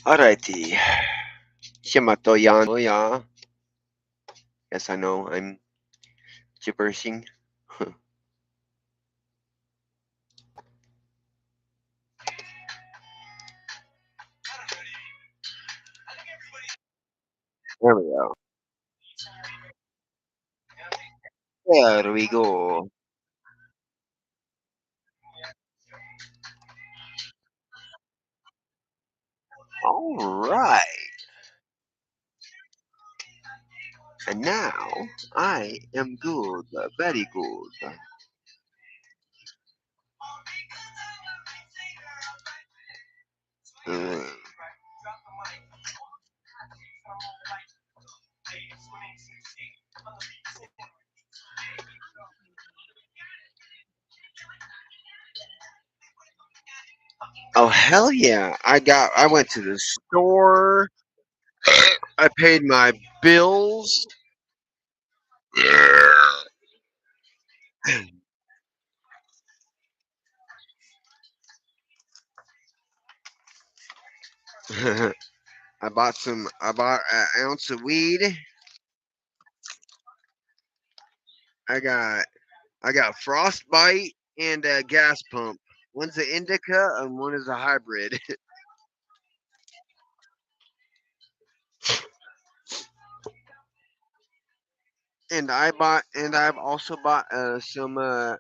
Alrighty. Siema to Jan. Oh yeah. Yes, I know. I'm gibberishing. There we go. There we go. Alright. And now I am good. Very good. Uh, oh hell yeah. I went to the store. I paid my bills. I bought an ounce of weed. I got I got frostbite and a gas pump. One's an indica and one is a hybrid. And I've also bought some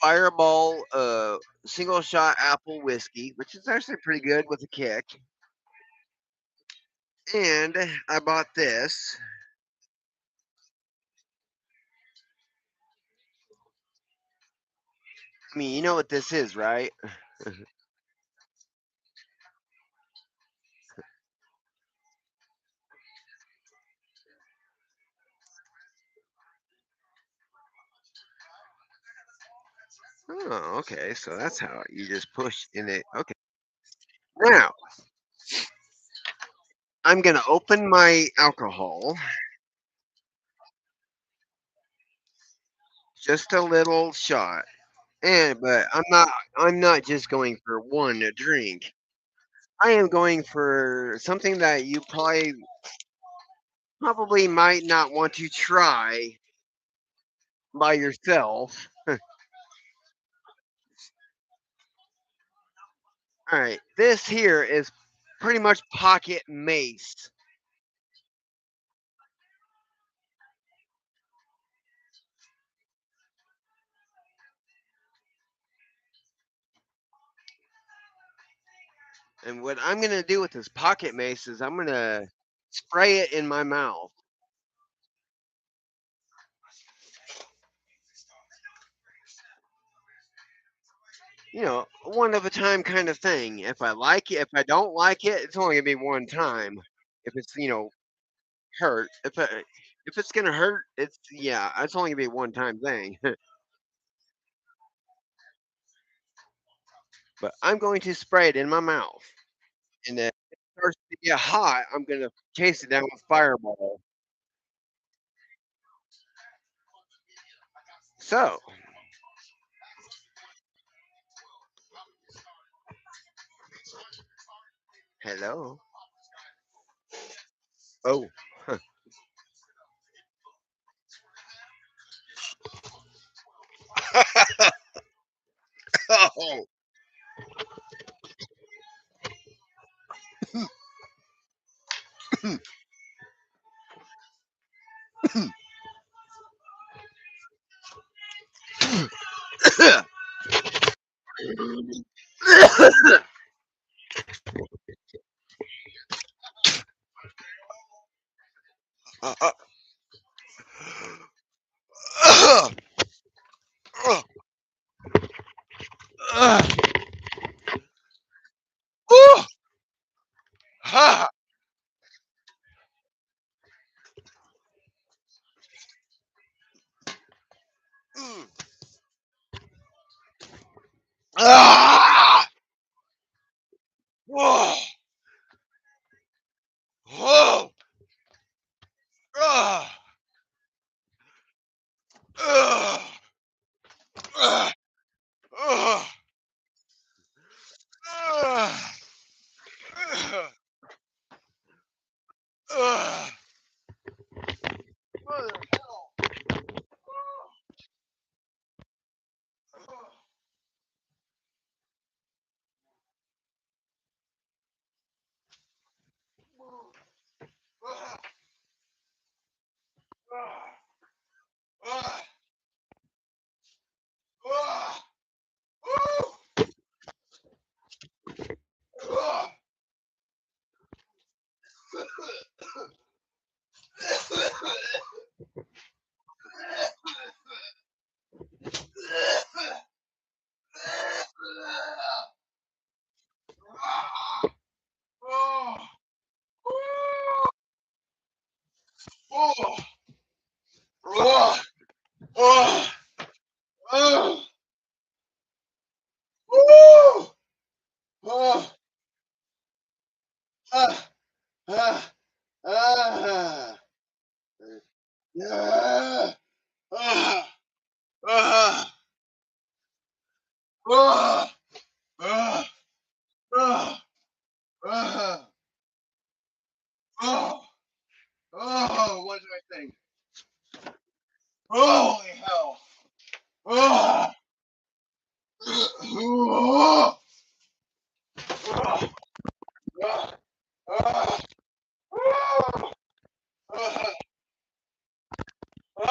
Fireball single shot apple whiskey, which is actually pretty good with a kick. And I bought this. I mean, you know what this is, right? Oh, okay. So that's how you just push in it. Okay. Now I'm gonna open my alcohol, just a little shot. And but I'm not just going for one drink. I am going for something that you probably might not want to try by yourself. All right, this here is pretty much pocket mace. And what I'm gonna do with this pocket mace is I'm gonna spray it in my mouth. You know, one of a time kind of thing. If I like it, if I don't like it, it's only gonna be one time. If it's hurt, if it's gonna hurt, it's only gonna be a one time thing. But I'm going to spray it in my mouth, and then if it starts to get hot, I'm gonna chase it down with Fireball. So, hello. Oh. Oh. Uh, uh, uh, uh, uh, uh, ha, mm, ah, whoa, whoa, ah, ah, ah, ah. Oh, what did I think? Holy hell! Oh, oh, oh, oh, oh, oh, oh, oh,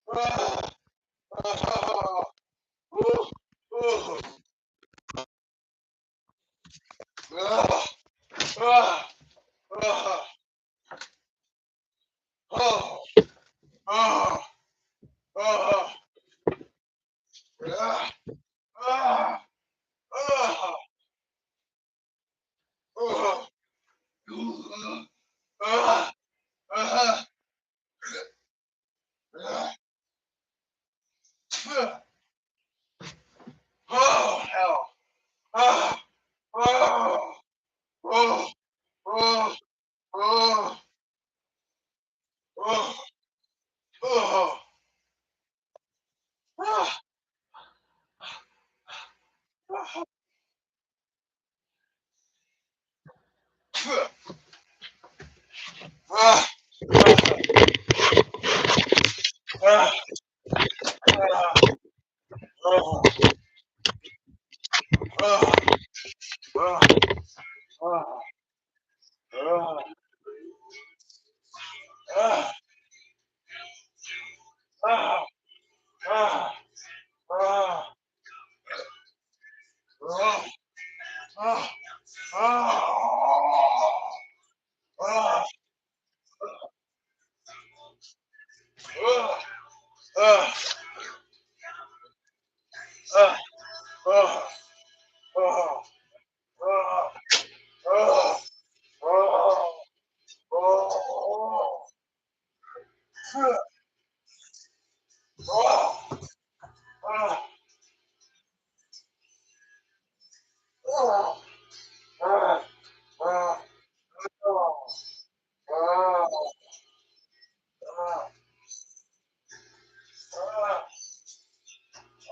oh, oh, oh, oh, oh, oh, oh, oh, oh, ah, ah, ah, oh, ah, ah, oh, hell. Ah, oh, oh, oh, oh, oh, oh, ah, ah, ah, ah, ah, oh, oh, oh, oh, oh, ah, ah, ah, ah, oh, oh, oh, oh, oh, oh, oh, oh, oh, oh, oh, oh, oh, oh, oh, ah, ah, oh, ah, ah, ah,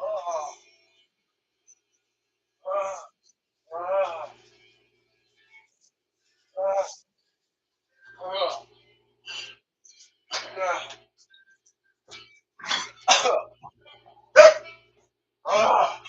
oh, ah, ah, ah, ah, ah,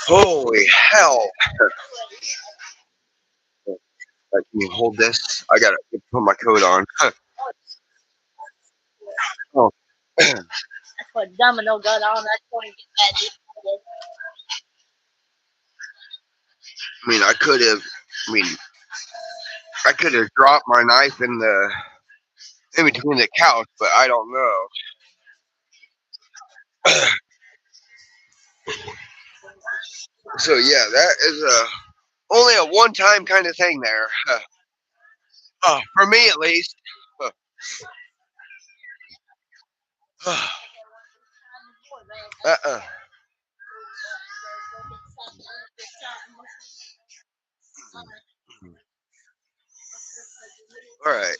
Holy hell! Can you hold this? I gotta put my coat on. Oh, I Put domino gun on. That's going to get bad. mean, I could have. I mean, I could have dropped my knife in between the couch, but I don't know. So yeah, that is only a one-time kind of thing there. For me at least. Uh, uh-uh. All right,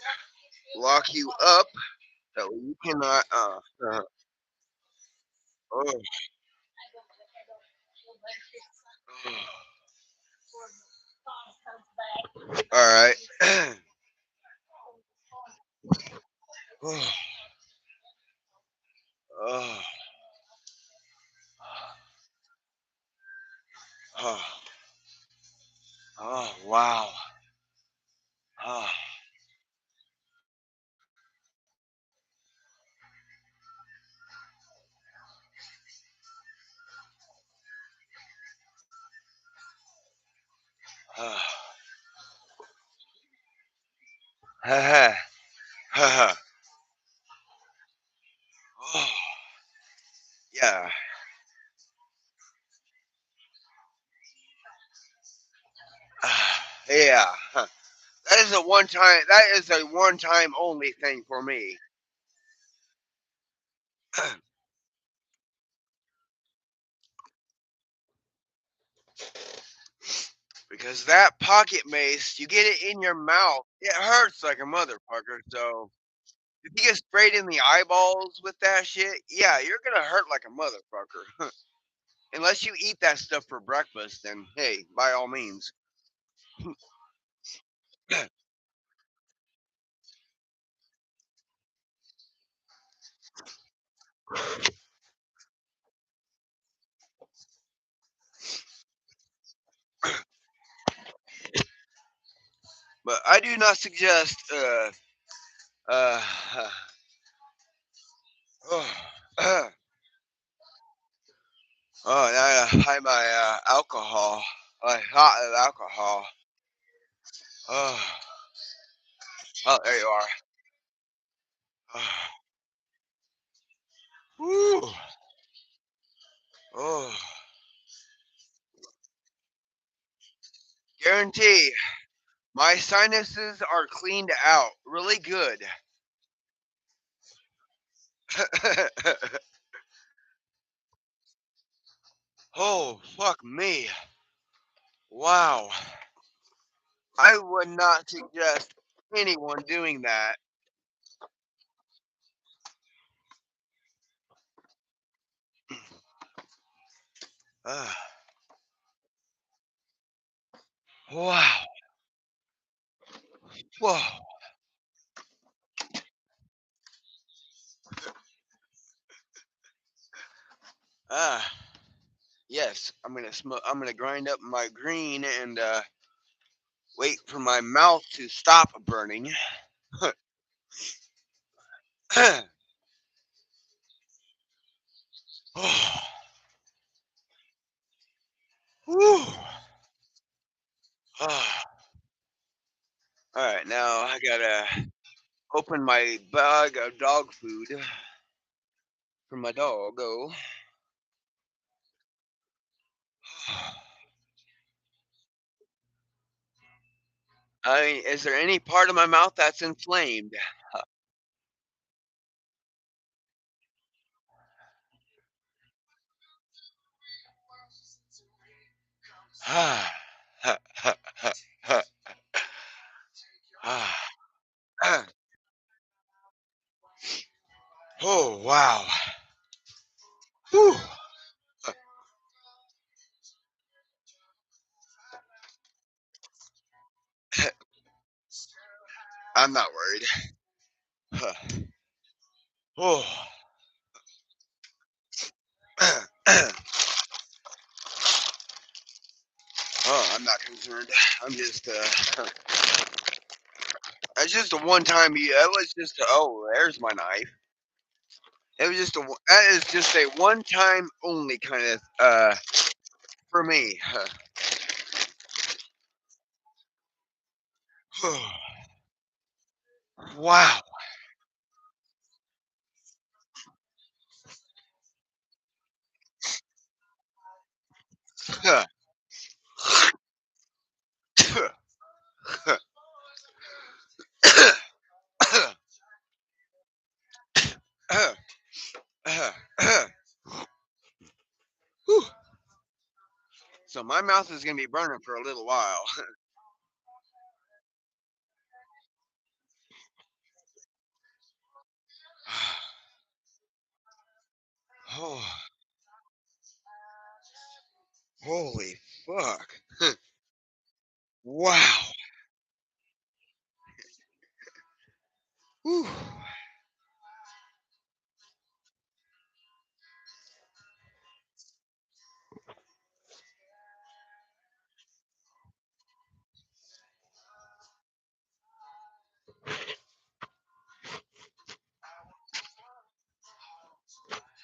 lock you up that way you cannot. Oh, all right. Oh, oh, oh, oh, wow. Oh, oh, ha ha ha ha. Oh, yeah. Yeah. Huh. That is a one time. That is a one time only thing for me. Because that pocket mace, you get it in your mouth, it hurts like a motherfucker. So if you get sprayed in the eyeballs with that shit, yeah, you're gonna hurt like a motherfucker. Unless you eat that stuff for breakfast, then hey, by all means. But I do not suggest uh, oh, oh, now I hide my alcohol. I hot of alcohol. Oh, oh, there you are. Oh, whew. Oh, guarantee my sinuses are cleaned out really good. Oh, fuck me. Wow. I would not suggest anyone doing that. Uh, wow. Whoa. Ah, yes. I'm gonna smoke. I'm gonna grind up my green and wait for my mouth to stop burning. Oh, whew. Ah. All right, now I gotta open my bag of dog food for my dog. Go. I mean, is there any part of my mouth that's inflamed? Ah, ha, ha, ha, ha, ah, ah. Oh, wow. Whew. I'm not worried. Huh. Oh, oh, I'm not concerned. I'm just, it's just a one time. It was just, oh, there's my knife. It was just that is just a one time only kind of, for me. Wow. Huh. So my mouth is gonna be burning for a little while. Oh, holy fuck! Wow. Whew.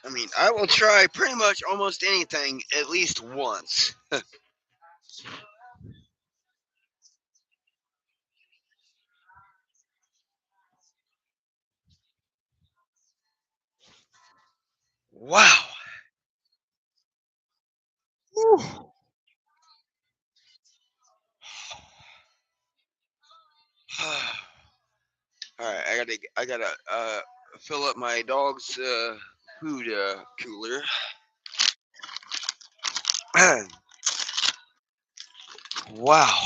I mean, I will try pretty much almost anything at least once. Wow. Whew. All right, I gotta fill up my dog's food cooler. Wow.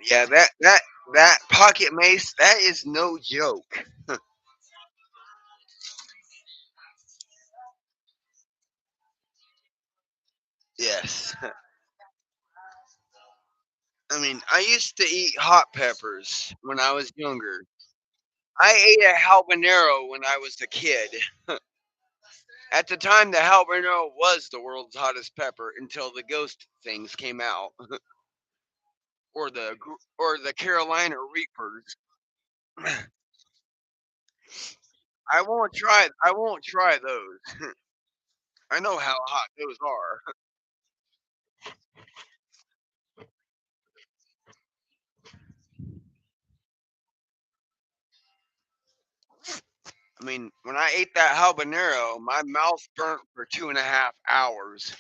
Yeah, that pocket mace, that is no joke. Yes. I mean, I used to eat hot peppers when I was younger. I ate a habanero when I was a kid. At the time, the habanero was the world's hottest pepper until the ghost things came out, or the Carolina Reapers. I won't try those. I know how hot those are. I mean, when I ate that habanero, my mouth burnt for 2.5 hours.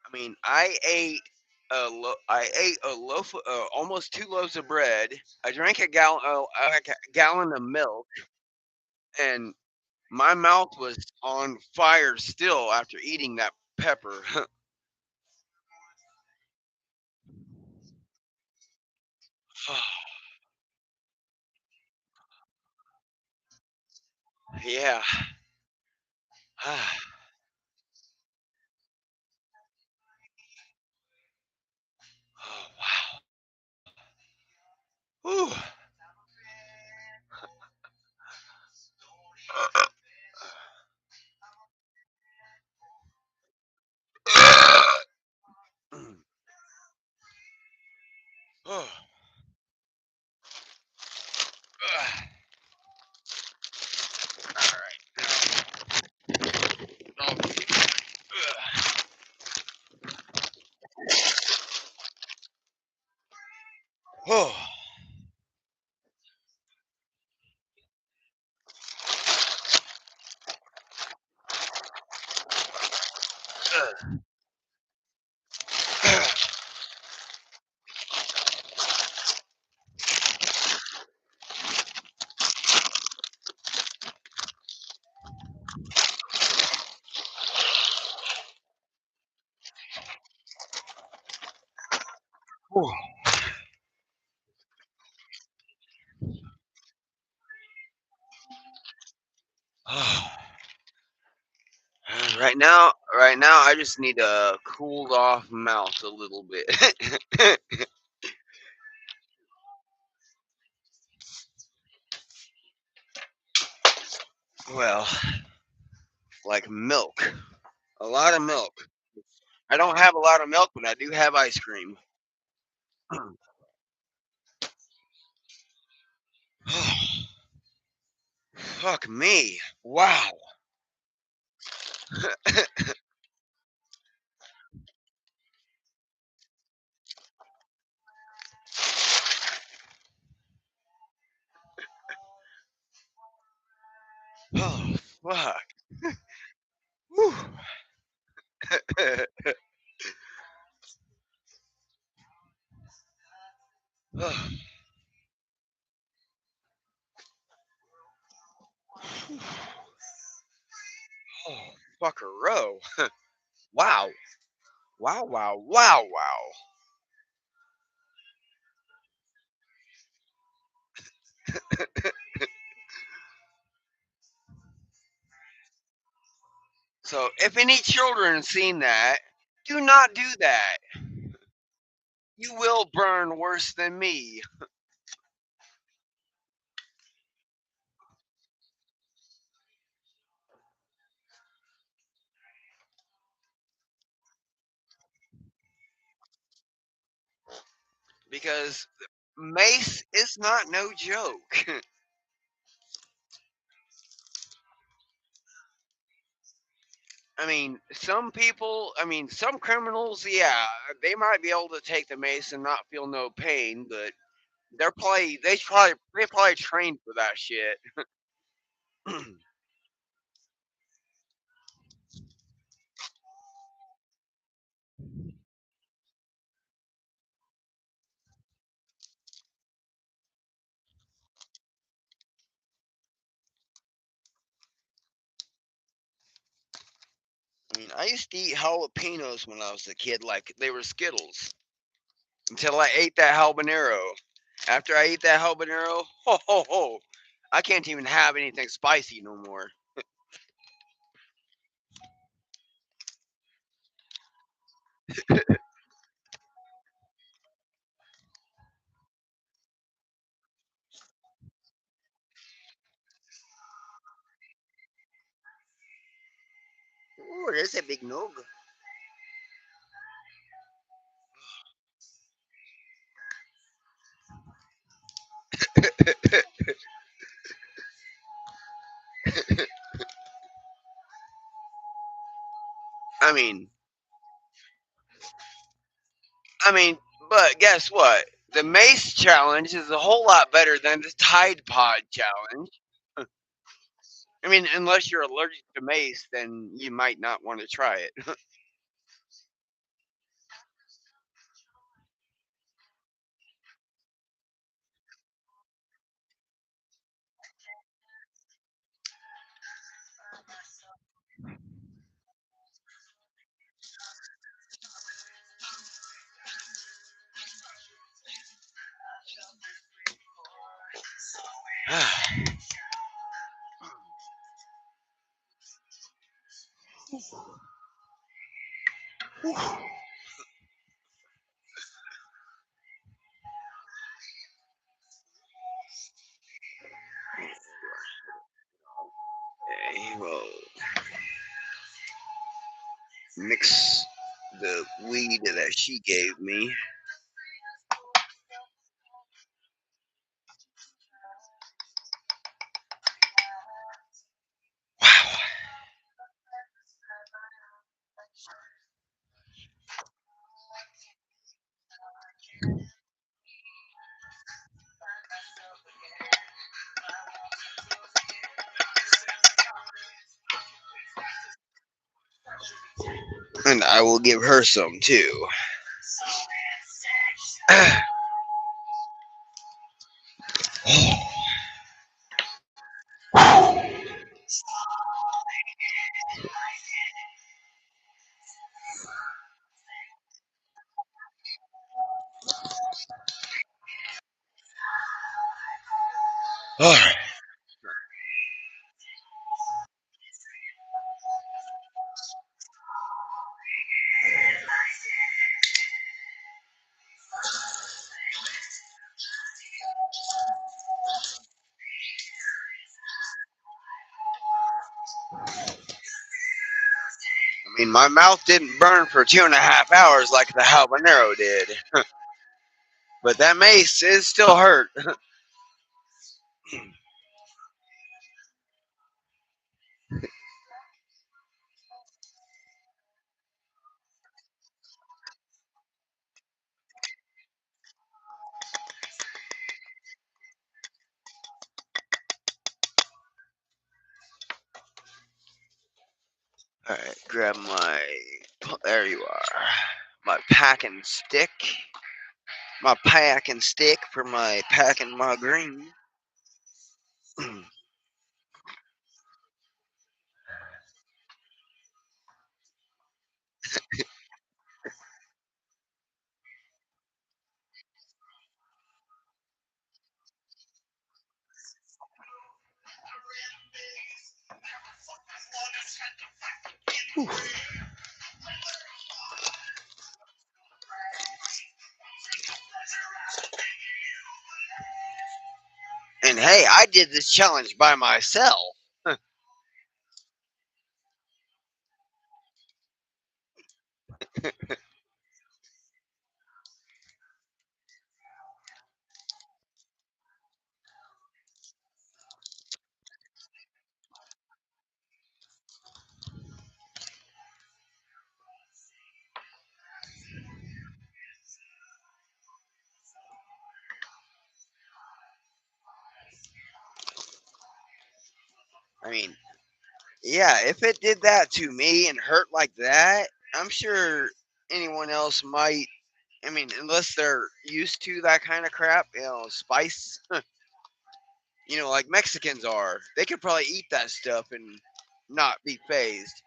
I mean, I ate a loaf, almost 2 loaves of bread. I drank a gallon of milk, and my mouth was on fire still after eating that pepper. Yeah. Oh wow. Whew. Oh. All right. Now, oh. Oh. Oh. Right now, I just need a cooled off mouth a little bit. Well, like milk, a lot of milk. I don't have a lot of milk, but I do have ice cream. Fuck me! Wow. Oh fuck. Whew. Oh, fuckeroo. Wow. Wow, wow, wow, wow. So, if any children seen that, do not do that. You will burn worse than me. Because mace is not no joke. some criminals, yeah, they might be able to take the mace and not feel no pain, but they probably trained for that shit. I mean, I used to eat jalapenos when I was a kid, like they were Skittles, until I ate that habanero. After I eat that habanero, ho ho ho, I can't even have anything spicy no more. Oh, there's a big nog. I mean, I mean, but guess what? The Mace challenge is a whole lot better than the Tide Pod challenge. I mean, unless you're allergic to mace, then you might not want to try it. Okay, well, mix the weed that she gave me. Wow. And I will give her some too. Alright. I mean, my mouth didn't burn for 2.5 hours like the habanero did, but that mace is still hurt. Alright, grab my. There you are. My packing stick. My packing stick for my packing my green. Whew. And hey, I did this challenge by myself. I mean, yeah, if it did that to me and hurt like that, I'm sure anyone else might. I mean, unless they're used to that kind of crap, spice, like Mexicans are, they could probably eat that stuff and not be phased.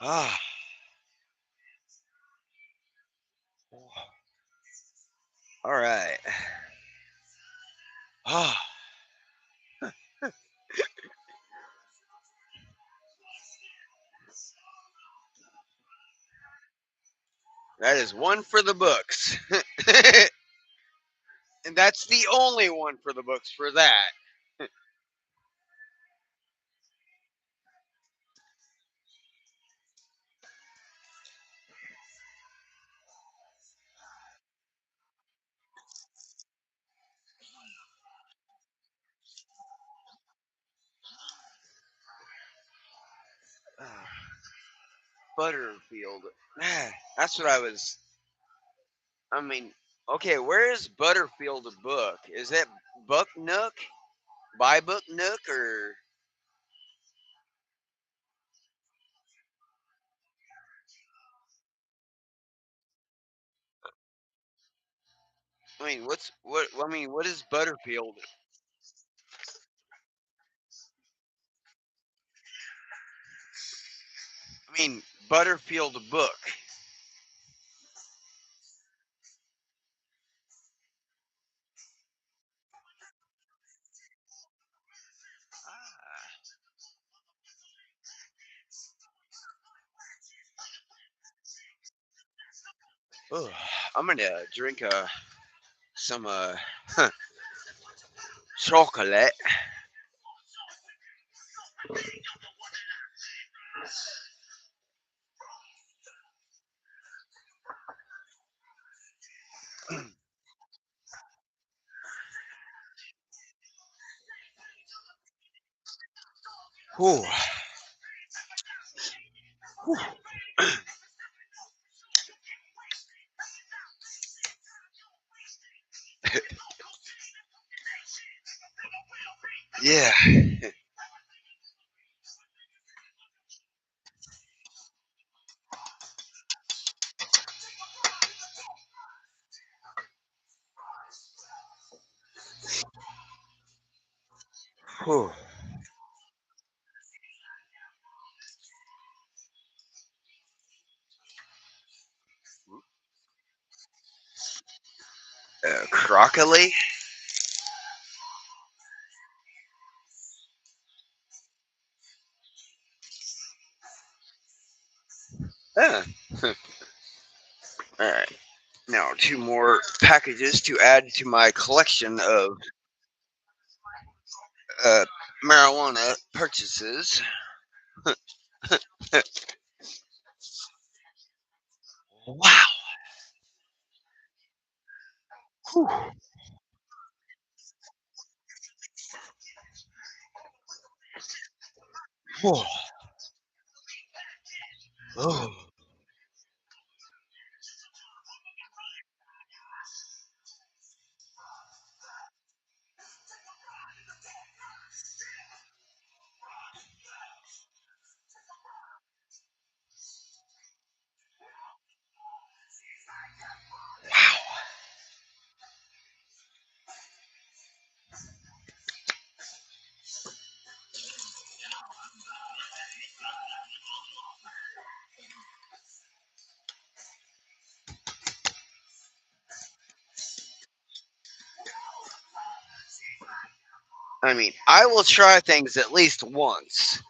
Ah, all right. Ah, that is one for the books. And that's the only one for the books for that. Ah, Butterfield. That's what I was. I mean, okay, where is Butterfield book? Is it Book Nook? Buy Book Nook? Or, I mean, what is Butterfield? I mean, Butterfield book. Ugh, I'm gonna drink some chocolate. Whew. Yeah. Whew. Crocoli. Huh. All right. Now, two more packages to add to my collection of uh, marijuana purchases. Wow. Whew. Whew. Oh. I mean, I will try things at least once.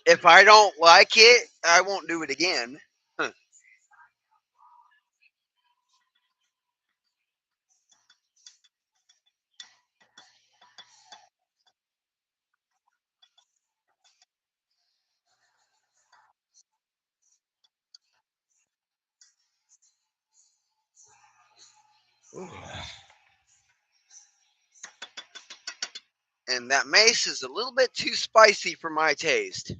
If I don't like it, I won't do it again. And that mace is a little bit too spicy for my taste.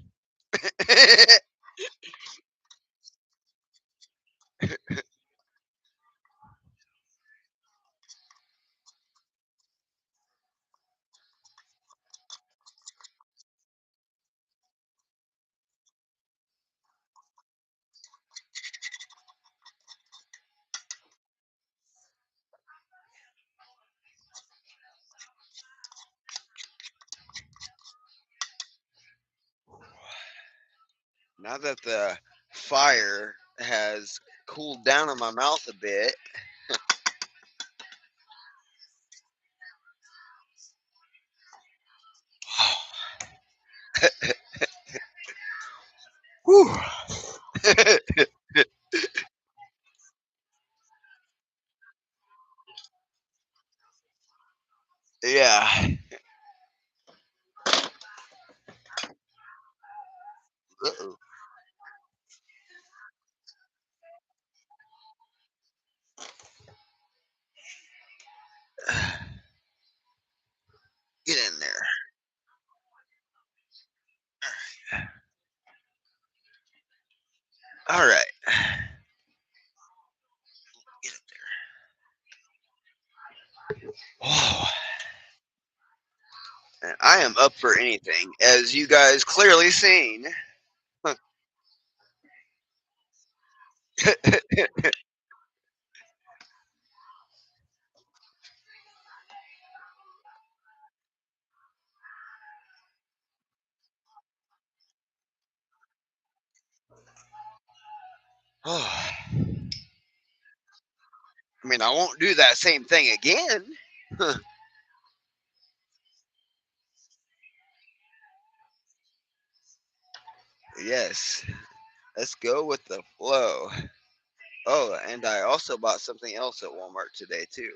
Now that the fire has cooled down in my mouth a bit, whew. Yeah. Uh-oh. Get in there. All right. Get it there. Oh, I am up for anything, as you guys clearly seen. Oh, I mean, I won't do that same thing again. Yes. Let's go with the flow. Oh, and I also bought something else at Walmart today too.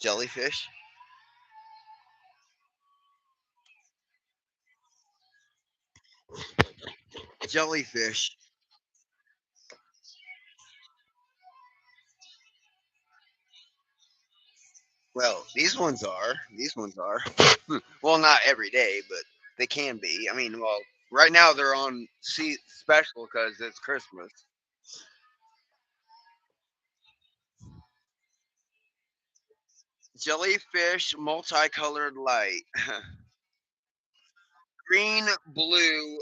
Jellyfish. Jellyfish. Well, these ones are. These ones are. Well, not every day, but they can be. I mean, well, right now they're on special because it's Christmas. Jellyfish, multicolored light, green, blue,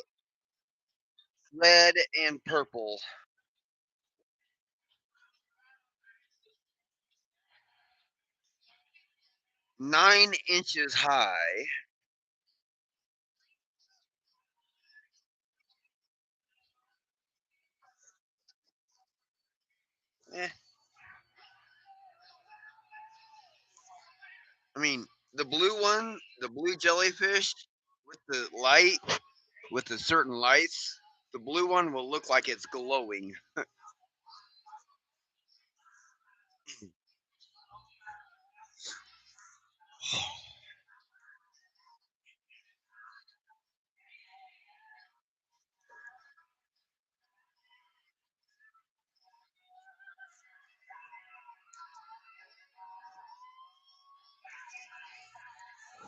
red, and purple. 9 inches high. Eh, I mean, the blue jellyfish with the light, with the certain lights, the blue one will look like it's glowing.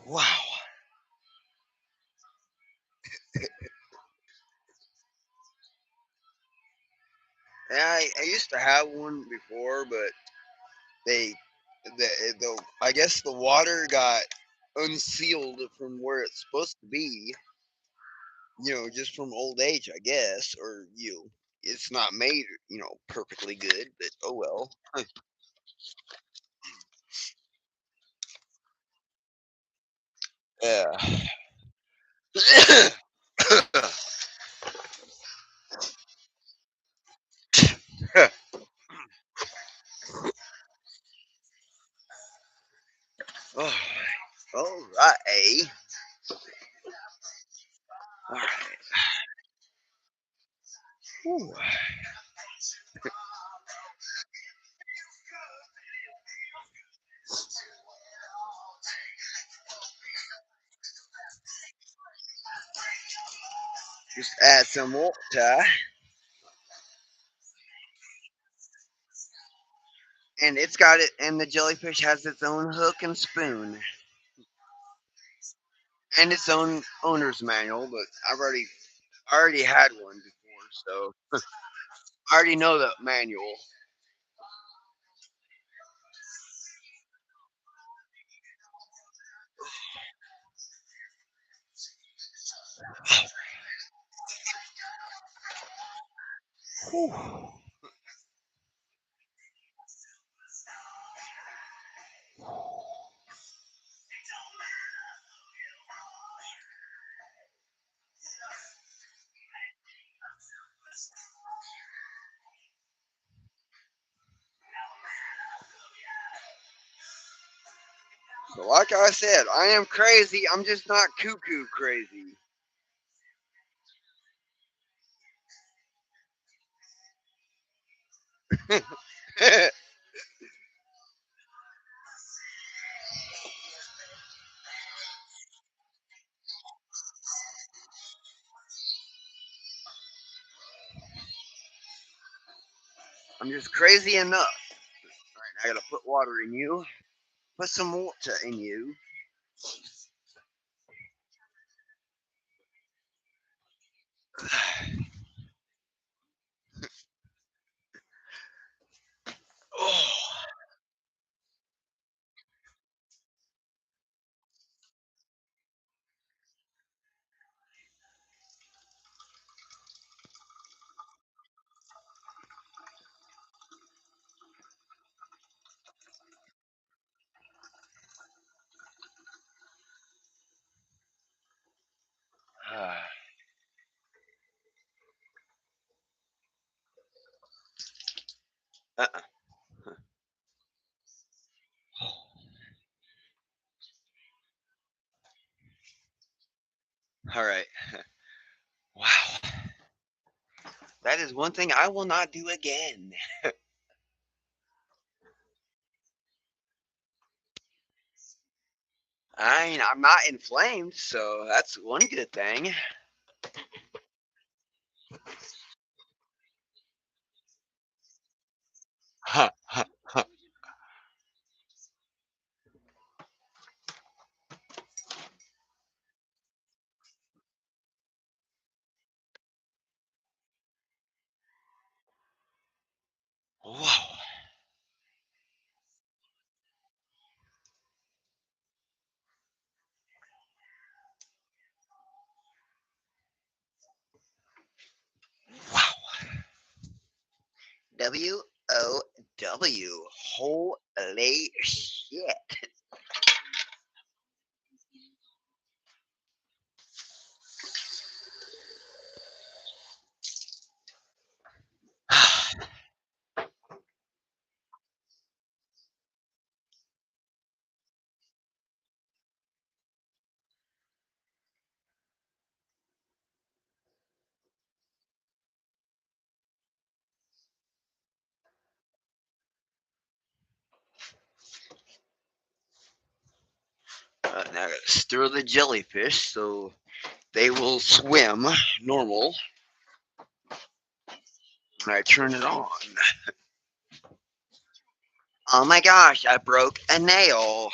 Wow. And I used to have one before, but they, I guess the water got unsealed from where it's supposed to be, just from old age, I guess, or it's not made, perfectly good, but oh well. Yeah. day. All right. Whew. Just add some water, and it's got it. And the jellyfish has its own hook and spoon, and its own owner's manual. But I already had one before, so I already know the manual. Whew. So, like I said, I am crazy. I'm just not cuckoo crazy. I'm just crazy enough. I gotta put water in you. Put some water in you. Oh, uh-uh. All right. Wow. That is one thing I will not do again. I mean, I'm not inflamed, so that's one good thing. Ha, ha, ha. Wow. Wow. WOW. Holy shit. Now I gotta stir the jellyfish so they will swim normal when I turn it on. Oh my gosh, I broke a nail.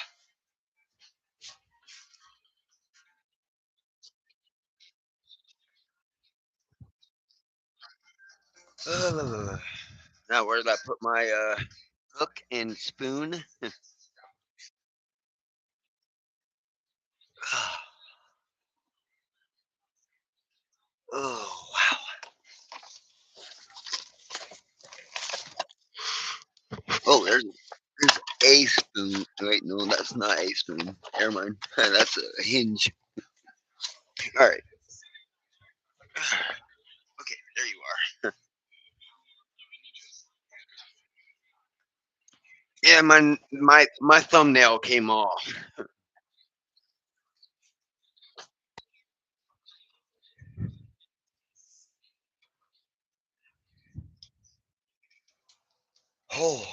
Ugh. Now where did I put my hook and spoon? Oh wow. Oh, there's a spoon. Wait, no, that's not a spoon. Never mind. That's a hinge. All right. Okay, there you are. Yeah, my thumbnail came off. Oh.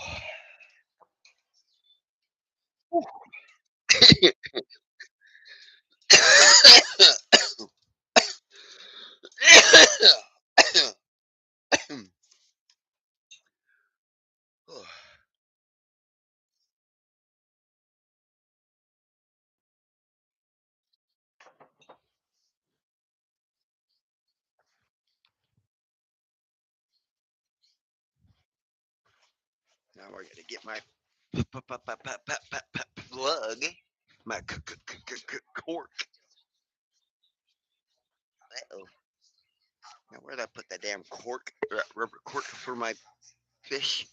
Now we're gonna get my plug, my cork. Uh-oh. Now where'd I put that damn cork, rubber cork for my fish?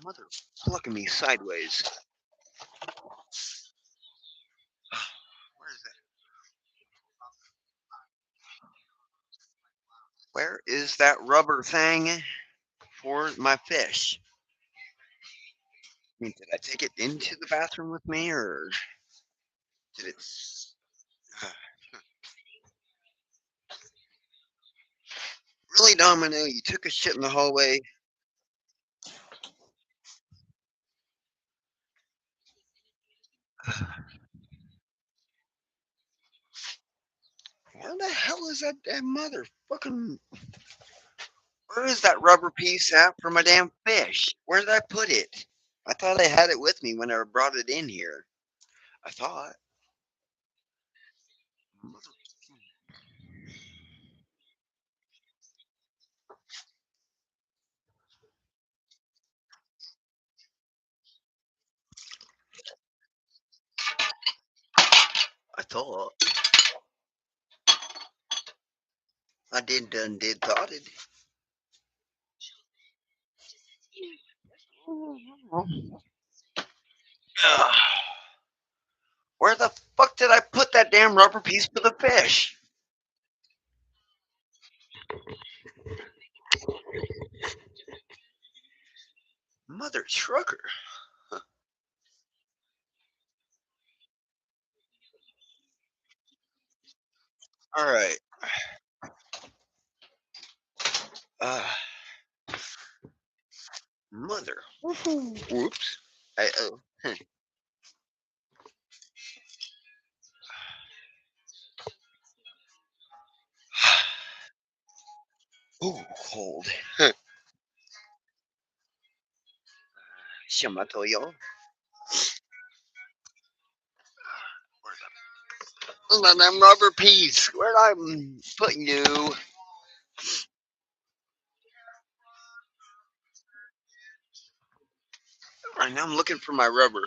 Mother plucking me sideways. Where is that? Where is that rubber thing for my fish? I mean, did I take it into the bathroom with me, or did it? Uh, really, Domino? You took a shit in the hallway. Where the hell is that damn motherfucking? Where is that rubber piece at for my damn fish? Where did I put it? I thought I had it with me when I brought it in here. I thought. I thought. I did done did thought it. Ugh. Where the fuck did I put that damn rubber piece for the fish? Mother trucker. All right. Uh, mother. Whoops. I oh. Ooh, cold. Shimatoyo. Where's that rubber piece? Where I putting you? Right now I'm looking for my rubber.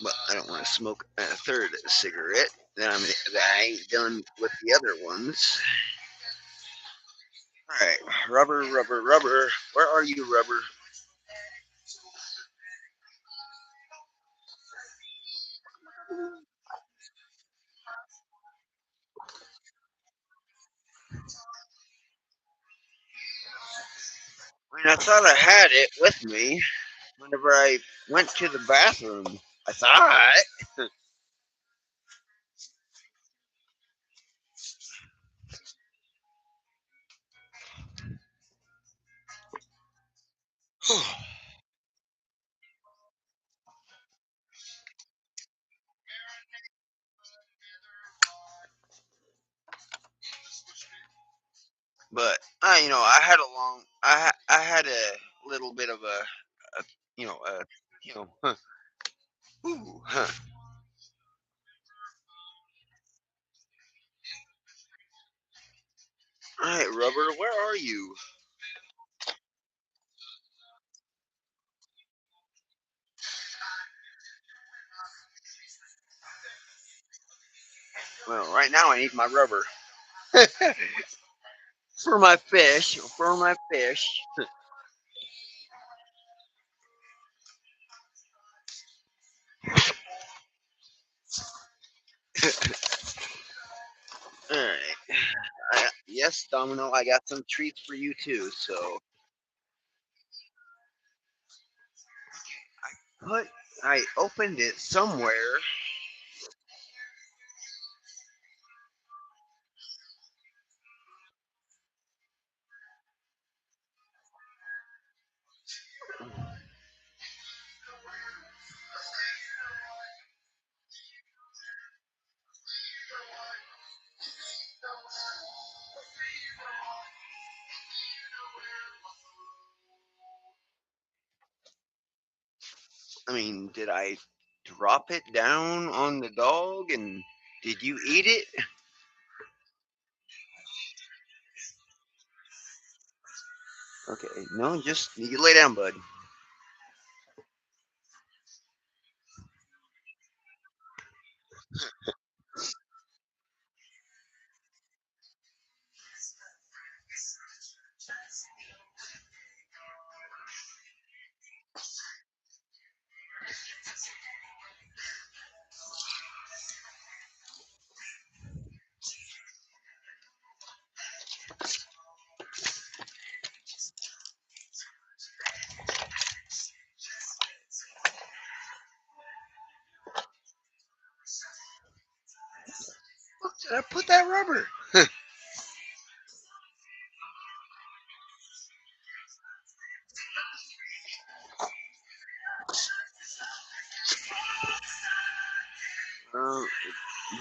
But I don't want to smoke a third cigarette. That I ain't done with the other ones. All right, rubber, rubber, rubber. Where are you, rubber? I mean, I thought I had it with me whenever I went to the bathroom. I thought. But I had a long, I had a little bit of a you know, a, huh, ooh, huh. All right, rubber, where are you? Well, right now I need my rubber for my fish, for my fish. All right, yes, Domino, I got some treats for you too. So put I opened it somewhere. I mean, did I drop it down on the dog and did you eat it? Okay, no, just you lay down, bud. Look, did I put that rubber? Uh,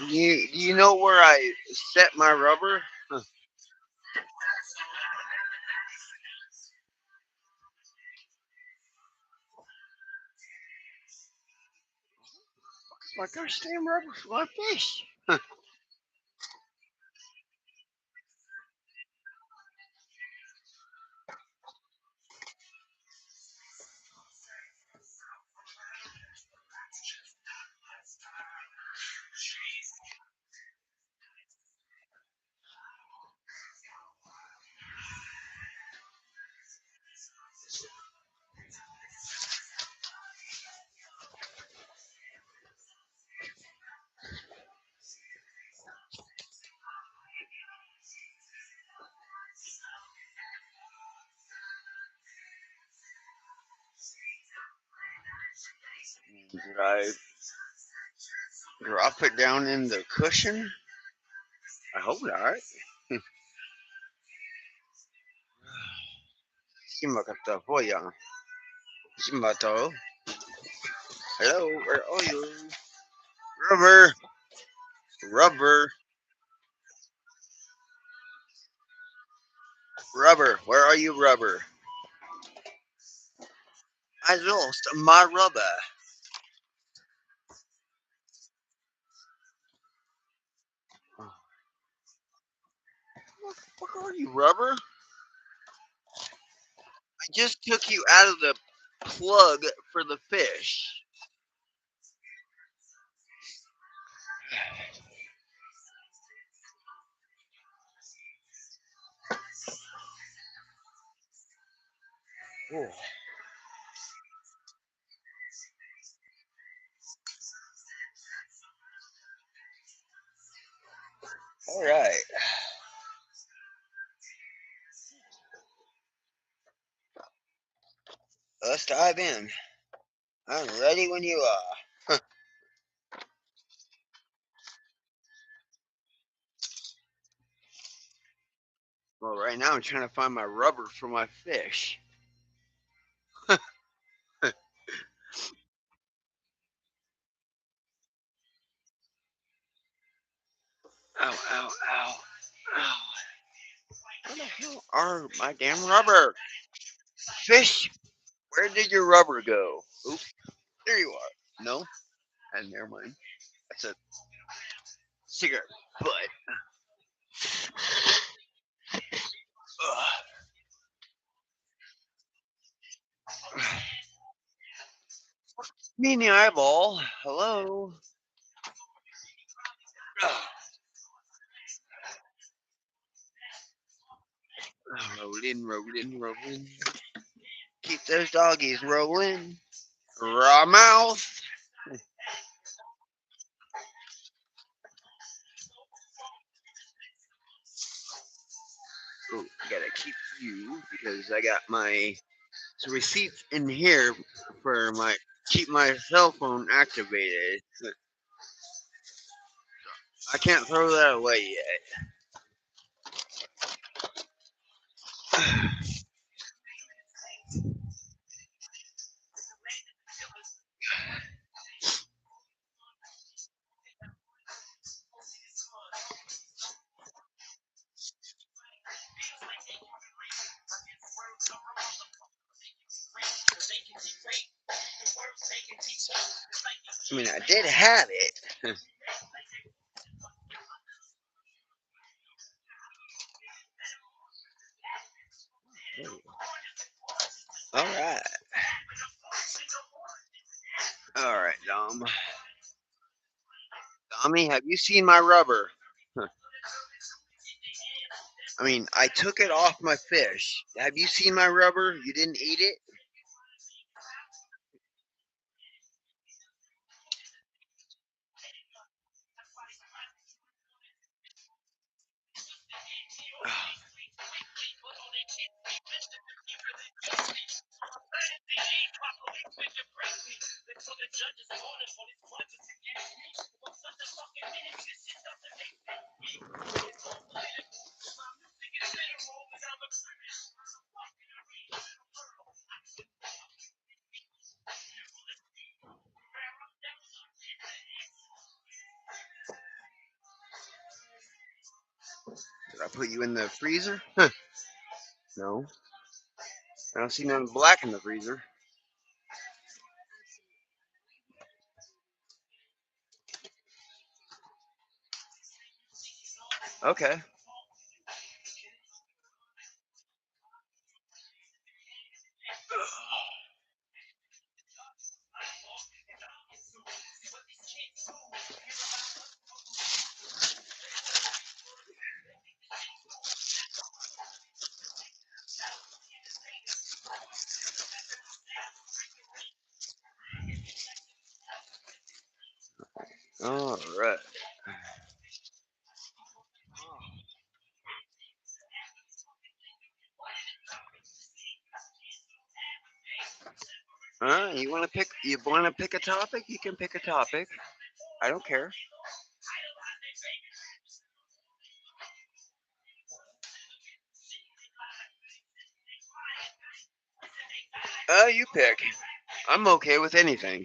do you know where I set my rubber? Huh. My gosh, damn rubber for my fish. Did I drop it down in the cushion? I hope not. Shimakata Hoya. Shimato. Hello, where are you? Rubber. Rubber. Rubber. Where are you, rubber? I lost my rubber. Where are you, rubber? I just took you out of the plug for the fish. Oh, all right. Let's dive in. I'm ready when you are. Well, right now I'm trying to find my rubber for my fish. Ow, ow, ow, ow. Where the hell are my damn rubber? Fish, where did your rubber go? Oop, there you are. No? And never mind. That's a cigarette butt. Ugh. Me in the eyeball. Hello. Ugh. Rolling, rolling, rolling. Keep those doggies rolling. Raw mouth. Oh, I gotta keep you because I got my receipts in here for my keep my cell phone activated. I can't throw that away yet. I mean, I did have it. All right, all right, Dommy, have you seen my rubber? I mean, I took it off my fish. Have you seen my rubber? You didn't eat it? Did I put you in the freezer? No, I don't see nothing black in the freezer. Okay. All right. You want to pick? You want to pick a topic? You can pick a topic. I don't care. You pick. I'm okay with anything.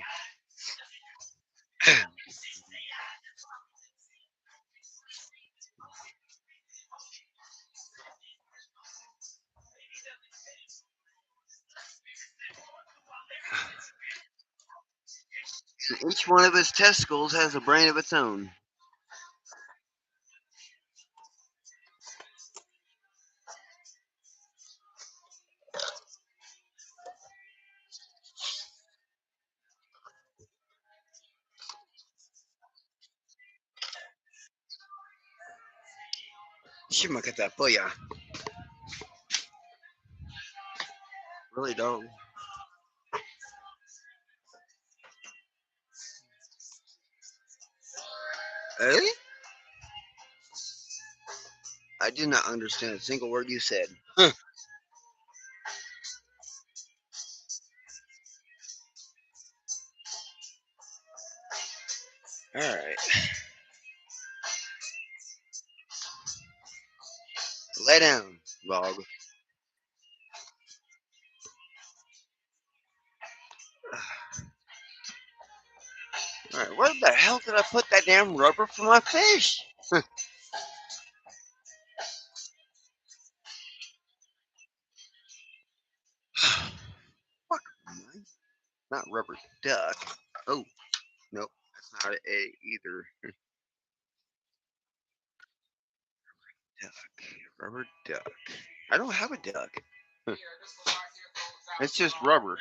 Each one of his testicles has a brain of its own. Shimakatapoya. Really don't. Eh? I did not understand a single word you said. Huh. All right. Lay down, log. All right. Where the hell did I put that damn rubber for my fish? Fuck. Not rubber duck. Oh, nope. That's not a either. Duck. Rubber duck. I don't have a duck. It's just rubber.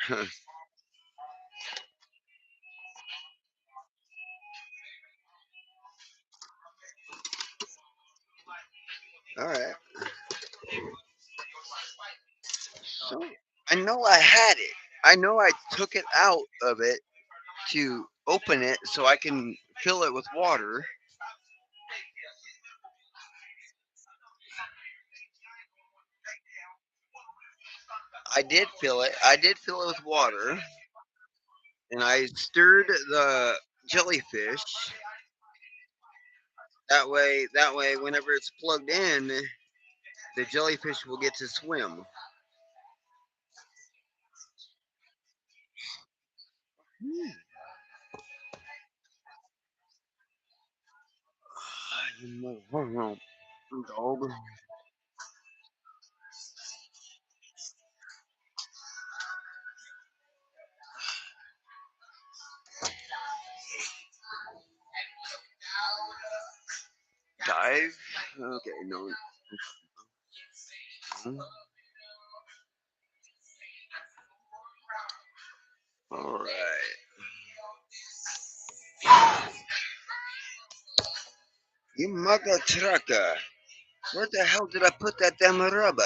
All right. So I know I had it. I know I took it out of it to open it so I can fill it with water. I did fill it. I did fill it with water. and I stirred the jellyfish. That way, whenever it's plugged in, the jellyfish will get to swim. You motherfucking dog. Dive. Okay, no. All right. You mother trucker. Where the hell did I put that damn rubber?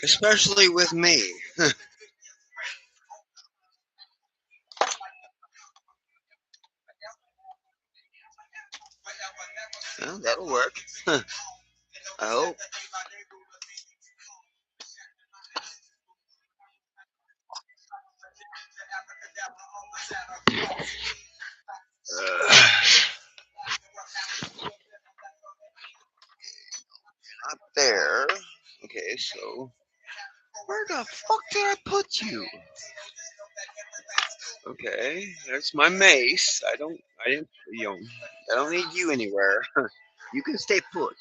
Especially with me. Well, that'll work. I hope. Not there. Okay, so where the fuck did I put you? Okay, there's my mace. I didn't, I don't need you anywhere. You can stay put.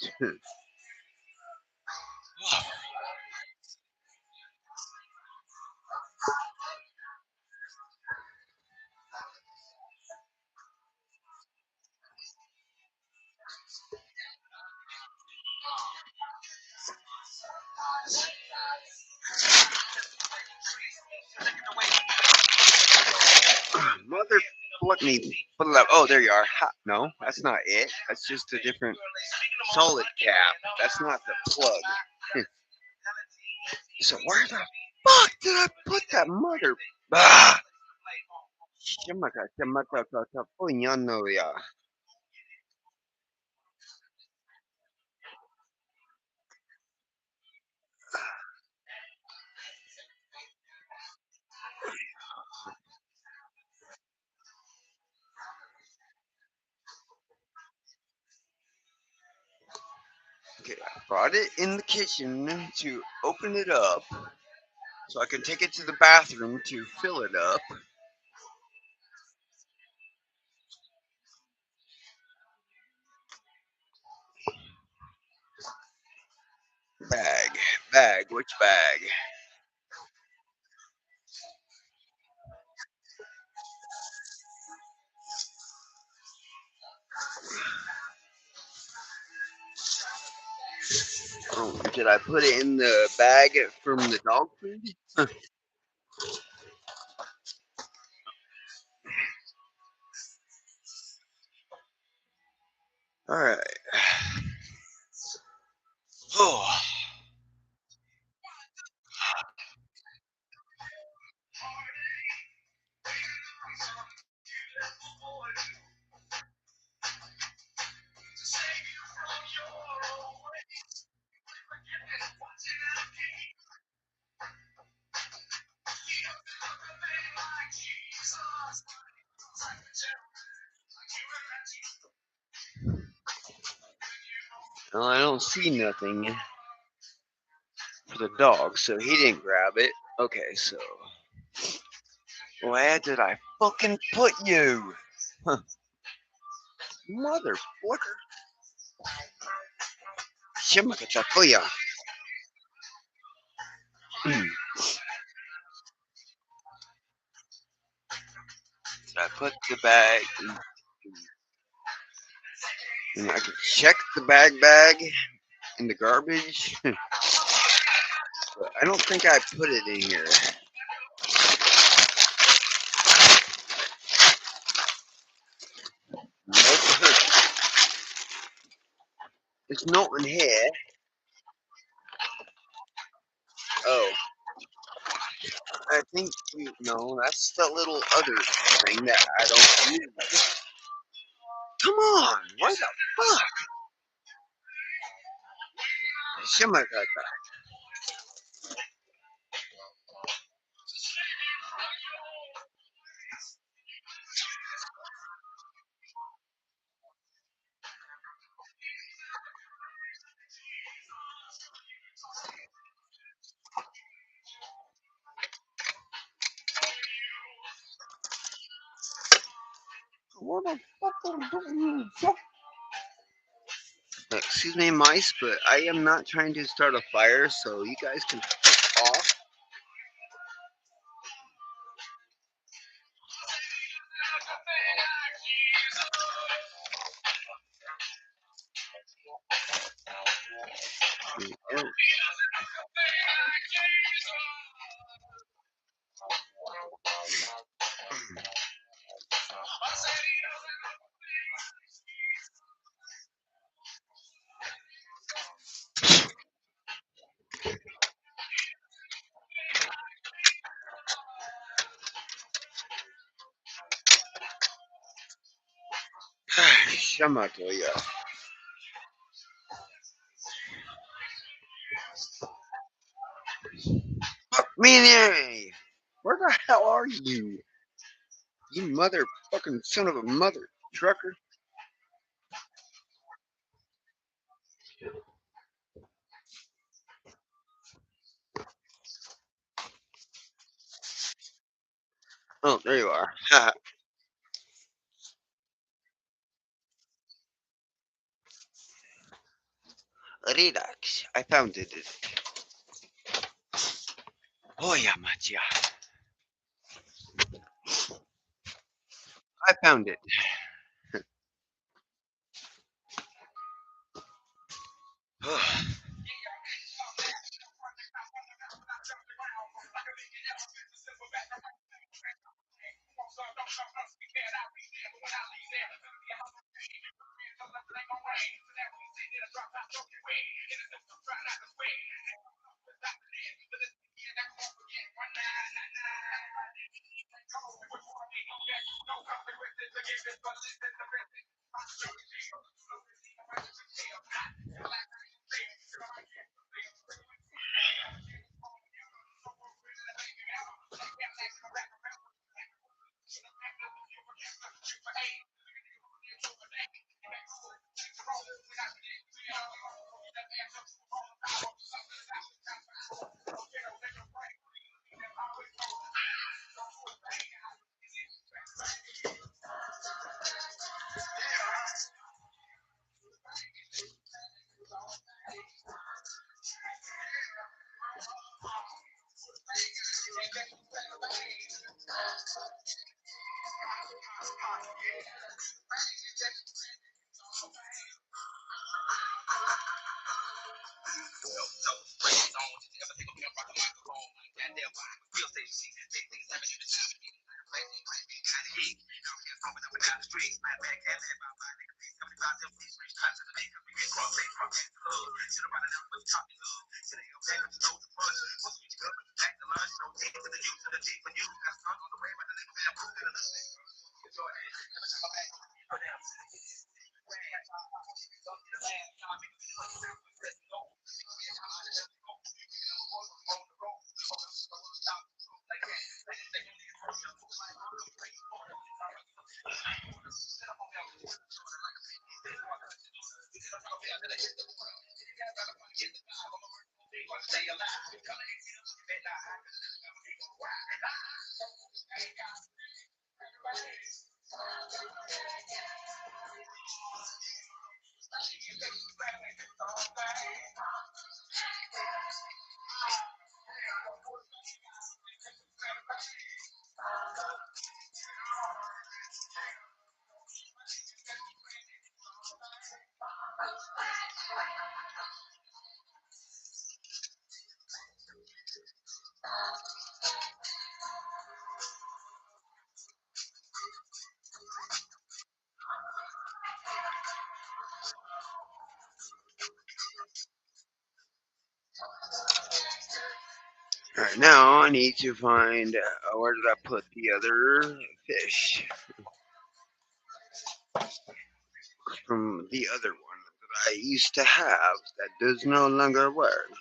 Mother, let me. Oh, there you are. Ha, no, that's not it. That's just a different solid cap. That's not the plug. So where the fuck did I put that mother? Ah! Shimaka, shimaka, punyano ya. Okay, I brought it in the kitchen to open it up so I can take it to the bathroom to fill it up. Bag, bag, which bag? Oh, did I put it in the bag from the dog food? All right. Oh, well, I don't see nothing for the dog, so he didn't grab it. Okay, so where did I fucking put you? Huh, motherfucker. Shimakatakuya. Did I put the bag? And I can check the bag in the garbage. But I don't think I put it in here. Nope. It's not in here. Oh, I think no, that's the little other thing that I don't use. Come on, what the fuck? Shamakata. What the fuck Excuse me, mice, but I am not trying to start a fire, so you guys can fuck off. Oh, Shamatoya. Fuck me in the eye. Where the hell are you? You motherfucking son of a mother trucker. Oh, there you are. Relax. I found it. Oh yeah, Matia. I found it. Alright, now I need to find where did I put the other fish from the other one that I I used to have that does no longer work.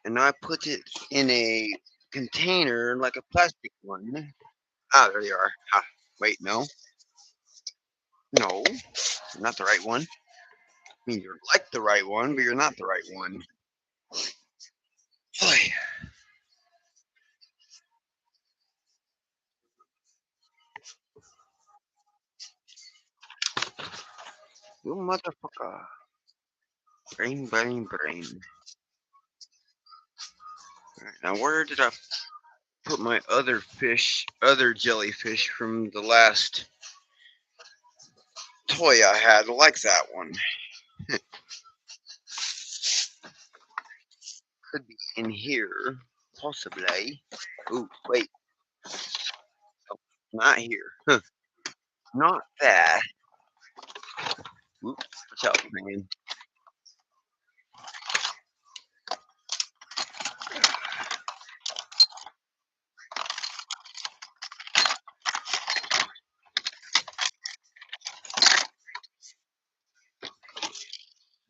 And I put it in a container like a plastic one. Ah, there you are. Ah, wait, no. No, not the right one. I mean, you're like the right one, but you're not the right one. Boy, you motherfucker. Brain, brain, brain. Alright, now where did I put my other fish, other jellyfish from the last toy I had like that one? Could be in here, possibly. Ooh, wait, not here. Huh, not that. Ooh, watch out, man.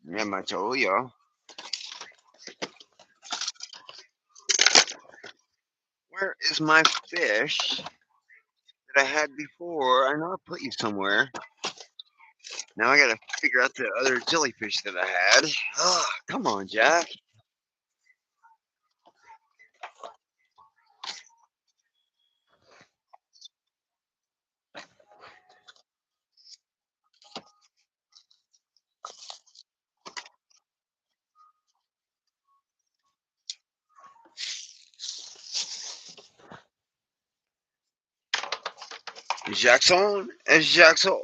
Yeah, I told ya. Where is my fish that I had before? I know I put you somewhere. Now I gotta figure out the other jellyfish that I had. Ah, come on, Jack. Jackson and Jackson.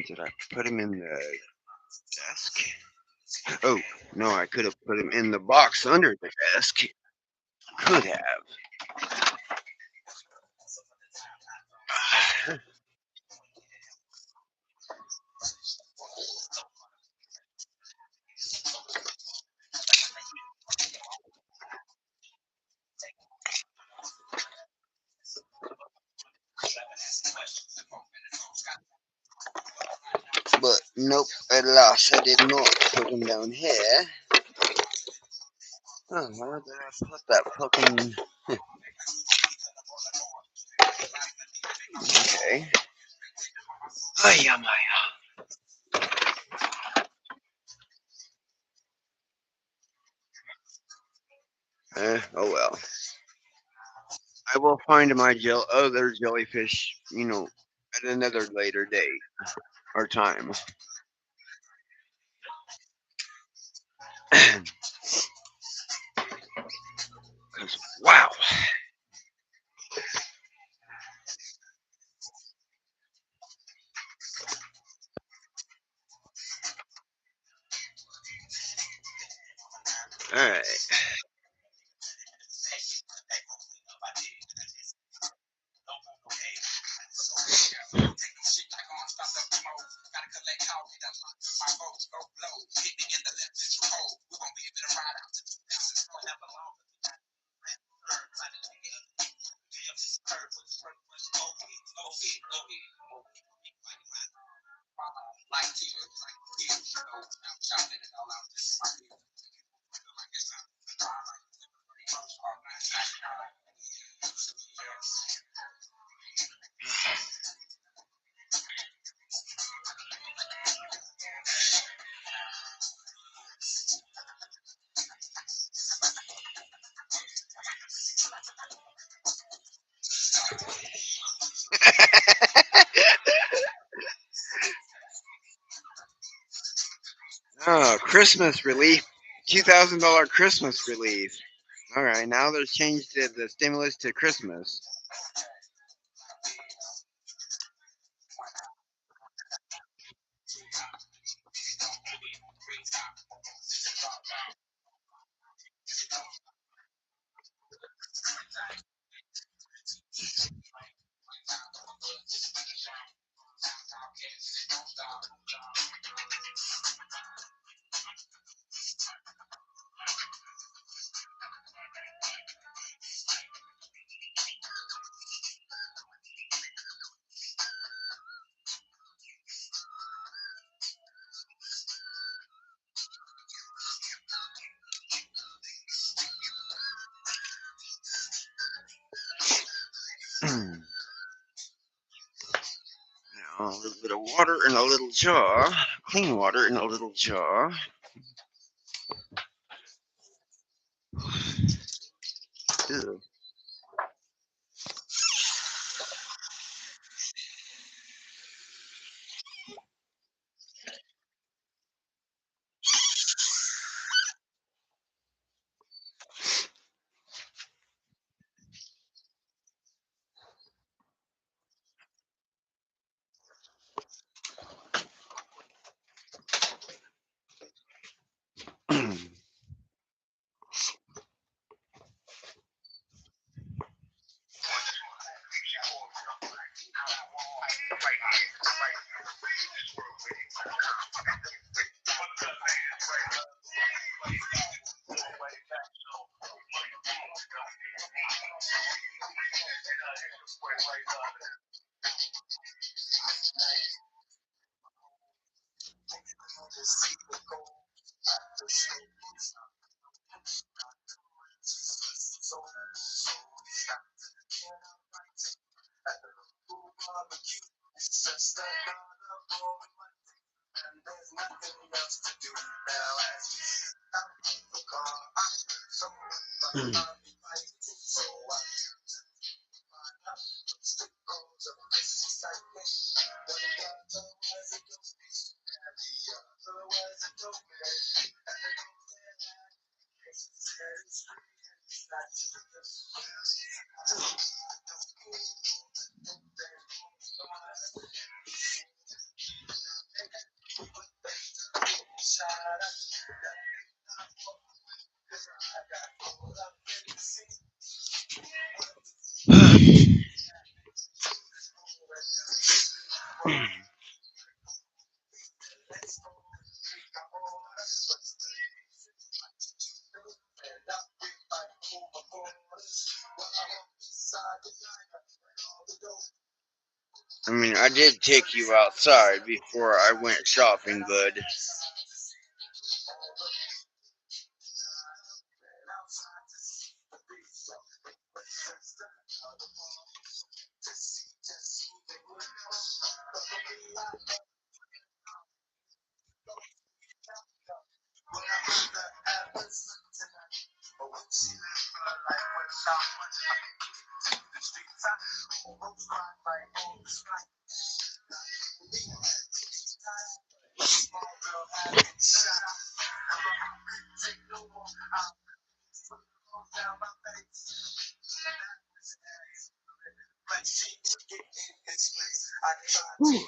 Did I put him in the desk? Oh, no, I could have put him in the box under the desk. Could have. But nope, at last I did not put him down here. Oh, where did I put that fucking... Okay. Ay, oh well. I will find my other jellyfish, at another later date or time. Cause wow. All right. Oh, Christmas relief. $2,000 Christmas relief. All right, now they've changed the stimulus to Christmas. A little bit of water in a little jar, clean water in a little jar. Ew. I mean, I did take you outside before I went shopping, bud. Whew.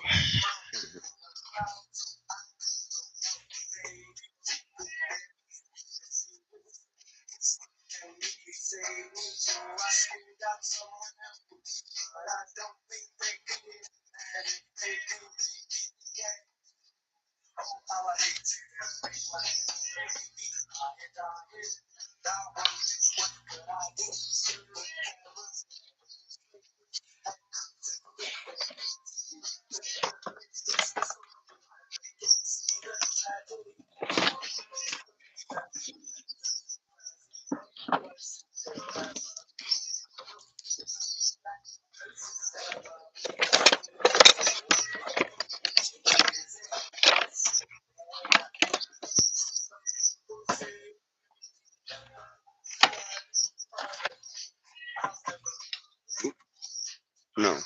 No,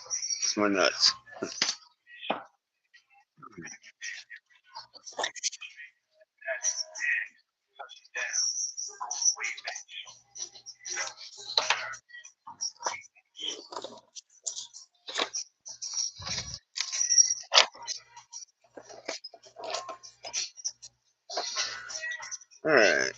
it's my nuts. Alright.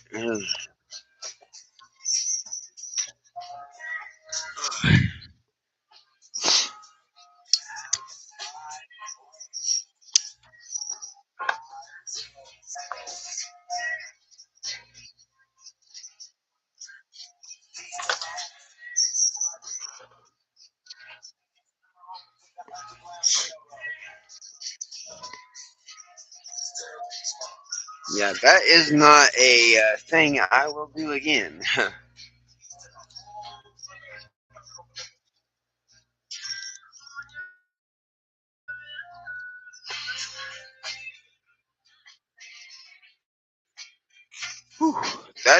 Yeah, that is not a thing I will do again.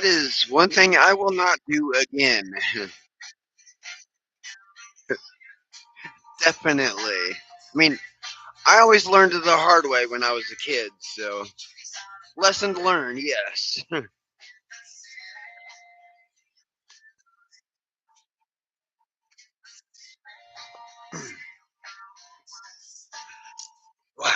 that is one thing I will not do again. Definitely. I mean, I always learned it the hard way when I was a kid, so lesson learned, yes. Wow,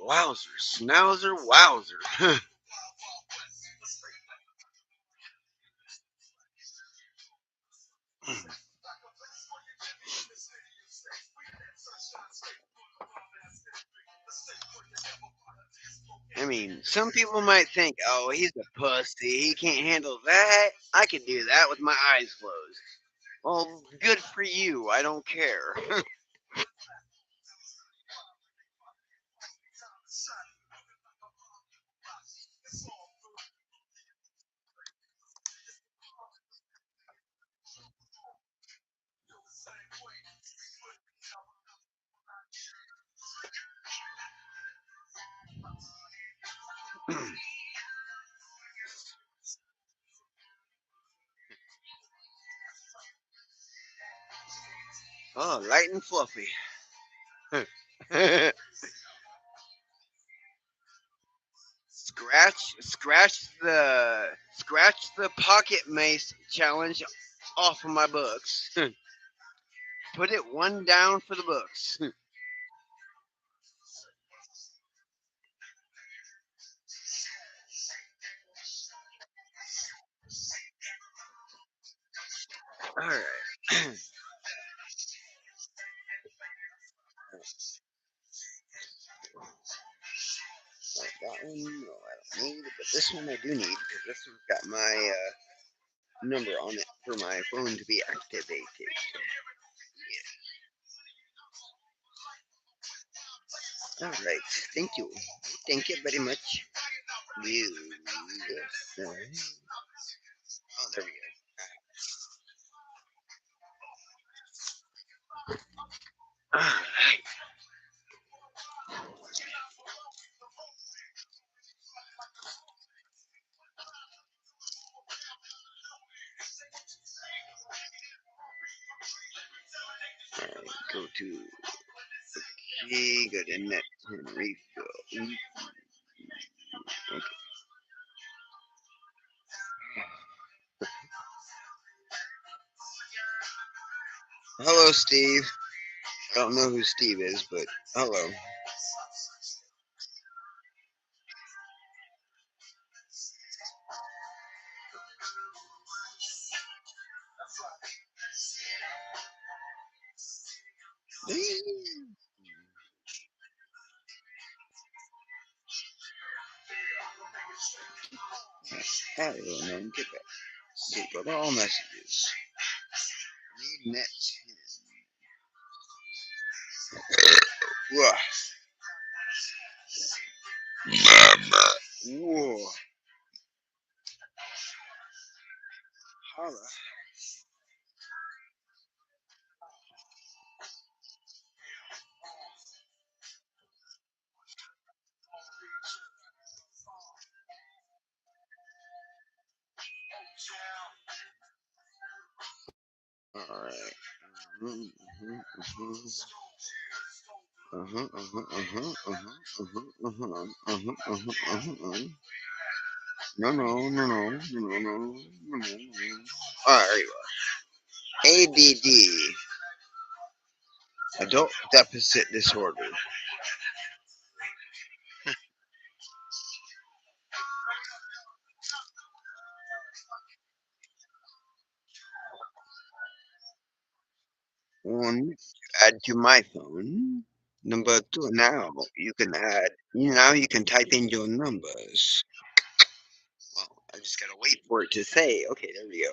wowzer, schnauzer, wowzer. I mean, some people might think, oh, he's a pussy. He can't handle that. I can do that with my eyes closed. Well, good for you. I don't care. Oh, light and fluffy. Scratch the pocket mace challenge off of my books. Put it one down for the books. All right. That one, no, I don't need, but this one I do need because this one's got my number on it for my phone to be activated. All right. Thank you. Thank you very much. You. Yes, oh, there we go. All right. All right. Go to key. Go to net and refill. Okay. Hello, Steve. I don't know who Steve is, but hello. Hello, man. Get back. Get all messages. Need net. Whoa. Whoa. Holla. All right. Mhm, mhm, mhm. Uh-huh, uh-huh, uh-huh, uh-huh, uh-huh, uh-huh, uh-huh, uh-huh, uh-huh, uh-huh. No, no, no, no, no, no, no, no, no. All right, there you are. ADD, Adult Deficit Disorder. One, add to my phone. Number two, now you can type in your numbers. Well, I just gotta wait for it to say, okay, there we go.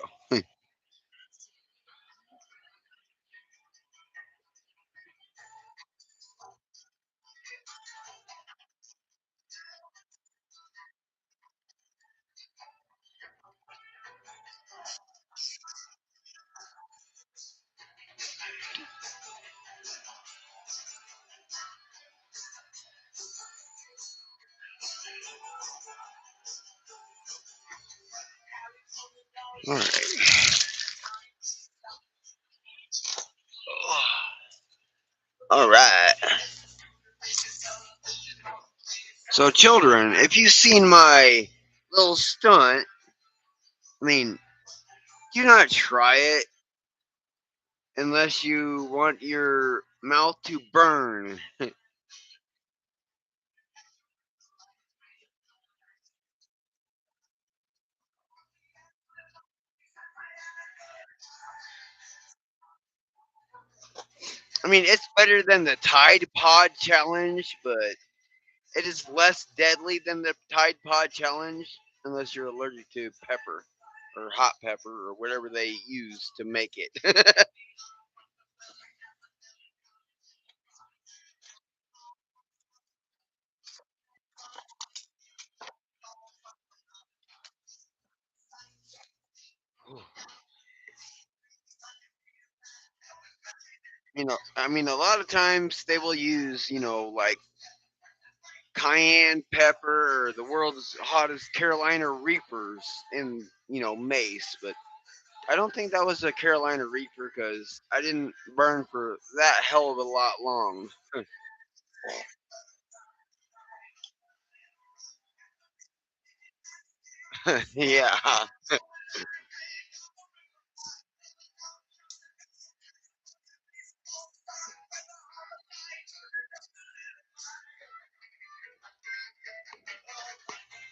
All right. All right. So, children, if you've seen my little stunt, I mean, do not try it unless you want your mouth to burn. I mean, it's better than the Tide Pod challenge, but it is less deadly than the Tide Pod challenge unless you're allergic to pepper or hot pepper or whatever they use to make it. I mean, a lot of times they will use, like cayenne pepper or the world's hottest Carolina Reapers in, mace, but I don't think that was a Carolina Reaper because I didn't burn for that hell of a lot long. Yeah,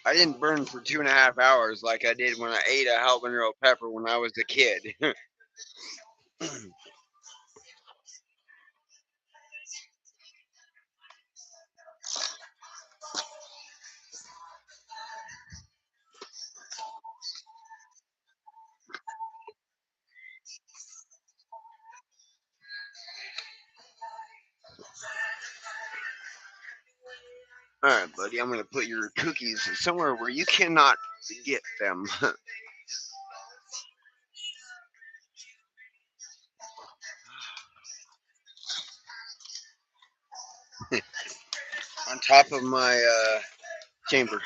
I didn't burn for 2.5 hours like I did when I ate a habanero pepper when I was a kid. All right, buddy, I'm gonna put your cookies somewhere where you cannot get them. On top of my chamber.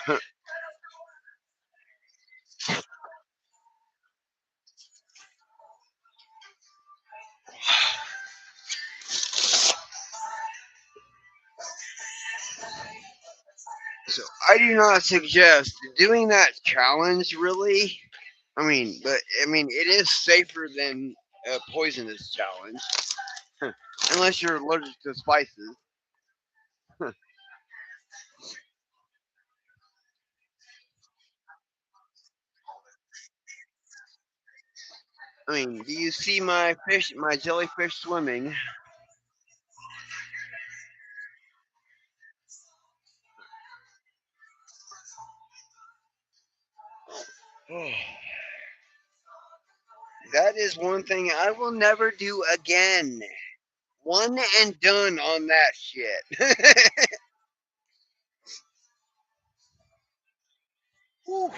So I do not suggest doing that challenge. Really, but it is safer than a poisonous challenge, unless you're allergic to spices. I mean, do you see my fish, my jellyfish swimming? That is one thing I will never do again. One and done on that shit. Whew.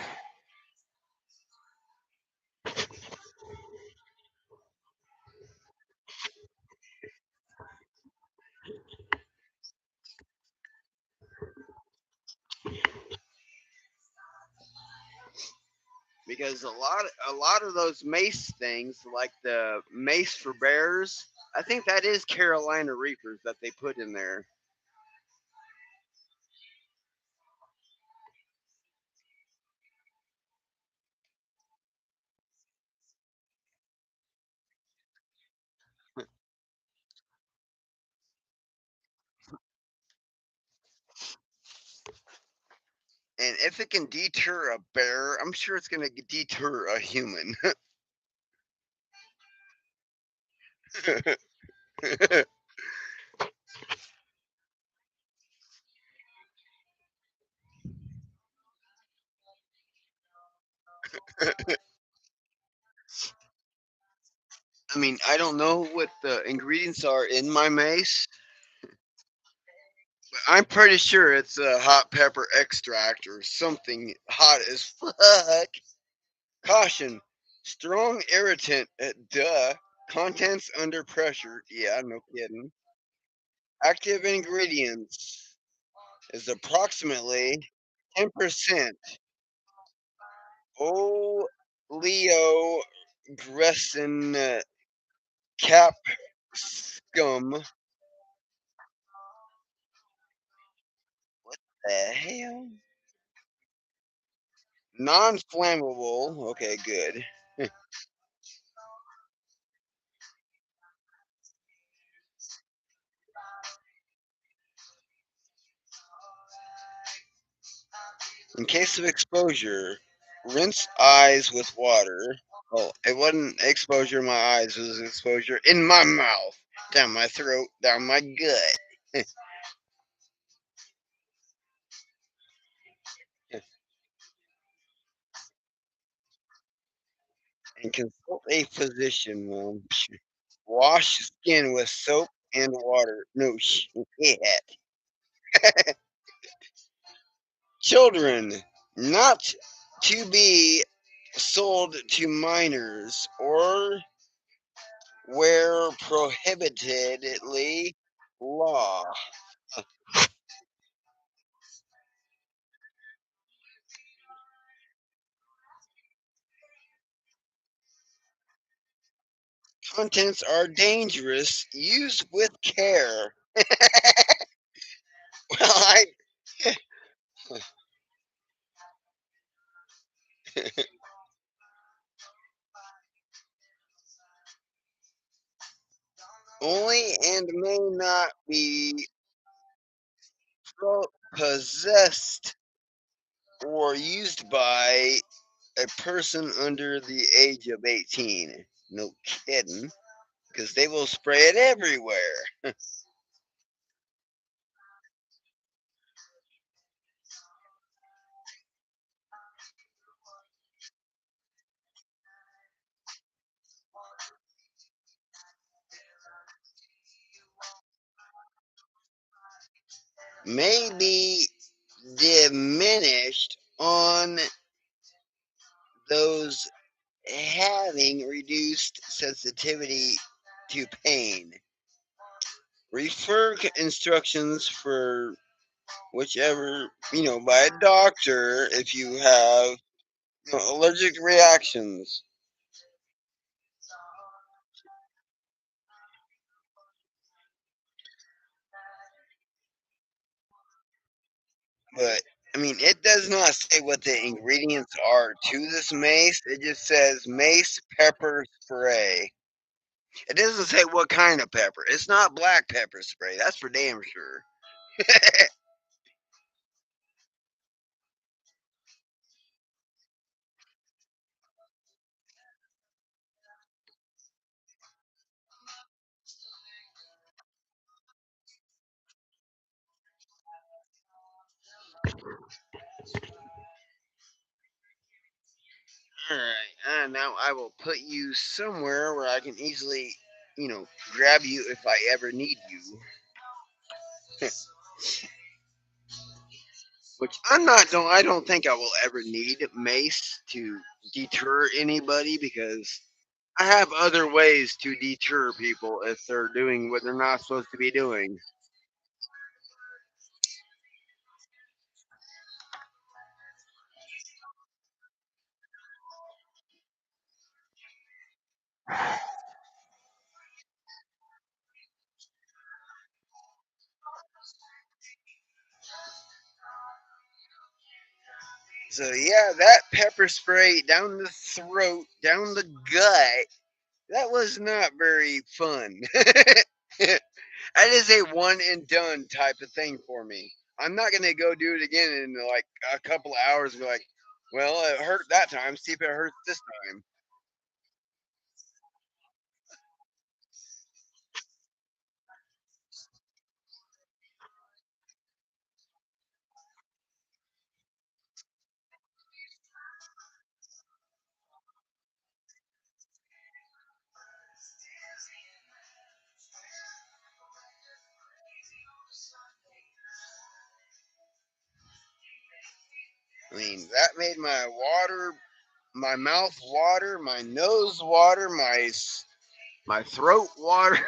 Because a lot of those mace things, like the mace for bears, I think that is Carolina Reapers that they put in there. And if it can deter a bear, I'm sure it's going to deter a human. I mean, I don't know what the ingredients are in my mace, but I'm pretty sure it's a hot pepper extract or something hot as fuck. Caution: strong irritant. Duh. Contents under pressure. Yeah, no kidding. Active ingredients is approximately 10%. Leo Gresson Capscum. The hell? Non-flammable. Okay, good. In case of exposure, rinse eyes with water. Oh, it wasn't exposure in my eyes, it was exposure in my mouth, down my throat, down my gut. And consult a physician. Wash skin with soap and water. No shit. Children, not to be sold to minors or where prohibitedly law. Contents are dangerous. Use with care. Well, I only and may not be possessed or used by a person under the age of 18. No kidding, because they will spray it everywhere. May be diminished on those having reduced sensitivity to pain. Refer instructions for whichever, by a doctor if you have allergic reactions. But I mean, it does not say what the ingredients are to this mace. It just says mace pepper spray. It doesn't say what kind of pepper. It's not black pepper spray. That's for damn sure. All right, and now I will put you somewhere where I can easily, grab you if I ever need you. Which I don't think I will ever need mace to deter anybody because I have other ways to deter people if they're doing what they're not supposed to be doing. So yeah, that pepper spray down the throat, down the gut, that was not very fun. That is a one and done type of thing for me. I'm not gonna go do it again in like a couple of hours and be like, well, it hurt that time. See if it hurts this time. I mean, that made my mouth water, my nose water, my throat water.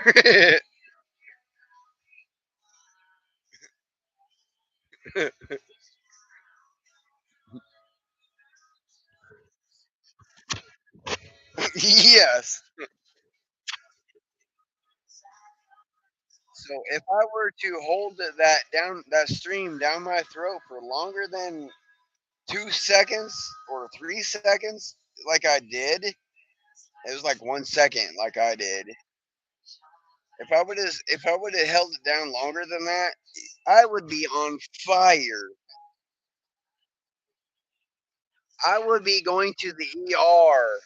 Yes. So if I were to hold that stream down my throat for longer than 2 seconds or 3 seconds, like I did, it was like 1 second, like I did. If I would have held it down longer than that, I would be on fire. I would be going to the ER.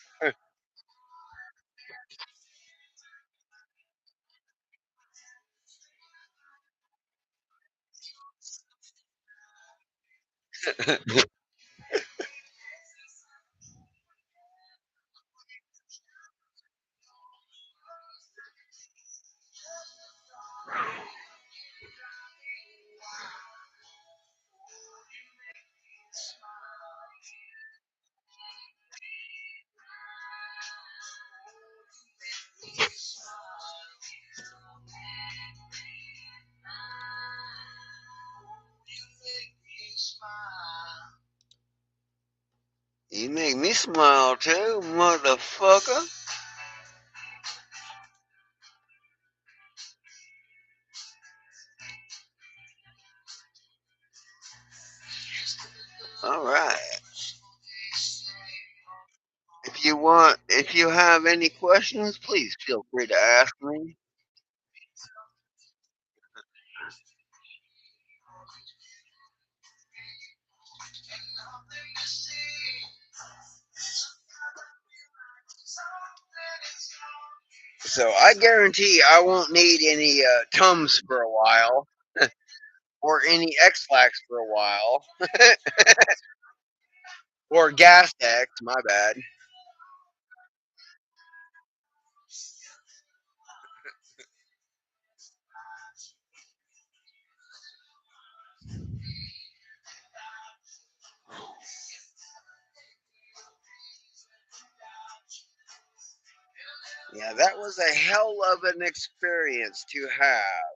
You make me smile too, motherfucker. All right. If you have any questions, please feel free to ask me. So I guarantee I won't need any Tums for a while, or any X-Lax for a while, or Gas X. My bad. Yeah, that was a hell of an experience to have.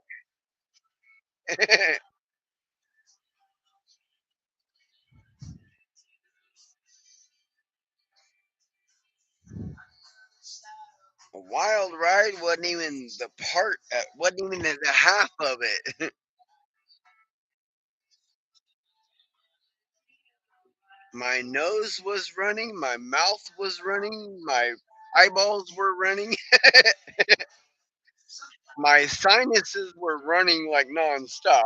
A wild ride wasn't even the part. Wasn't even the half of it. My nose was running. My mouth was running. My eyeballs were running. My sinuses were running like nonstop.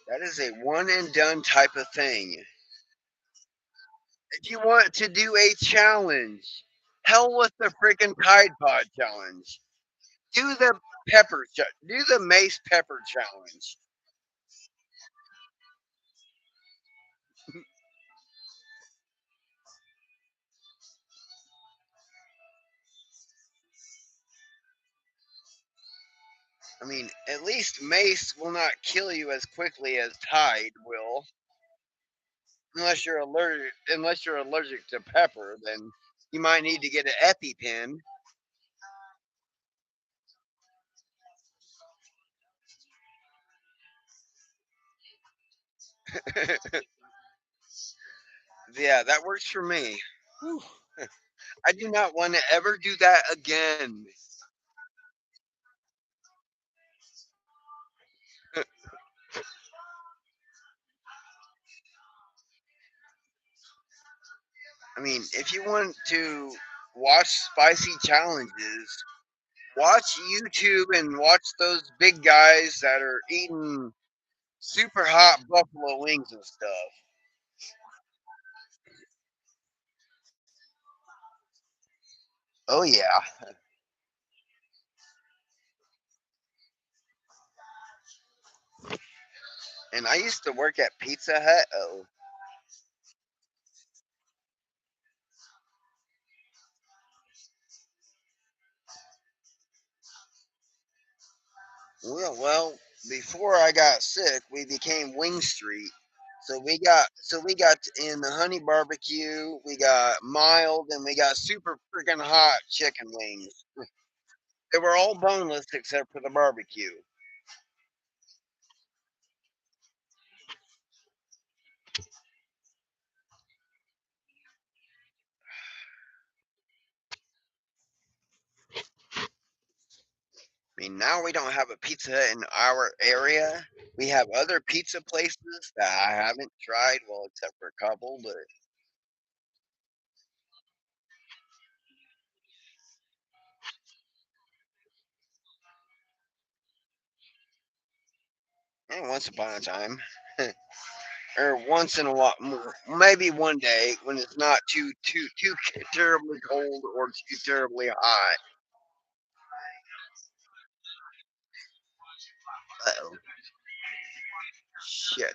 That is a one and done type of thing. If you want to do a challenge, hell with the freaking Tide Pod challenge. Do the do the mace pepper challenge. I mean, at least mace will not kill you as quickly as Tide will, unless you're allergic to pepper. Then you might need to get an EpiPen. Yeah, that works for me. Whew. I do not want to ever do that again. I mean, if you want to watch spicy challenges, watch YouTube and watch those big guys that are eating super hot buffalo wings and stuff. Oh yeah. And I used to work at Pizza Hut. Oh, well, before I got sick, we became Wing Street. So we got in the honey barbecue, we got mild, and we got super freaking hot chicken wings. They were all boneless except for the barbecue. I mean, now we don't have a Pizza Hut in our area. We have other pizza places that I haven't tried, well, except for a couple, but once upon a time. Or once in a while, maybe one day when it's not too terribly cold or too terribly hot. Uh-oh. Shit.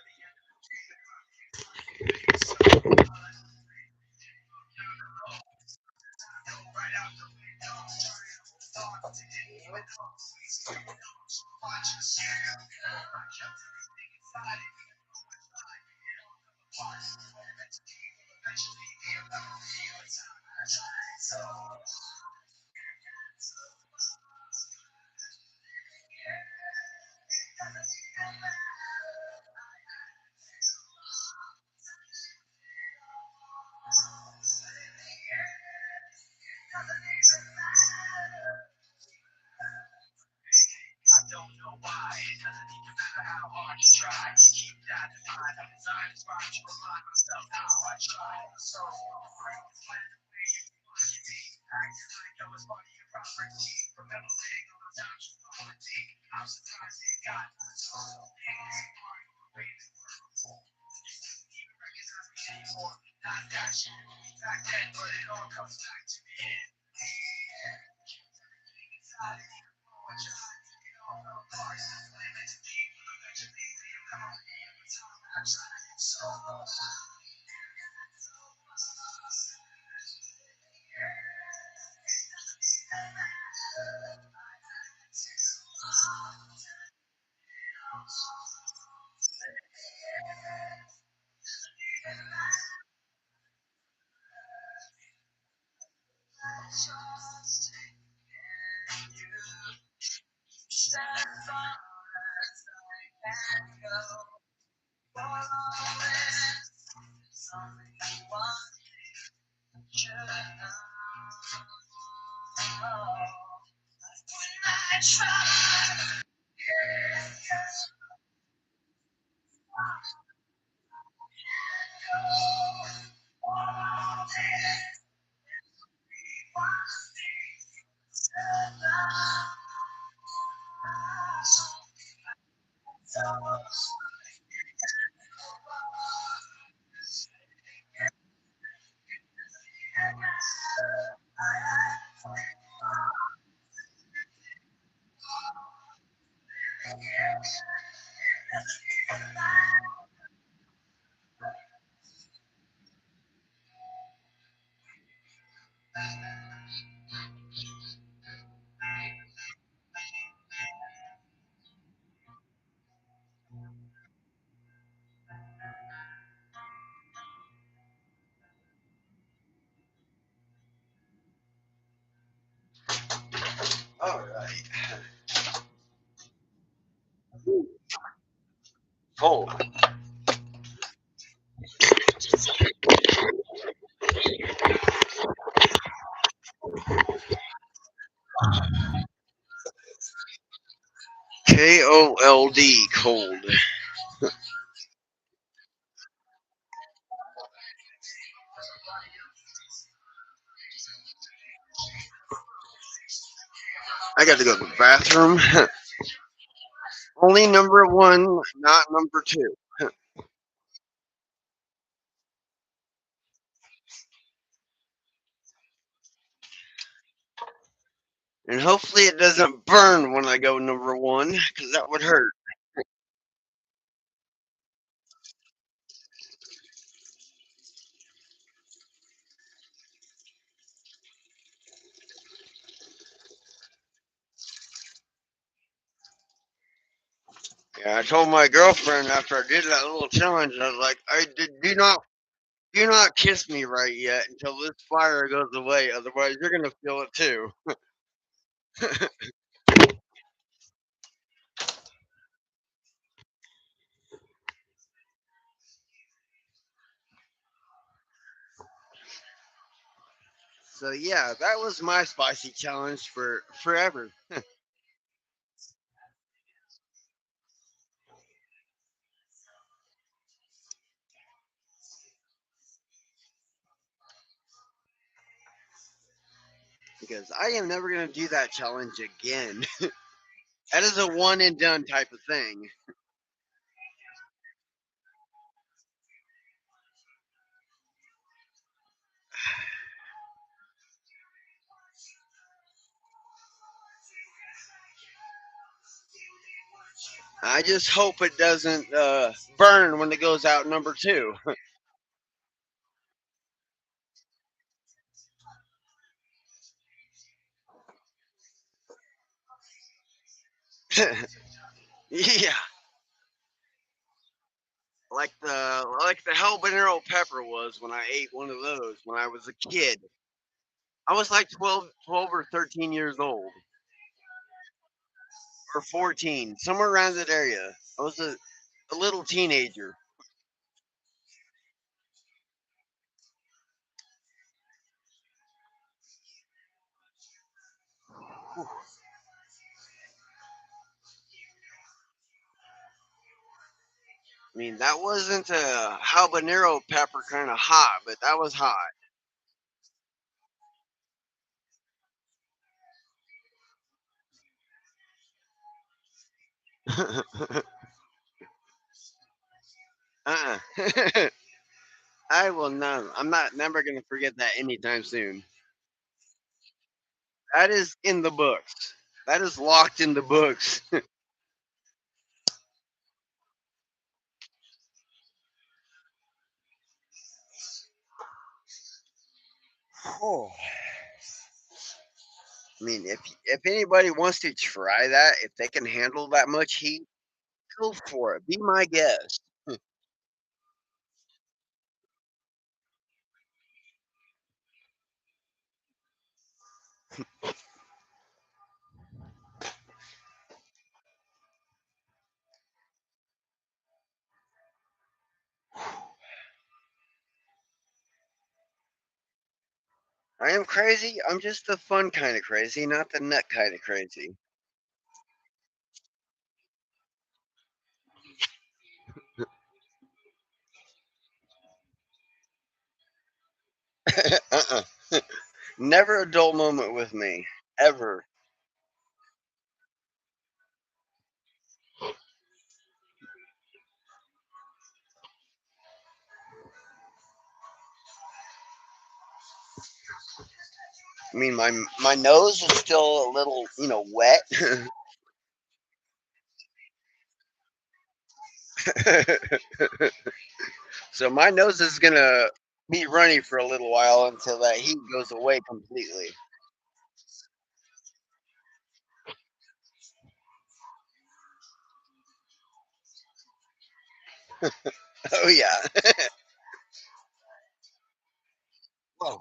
All right. Cold. Cold. Cold. I got to go to the bathroom. Only number one, not number two. And hopefully it doesn't burn when I go number one, because that would hurt. Yeah, I told my girlfriend after I did that little challenge, I was like, do not kiss me right yet until this fire goes away. Otherwise, you're gonna feel it too. So yeah, that was my spicy challenge for forever. Because I am never gonna do that challenge again. That is a one and done type of thing. I just hope it doesn't burn when it goes out number two. Yeah, like the habanero pepper was when I ate one of those when I was a kid. I was like 12 or 13 years old, or 14, somewhere around that area. I was a little teenager. I mean, that wasn't a habanero pepper kind of hot, but that was hot. uh-uh. I will not. I'm not never gonna forget that anytime soon. That is in the books. That is locked in the books. Oh, I mean, if anybody wants to try that, if they can handle that much heat, go for it. Be my guest. I am crazy. I'm just the fun kind of crazy, not the nut kind of crazy. uh-uh. Never a dull moment with me, ever. I mean, my nose is still a little, wet. So my nose is gonna be runny for a little while until that heat goes away completely. Oh yeah. Whoa.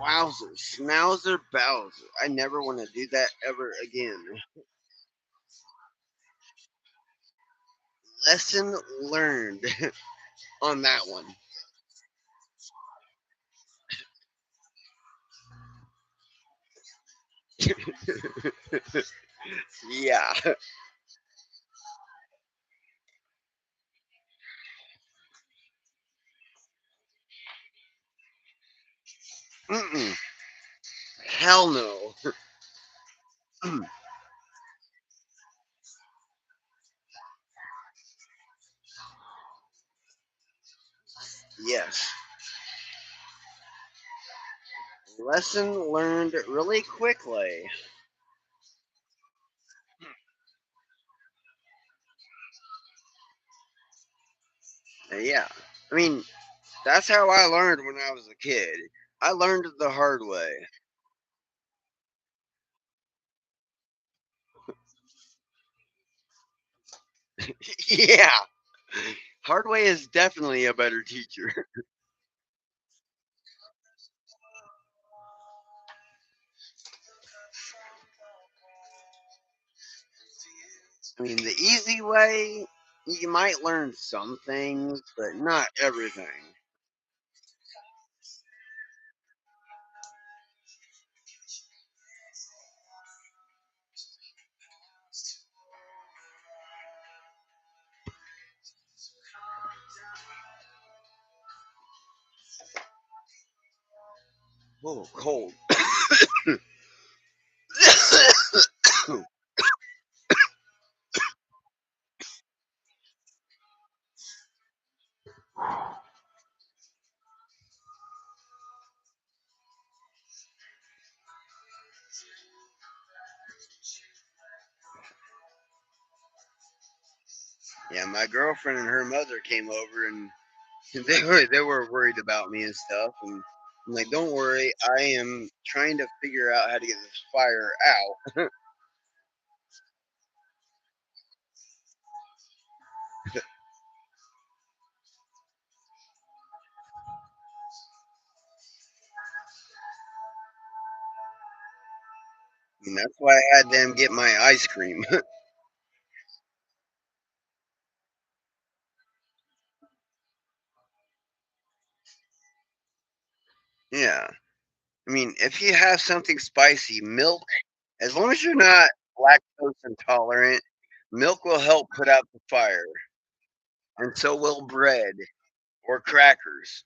Wowzer, schnauzer, bowser. I never want to do that ever again. Lesson learned on that one. Yeah. Mm-mm. Hell no. Yes. Lesson learned really quickly. Yeah. I mean, that's how I learned when I was a kid. I learned the hard way. Yeah. Hard way is definitely a better teacher. I mean, the easy way, you might learn some things, but not everything. Oh, cold. Yeah, my girlfriend and her mother came over, and they were worried about me and stuff. And I'm like, don't worry, I am trying to figure out how to get this fire out. And that's why I had them get my ice cream. Yeah. I mean, if you have something spicy, milk, as long as you're not lactose intolerant, milk will help put out the fire, and so will bread or crackers.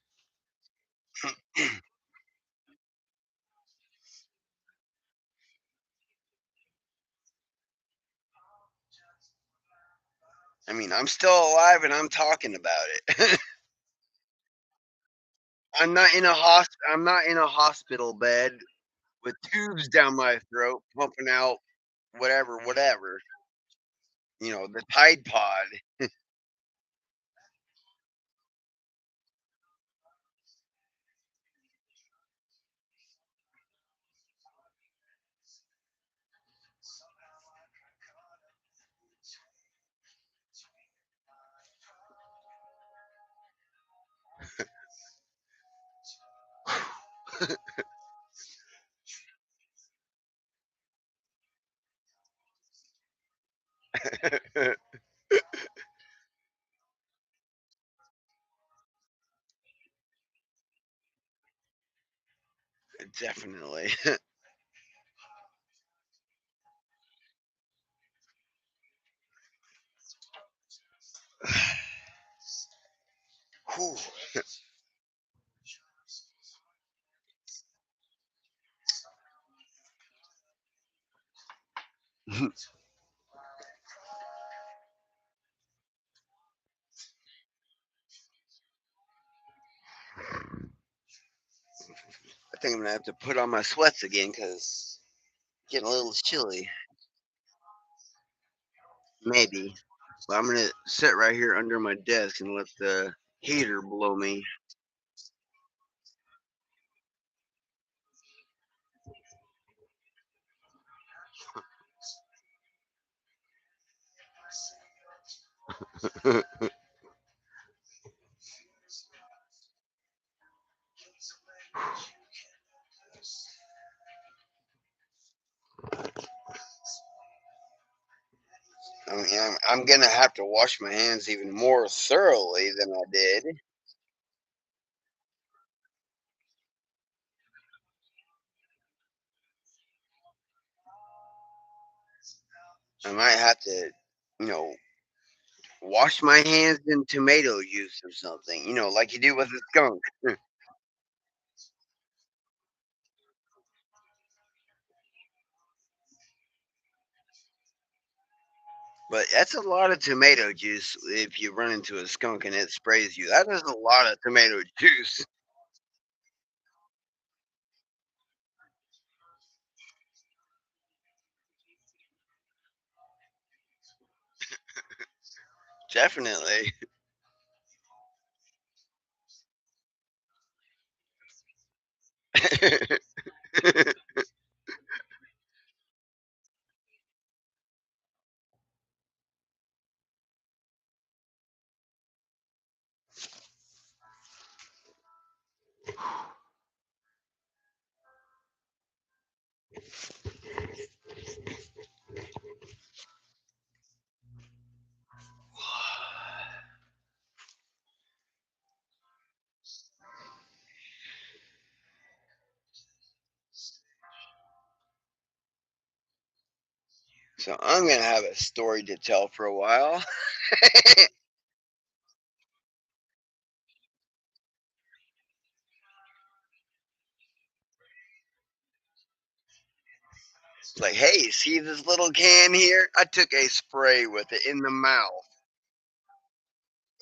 I mean, I'm still alive and I'm talking about it. I'm not in a hospital bed with tubes down my throat pumping out whatever. The Tide Pod. Definitely. Whew. I think I'm gonna have to put on my sweats again because getting a little chilly. Maybe. But I'm gonna sit right here under my desk and let the heater blow me. I mean, I'm gonna have to wash my hands even more thoroughly than I did. I might have to, you know, wash my hands in tomato juice or something, like you do with a skunk. But that's a lot of tomato juice if you run into a skunk and it sprays you. That is a lot of tomato juice. Definitely. So I'm gonna have a story to tell for a while. It's like, hey, see this little can here? I took a spray with it in the mouth.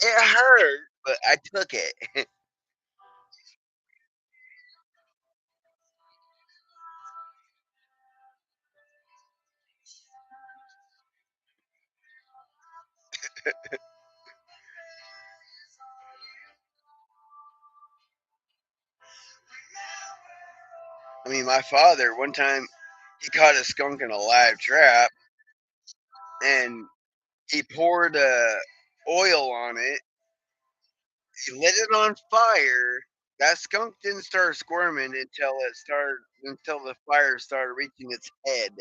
It hurt, but I took it. I mean, my father one time he caught a skunk in a live trap, and he poured oil on it. He lit it on fire. That skunk didn't start squirming until the fire started reaching its head.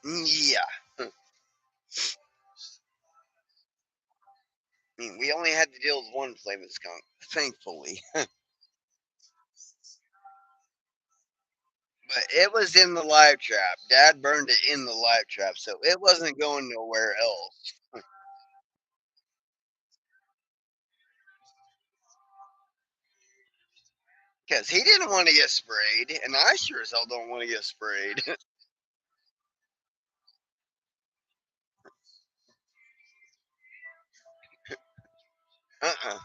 Yeah. I mean, we only had to deal with one flaming skunk, thankfully. But it was in the live trap. Dad burned it in the live trap, so it wasn't going nowhere else. Because he didn't want to get sprayed, and I sure as hell don't want to get sprayed. uh-uh.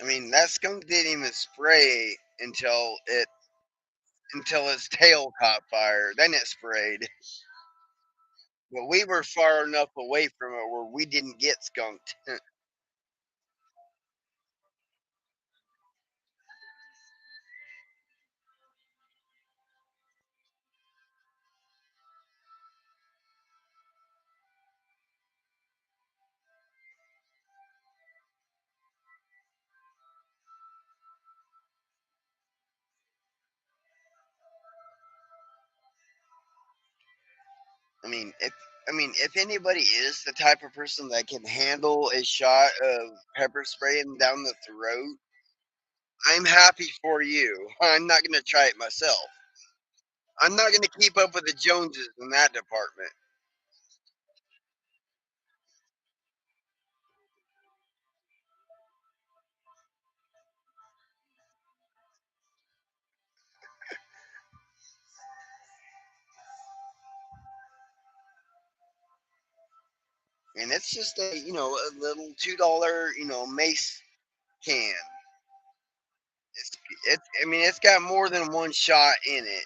I mean, that skunk didn't even spray until its tail caught fire. Then it sprayed. But we were far enough away from it where we didn't get skunked. I mean, if anybody is the type of person that can handle a shot of pepper spraying down the throat, I'm happy for you. I'm not going to try it myself. I'm not going to keep up with the Joneses in that department. And it's just a little $2, mace can. It's, I mean, it's got more than one shot in it.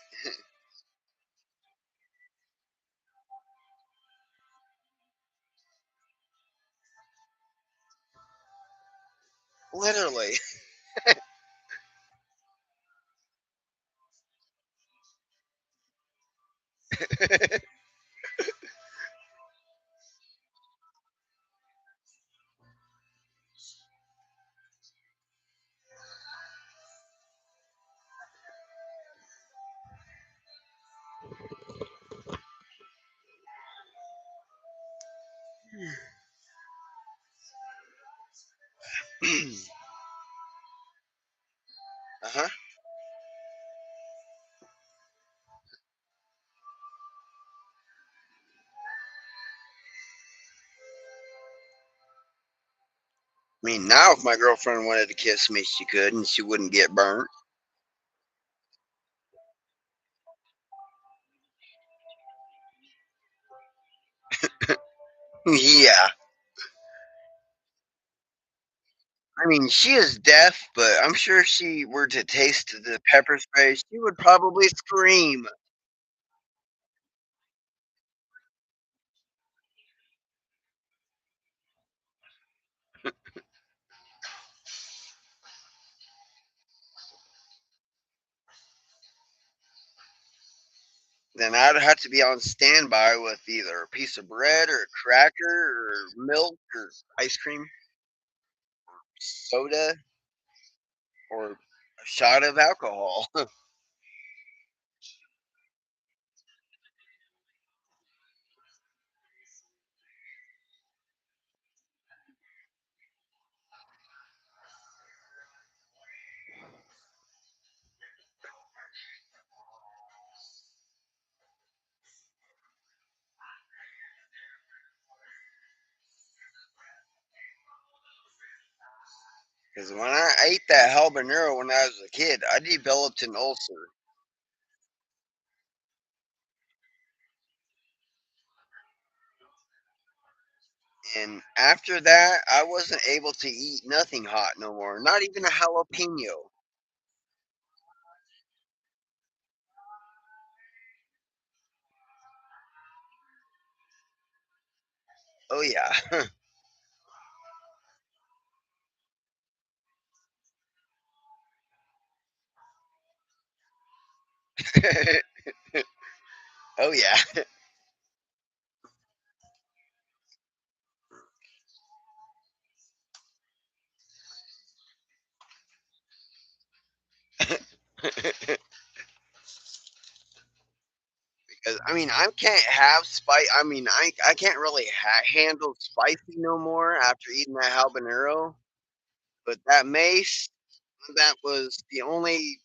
Literally. uh-huh. I mean, now if my girlfriend wanted to kiss me, she could, and she wouldn't get burnt. Yeah. I mean, she is deaf, but I'm sure if she were to taste the pepper spray, she would probably scream. Then I'd have to be on standby with either a piece of bread or a cracker or milk or ice cream, soda, or a shot of alcohol. Because when I ate that habanero when I was a kid, I developed an ulcer. And after that, I wasn't able to eat nothing hot no more, not even a jalapeno. Oh, yeah. Oh, yeah. Because I mean, I can't have spice. I mean, I can't really handle spicy no more after eating that habanero. But that mace, that was the only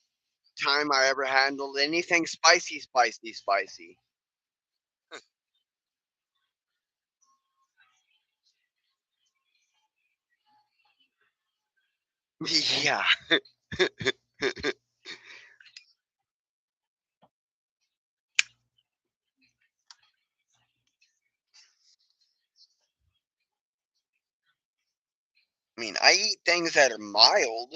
time I ever handled anything spicy, spicy, spicy. Yeah. I mean, I eat things that are mild.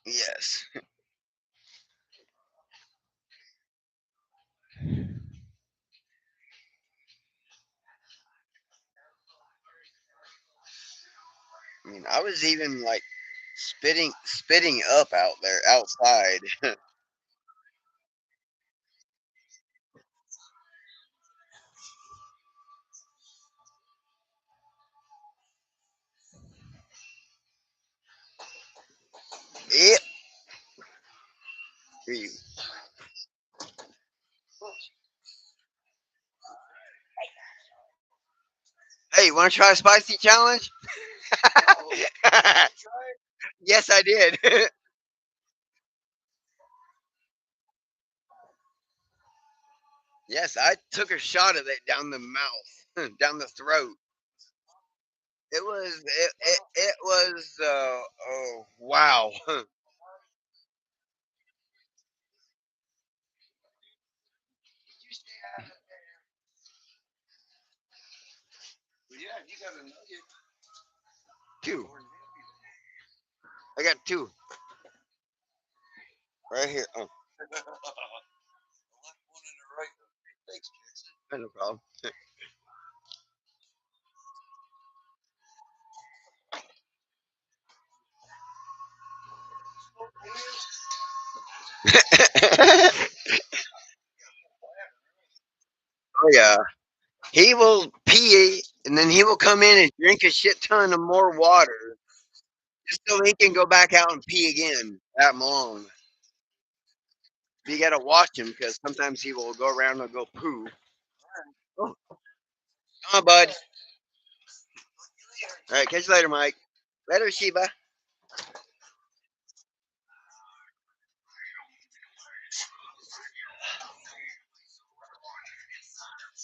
Yes. I mean, I was even like spitting up out there outside. Yep. Hey, you want to try a spicy challenge? Yes, I did. Yes, I took a shot of it down the mouth, down the throat. It was oh wow. Two. I got two right here. Oh, no problem. Oh yeah. He will pee and then he will come in and drink a shit ton of more water just so he can go back out and pee again that long. You gotta watch him because sometimes he will go around and go poo. Oh, come on, bud. All right, catch you later, Mike. Later, Sheba.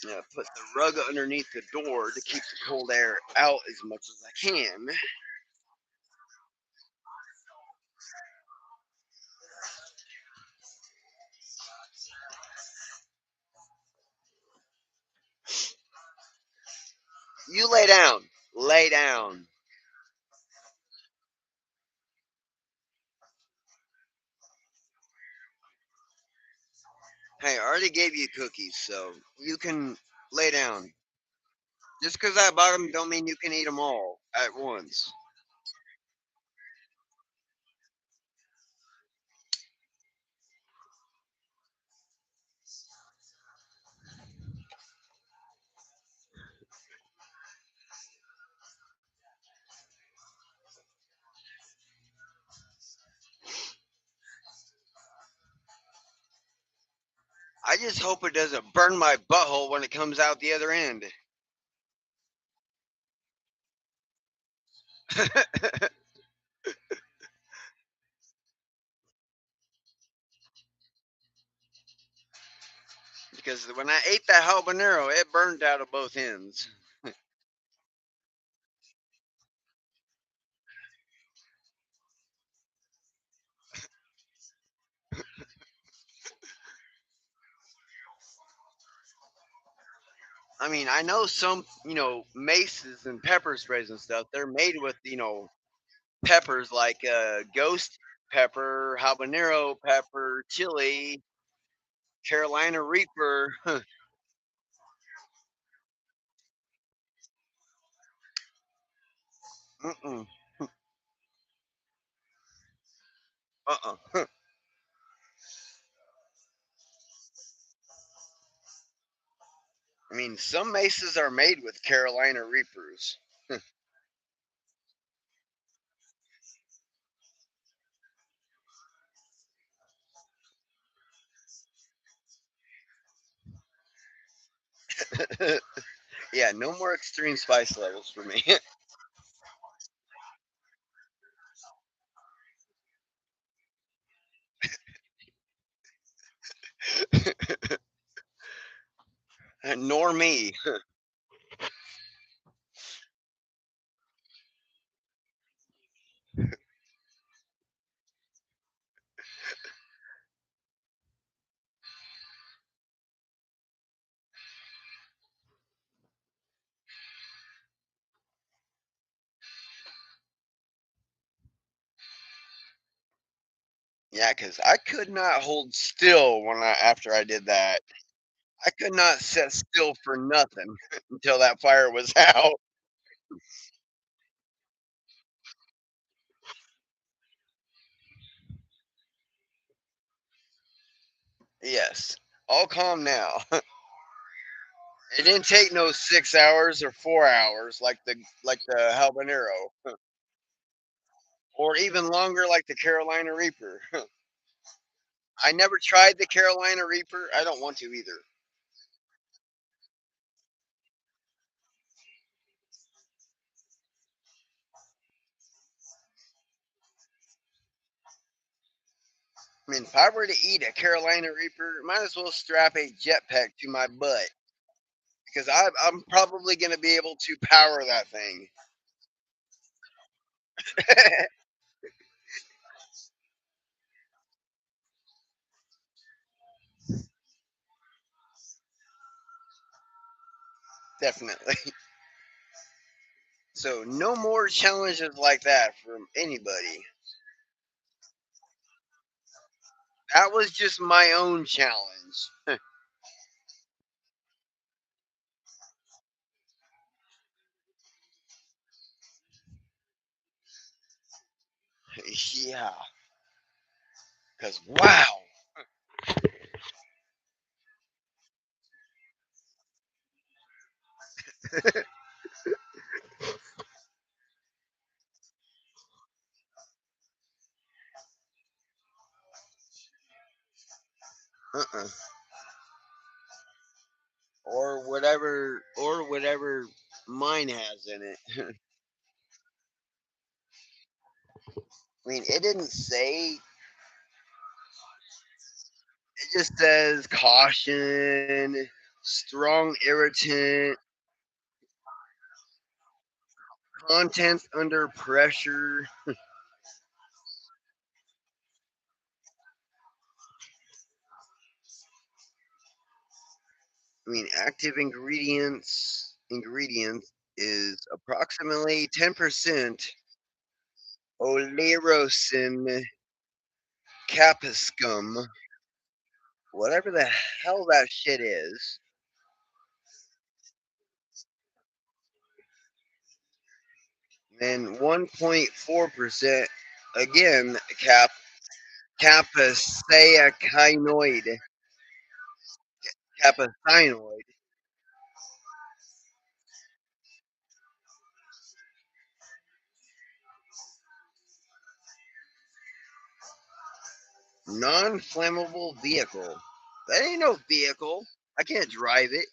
Yeah, put the rug underneath the door to keep the cold air out as much as I can. You lay down. Lay down. Hey, I already gave you cookies, so you can lay down. Just because I bought them don't mean you can eat them all at once. I just hope it doesn't burn my butthole when it comes out the other end. Because when I ate that habanero, it burned out of both ends. I mean, I know some, maces and pepper sprays and stuff. They're made with, peppers like ghost pepper, habanero pepper, chili, Carolina Reaper. Mm-mm. Uh-uh. I mean, some maces are made with Carolina Reapers. Yeah, no more extreme spice levels for me. Nor me. Yeah, because I could not hold still after I did that. I could not sit still for nothing until that fire was out. Yes, all calm now. It didn't take no 6 hours or 4 hours like the habanero, or even longer like the Carolina Reaper. I never tried the Carolina Reaper. I don't want to either. I mean, if I were to eat a Carolina Reaper, might as well strap a jetpack to my butt because I'm probably going to be able to power that thing. Definitely. So no more challenges like that from anybody. That was just my own challenge. Yeah, because wow. Uh-uh. Or whatever mine has in it. I mean, it didn't say. It just says caution, strong irritant, contents under pressure. I mean, active ingredients. Ingredients. is approximately 10% olerosin capsicum, whatever the hell that shit is. Then 1.4% again capsaicinoid, capsaicinoid, non-flammable vehicle. That ain't no vehicle. I can't drive it.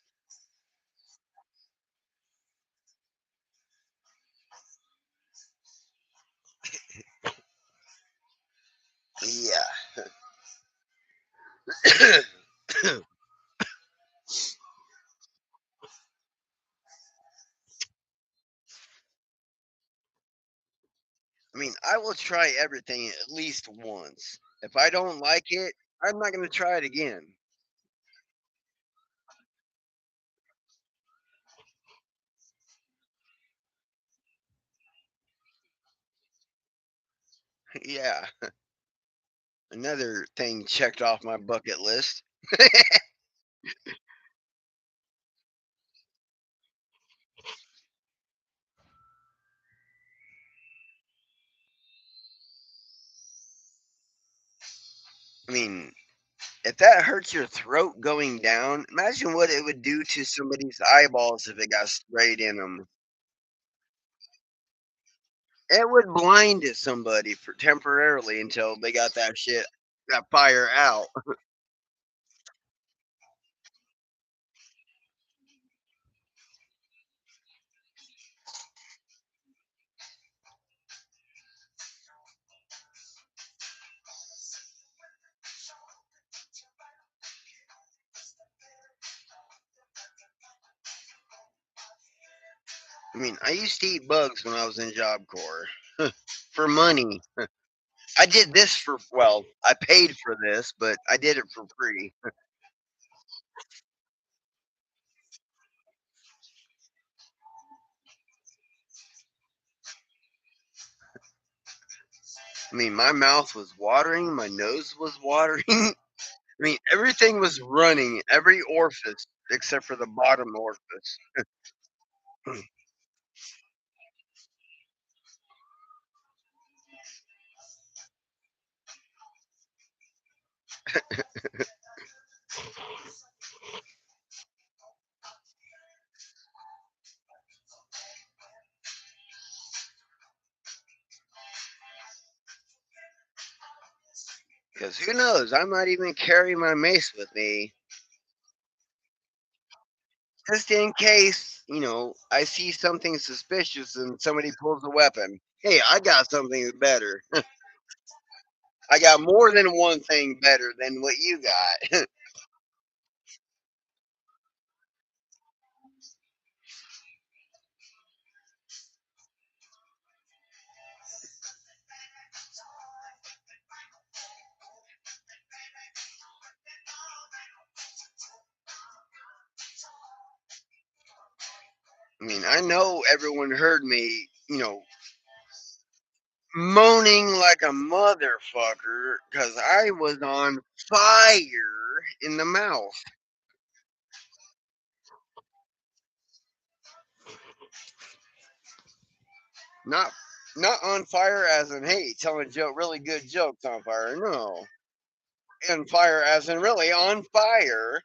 Yeah. I mean, I will try everything at least once. If I don't like it, I'm not going to try it again. Yeah. Another thing checked off my bucket list. I mean, if that hurts your throat going down, imagine what it would do to somebody's eyeballs if it got sprayed in them. It would blind somebody for temporarily until they got that shit, that fire out. I mean, I used to eat bugs when I was in Job Corps for money. I did this for, well, I paid for this, but I did it for free. I mean, my mouth was watering, my nose was watering. I mean, everything was running, every orifice except for the bottom orifice. Because who knows, I might even carry my mace with me just in case, I see something suspicious and somebody pulls a weapon. Hey, I got something better. I got more than one thing better than what you got. I mean, I know everyone heard me, moaning like a motherfucker because I was on fire in the mouth. Not not on fire as in hey, telling joke really good jokes on fire. No. On fire as in really on fire.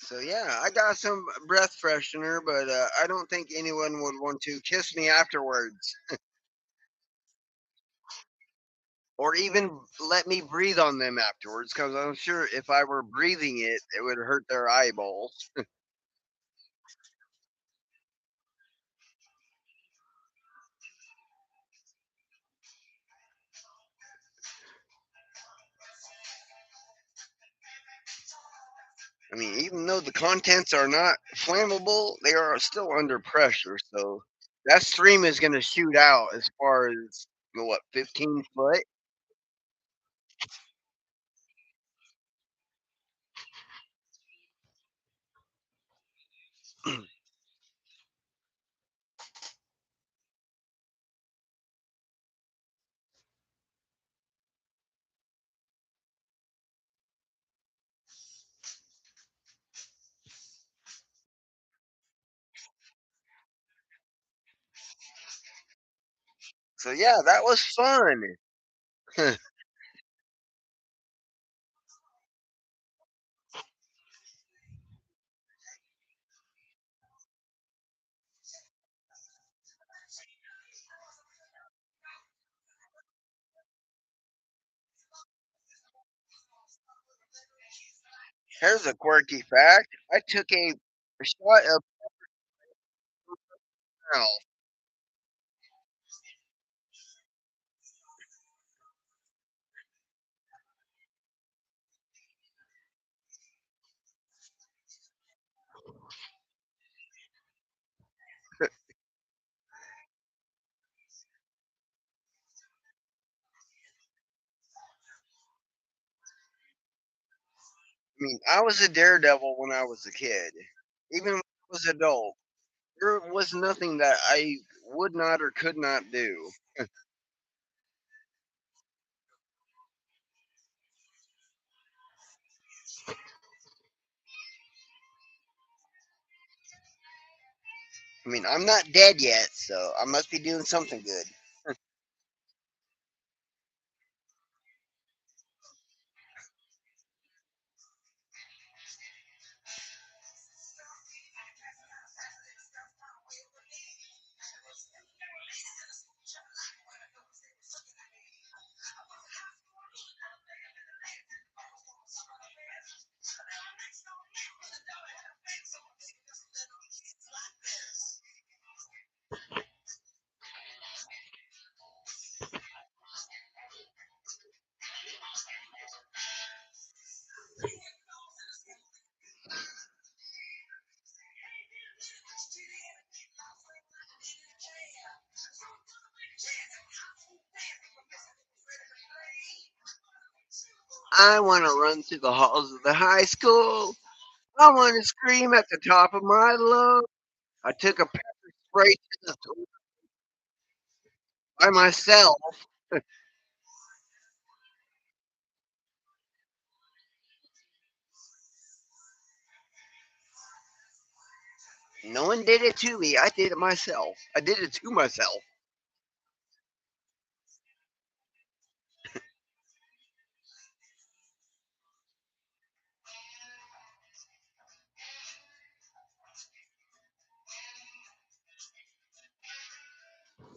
So yeah, I got some breath freshener, but I don't think anyone would want to kiss me afterwards, or even let me breathe on them afterwards, because I'm sure if I were breathing it, it would hurt their eyeballs. I mean, even though the contents are not flammable, they are still under pressure. So that stream is going to shoot out as far as what 15 foot. So yeah, that was fun. Here's a quirky fact: I took a shot of Mouth. I mean, I was a daredevil when I was a kid. Even when I was adult, there was nothing that I would not or could not do. I mean, I'm not dead yet, so I must be doing something good. I want to run through the halls of the high school. I want to scream at the top of my lungs. I took a pepper spray to the door by myself. No one did it to me. I did it myself. I did it to myself.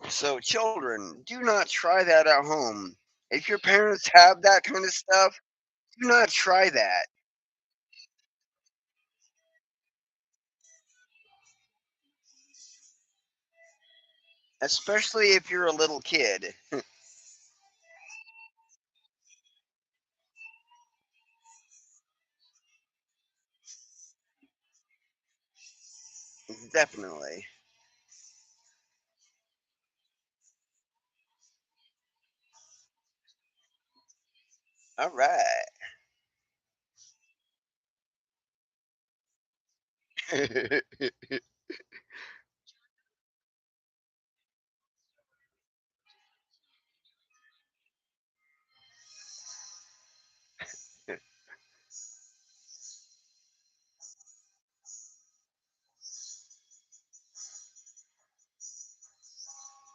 So, children, do not try that at home. If your parents have that kind of stuff, do not try that, especially if you're a little kid. Definitely. All right.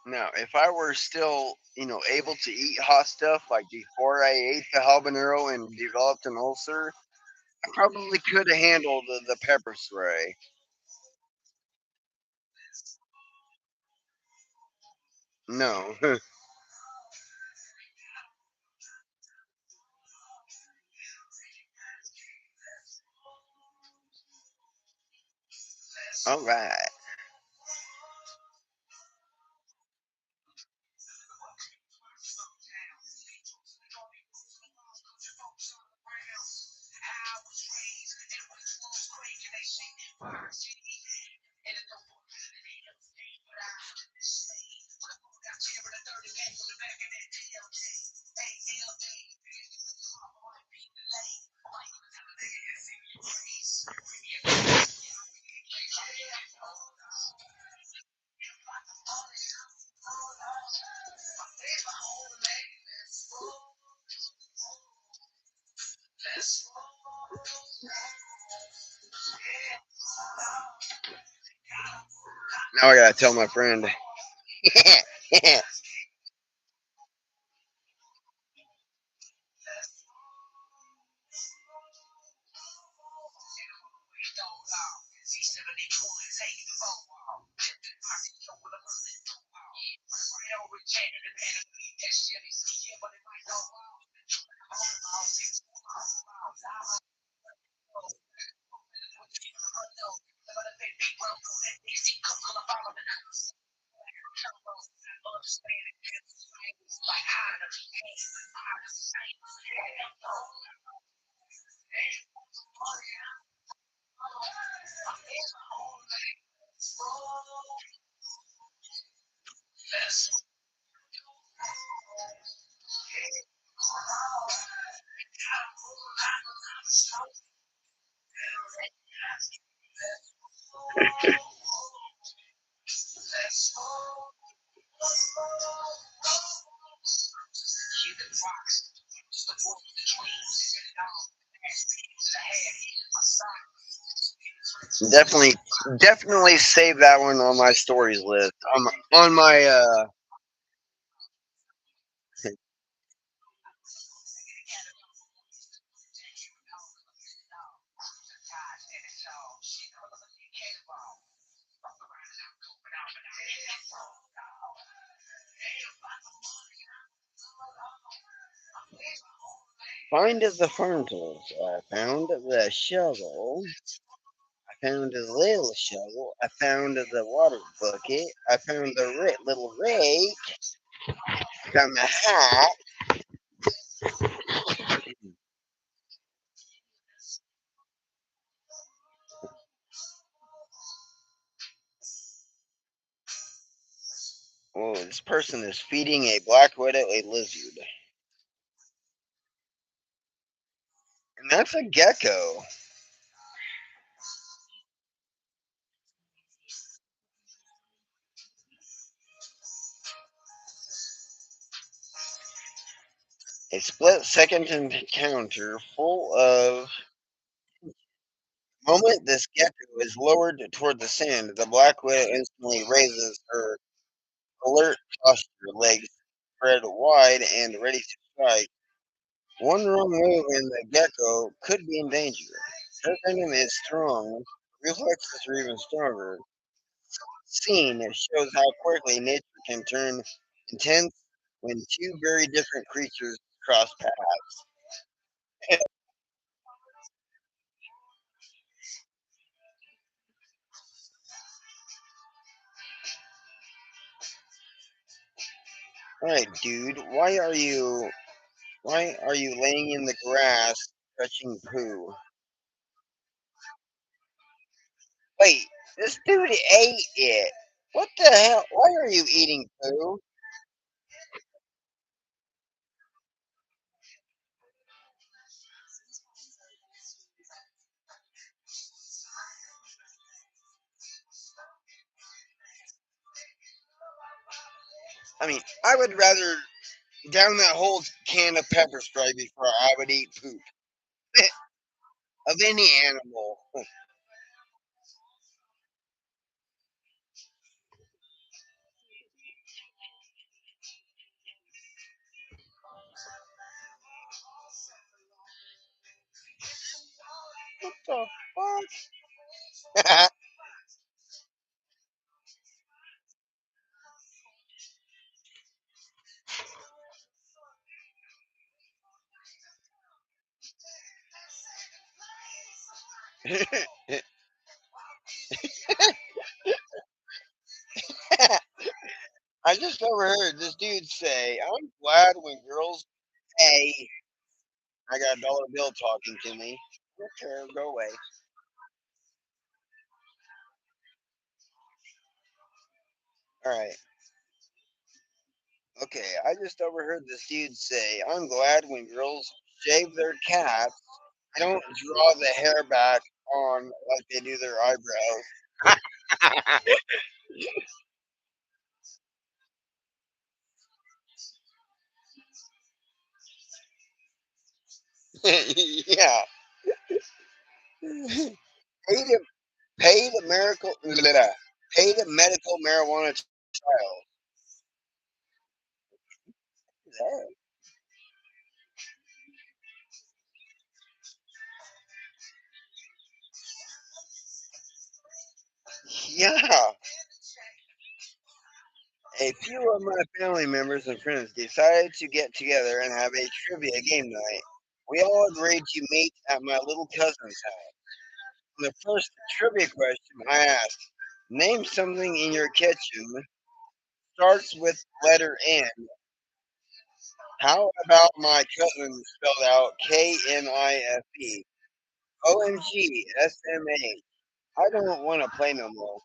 Now, if I were still, able to eat hot stuff like before I ate the habanero and developed an ulcer, I probably could have handled the pepper spray. No. All right. Now I gotta tell my friend. Definitely, definitely save that one on my stories list. On my find the farm tools. I found the shovel. I found the little shovel. I found the water bucket. I found the little rake. I found the hat. Oh, this person is feeding a black widow a lizard, and that's a gecko. A split-second encounter full of moment this gecko is lowered toward the sand. The black widow instantly raises her alert posture, legs spread wide and ready to strike. One wrong move and the gecko could be in danger. Her venom is strong, reflexes are even stronger. Scene shows how quickly nature can turn intense when two very different creatures cross paths. Alright, dude, why are you laying in the grass stretching poo? Wait, this dude ate it. What the hell? Why are you eating poo? I mean, I would rather down that whole can of pepper spray before I would eat poop of any animal. The fuck? I just overheard this dude say, "I'm glad when girls pay." I got a dollar bill talking to me. Okay, go away. All right. Okay, I just overheard this dude say, "I'm glad when girls shave their cats, they don't draw the hair back on like they do their eyebrows." Yeah. Pay the pay the miracle pay the medical marijuana trial. Yeah. A few of my family members and friends decided to get together and have a trivia game night. We all agreed to meet at my little cousin's house. The first trivia question I asked, name something in your kitchen starts with letter N. How about my cousin spelled out Knife? OMG, SMA. I don't want to play no more.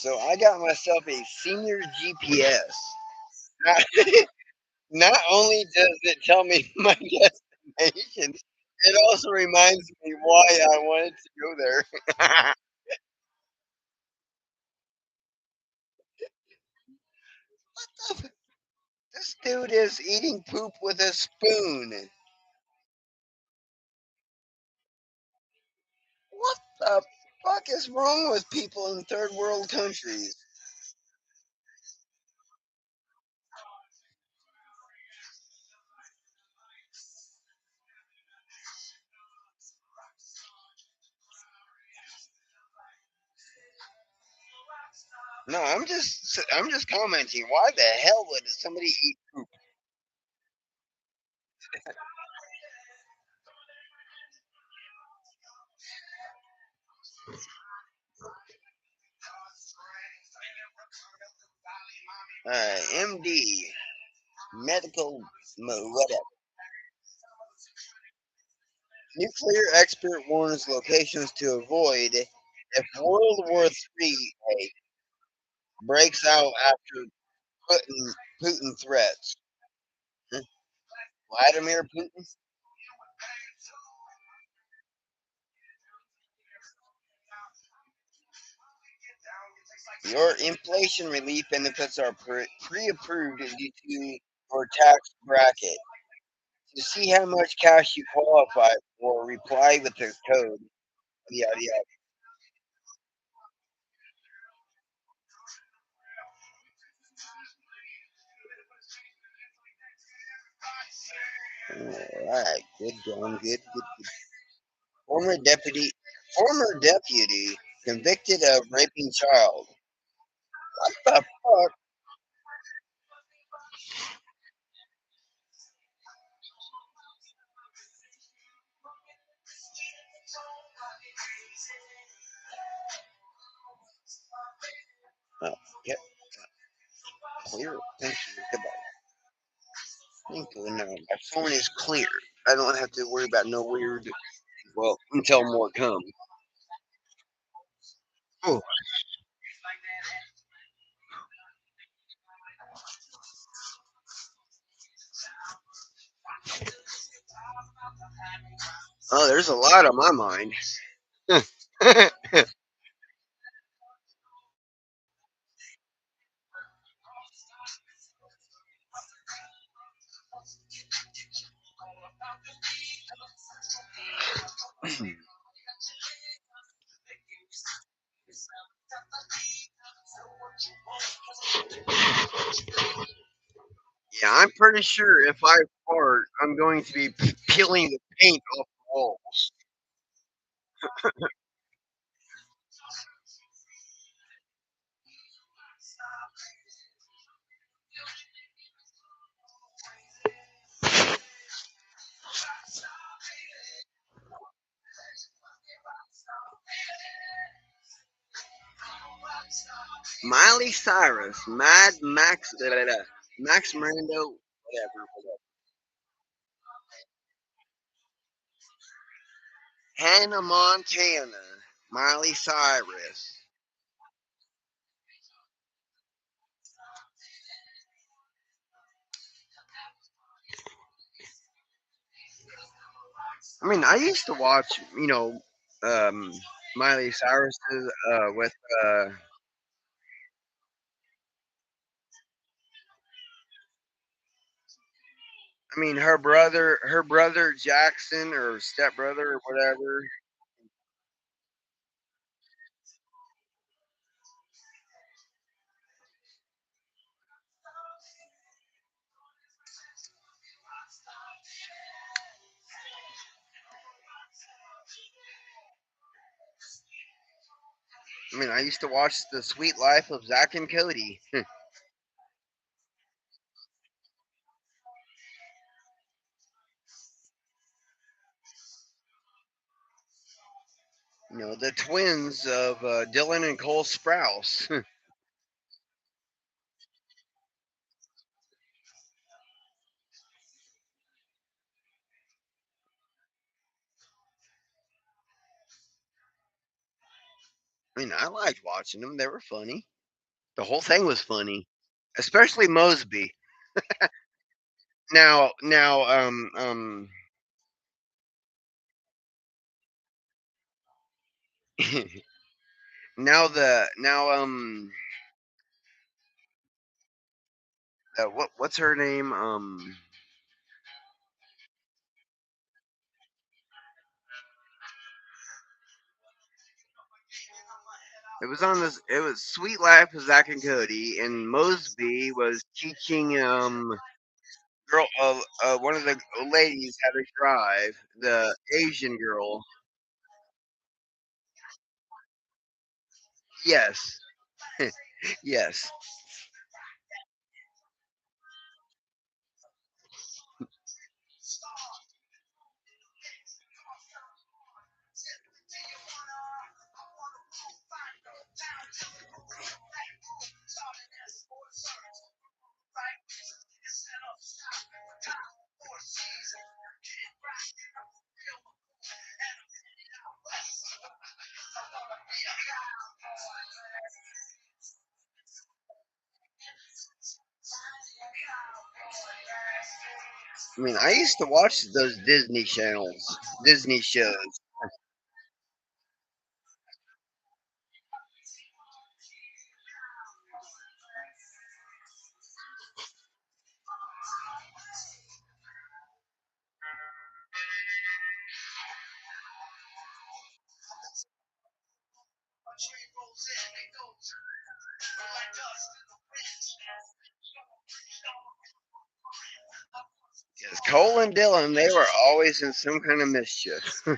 So I got myself a senior GPS. Not, not only does it tell me my destination, it also reminds me why I wanted to go there. This dude is eating poop with a spoon. What the fuck is wrong with people in third world countries? No, I'm just commenting. Why the hell would somebody eat poop? MD, medical whatever. Nuclear expert warns locations to avoid if World War III breaks out after Putin threats. Huh? Vladimir Putin? Your inflation relief benefits are pre-approved due to your tax bracket. To see how much cash you qualify for, reply with the code. Yada yada. All right, good going, good. Former deputy, former deputy convicted of raping child. What the fuck? Oh, yeah, clear. Thank you. Goodbye. Thank you. No, my phone is clear. I don't have to worry about no weird. Well, until more come. Oh, oh, there's a lot on my mind. pretty sure if I fart, I'm going to be peeling the paint off the walls. Miley Cyrus, Mad Max, Max Miranda, whatever. Hannah Montana, Miley Cyrus. I mean, I used to watch, um, Miley Cyrus with, I mean, her brother Jackson or stepbrother or whatever. I mean, I used to watch The Sweet Life of Zach and Cody. The twins of Dylan and Cole Sprouse. I mean, I liked watching them. They were funny. The whole thing was funny, especially Mosby. Now, what's her name? It was on this. It was Sweet Life of Zach and Cody, and Mosby was teaching one of the ladies how to drive. The Asian girl. Yes, yes. I mean, I used to watch those Disney channels, Disney shows. Yes, Cole and Dylan, they were always in some kind of mischief. I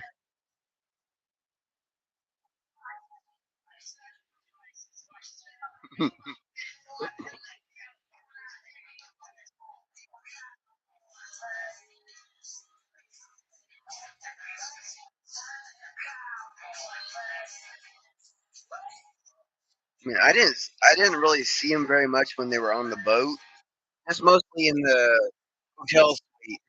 mean, I didn't really see them very much when they were on the boat. That's mostly in the hotel suite.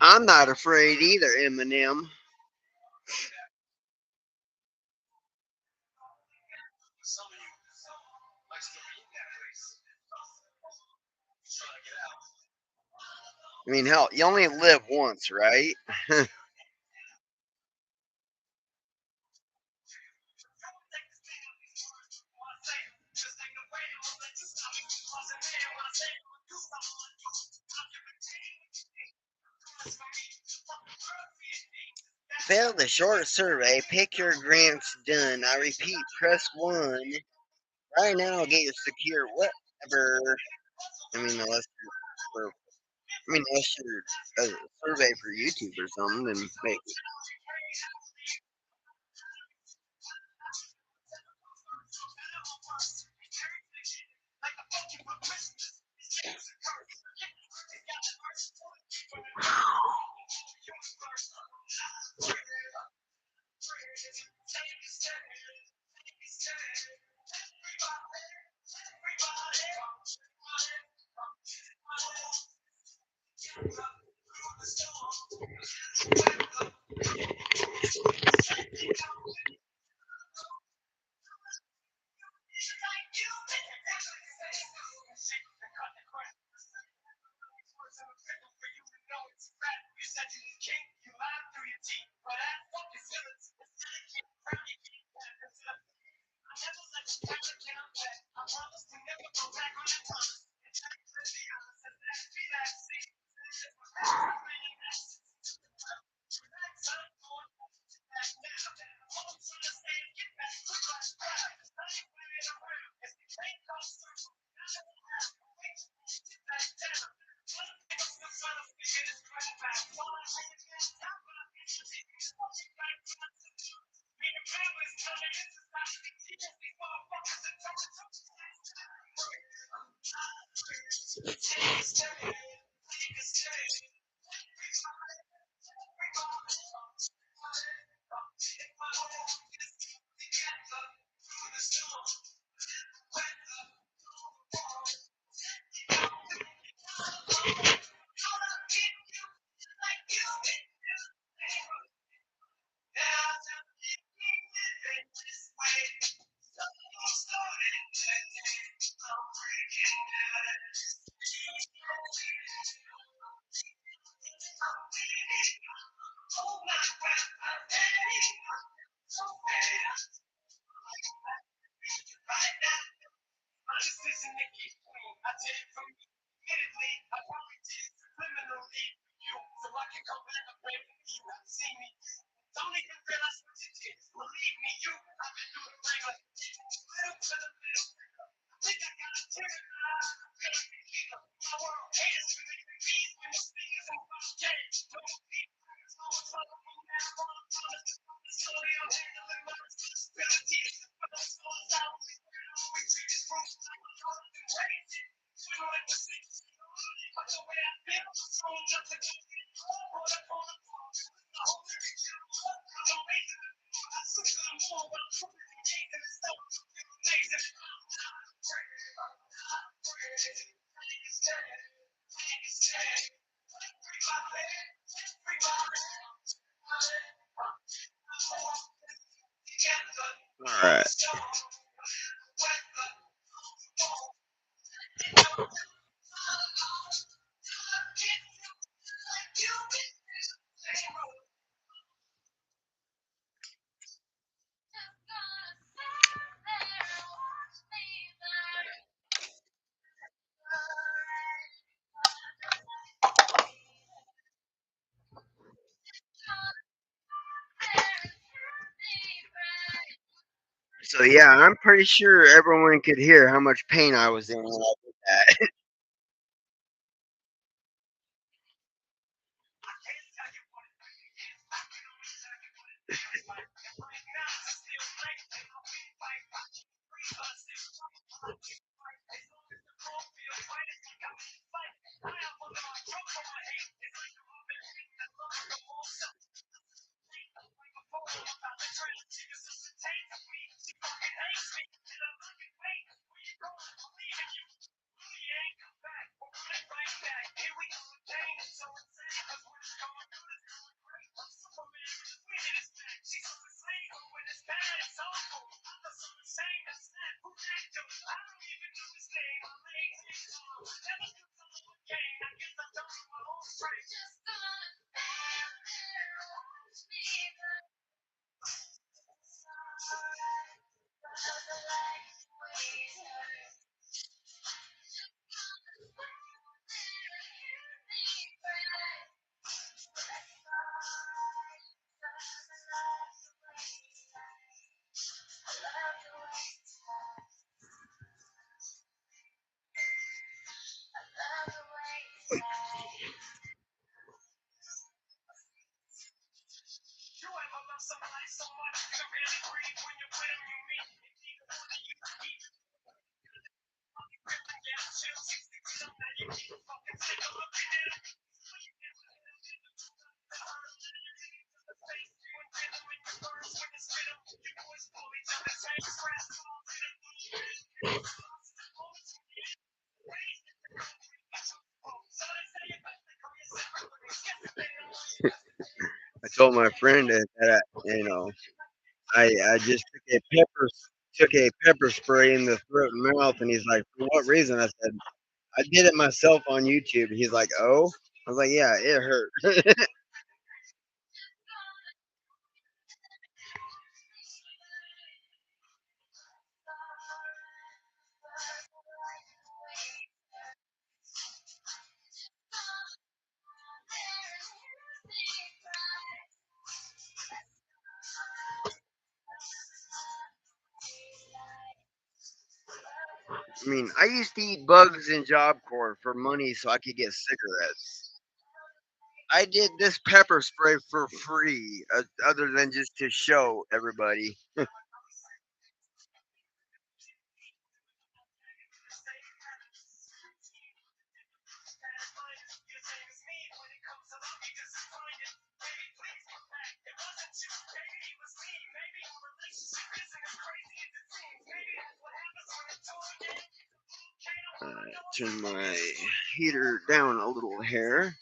I'm not afraid either, Eminem. I mean, hell, you only live once, right? Fail the short survey. Pick your grants done. I repeat, press 1. Right now, get your secure whatever. I mean, unless you're a survey for YouTube or something, then maybe. All right. So yeah, I'm pretty sure everyone could hear how much pain I was in when I did that. I told my friend that I just took a pepper spray in the throat and mouth, and he's like, "For what reason?" I said, "I did it myself on YouTube." He's like, "Oh," I was like, "Yeah, it hurt." I mean, I used to eat bugs in Job Corps for money so I could get cigarettes. I did this pepper spray for free, other than just to show everybody. Turn my heater down a little here.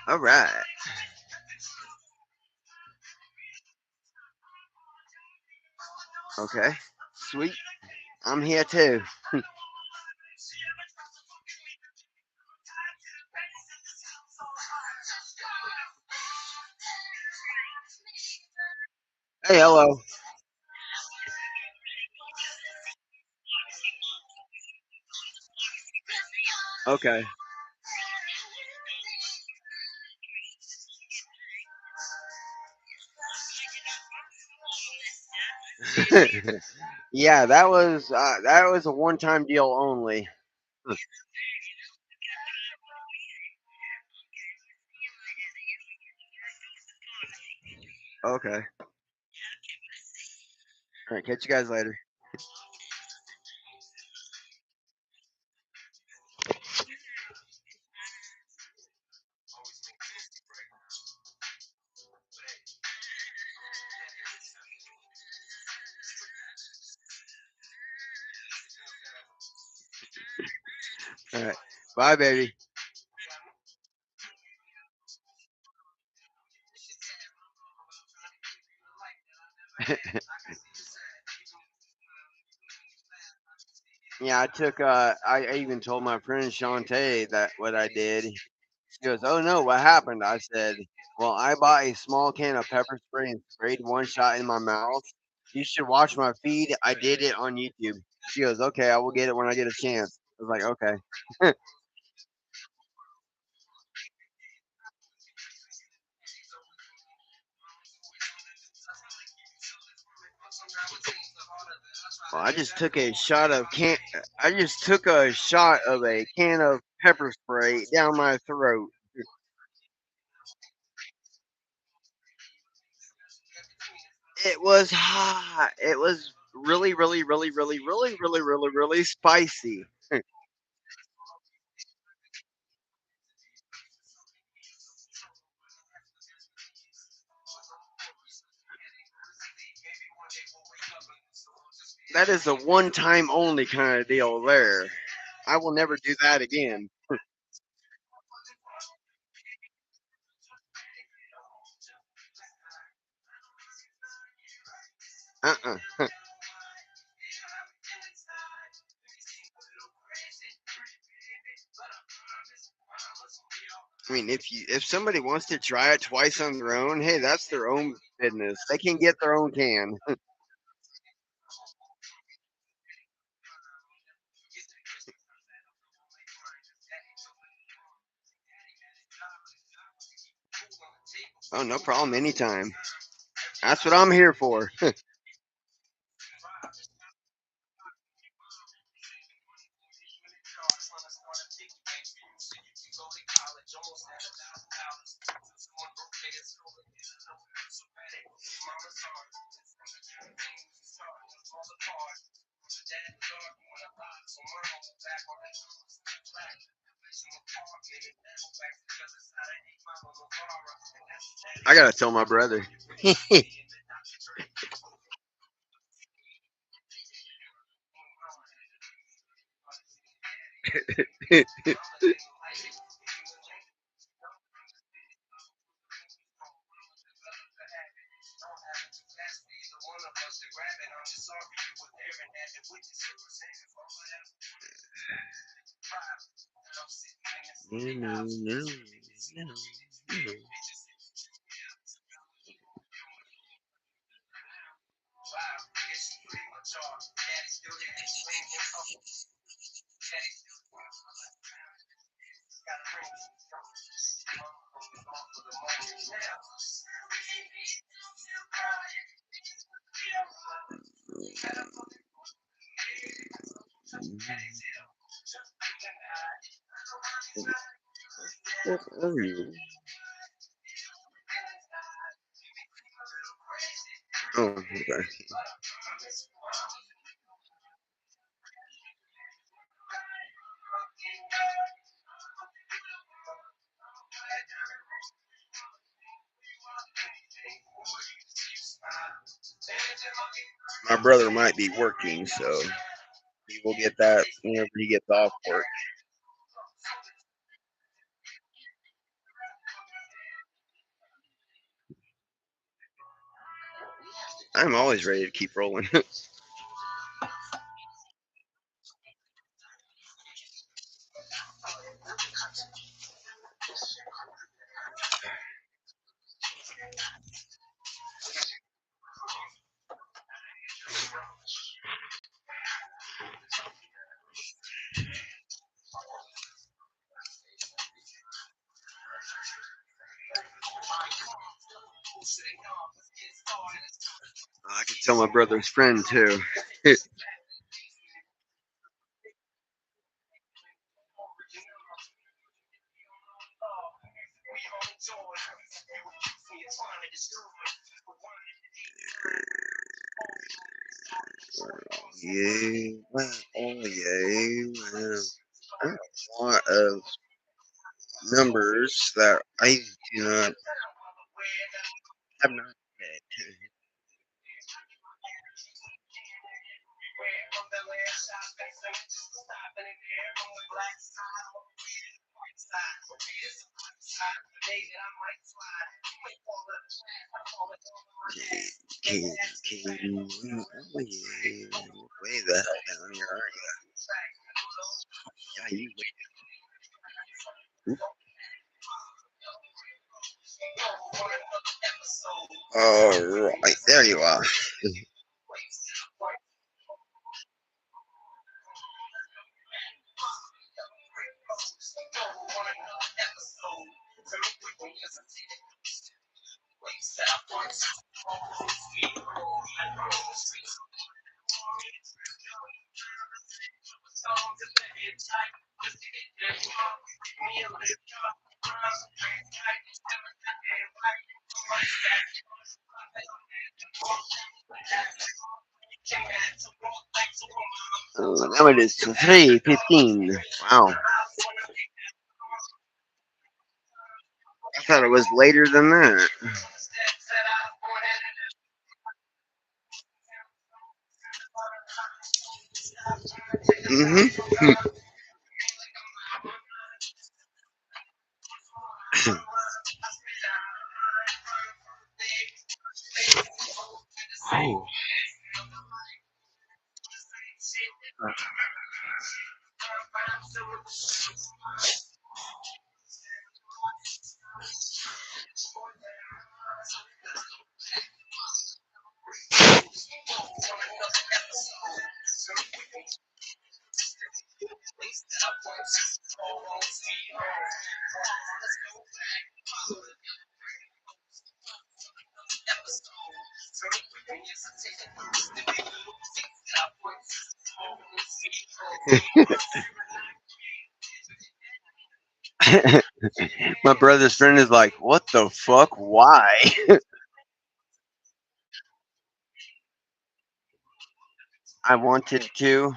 All right. Okay. Sweet. I'm here too. Hey, hello. Okay. Yeah, that was a one-time deal only. Okay. All right. Catch you guys later. All right. Bye, baby. Yeah, I took. I even told my friend Shantae that what I did. She goes, "Oh no, what happened?" I said, "Well, I bought a small can of pepper spray and sprayed one shot in my mouth. You should watch my feed. I did it on YouTube." She goes, "Okay, I will get it when I get a chance." I was like, "Okay." Well, I just took a shot of can. I just took a shot of a can of pepper spray down my throat. It was hot. It was really, really, really, really, really, really, really, really spicy. That is a one time only kind of deal there. I will never do that again. Uh-uh. I mean, if somebody wants to try it twice on their own, hey, that's their own business. They can get their own can. Oh, no problem. Anytime. That's what I'm here for. I gotta tell my brother. No, no, no, no. What are you? Oh, okay. My brother might be working, so he will get that whenever he gets off work. I'm always ready to keep rolling. I can tell my brother's friend too. Yeah, well, oh yeah, well, I have a lot of numbers that I do not have not met. Can, oh yeah, way the hell down here, aren't you? Yeah, you wait. All right, there you are. Now it is 3:15. Wow, I thought it was later than that. Mm-hmm. Oh. My brother's friend is like, "What the fuck? Why?" I wanted to.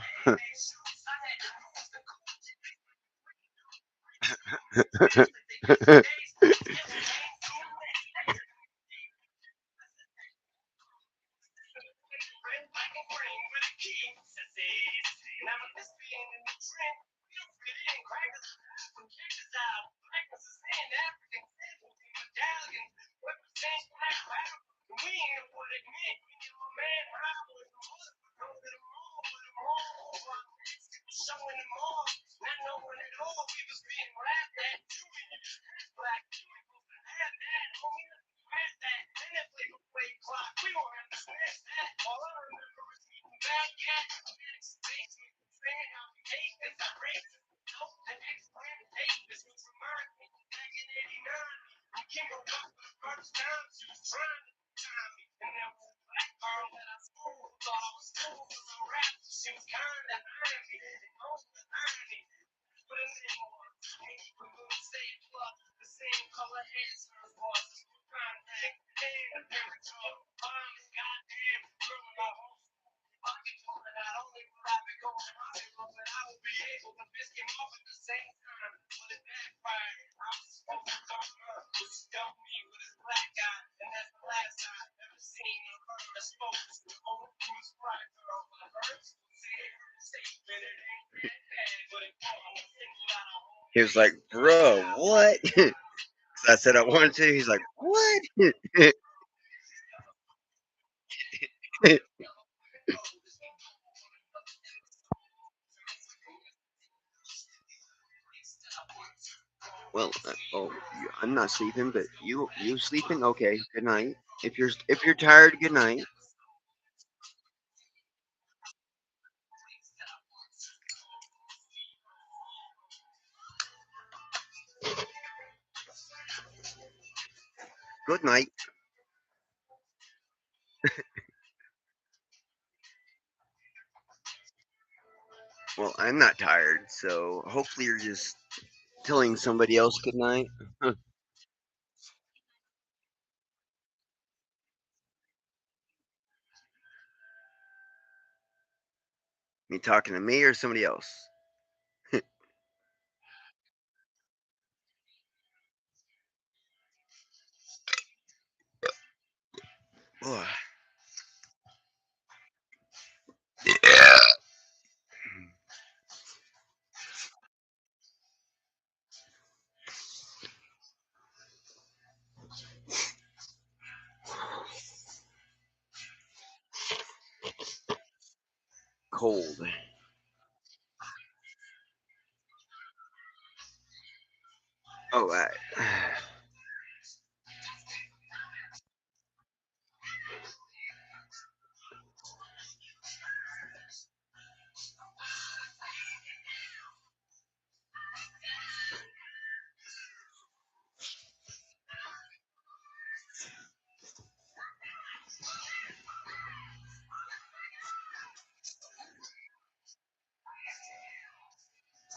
He was like, "Bro, what?" 'Cause I said I wanted to. He's like, "What?" Well, I'm not sleeping, but you sleeping? Okay, good night. If you're tired, good night. Good night. Well, I'm not tired, so hopefully you're just telling somebody else good night. Huh. You talking to me or somebody else? Ugh. Yeah. cold. All right.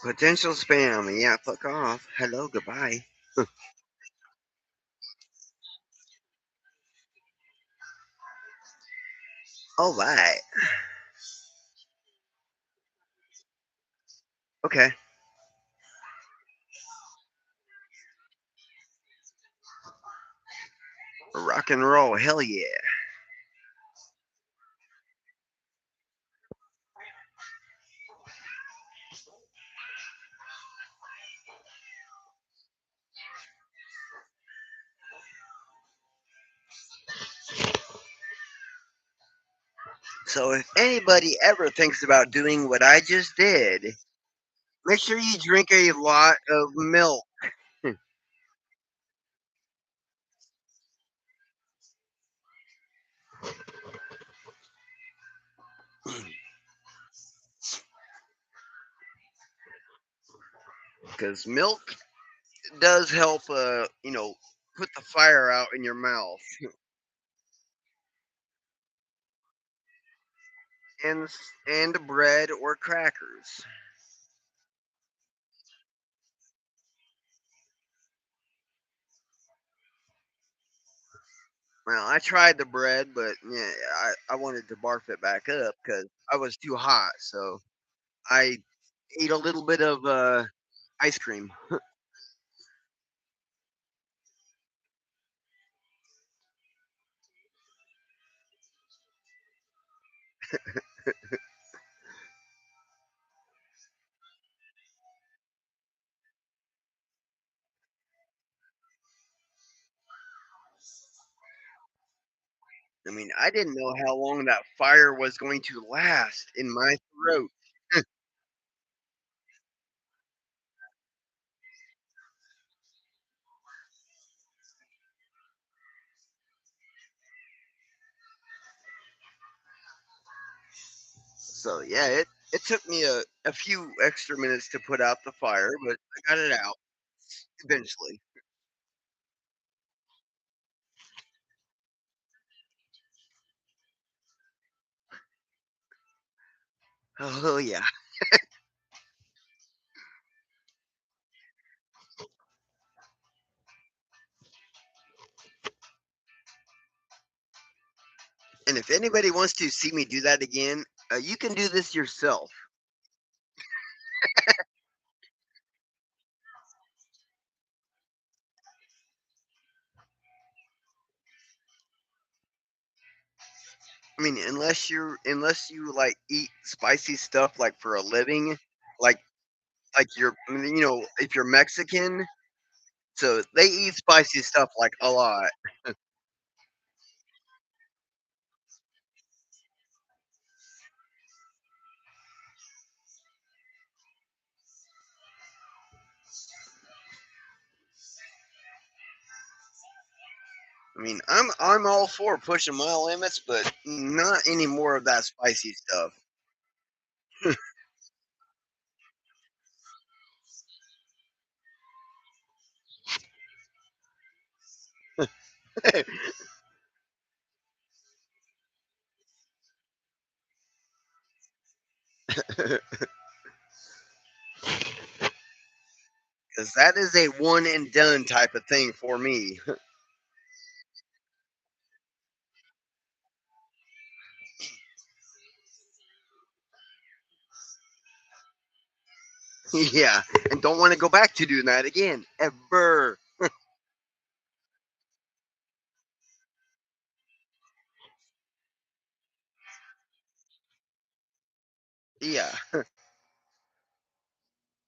Potential spam. Yeah, fuck off. Hello, goodbye. All right. Okay. Rock and roll. Hell yeah. So if anybody ever thinks about doing what I just did, make sure you drink a lot of milk. Because milk does help, put the fire out in your mouth. And bread or crackers. Well, I tried the bread, but yeah, I wanted to barf it back up because I was too hot. So I ate a little bit of ice cream. I mean, I didn't know how long that fire was going to last in my throat. So yeah, it took me a few extra minutes to put out the fire, but I got it out eventually. Oh yeah. And if anybody wants to see me do that again, you can do this yourself. I mean, unless you like eat spicy stuff like for a living, like if you're Mexican, so they eat spicy stuff like a lot. I mean, I'm all for pushing my limits, but not any more of that spicy stuff. Because that is a one and done type of thing for me. Yeah, and don't want to go back to doing that again ever. Yeah,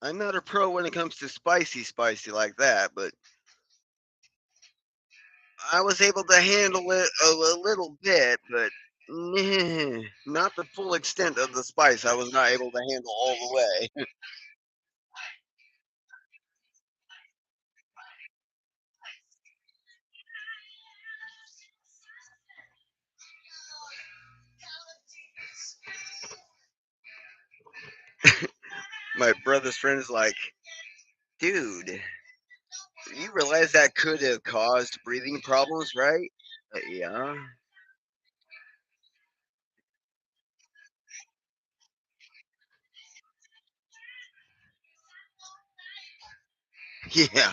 I'm not a pro when it comes to spicy like that, but I was able to handle it a little bit. But Nah, not the full extent of the spice. I was not able to handle all the way. My brother's friend is like, dude, you realize that could have caused breathing problems, right? Yeah. Yeah.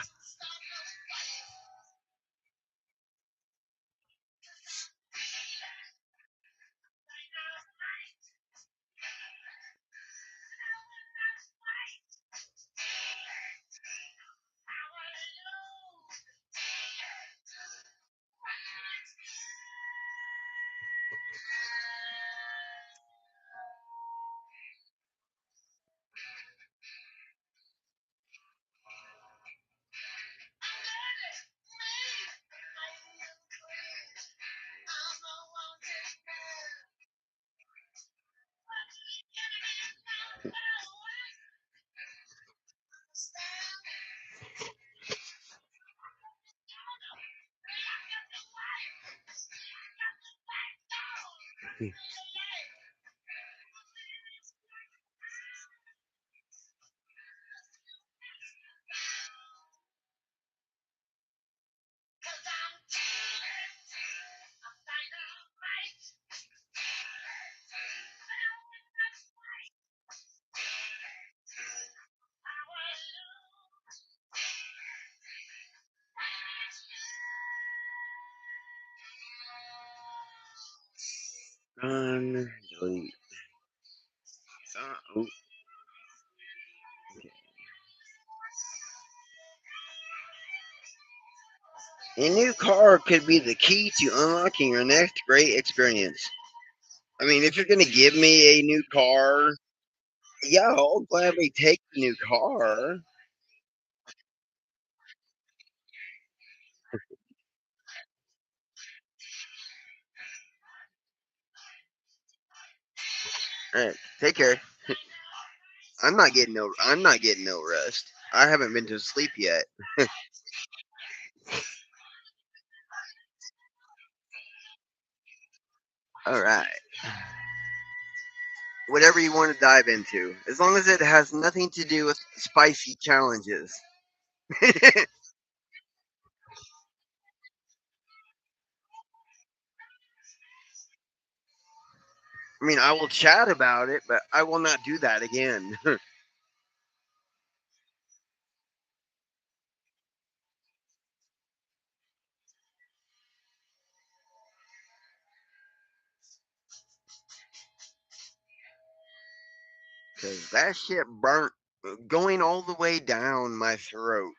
Delete. Oh, okay. A new car could be the key to unlocking your next great experience. I mean, if you're going to give me a new car, yeah, I'll gladly take the new car. All right, take care. I'm not getting no rest. I haven't been to sleep yet. All right. Whatever you want to dive into, as long as it has nothing to do with spicy challenges. I mean, I will chat about it, but I will not do that again. Because that shit burnt going all the way down my throat.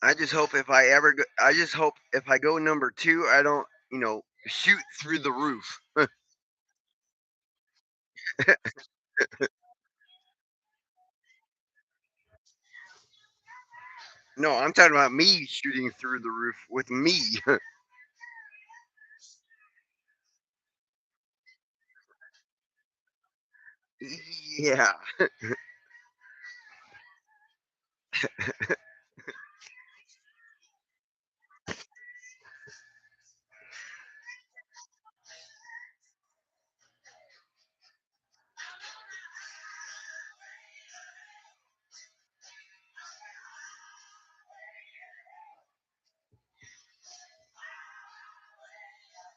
I just hope if I ever go, I just hope if I go number two, I don't, shoot through the roof. No, I'm talking about me shooting through the roof with me. Yeah.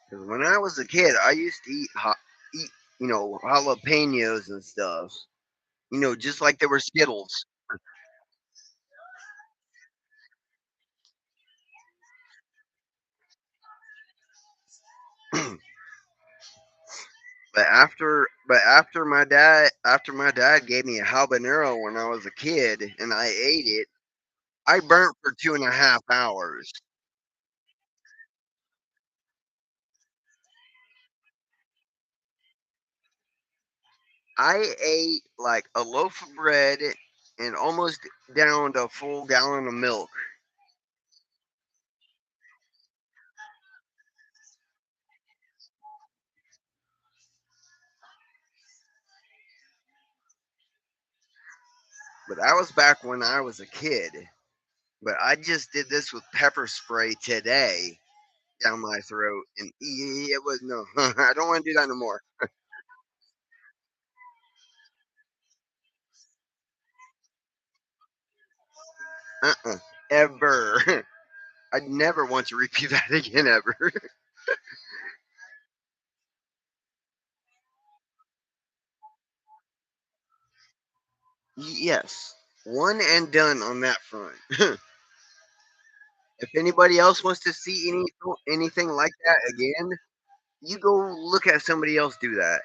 'Cause when I was a kid, I used to eat, jalapenos and stuff. Just like they were Skittles. But after my dad gave me a habanero when I was a kid and I ate it, I burnt for 2.5 hours. I ate like a loaf of bread and almost downed a full gallon of milk. But that was back when I was a kid. But I just did this with pepper spray today down my throat, and it was no. I don't want to do that no more. Uh-uh. Ever. I'd never want to repeat that again ever. Yes. One and done on that front. If anybody else wants to see anything like that again, you go look at somebody else do that.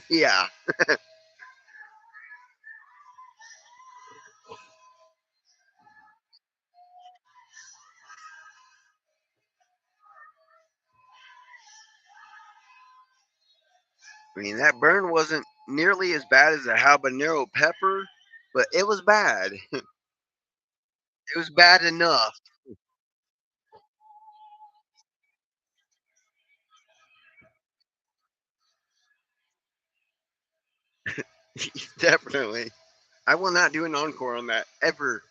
Yeah. I mean, that burn wasn't nearly as bad as a habanero pepper, but it was bad. It was bad enough. Definitely. I will not do an encore on that ever.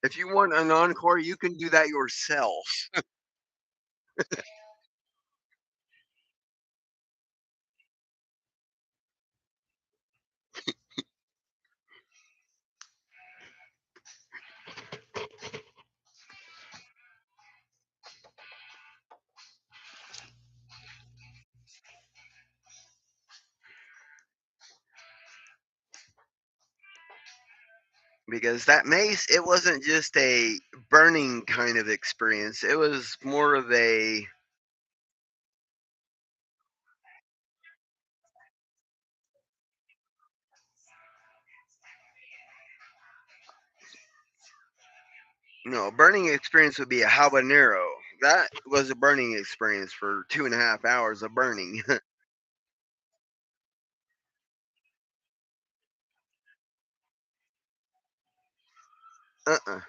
If you want an encore, you can do that yourself. Because that mace, it wasn't just a burning kind of experience. It was more of a, a burning experience would be a habanero. That was a burning experience for 2.5 hours of burning. Uh-uh.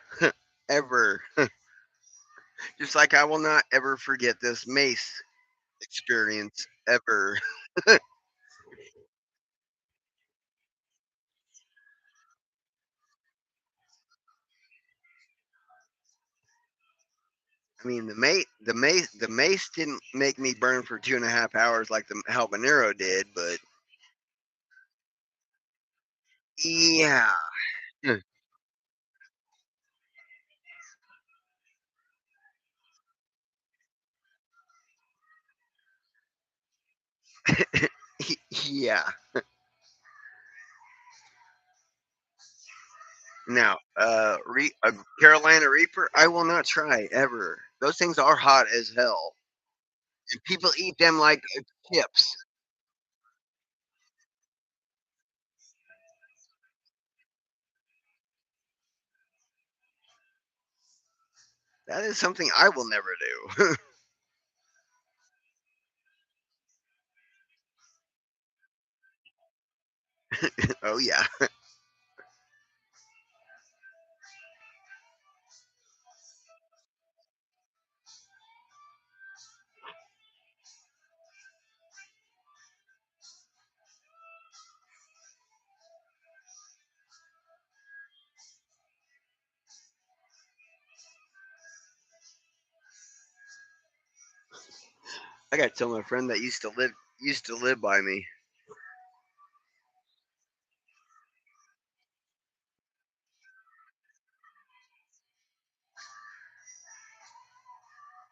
Ever. Just like I will not ever forget this mace experience ever. I mean, the mace didn't make me burn for 2.5 hours like the habanero did, but yeah. Yeah. Now, a Carolina Reaper, I will not try ever. Those things are hot as hell, and people eat them like chips. That is something I will never do. Oh yeah. I gotta tell my friend that used to live by me.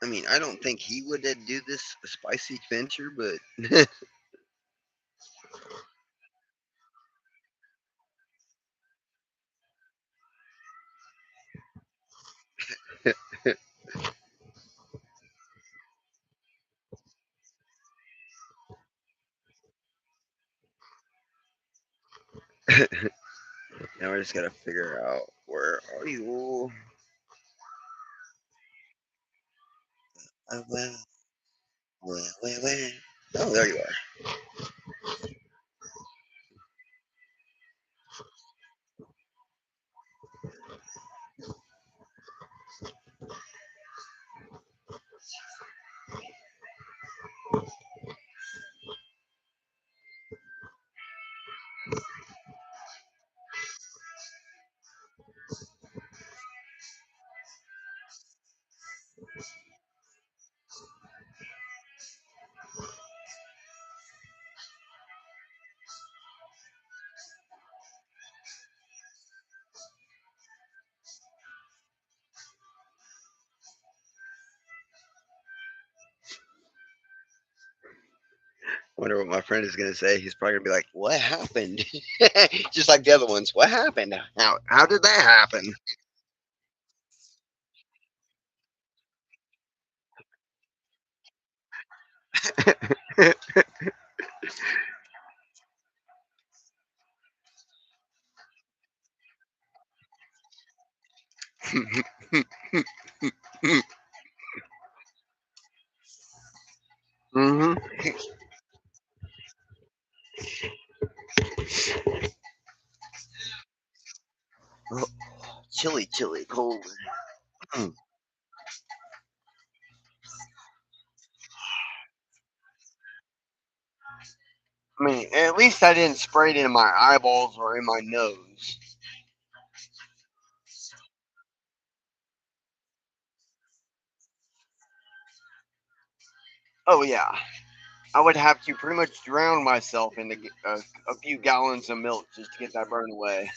I mean, I don't think he would do this spicy venture, but now I just gotta figure out where are you. Well, well. Oh, there you are. Wonder what my friend is gonna say. He's probably gonna be like, "What happened?" Just like the other ones. What happened? How did that happen? hmm Oh, chilly, cold. I mean, at least I didn't spray it in my eyeballs or in my nose. Oh yeah, I would have to pretty much drown myself in a few gallons of milk just to get that burn away.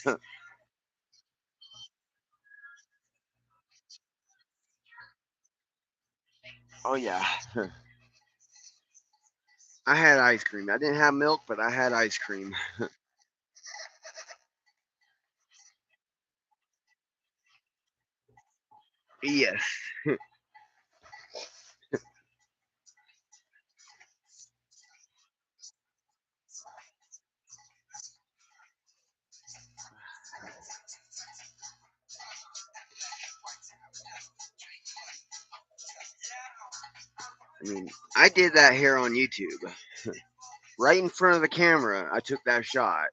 Oh yeah, I had ice cream. I didn't have milk, but I had ice cream. Yes. I mean, I did that here on YouTube. Right in front of the camera, I took that shot.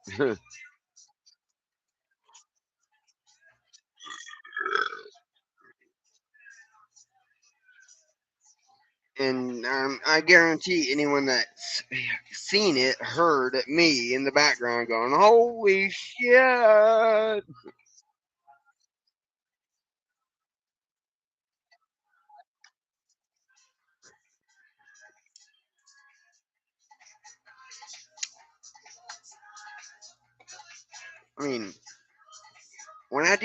And I guarantee anyone that's seen it heard me in the background going, "Holy shit!" I mean, when I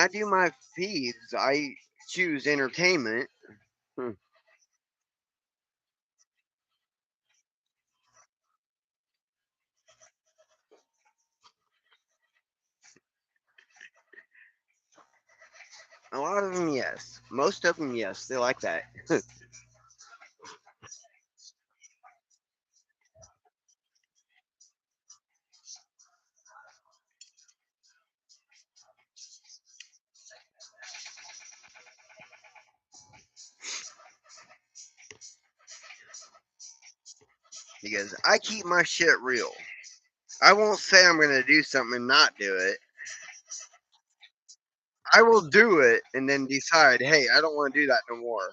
do my feeds, I choose entertainment. Hmm. A lot of them, yes. Most of them, yes. They like that because I keep my shit real. I won't say I'm gonna do something and not do it. I will do it and then decide, hey, I don't want to do that no more.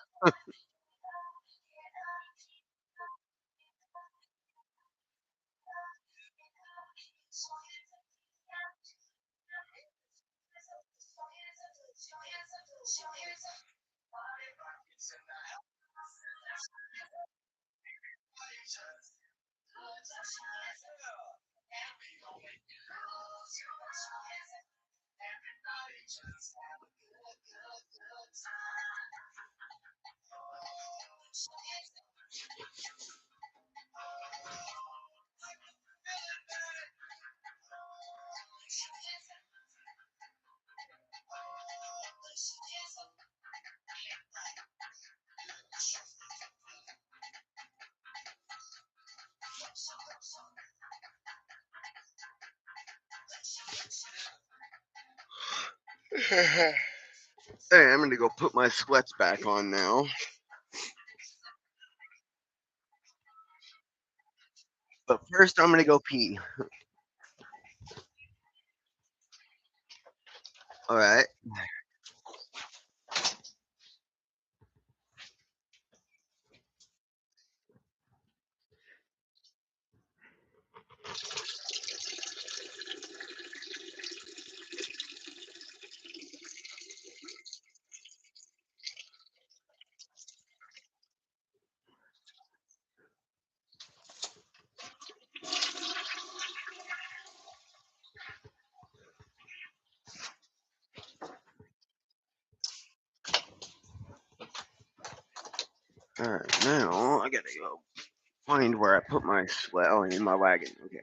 Hey, I'm gonna go put my sweats back on now. But first, I'm gonna go pee. All right. All right. Now I gotta go find where I put my sweat. Oh, in my wagon. Okay.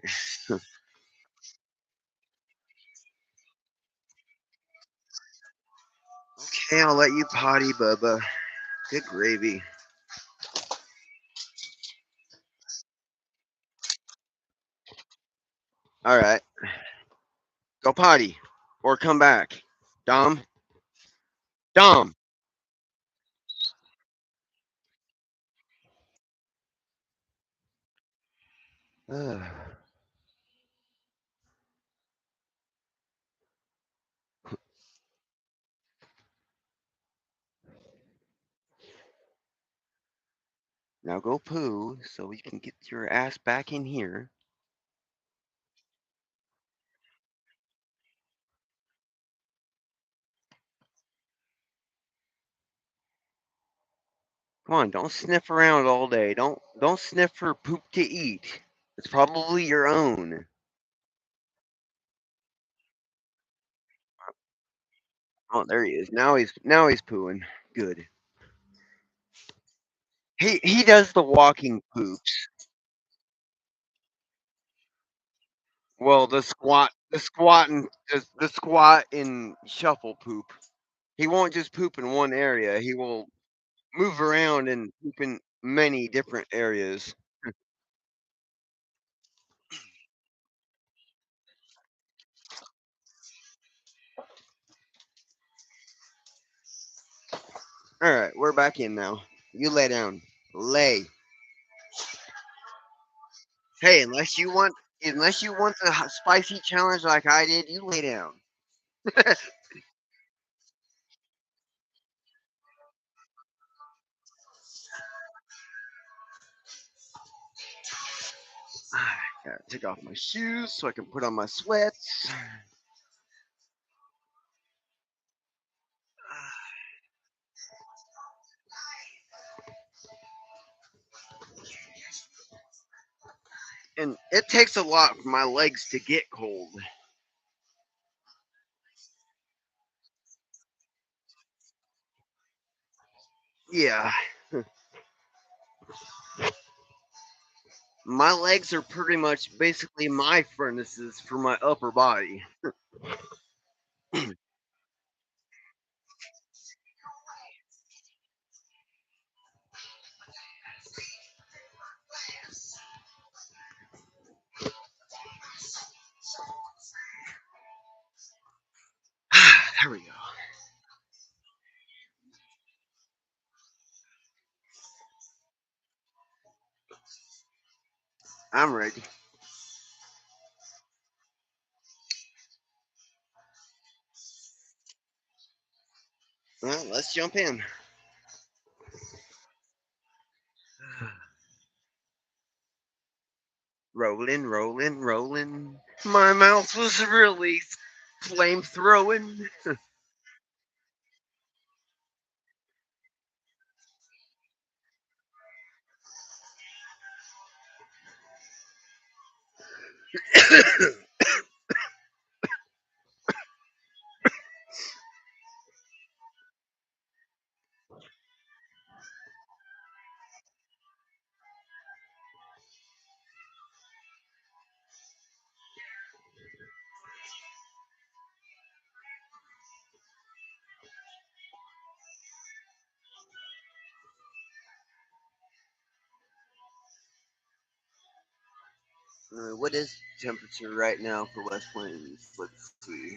Okay, I'll let you potty, Bubba. Good gravy. All right. Go potty, or come back. Dom. Dom. Ugh. Now go poo so you can get your ass back in here. Come on, don't sniff around all day. Don't sniff for poop to eat. It's probably your own. Oh, there he is. Now he's pooing. Good. He does the walking poops. Well, the squat and shuffle poop. He won't just poop in one area. He will move around and poop in many different areas. All right, we're back in now. You lay down. Lay. Hey, unless you want the spicy challenge like I did, you lay down. Gotta take off my shoes so I can put on my sweats. And it takes a lot for my legs to get cold. Yeah, my legs are pretty much basically my furnaces for my upper body. There we go. I'm ready. Well, let's jump in. Rolling, rolling, rolling. My mouth was really flame throwing. What is temperature right now for West Plains? Let's see.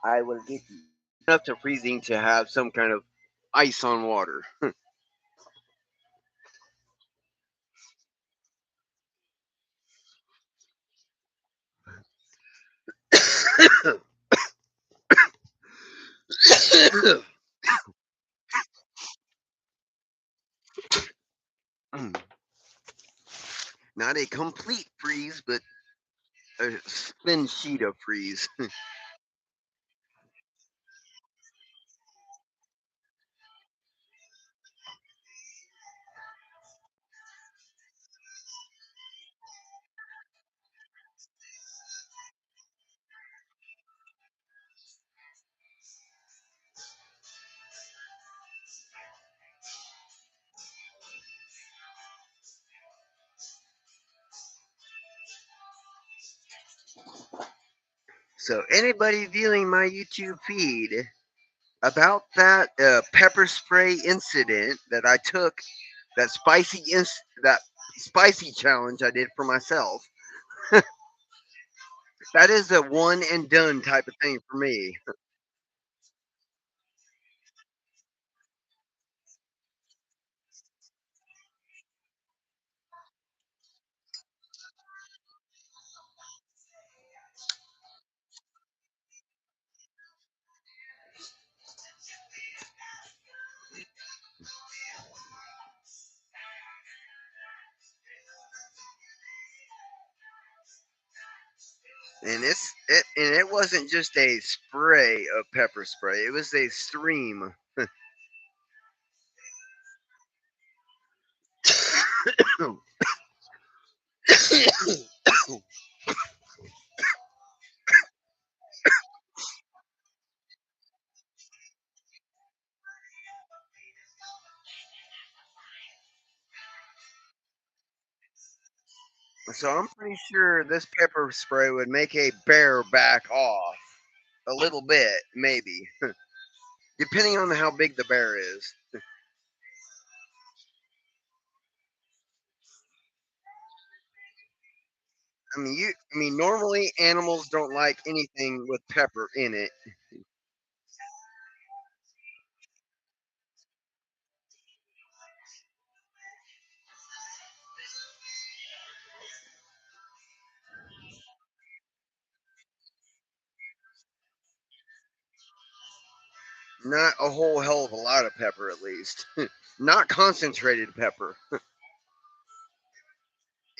I will get you enough to freezing to have some kind of ice on water. Not a complete freeze, but a thin sheet of freeze. So anybody viewing my YouTube feed about that pepper spray incident that I took, that spicy challenge I did for myself, that is a one and done type of thing for me. And it wasn't just a spray of pepper spray; it was a stream. So I'm pretty sure this pepper spray would make a bear back off a little bit, maybe, depending on how big the bear is. I mean, normally animals don't like anything with pepper in it. Not a whole hell of a lot of pepper, at least. Not concentrated pepper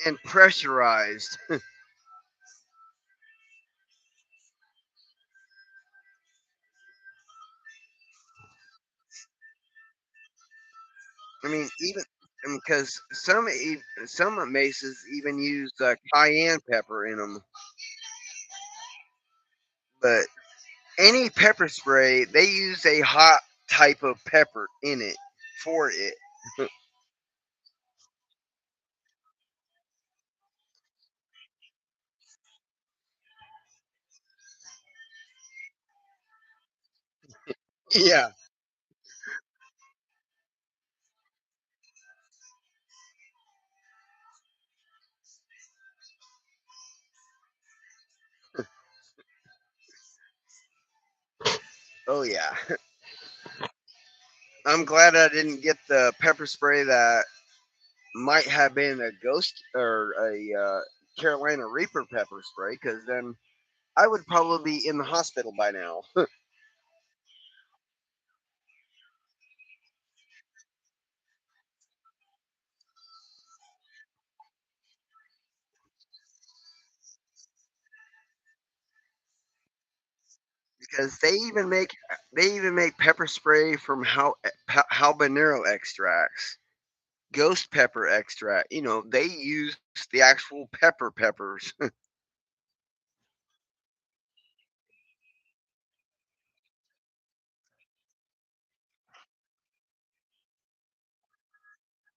and pressurized. I mean, even because some maces even use cayenne pepper in them, but any pepper spray they use a hot type of pepper in it for it. Yeah. Oh yeah. I'm glad I didn't get the pepper spray that might have been a ghost or a Carolina Reaper pepper spray, because then I would probably be in the hospital by now. Because they even make pepper spray from habanero extracts, ghost pepper extract. You know, they use the actual peppers.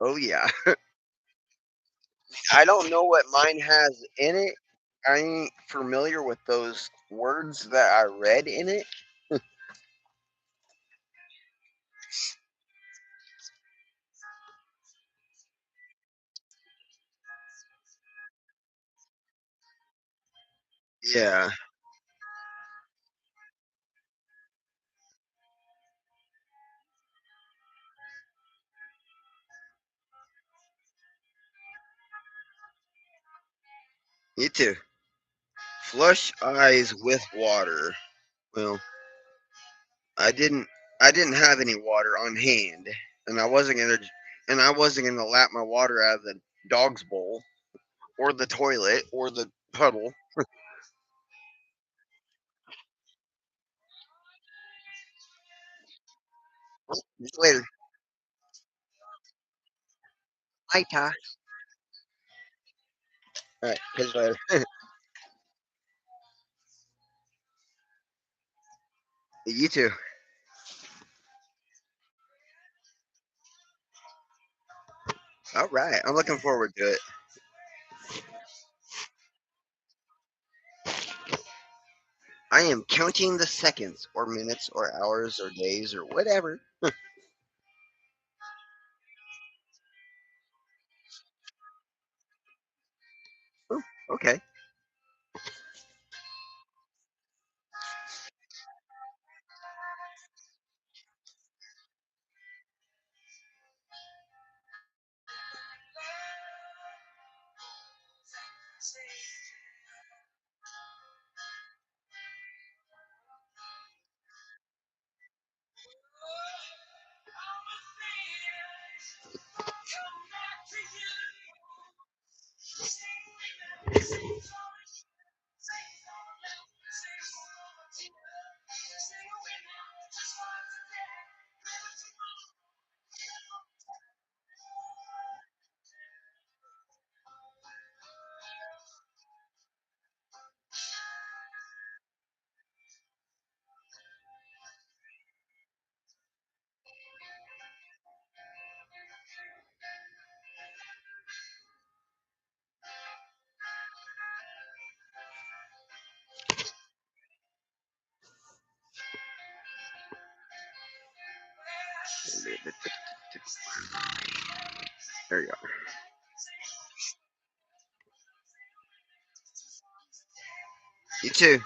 Oh yeah. I don't know what mine has in it. I ain't familiar with those words that I read in it. Yeah, you too. Flush eyes with water. Well, I didn't. I didn't have any water on hand, and I wasn't gonna lap my water out of the dog's bowl or the toilet or the puddle. Just later. Later. All right, catch you later. You too. All right, I'm looking forward to it. I am counting the seconds or minutes or hours or days or whatever. Oh, okay. There you go. You too.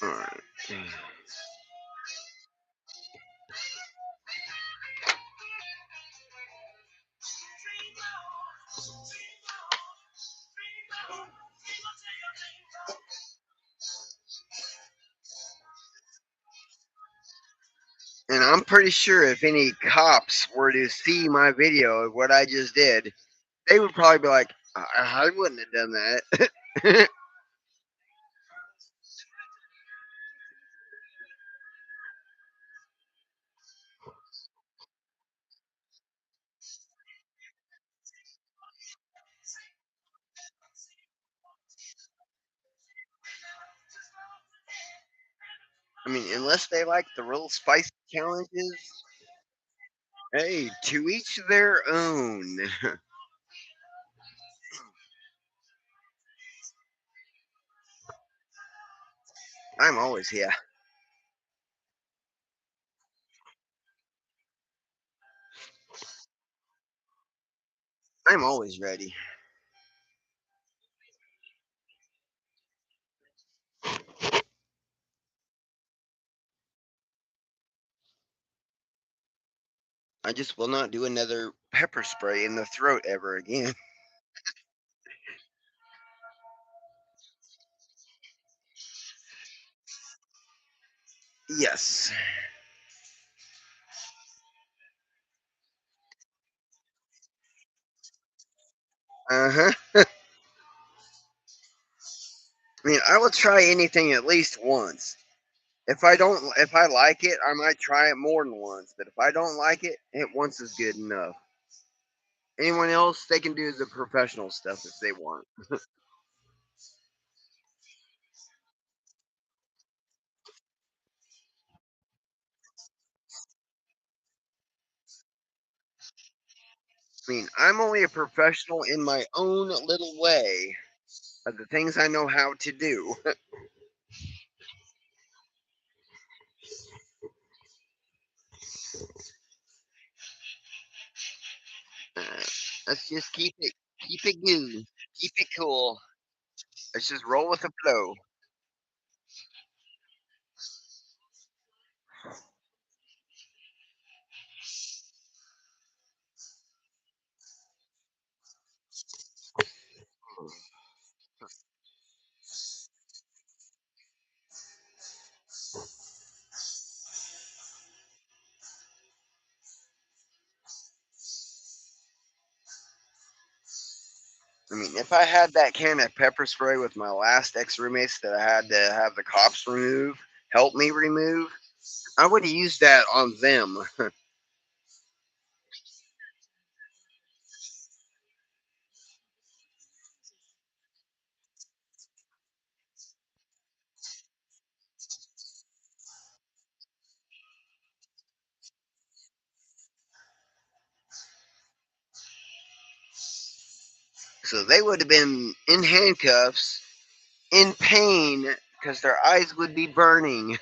All right. And I'm pretty sure if any cops were to see my video of what I just did, they would probably be like, I wouldn't have done that. I mean, unless they like the real spicy challenges, hey, to each their own. I'm always here. I'm always ready. I just will not do another pepper spray in the throat ever again. Yes. Uh huh. I mean, I will try anything at least once. If I like it, I might try it more than once. But if I don't like it, once is good enough. Anyone else, they can do the professional stuff if they want. I mean, I'm only a professional in my own little way of the things I know how to do. Uh, let's just keep it good, keep it cool. Let's just roll with the flow. I mean, if I had that can of pepper spray with my last ex roommates that I had to have the cops help me remove, I would have used that on them. So they would have been in handcuffs, in pain, because their eyes would be burning.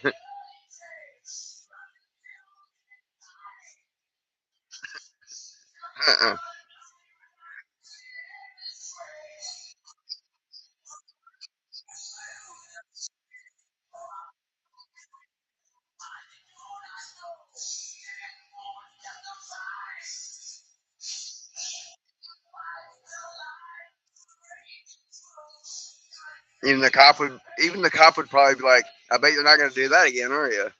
uh-uh. Even the cop would probably be like, "I bet you're not going to do that again, are you?"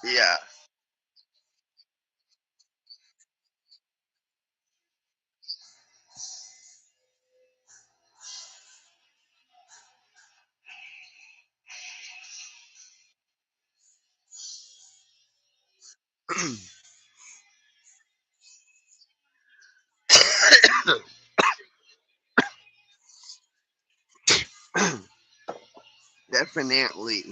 Yeah. Definitely.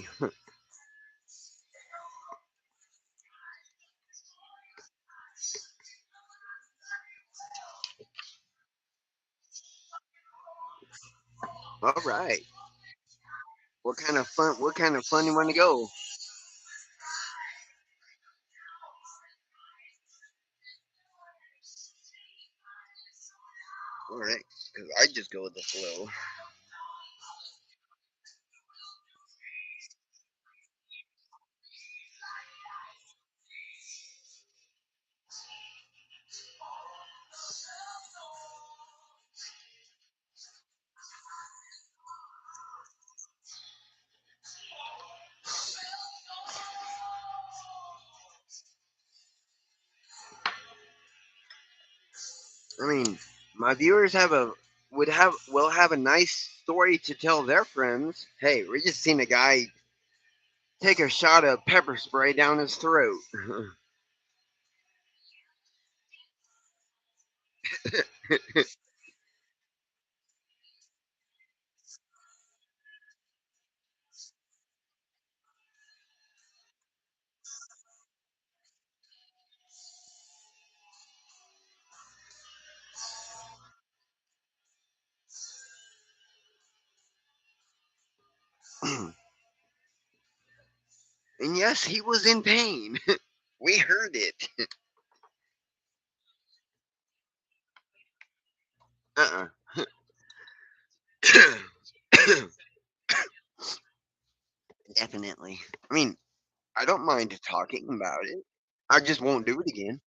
All right. What kind of fun? What kind of fun you want to go? All right. Because I just go with the flow. I mean, my viewers have a would have will have a nice story to tell their friends. Hey, we just seen a guy take a shot of pepper spray down his throat. And yes, he was in pain. We heard it. Uh-uh. Definitely. I mean, I don't mind talking about it. I just won't do it again.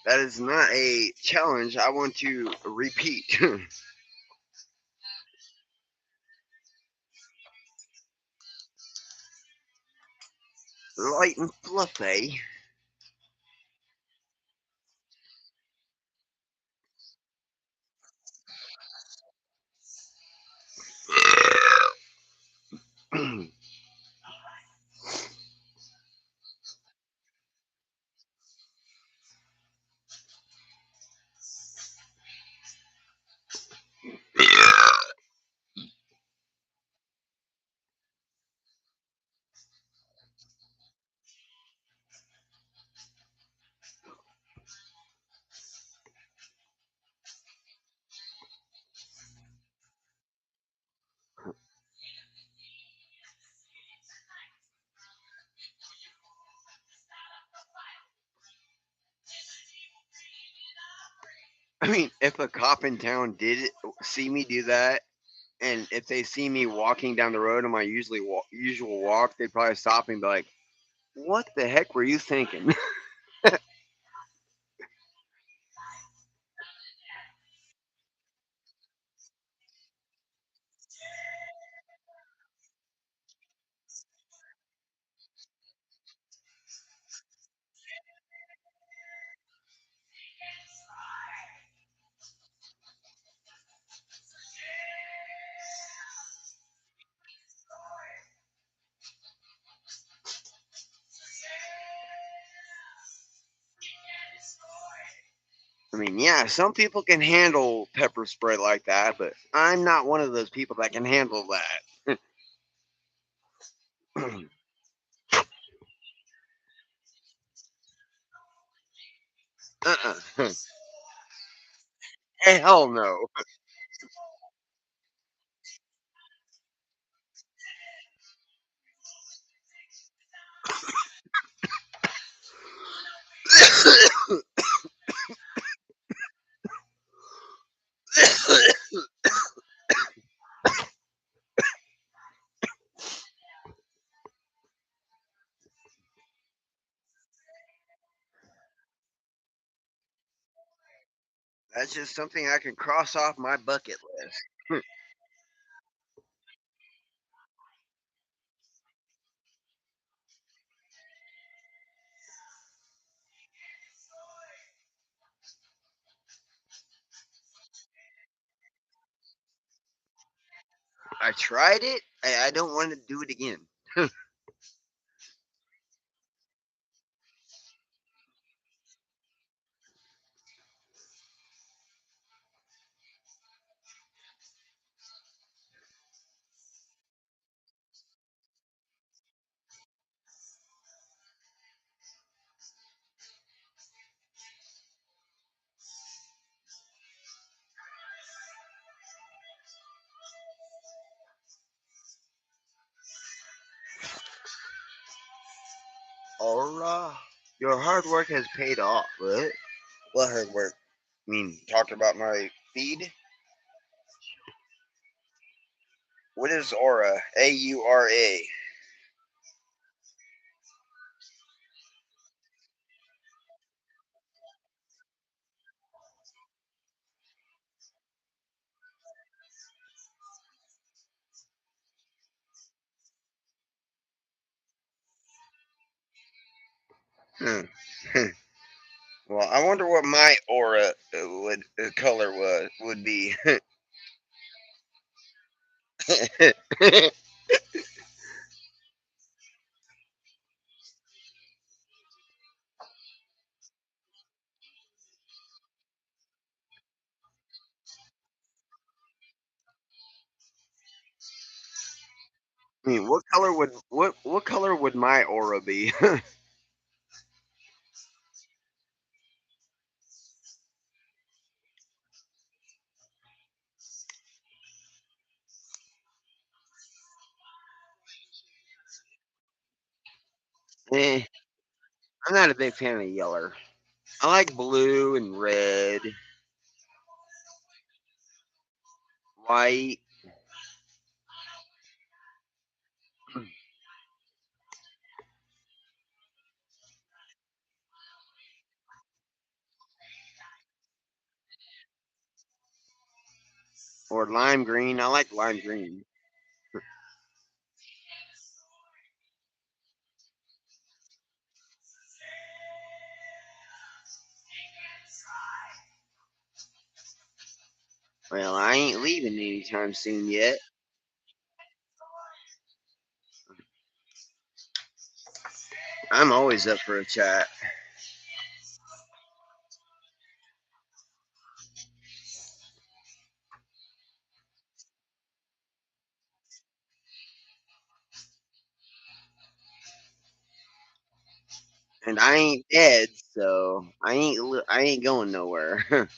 That is not a challenge I want to repeat. Light and fluffy. I mean, if a cop in town did see me do that, And if they see me walking down the road on my usual walk, they'd probably stop me and be like, "What the heck were you thinking?" I mean, yeah, some people can handle pepper spray like that, but I'm not one of those people that can handle that. uh-uh. Hell no. That's just something I can cross off my bucket list. I tried it. I don't want to do it again. Aura, your hard work has paid off. What hard work? I mean, talking about my feed. What is Aura? Aura. Hmm. Well, I wonder what my aura would color would be. I mean, what color would my aura be? eh, I'm not a big fan of yellow. I like blue and red, white, or lime green. I like lime green. Well, I ain't leaving anytime soon yet. I'm always up for a chat. And I ain't dead, so I ain't going nowhere.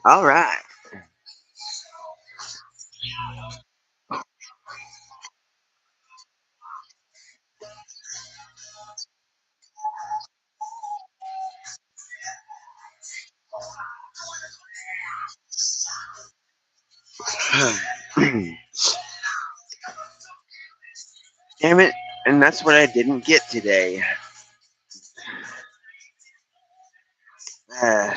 All right. Damn it. And that's what I didn't get today. Uh,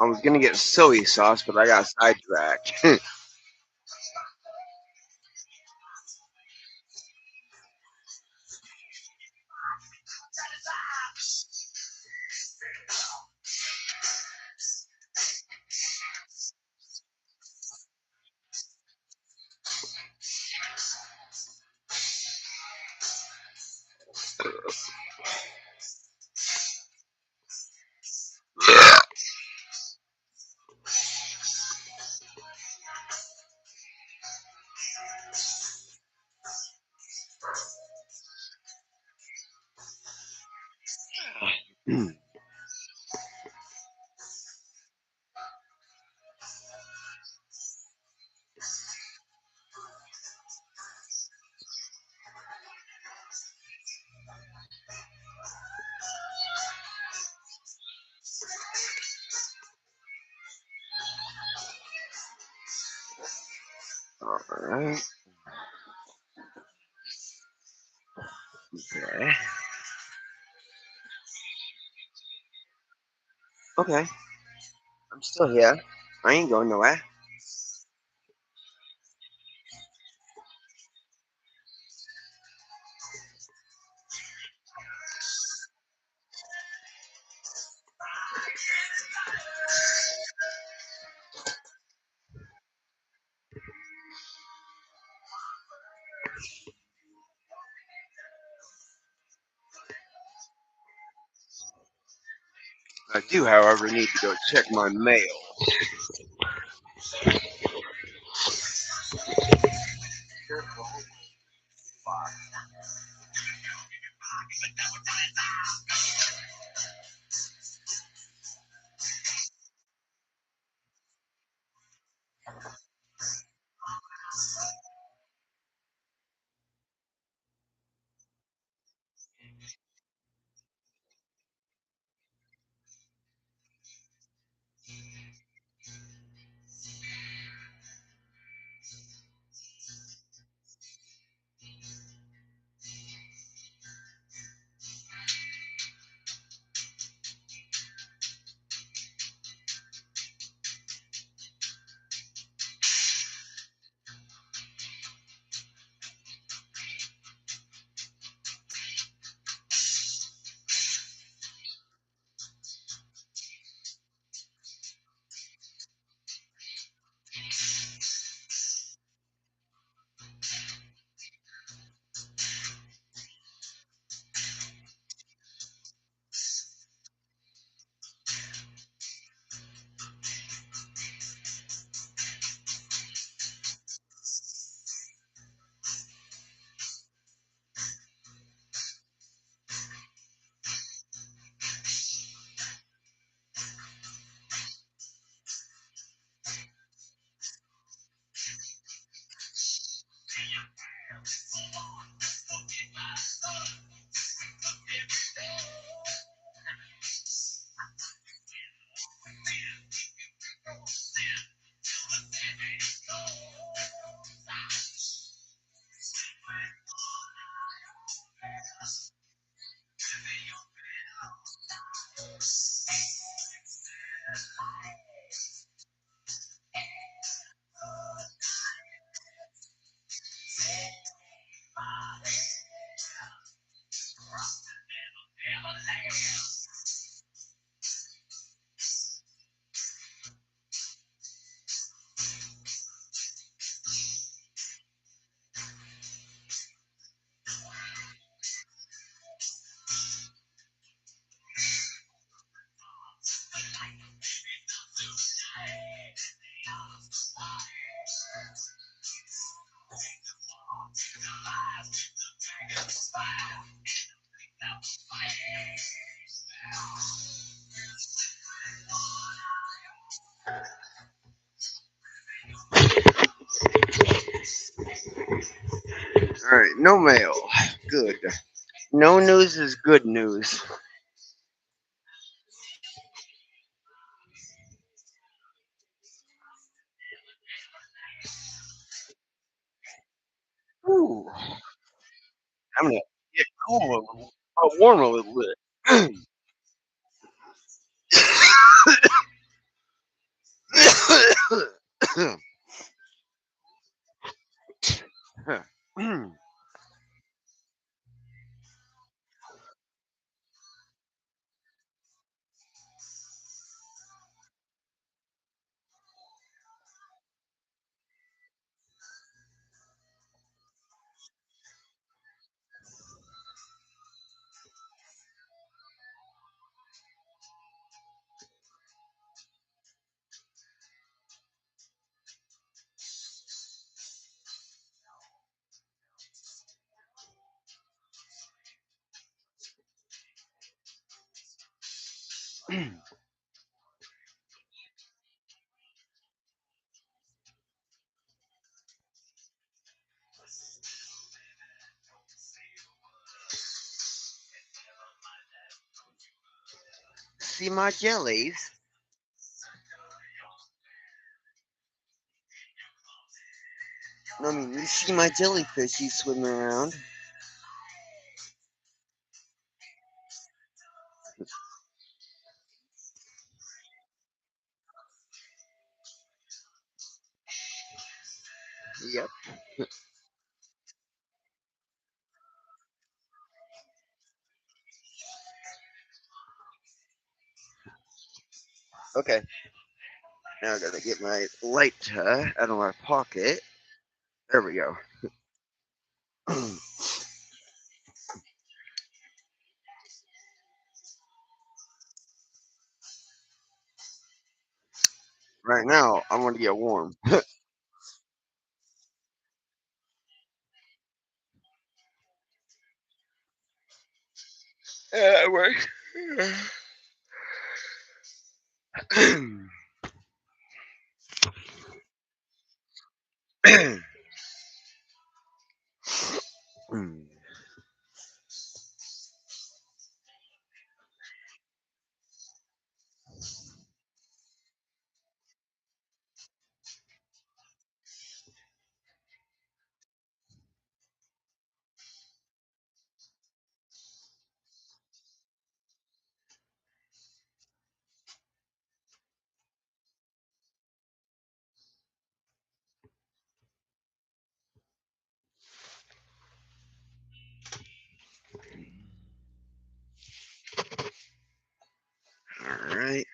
I was gonna get soy sauce, but I got sidetracked. All right. Okay. Okay. I'm still here. I ain't going nowhere. I do, however, need to go check my mail. All right, no mail. Good. No news is good news. Ooh, I'm gonna get cool, warm a little bit. See my jellies? I mean, you see my jellyfishy swimming around. Yep. Okay. Now I gotta get my light out of my pocket. There we go. Right now, I want to get warm. Yeah, it works. All right.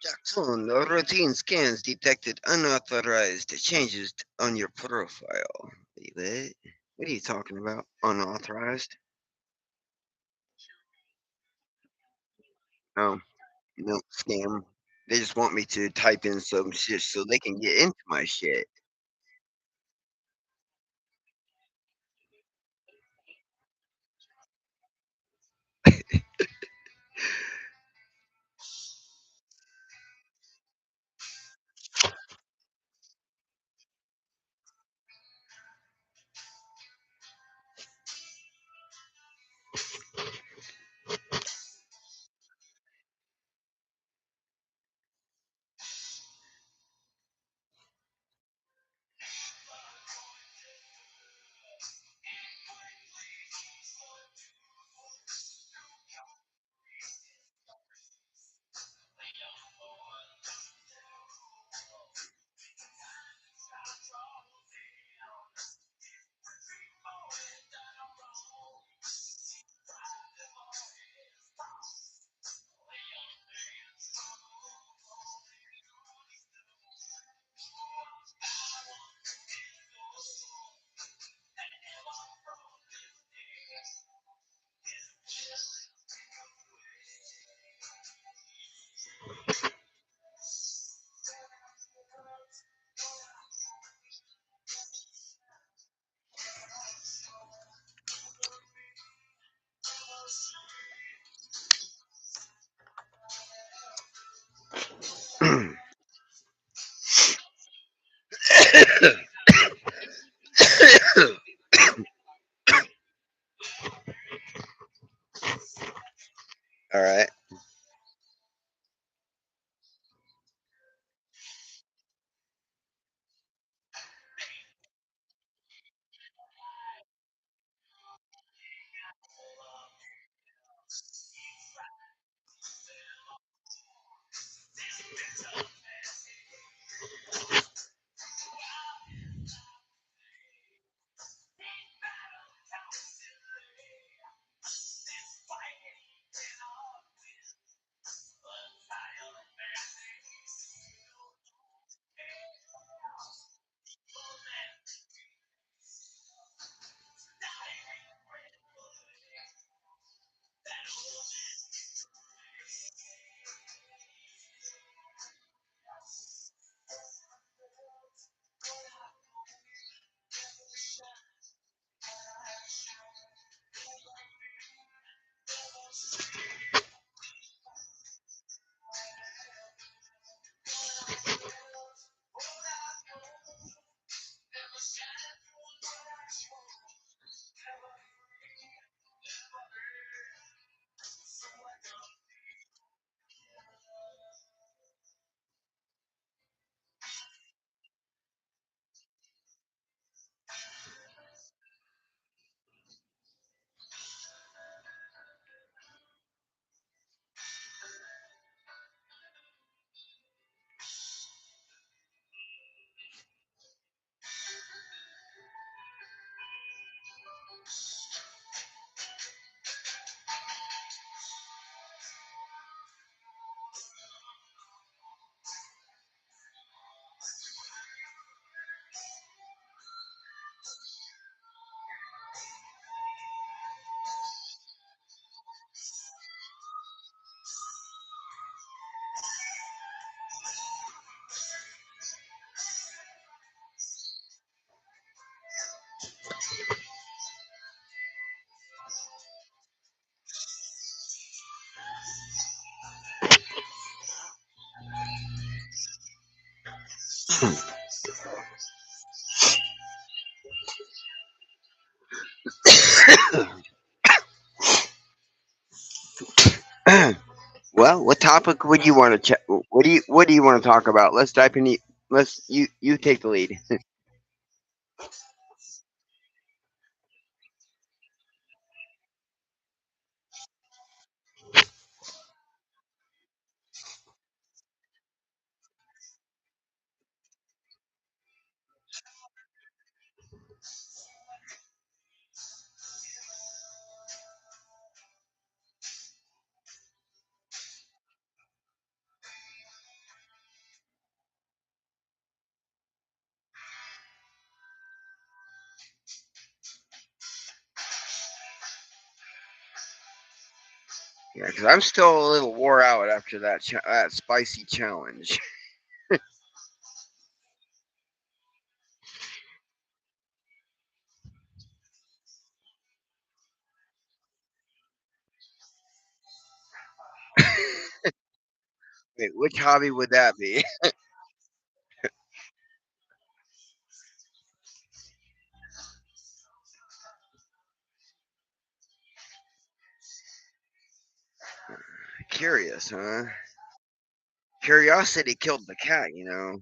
Jackson, the routine scans detected unauthorized changes on your profile. Wait, what? What are you talking about? Unauthorized? Oh, no, scam. They just want me to type in some shit so they can get into my shit. Well, what topic would you want to what do you want to talk about? Let's dive in. Let's you take the lead. Yeah, because I'm still a little wore out after that spicy challenge. Wait, which hobby would that be? Curious, huh? Curiosity killed the cat, you know.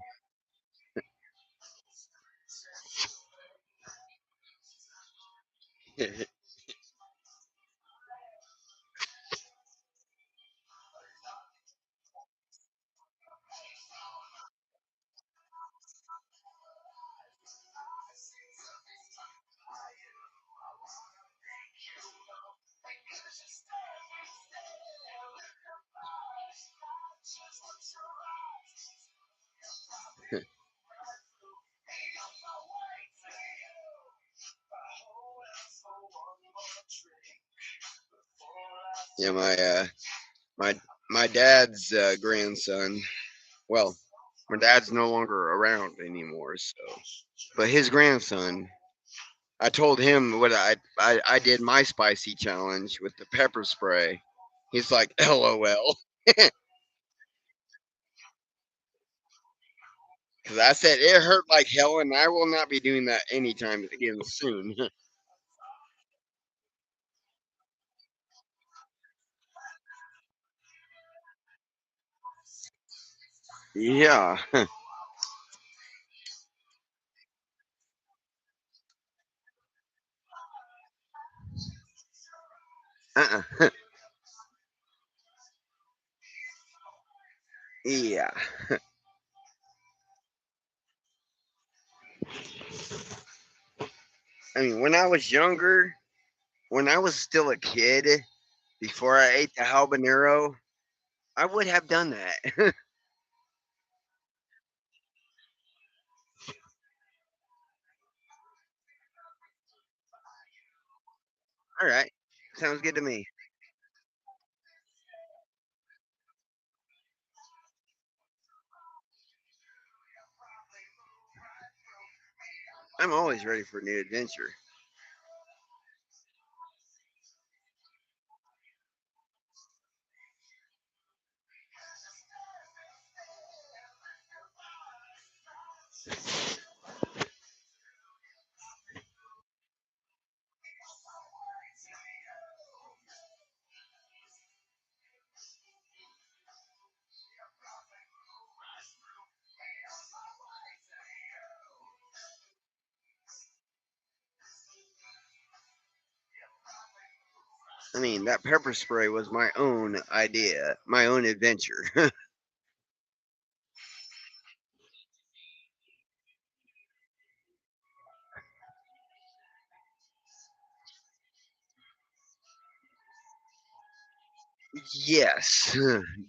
Yeah, my my dad's grandson. Well, my dad's no longer around anymore, so but his grandson. I told him what I did my spicy challenge with the pepper spray. He's like, LOL. Because I said it hurt like hell, and I will not be doing that anytime again soon. Yeah. Uh-uh. Yeah. I mean, when I was younger, when I was still a kid, before I ate the habanero, I would have done that. All right. Sounds good to me. I'm always ready for a new adventure. I mean, that pepper spray was my own idea, my own adventure. Yes,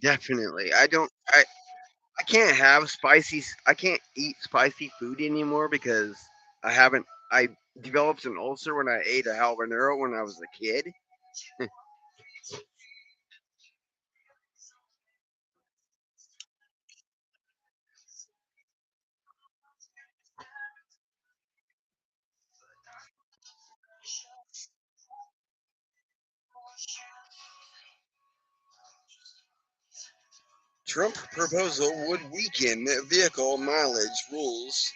definitely. I can't have I can't eat spicy food anymore because I haven't I developed an ulcer when I ate a habanero when I was a kid. Trump proposal would weaken vehicle mileage rules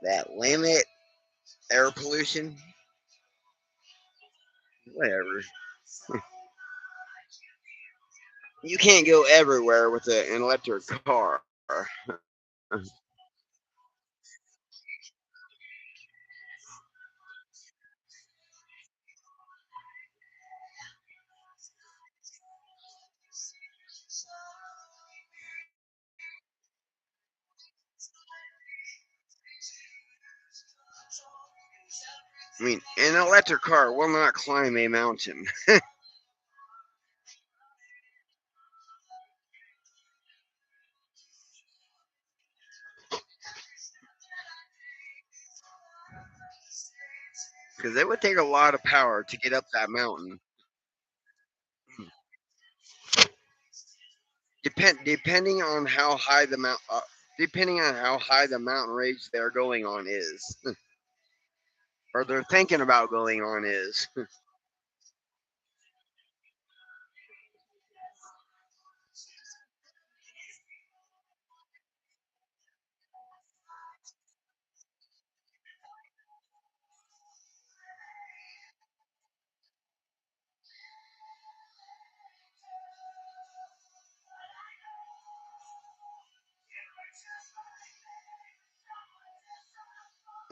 that limit air pollution. Whatever. You can't go everywhere with an electric car. I mean, an electric car will not climb a mountain because it would take a lot of power to get up that mountain. Depending on how high the depending on how high the mountain range they're going on is, or they're thinking about going on is.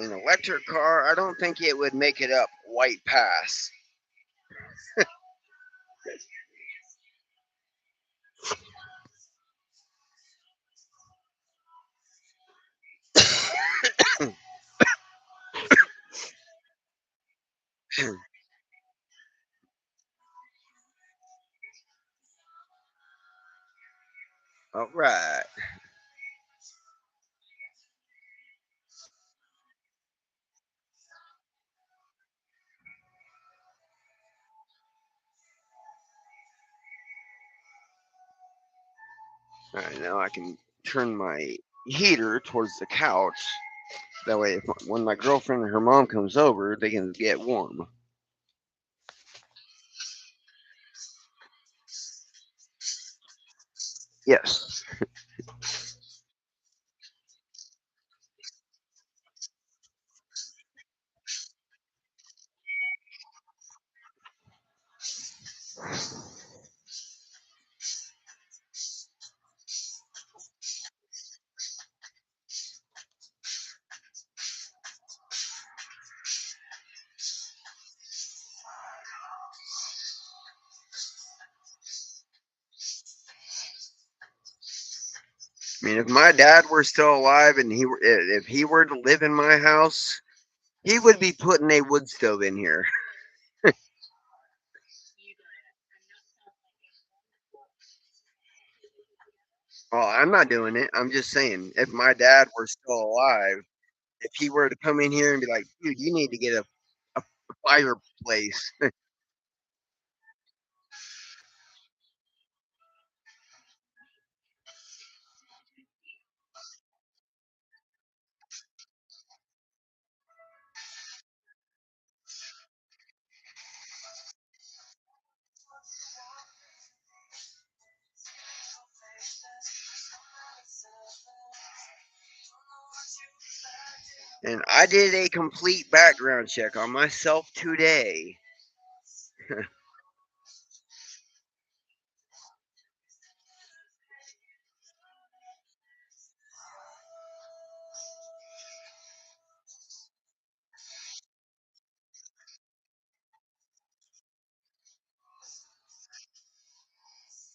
An electric car, I don't think it would make it up White Pass. All right. All right, now I can turn my heater towards the couch. That way, when my girlfriend and her mom comes over, they can get warm. Yes. I mean, if my dad were still alive and if he were to live in my house, he would be putting a wood stove in here. Well, I'm not doing it. I'm just saying, if my dad were still alive, if he were to come in here and be like, dude, you need to get a fireplace. And I did a complete background check on myself today.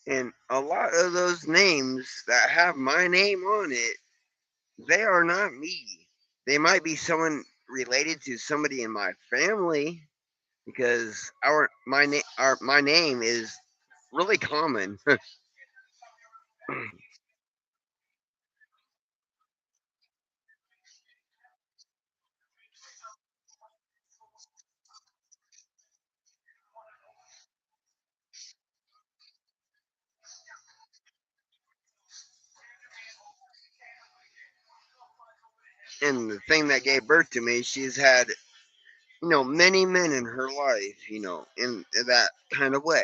And a lot of those names that have my name on it, they are not me. They might be someone related to somebody in my family because my name is really common. And the thing that gave birth to me, she's had many men in her life, in that kind of way.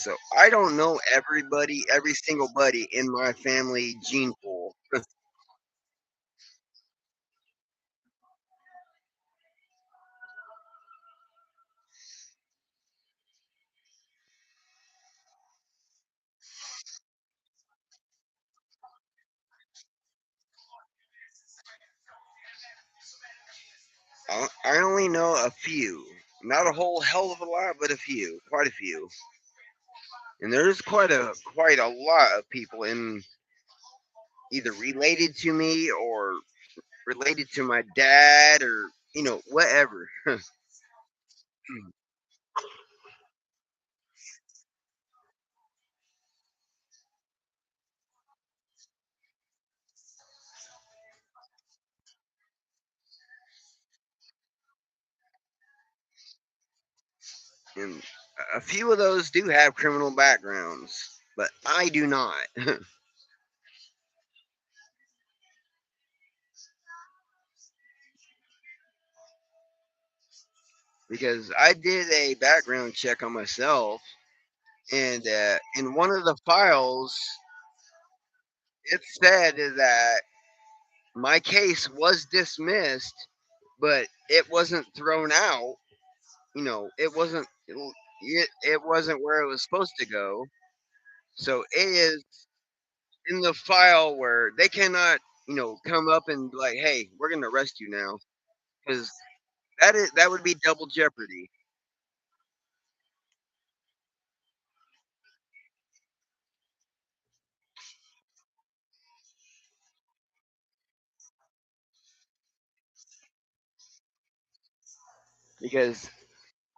So I don't know everybody, every single buddy in my family gene pool. I only know a few, not a whole hell of a lot, but a few, quite a few. And there's quite a lot of people in either related to me or related to my dad or whatever. And a few of those do have criminal backgrounds, but I do not. Because I did a background check on myself, and in one of the files, it said that my case was dismissed, but it wasn't thrown out. It wasn't where it was supposed to go. So it is in the file where they cannot, come up and be like, "Hey, we're going to arrest you now," because that would be double jeopardy. Because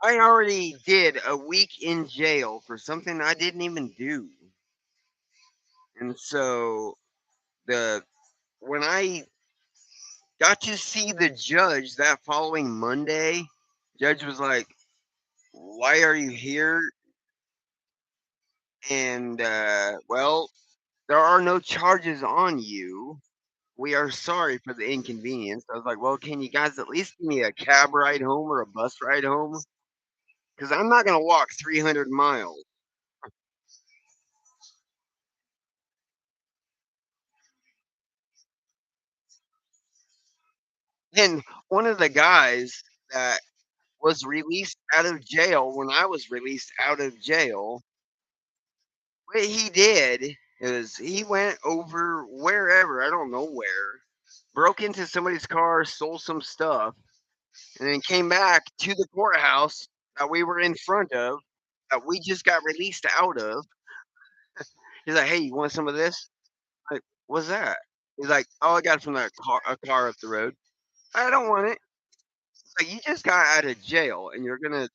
I already did a week in jail for something I didn't even do, and so the when I got to see the judge that following Monday, judge was like, "Why are you here?" And well, there are no charges on you. We are sorry for the inconvenience. I was like, well, can you guys at least give me a cab ride home or a bus ride home? Because I'm not going to walk 300 miles. And one of the guys that was released out of jail when I was released out of jail, what he did is he went over wherever, I don't know where, broke into somebody's car, stole some stuff, and then came back to the courthouse that we were in front of, that we just got released out of. He's like, "Hey, you want some of this?" Like, "What's that?" He's like, "Oh, I got it from a car up the road." "I don't want it." Like, you just got out of jail, and if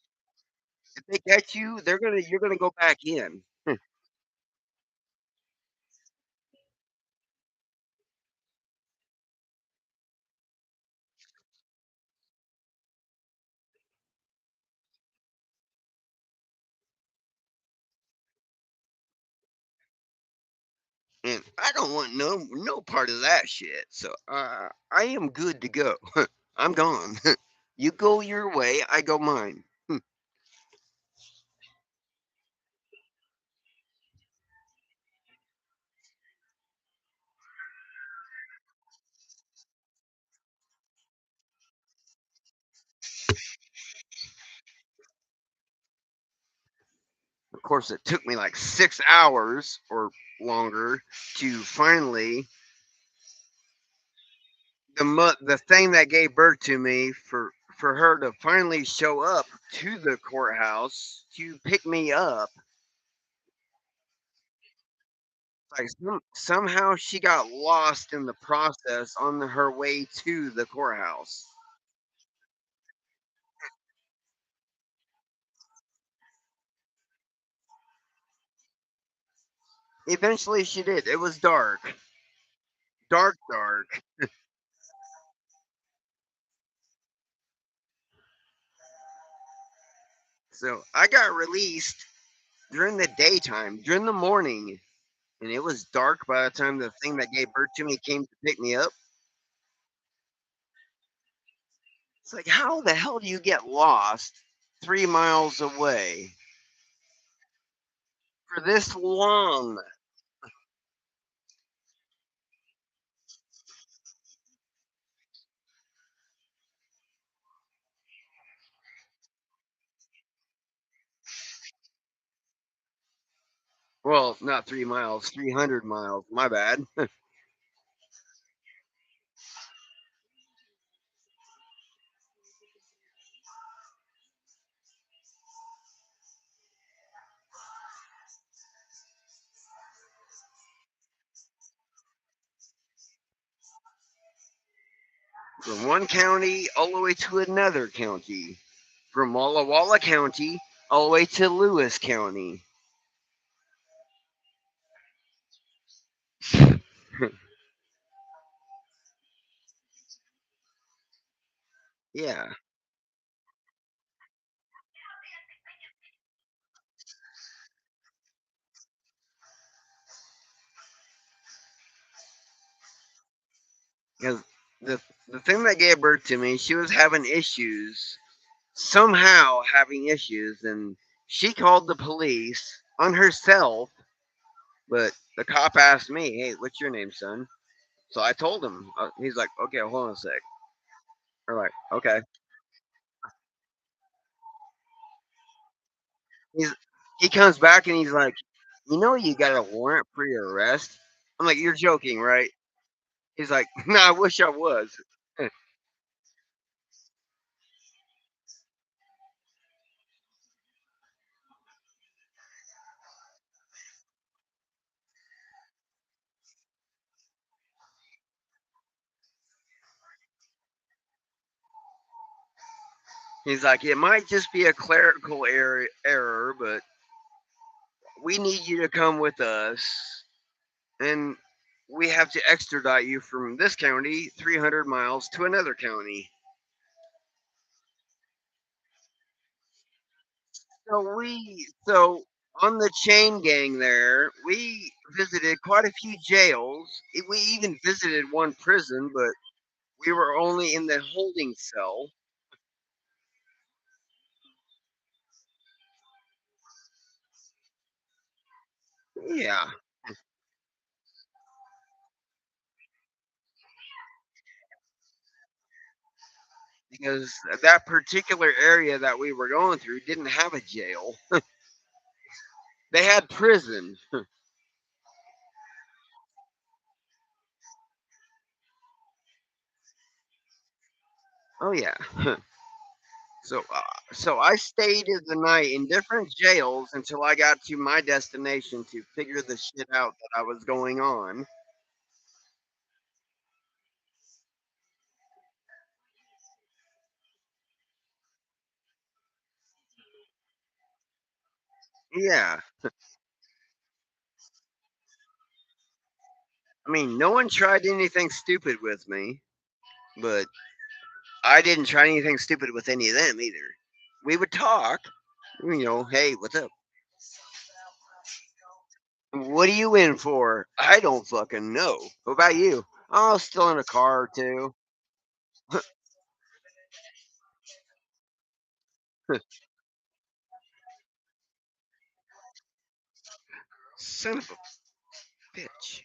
they catch you, you're gonna go back in. And I don't want no part of that shit. So I am good to go. I'm gone. You go your way, I go mine. Of course, it took me like 6 hours or longer to finally the thing that gave birth to me for her to finally show up to the courthouse to pick me up. Like somehow she got lost in the process on her way to the courthouse. Eventually, she did. It was dark, dark, dark. So I got released during the daytime, during the morning, and it was dark by the time the thing that gave birth to me came to pick me up. It's like, how the hell do you get lost 3 miles away? for this long. Well, not 3 miles, 300 miles. My bad. From one county all the way to another county. From Walla Walla County all the way to Lewis County. Yeah, because the the thing that gave birth to me, she was having issues, somehow having issues, and she called the police on herself. But the cop asked me, "Hey, what's your name, son?" So I told him. He's like, "Okay, hold on a sec." We're like, "Okay." He's he comes back and he's like, "You know, you got a warrant for your arrest." I'm like, "You're joking, right?" He's like, "No, I wish I was." He's like, "It might just be a clerical error, but we need you to come with us, and we have to extradite you from this county 300 miles to another county." So on the chain gang there, we visited quite a few jails. We even visited one prison, but we were only in the holding cell. Yeah, because that particular area that we were going through didn't have a jail. They had prison. Oh yeah. So I stayed the night in different jails until I got to my destination to figure the shit out that I was going on. Yeah. I mean, no one tried anything stupid with me, but I didn't try anything stupid with any of them either. We would talk, hey, what's up? What are you in for? I don't fucking know. What about you? Oh, still in a car or two. Son of a bitch.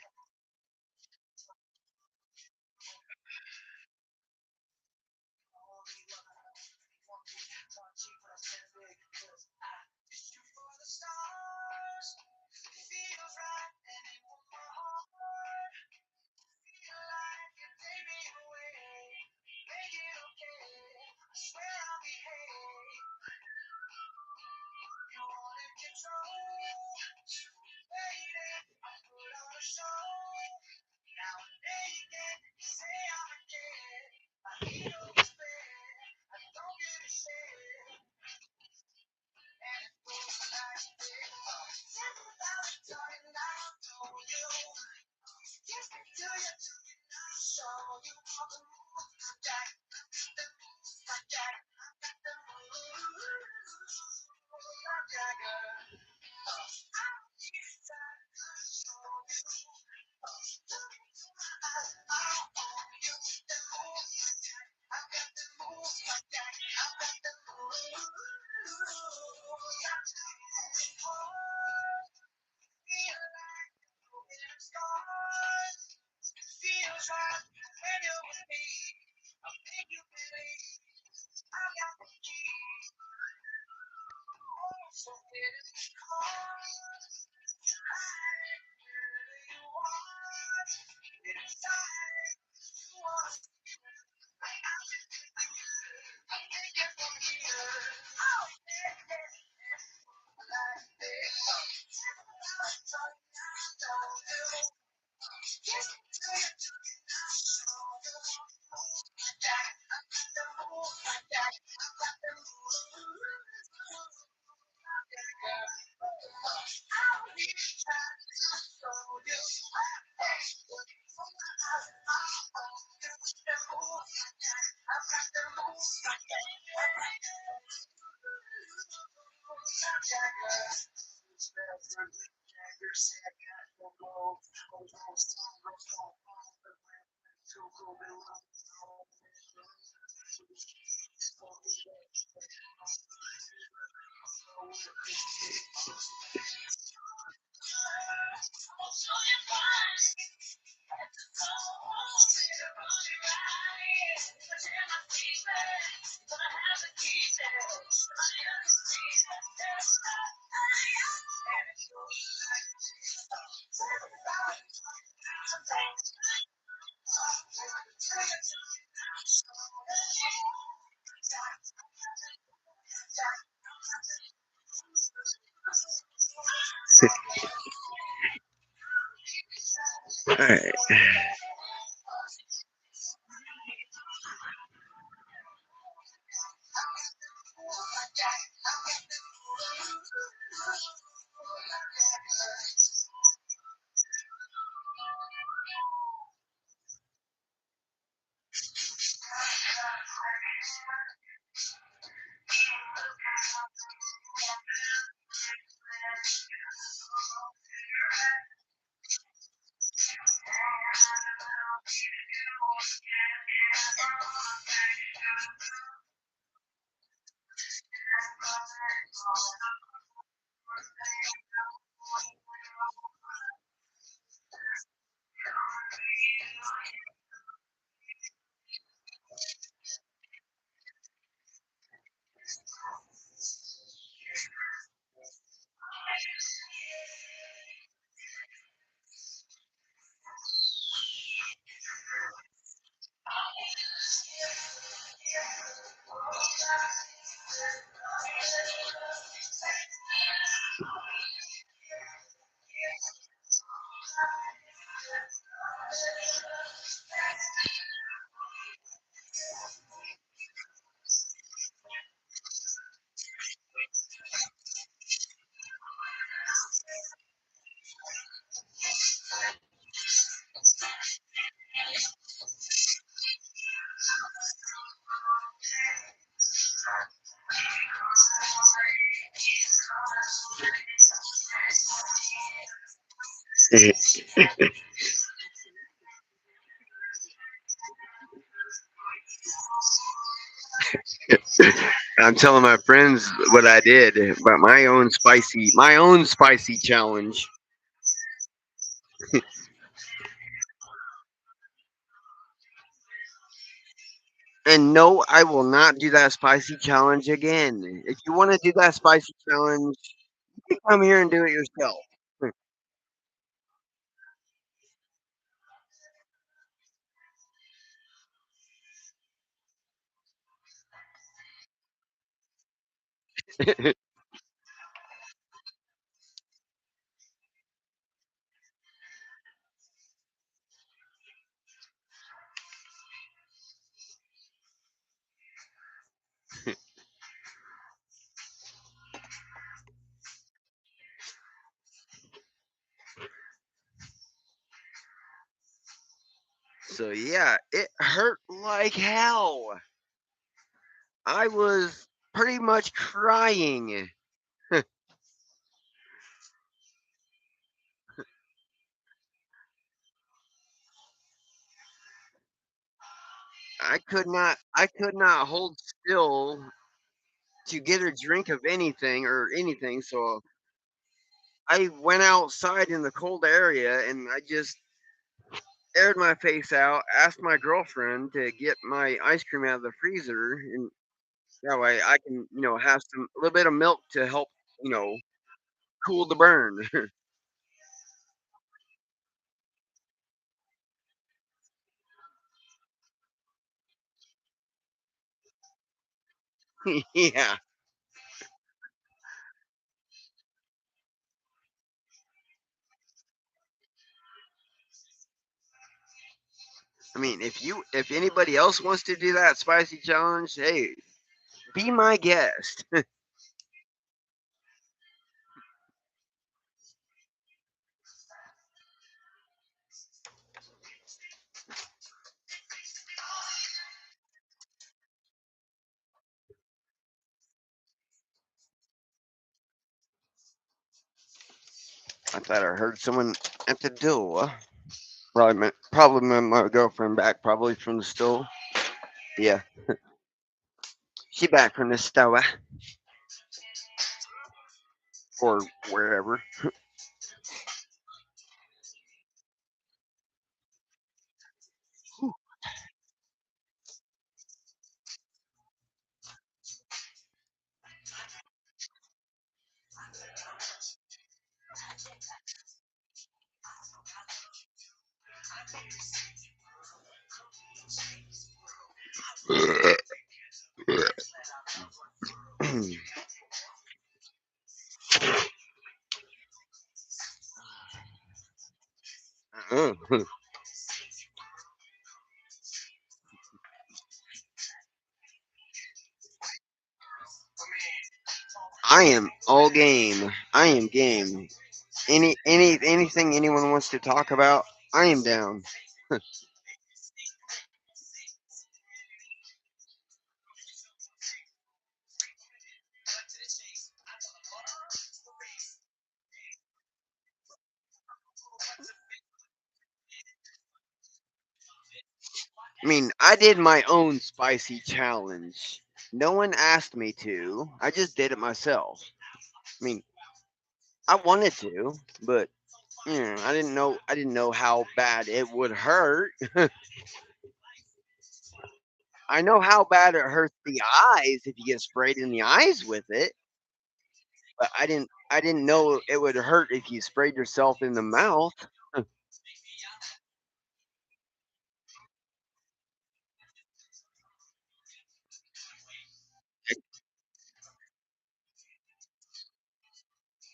All right. I'm telling my friends what I did about my own spicy challenge. And no, I will not do that spicy challenge again. If you want to do that spicy challenge, you come here and do it yourself. So yeah, it hurt like hell. I was pretty much crying. I could not hold still to get a drink of anything or anything. So I went outside in the cold area and I just aired my face out, asked my girlfriend to get my ice cream out of the freezer, and that way I can, have a little bit of milk to help you know, cool the burn. Yeah. I mean, if anybody else wants to do that spicy challenge, hey, be my guest. I thought I heard someone at the door. Probably my girlfriend back, probably from the store. Yeah, she back from the store or wherever. I am all game. I am game. Anything anyone wants to talk about, I am down. I mean, I did my own spicy challenge. No one asked me to. I just did it myself. I mean, I wanted to, but I didn't know how bad it would hurt. I know how bad it hurts the eyes if you get sprayed in the eyes with it, but I didn't know it would hurt if you sprayed yourself in the mouth.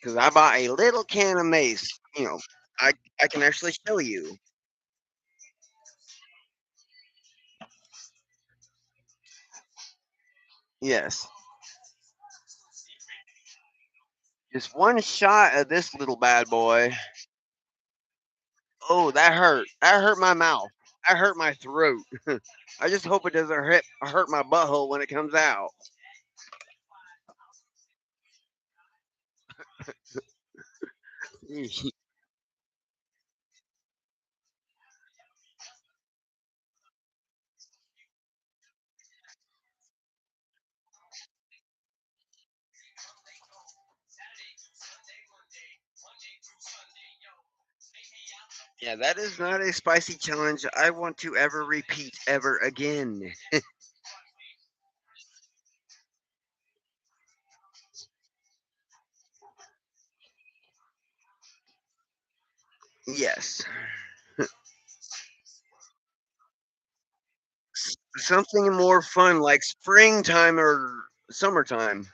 Because I bought a little can of mace. I can actually show you. Yes, just one shot of this little bad boy. Oh, that hurt. That hurt my mouth. That hurt my throat. I just hope it doesn't hurt my butthole when it comes out. Yeah, that is not a spicy challenge I want to ever repeat ever again. Yes, something more fun like springtime or summertime.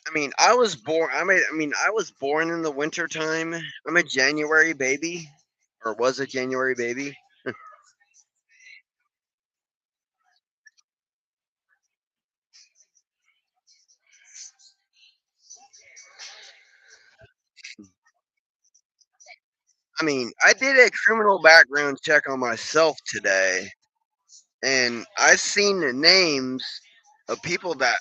I mean, I was born. I was born in the winter time. I'm a January baby, or was a January baby. I mean, I did a criminal background check on myself today, and I've seen the names of people that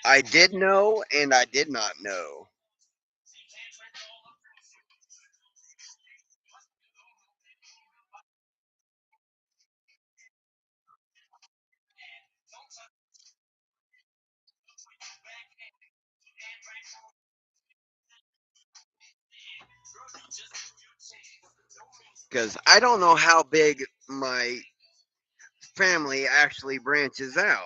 I did know and I did not know. Because I don't know how big my family actually branches out.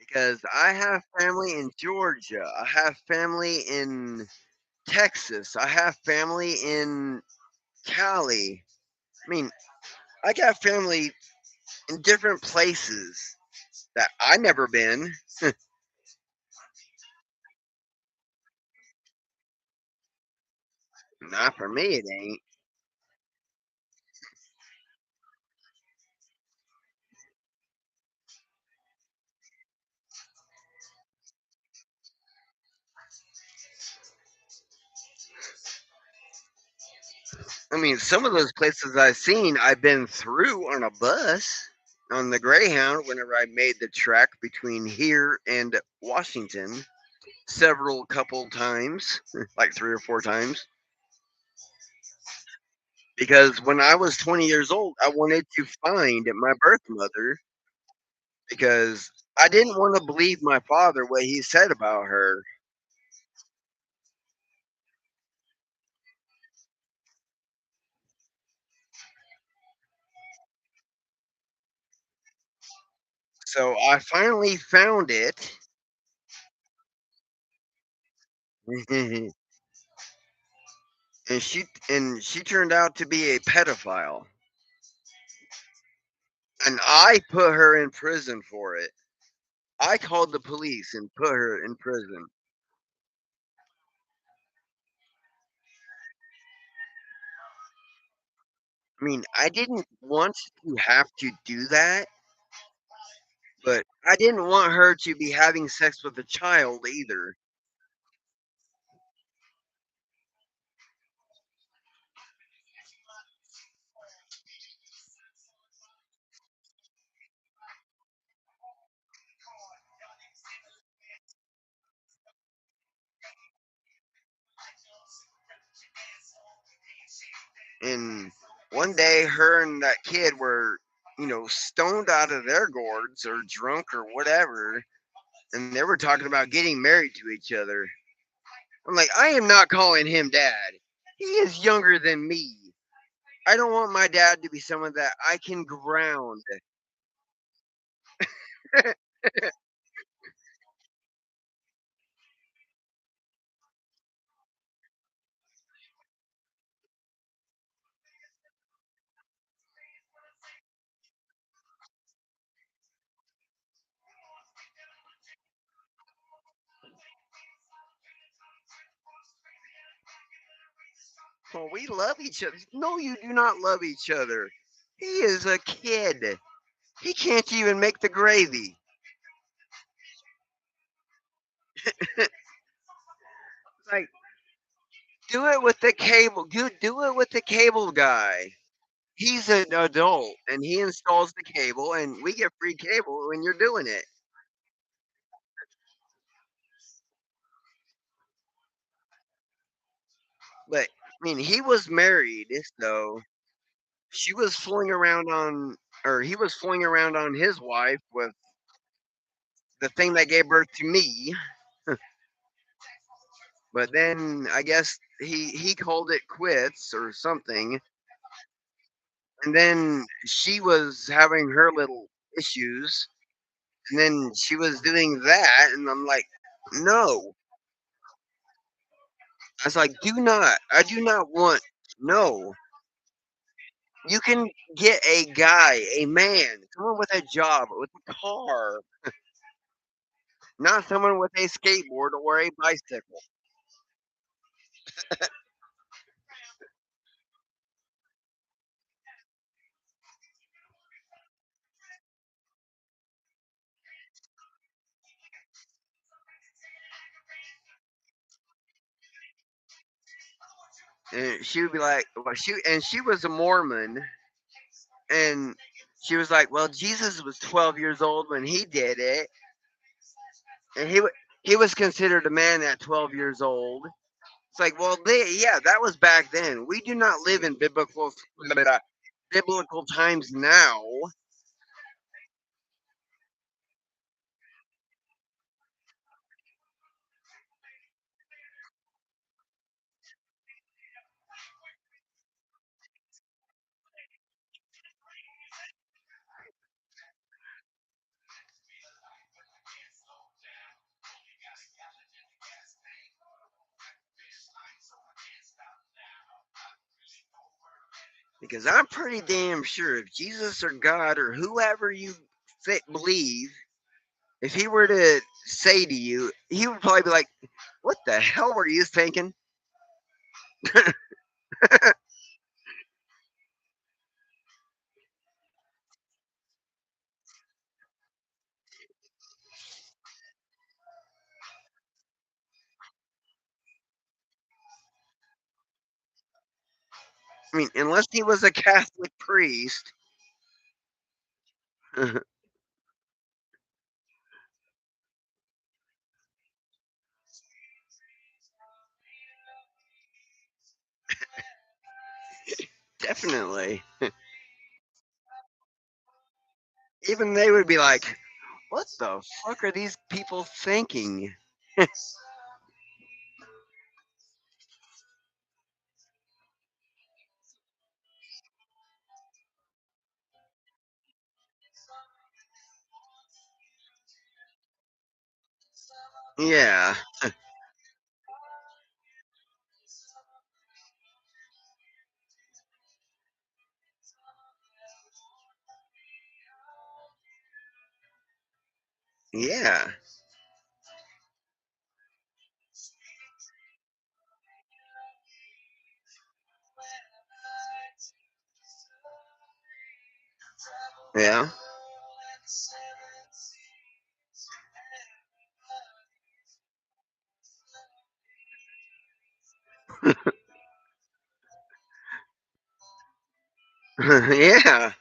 because I have family in Georgia. I have family in Texas. I have family in Cali. I mean, I got family in different places that I never been. Not for me, it ain't. I mean, some of those places I've seen, I've been through on a bus on the Greyhound whenever I made the trek between here and Washington several couple times, like 3 or 4 times. Because when I was 20 years old, I wanted to find my birth mother because I didn't want to believe my father what he said about her. So I finally found it. And she turned out to be a pedophile. And I put her in prison for it. I called the police and put her in prison. I mean, I didn't want to have to do that, but I didn't want her to be having sex with a child either. And one day, her and that kid were, stoned out of their gourds or drunk or whatever, and they were talking about getting married to each other. I'm like, I am not calling him dad. He is younger than me. I don't want my dad to be someone that I can ground. Well, we love each other. No, you do not love each other. He is a kid. He can't even make the gravy. Like, do it with the cable. Do it with the cable guy. He's an adult and he installs the cable, and we get free cable when you're doing it. But I mean, he was married, so she was fooling around on, or he was fooling around on his wife with the thing that gave birth to me. But then I guess he called it quits or something, and then she was having her little issues, and then she was doing that, and I'm like, no. I was like, I do not want, no. You can get a guy, a man, someone with a job, with a car, not someone with a skateboard or a bicycle. And she would be like, well, she was a Mormon, and she was like, well, Jesus was 12 years old when he did it, and he was considered a man at 12 years old. It's like, well, yeah, that was back then. We do not live in biblical times now. Because I'm pretty damn sure if Jesus or God or whoever you believe, if he were to say to you, he would probably be like, "What the hell were you thinking?" I mean, unless he was a Catholic priest. Definitely. Even they would be like, "What the fuck are these people thinking?" Yeah. Yeah. Yeah. Yeah.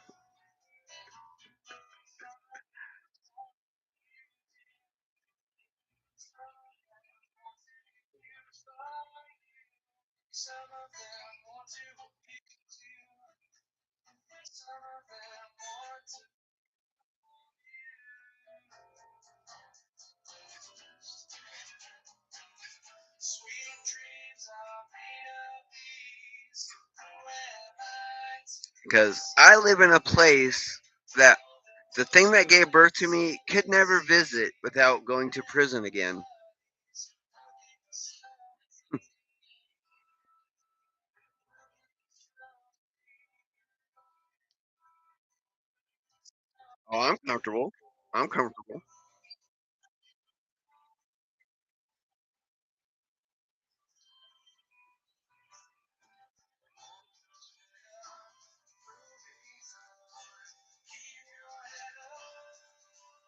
Because I live in a place that the thing that gave birth to me could never visit without going to prison again. Oh, I'm comfortable. I'm comfortable.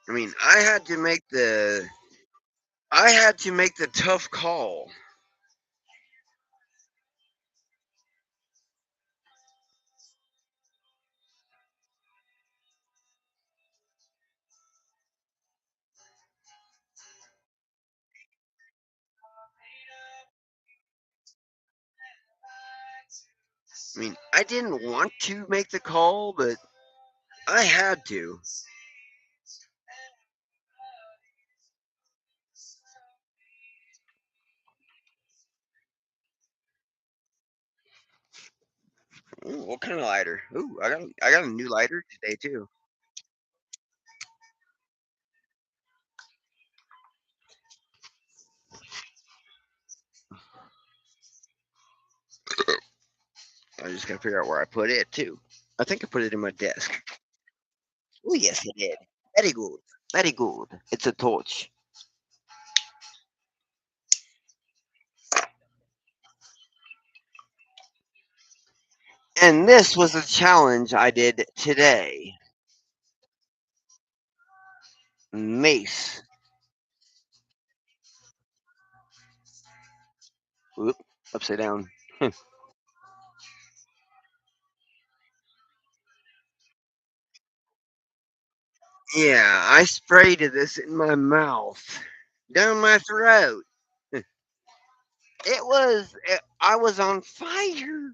I mean, I had to make the tough call. I mean, I didn't want to make the call, but I had to. Ooh, what kind of lighter? Ooh, I got a new lighter today too. I just gotta figure out where I put it too. I think I put it in my desk. Oh yes, I did. Very good. Very good. It's a torch. And this was a challenge I did today. Mace. Oop, upside down. Yeah, I sprayed this in my mouth, down my throat. I was on fire.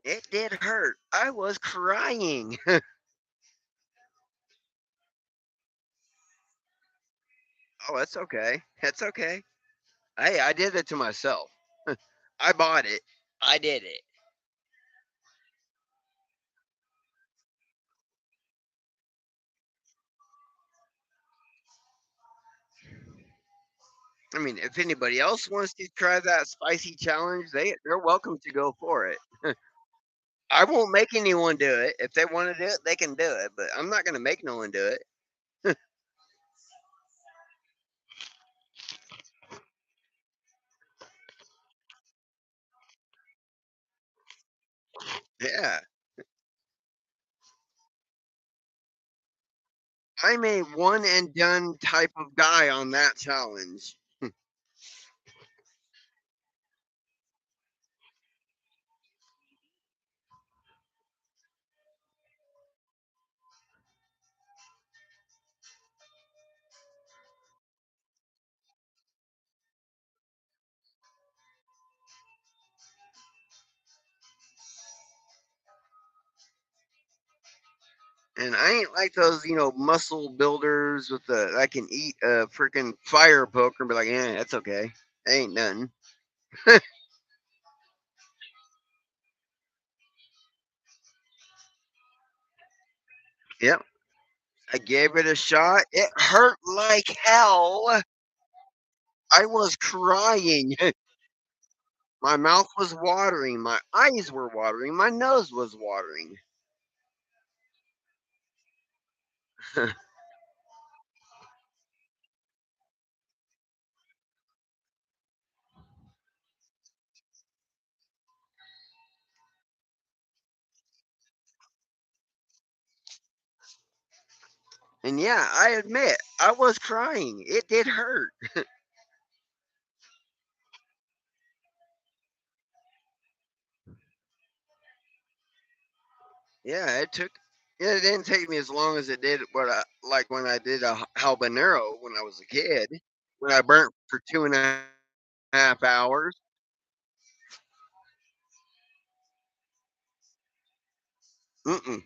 It did hurt. I was crying. Oh, that's okay. That's okay. Hey, I did it to myself. I bought it. I did it. I mean, if anybody else wants to try that spicy challenge, they're welcome to go for it. I won't make anyone do it. If they want to do it, they can do it. But I'm not going to make no one do it. Yeah, I'm a one and done type of guy on that challenge. And I ain't like those, muscle builders with the I can eat a freaking fire poker and be like, yeah, that's okay. Ain't nothing. Yep. I gave it a shot. It hurt like hell. I was crying. My mouth was watering. My eyes were watering. My nose was watering. And yeah, I admit, I was crying. It did hurt. Yeah, it didn't take me as long as it did like when I did a habanero when I was a kid. When I burnt for 2.5 hours. Mm-mm.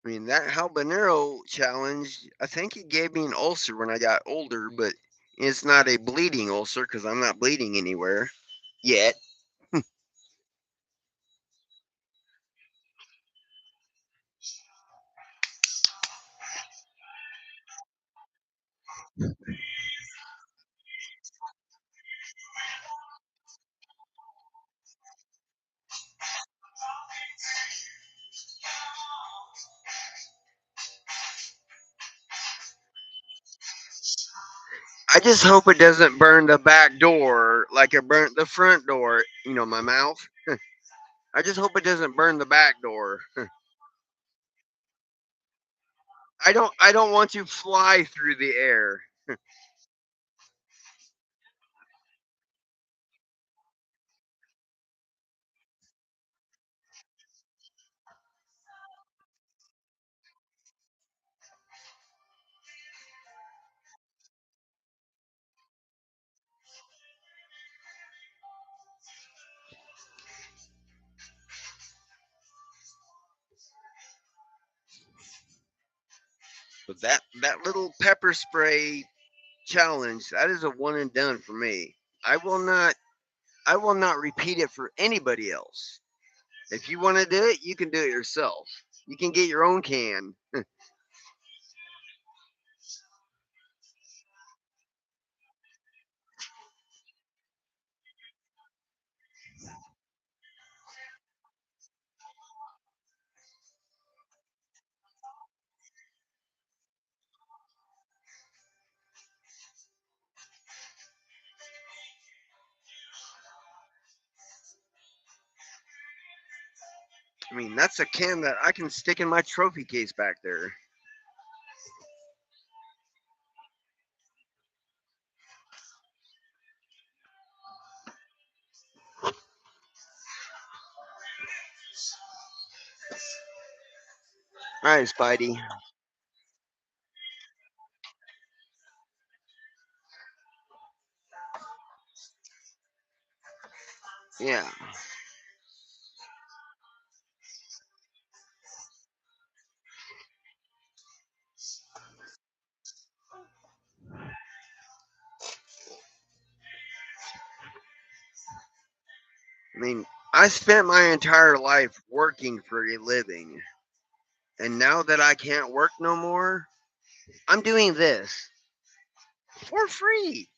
I mean, that habanero challenge, I think it gave me an ulcer when I got older, but it's not a bleeding ulcer because I'm not bleeding anywhere yet. I just hope it doesn't burn the back door like it burnt the front door, my mouth. I just hope it doesn't burn the back door. I don't want to fly through the air. But that little pepper spray challenge, that is a one and done for me. I will not repeat it for anybody else. If you want to do it, you can do it yourself. You can get your own can. I mean, that's a can that I can stick in my trophy case back there. All right, Spidey. Yeah. I mean, I spent my entire life working for a living, and now that I can't work no more, I'm doing this for free.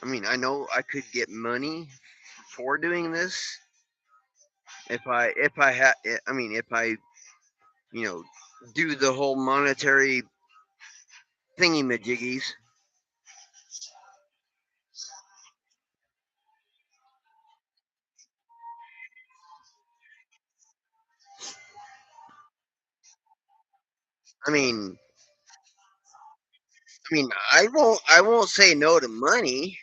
I mean, I know I could get money for doing this if I had. I mean, if I you know do the whole monetary thingy majiggies. I mean, I won't say no to money.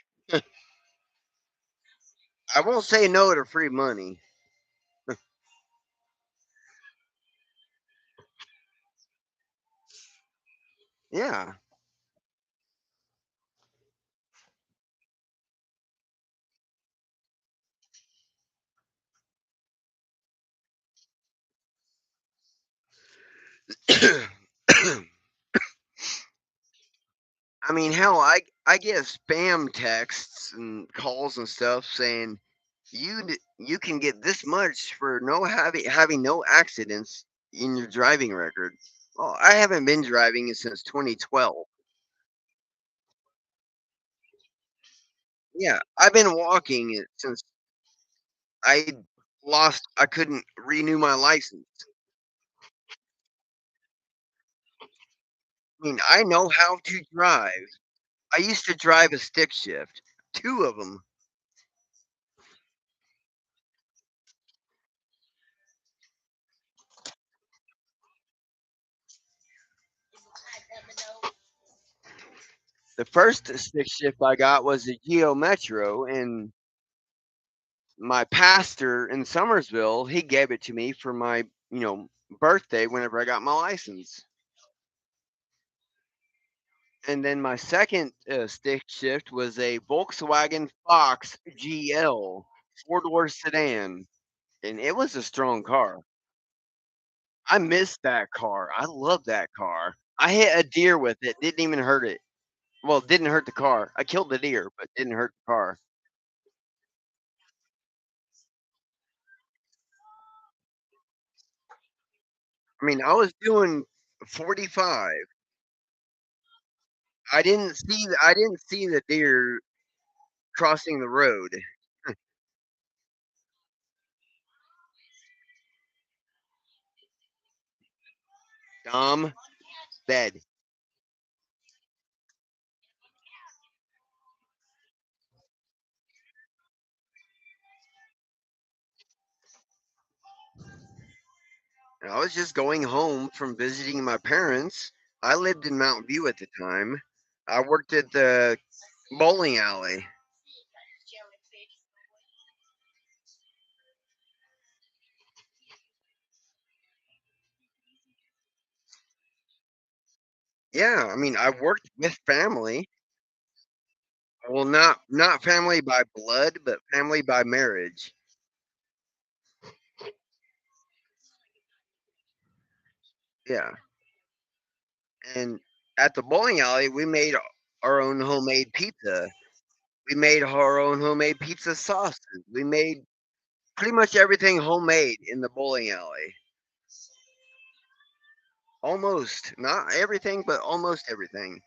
I won't say no to free money. Yeah. I mean, hell, I get spam texts and calls and stuff saying you can get this much for no having no accidents in your driving record. Well, I haven't been driving since 2012. Yeah, I've been walking it since I I couldn't renew my license. I mean, I know how to drive. I used to drive a stick shift, two of them. The first stick shift I got was a Geo Metro, and my pastor in Somersville, he gave it to me for my, birthday whenever I got my license. And then my second stick shift was a Volkswagen Fox GL 4-door sedan, and it was a strong car. I missed that car. I love that car. I hit a deer with it. Didn't even hurt it. Well, it didn't hurt the car. I killed the deer, but didn't hurt the car. I mean, I was doing 45. I didn't see the deer crossing the road. Dom, dead. And I was just going home from visiting my parents. I lived in Mountain View at the time. I worked at the bowling alley. Yeah, I mean, I worked with family. Well, not family by blood, but family by marriage. Yeah, and at the bowling alley, we made our own homemade pizza. We made our own homemade pizza sauces. We made pretty much everything homemade in the bowling alley. Almost, not everything, but almost everything.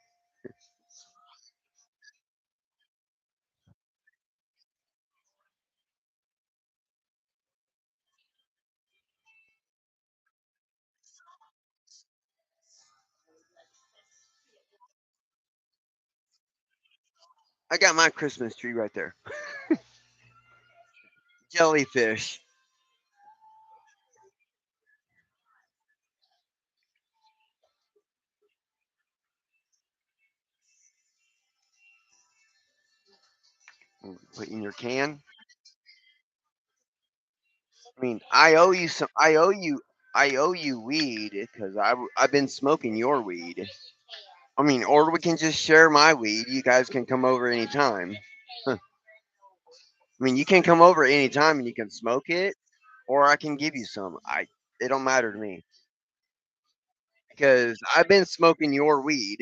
I got my Christmas tree right there. Jellyfish. Put in your can. I mean, I owe you some. I owe you weed because I've been smoking your weed. I mean, or we can just share my weed. You guys can come over anytime. Huh. I mean, you can come over anytime and you can smoke it, or I can give you some. It don't matter to me because I've been smoking your weed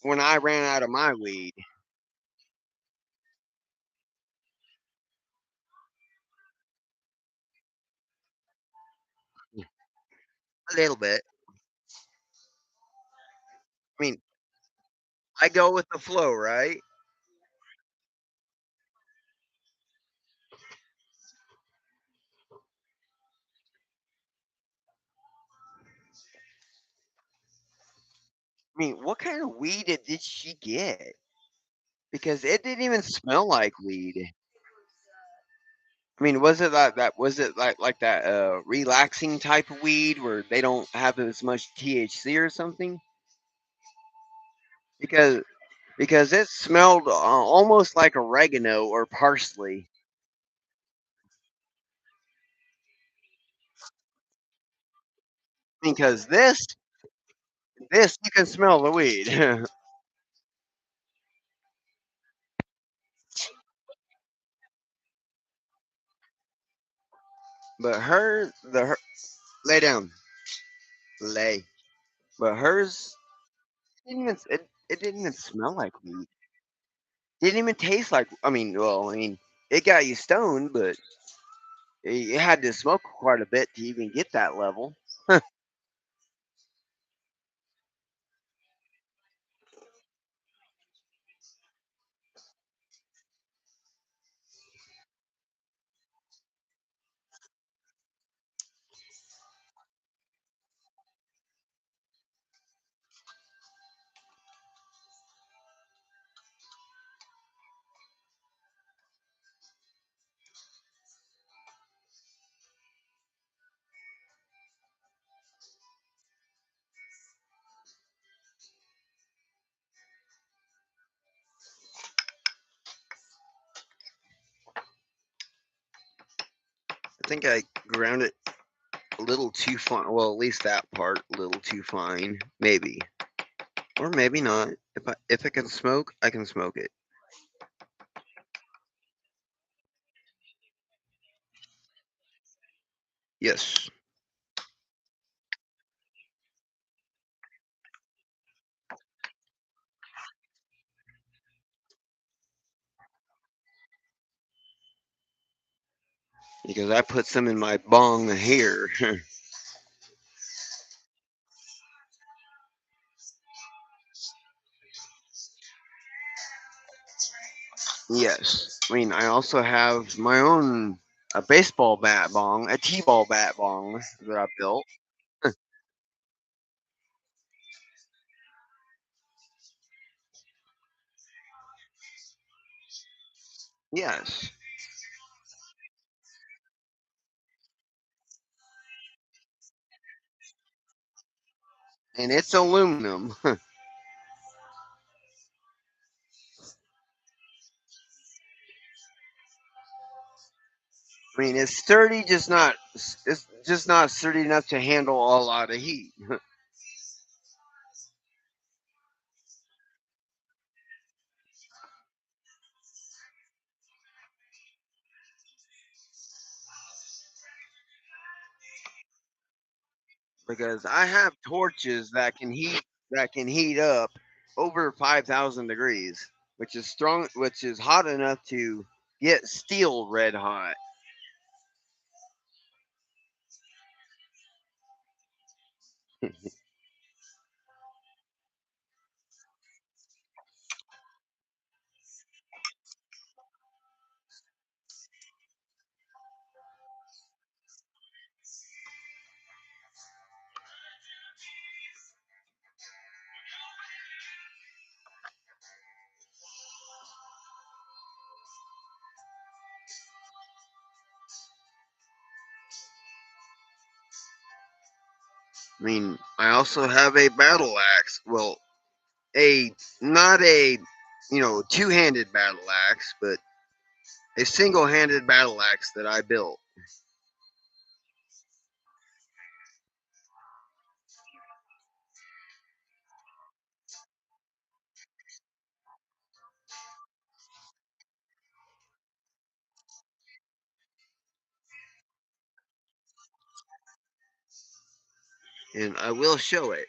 when I ran out of my weed. A little bit. I mean, I go with the flow, right? I mean, what kind of weed did she get? Because it didn't even smell like weed. I mean, was it like that relaxing type of weed where they don't have as much THC or something? Because because it smelled almost like oregano or parsley. Because this you can smell the weed, but her lay down lay, but hers it didn't even smell like weed. Didn't even taste like. I mean, well, I mean, it got you stoned, but you had to smoke quite a bit to even get that level. I think I ground it a little too fine. Well, at least that part a little too fine, maybe, or maybe not. If I can smoke, I can smoke it. Yes, because I put some in my bong here. Yes, I mean I also have my own a baseball bat bong, a t-ball bat bong that I built. Yes, and it's aluminum. I mean it's sturdy, just not it's just not sturdy enough to handle a lot of heat. Because I have torches that can heat up over 5,000 degrees, which is strong, which is hot enough to get steel red hot. I mean, I also have a battle axe. Well, a not a two-handed battle axe, but a single-handed battle axe that I built. And I will show it.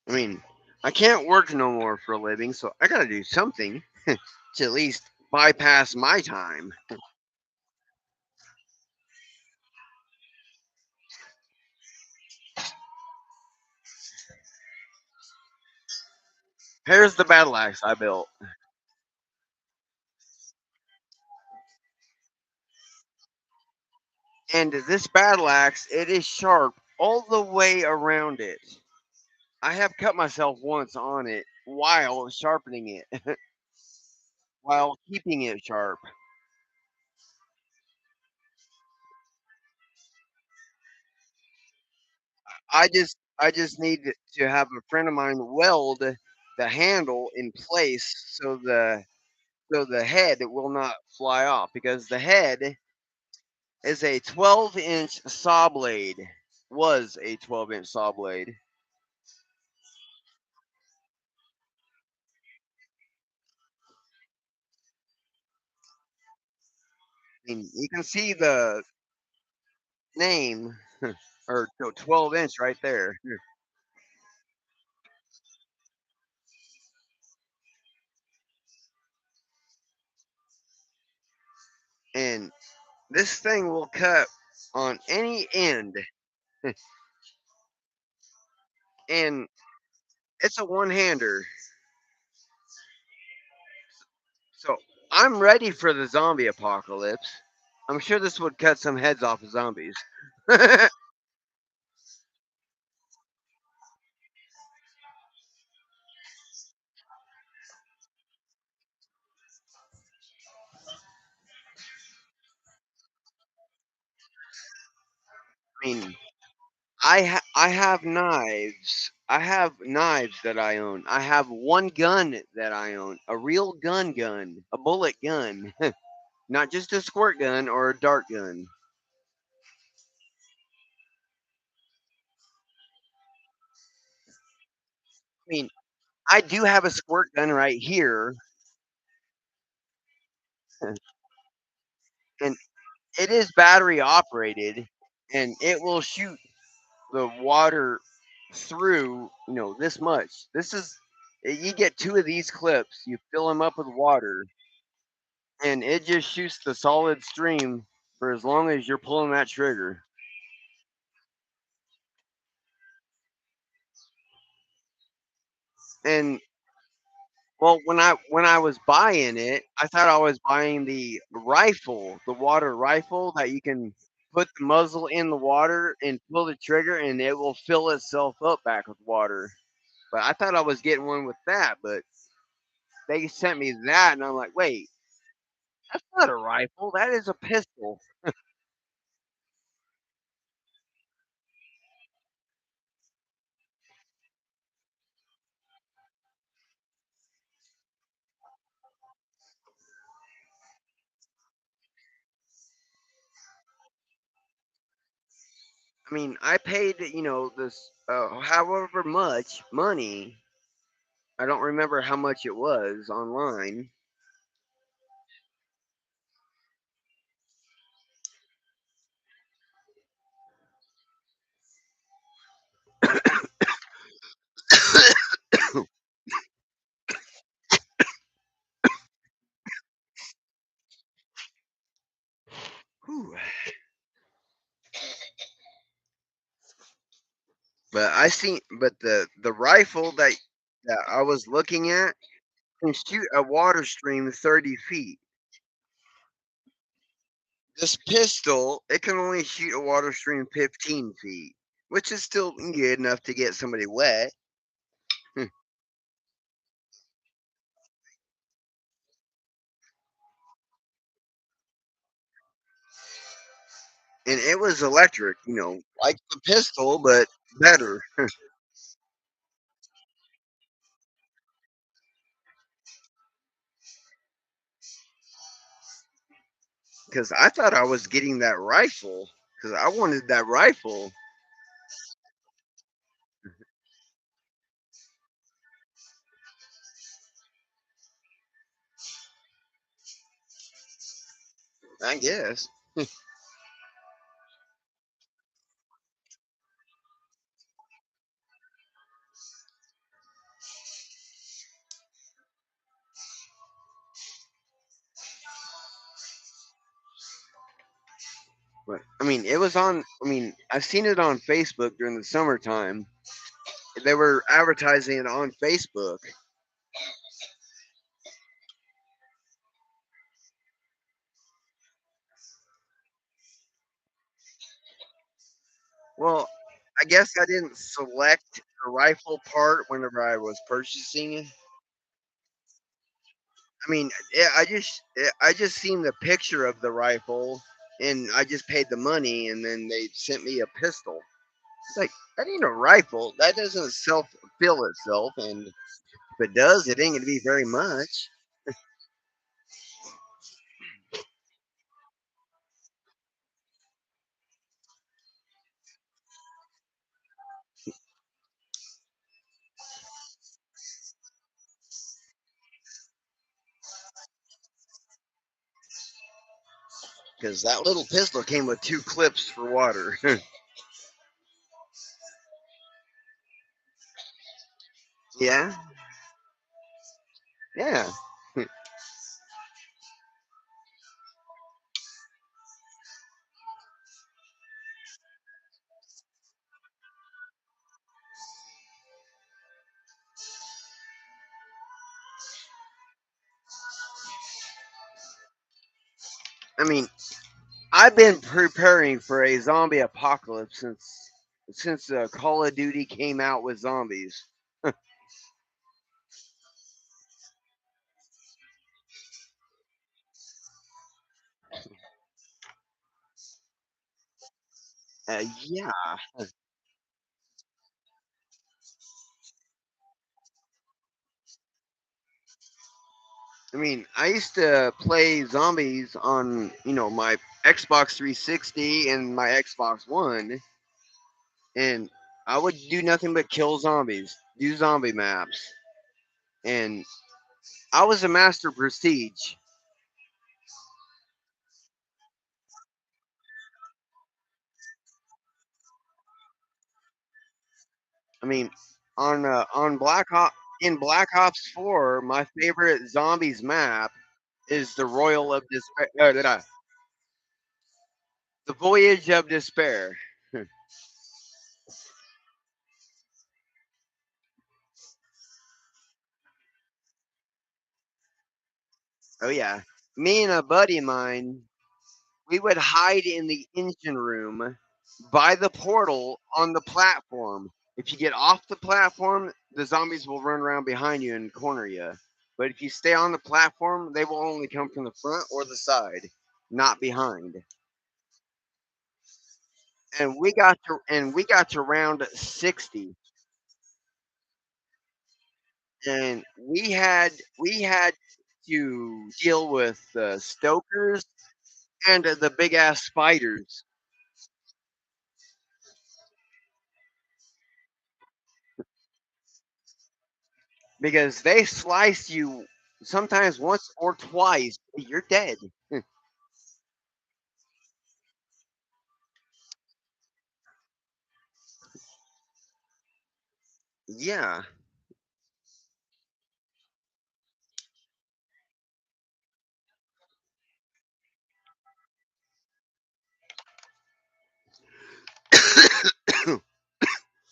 I mean, I can't work no more for a living, so I gotta do something to at least bypass my time. Here's the battle axe I built. And this battle axe, it is sharp all the way around it. I have cut myself once on it while sharpening it, while keeping it sharp. I just need to have a friend of mine weld the handle in place so the head will not fly off because the head is a 12-inch saw blade. Was a 12-inch saw blade. I mean, you can see the name or 12-inch right there. And this thing will cut on any end, and it's a one-hander. So I'm ready for the zombie apocalypse. I'm sure this would cut some heads off of zombies. I mean, I have knives. I have knives that I own. I have one gun that I own, a real gun, a bullet gun, not just a squirt gun or a dart gun. I mean, I do have a squirt gun right here, and it is battery operated, and it will shoot the water through, this much. This is you get two of these clips, you fill them up with water, and it just shoots the solid stream for as long as you're pulling that trigger. And well, when I was buying it, I thought I was buying the rifle, the water rifle that you can put the muzzle in the water and pull the trigger and it will fill itself up back with water. But I thought I was getting one with that, but they sent me that and I'm like, wait, that's not a rifle, that is a pistol. I mean, I paid, this however much money. I don't remember how much it was online. Whew. But the rifle that I was looking at can shoot a water stream 30 feet. This pistol, it can only shoot a water stream 15 feet, which is still good enough to get somebody wet. and it was electric. Like the pistol, but better. Because I thought I was getting that rifle. Because I wanted that rifle. I guess. But I mean, it was on. I mean, I've seen it on Facebook during the summertime. They were advertising it on Facebook. Well, I guess I didn't select the rifle part whenever I was purchasing. I mean, I just seen the picture of the rifle, and I just paid the money, and then they sent me a pistol. It's like I need a rifle. That doesn't self fill itself, and if it does, it ain't gonna be very much. Because that little pistol came with two clips for water. Yeah, yeah. I mean, I've been preparing for a zombie apocalypse since Call of Duty came out with zombies. Yeah, I mean, I used to play zombies on my Xbox 360 and my Xbox One, and I would do nothing but kill zombies, do zombie maps, and I was a master prestige. I mean, on Black Ops 4, my favorite zombies map is the Royal of Despair. The Voyage of Despair. Oh yeah, me and a buddy of mine, we would hide in the engine room by the portal on the platform. If you get off the platform, the zombies will run around behind you and corner you. But if you stay on the platform, they will only come from the front or the side, not behind. And we got to round 60, and we had to deal with stokers and the big ass spiders because they slice you sometimes once or twice. You're dead. Yeah,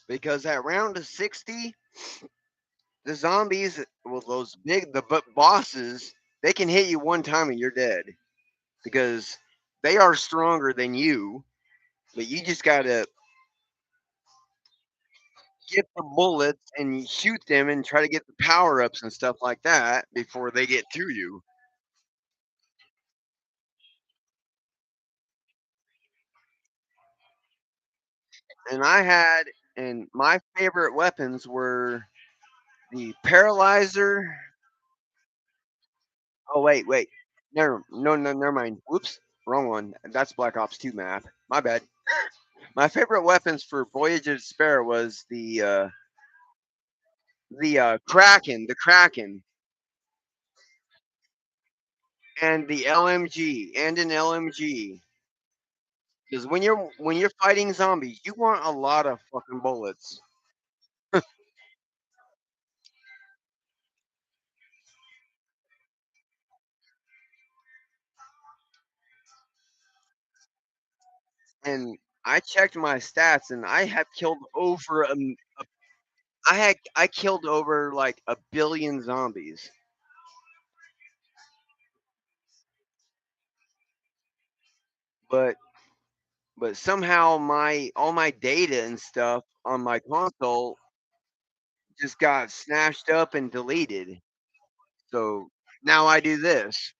because at round 60, the zombies, well, those bosses, they can hit you one time and you're dead because they are stronger than you. But you just gotta get the bullets and shoot them and try to get the power ups and stuff like that before they get to you. and I had and my favorite weapons were the paralyzer. Oh wait, never mind. Whoops, wrong one. That's Black Ops 2 map. My bad. My favorite weapons for Voyage of Despair was the Kraken, and the LMG, and an LMG. Because when you're fighting zombies, you want a lot of fucking bullets. And I checked my stats, and I have killed over I killed over like a billion zombies. But somehow my all my data and stuff on my console just got snatched up and deleted. So now I do this.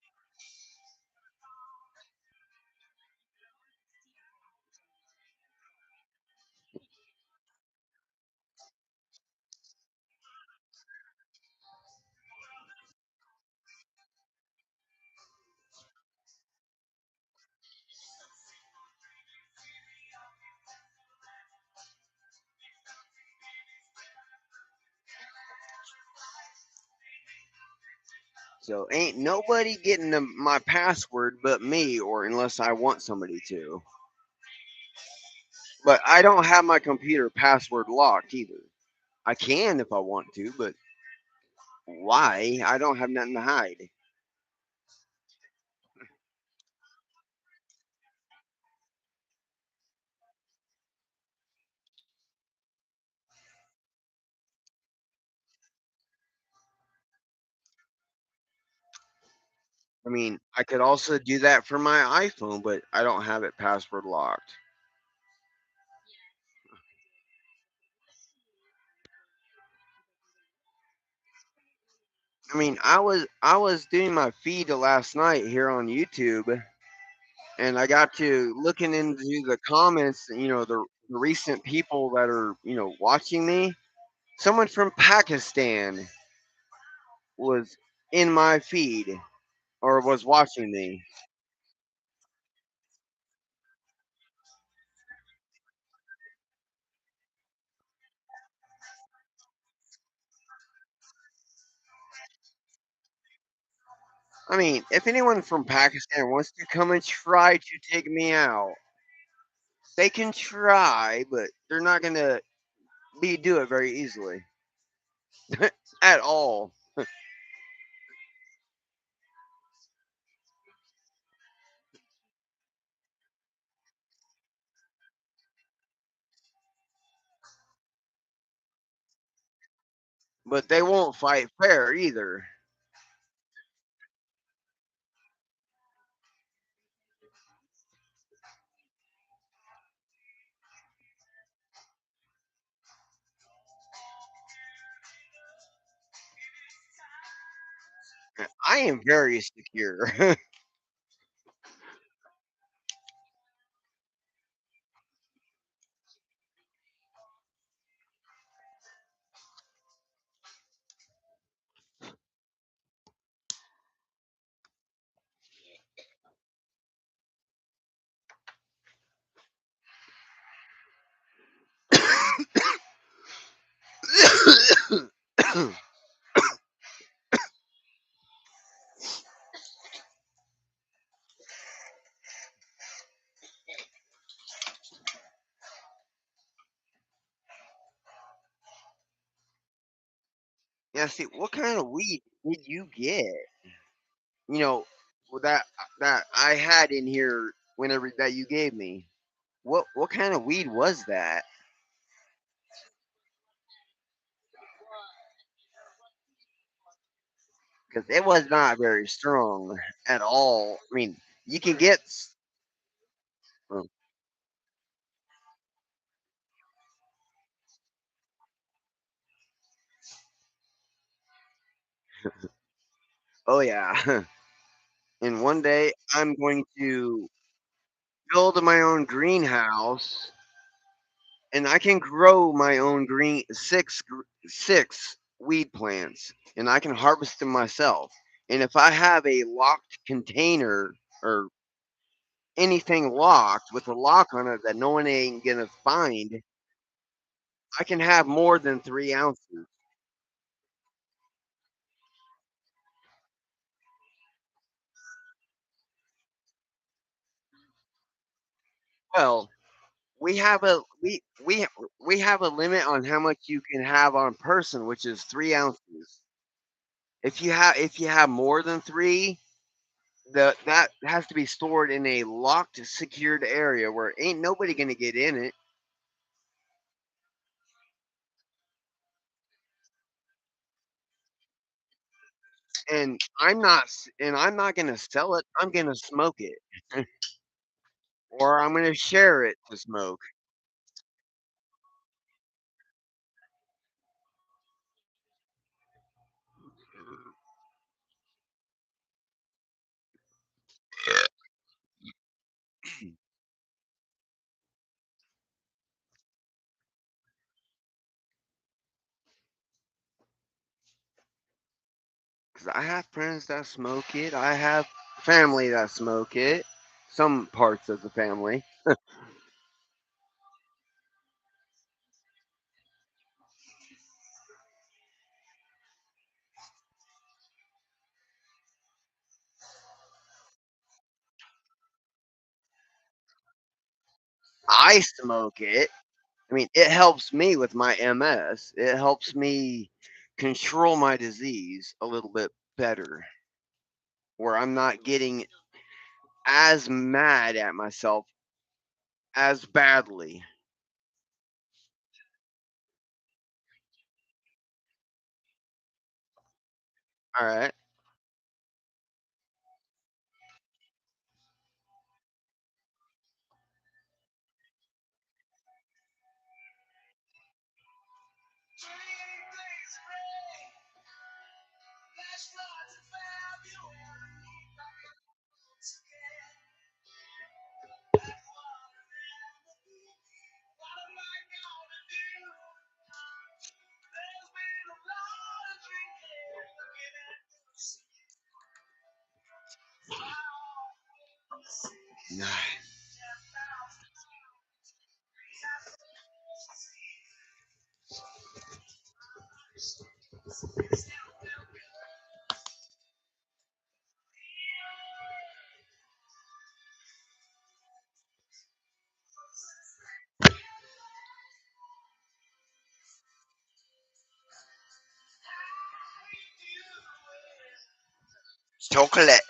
So ain't nobody getting my password but me, or unless I want somebody to. But I don't have my computer password locked either. I can if I want to, but why? I don't have nothing to hide. I mean, I could also do that for my iPhone, but I don't have it password locked. I mean, I was doing my feed last night here on YouTube, and I got to looking into the comments. The recent people that are watching me. Someone from Pakistan was in my feed or was watching me. I mean, if anyone from Pakistan wants to come and try to take me out, they can try, but they're not gonna be do it very easily at all. But they won't fight fair either. I am very secure. Yeah, see, what kind of weed did you get? You know, that I had in here whenever that you gave me. What kind of weed was that? Because it was not very strong at all. I mean, you can get. Oh, oh yeah. And one day I'm going to build my own greenhouse and I can grow my own green six weed plants, and I can harvest them myself. And if I have a locked container or anything locked with a lock on it that no one ain't gonna find, I can have more than 3 ounces. Well, we have a limit on how much you can have on person, which is 3 ounces. If you have more than three, that has to be stored in a locked, secured area where ain't nobody gonna get in it. And I'm not gonna sell it. I'm gonna smoke it, or I'm gonna share it to smoke. 'Cause I have friends that smoke it. I have family that smoke it. Some parts of the family. I smoke it. I mean, it helps me with my MS. It helps me control my disease a little bit better, where I'm not getting as mad at myself as badly. All right. Chocolate.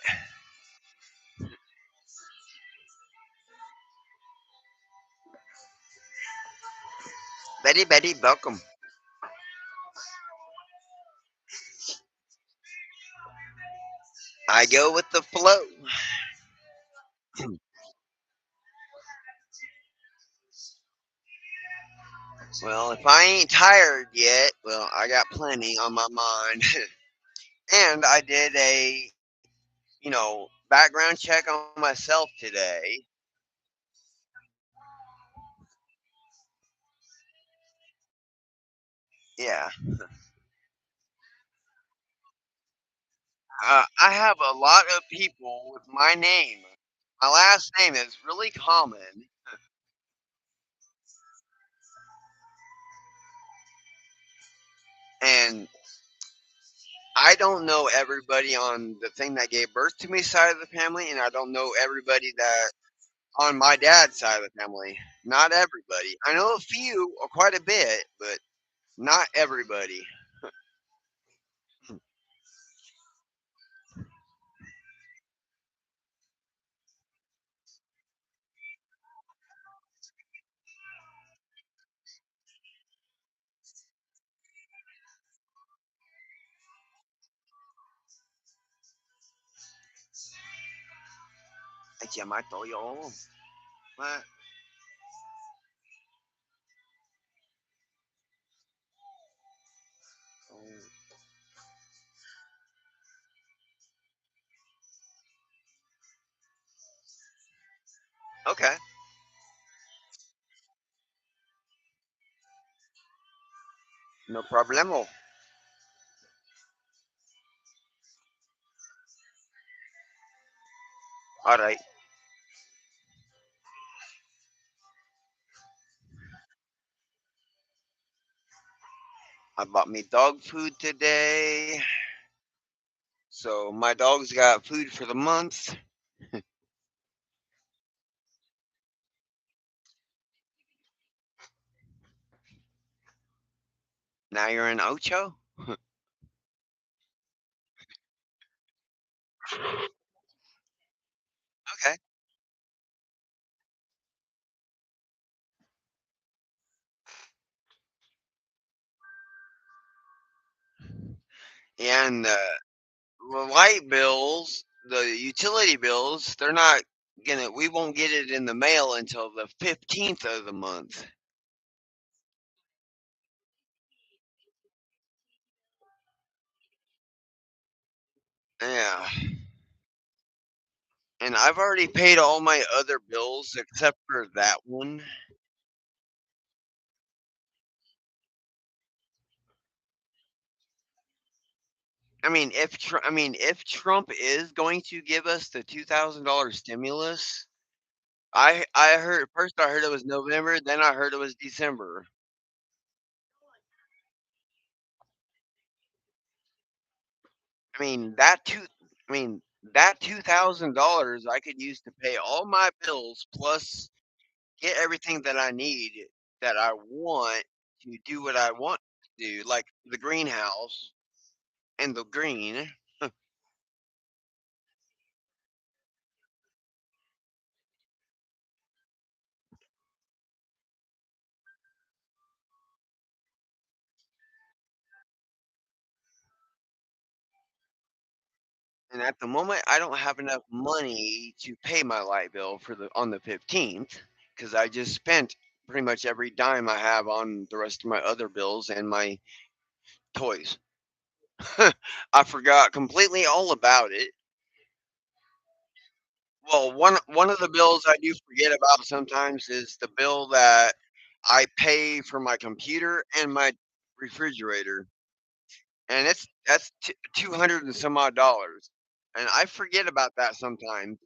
Betty, Betty, welcome. I go with the flow. Well, if I ain't tired yet, well, I got plenty on my mind. And I did a, background check on myself today. Yeah. I have a lot of people with my name. My last name is really common, and I don't know everybody on the thing that gave birth to me side of the family, and I don't know everybody that on my dad's side of the family. Not everybody. I know a few, or quite a bit, but not everybody. Ay, chamato, yo. What? Okay. No problemo. All right. I bought me dog food today. So my dog's got food for the month. Now you're in Ocho? Okay. And the light bills, the utility bills, they're not gonna, we won't get it in the mail until the 15th of the month. Yeah. And I've already paid all my other bills except for that one. If Trump is going to give us the $2,000 stimulus, I heard first I heard it was November, then I heard it was December. I mean that two I mean that $2,000 I could use to pay all my bills plus get everything that I need that I want to do what I want to do, like the greenhouse and the green. And at the moment, I don't have enough money to pay my light bill for the on the 15th because I just spent pretty much every dime I have on the rest of my other bills and my toys. I forgot completely all about it. Well, one of the bills I do forget about sometimes is the bill that I pay for my computer and my refrigerator, and that's 200 and some odd dollars, and I forget about that sometimes.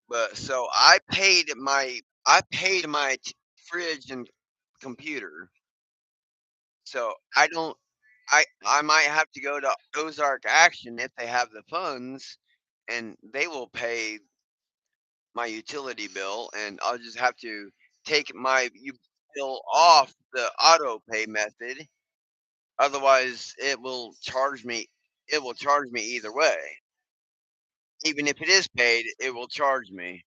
But so I paid my fridge and computer. So I might have to go to Ozark Action if they have the funds, and they will pay my utility bill, and I'll just have to take my bill off the auto pay method. Otherwise, It will charge me either way. Even if it is paid, it will charge me.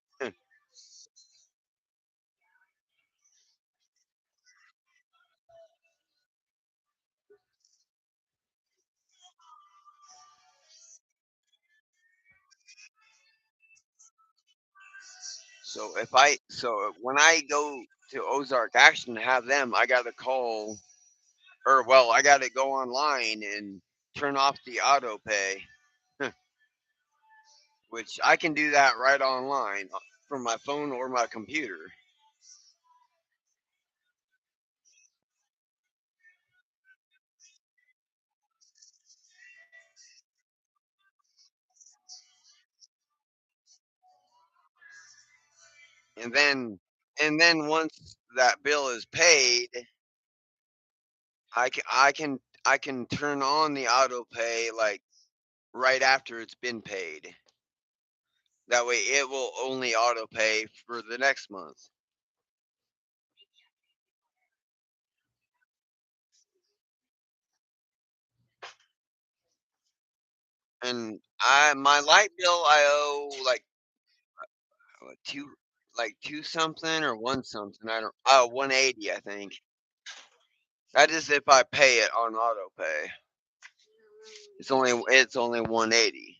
So when I go to Ozark Action to have them, I gotta call, or well, I gotta go online and turn off the auto pay, which I can do that right online from my phone or my computer. And then once that bill is paid, I can turn on the auto pay like right after it's been paid. That way, it will only auto pay for the next month. And I my light bill I owe like two two something or one something. I don't 180 I think. That is if I pay it on auto pay. It's only 180.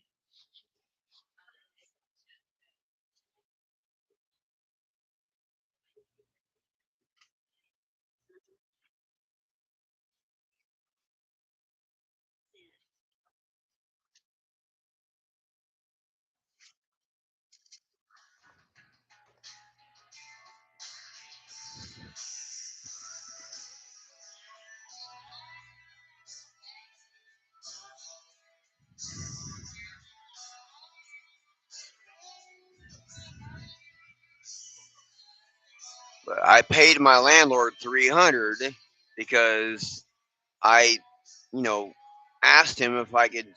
But I paid my landlord 300 because I, you know, asked him if I could,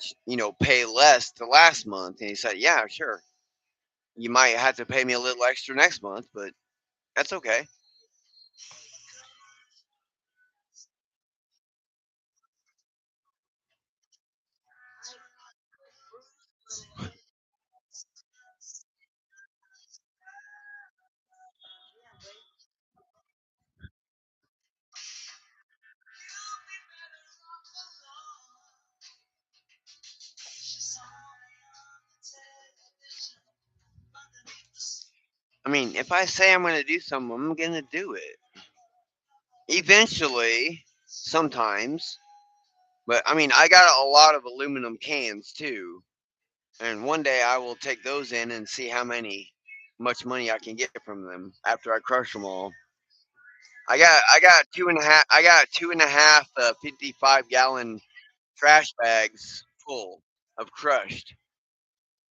pay less the last month, and he said, "Yeah, sure. You might have to pay me a little extra next month, but that's okay." I mean, if I say I'm going to do something, I'm going to do it. Eventually, sometimes. But I mean, I got a lot of aluminum cans too, and one day I will take those in and see how much money I can get from them after I crush them all. I got 2.5 I got 2.5 55-gallon trash bags full of crushed.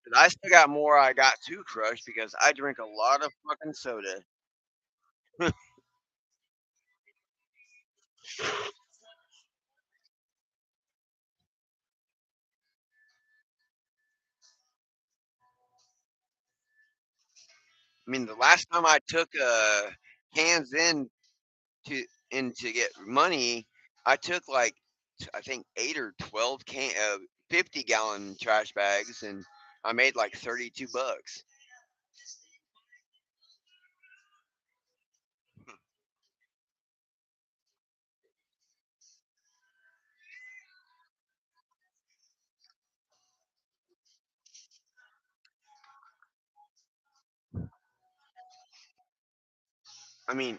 But I still got more I got to crush because I drink a lot of fucking soda. I mean, the last time I took cans to to get money, I took like I think 50-gallon trash bags, and I made like $32. I mean,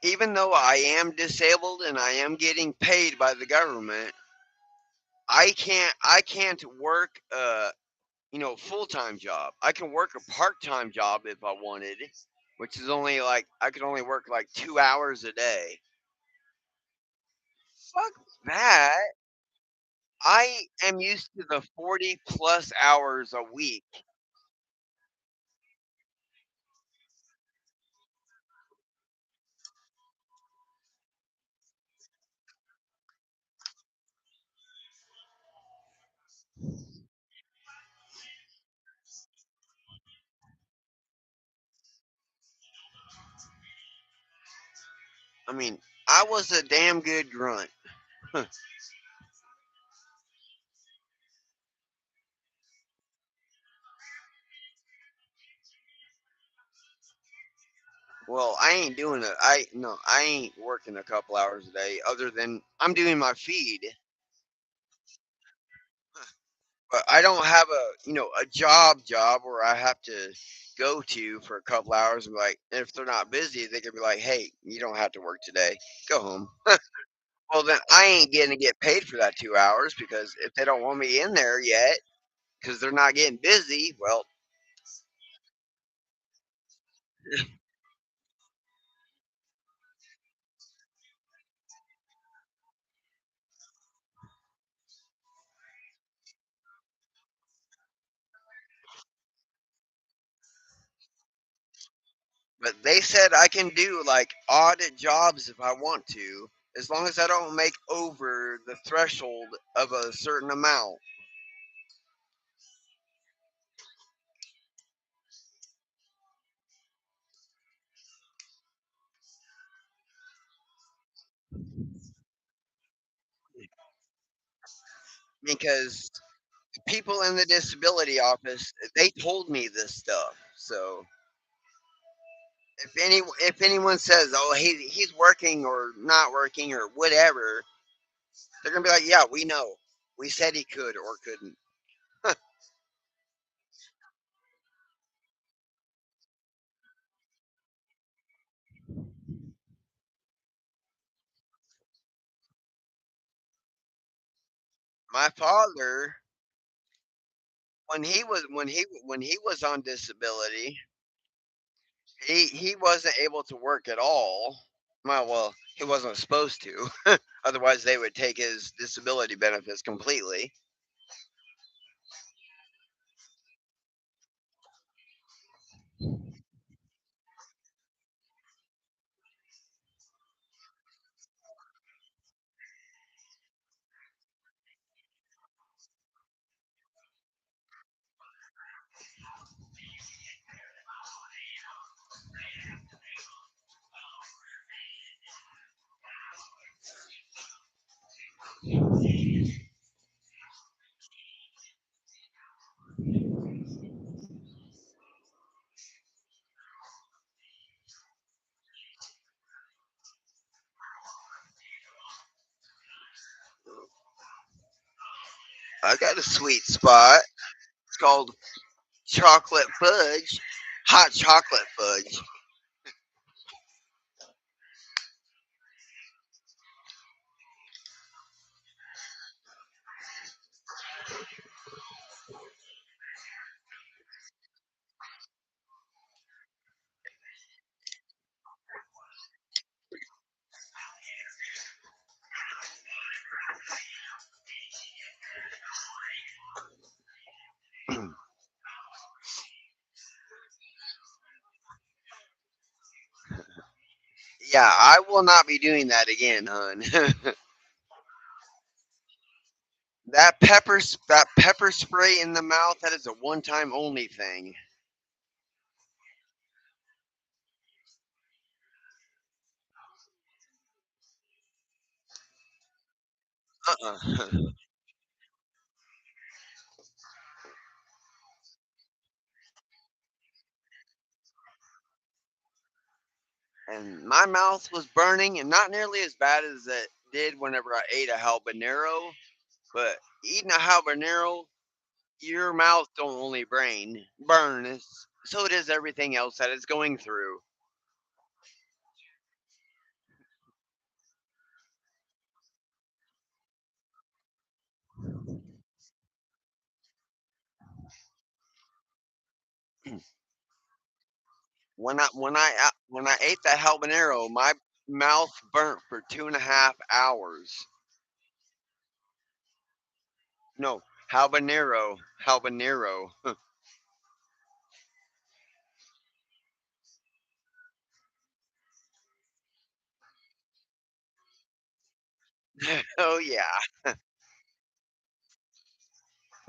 even though I am disabled and I am getting paid by the government, I can't work full-time job. I can work a part-time job if I wanted, which is only like I could only work like 2 hours a day. Fuck that. I am used to the 40 plus hours a week. I mean, I was a damn good grunt. Well, I ain't doing it. I no, I ain't working a couple hours a day other than I'm doing my feed. But I don't have a job where I have to go to for a couple hours and be like, if they're not busy, they can be like, "Hey, you don't have to work today. Go home." Well, then I ain't gonna get paid for that 2 hours because if they don't want me in there yet because they're not getting busy, well, but they said I can do like odd jobs if I want to, as long as I don't make over the threshold of a certain amount. Because people in the disability office, they told me this stuff. So if anyone says, "Oh, he's working or not working or whatever," they're gonna be like, "Yeah, we know. We said he could or couldn't." My father, when he was on disability, he wasn't able to work at all. Well, he wasn't supposed to. Otherwise, they would take his disability benefits completely. I got a sweet spot. It's called chocolate fudge, hot chocolate fudge. Yeah, I will not be doing that again, hun. That pepper spray in the mouth, that is a one time only thing. Uh-uh. And my mouth was burning, and not nearly as bad as it did whenever I ate a habanero. But eating a habanero, your mouth don't only burn. So it is everything else that it's going through. When I ate that habanero, my mouth burnt for 2.5 hours. No, habanero. Oh yeah,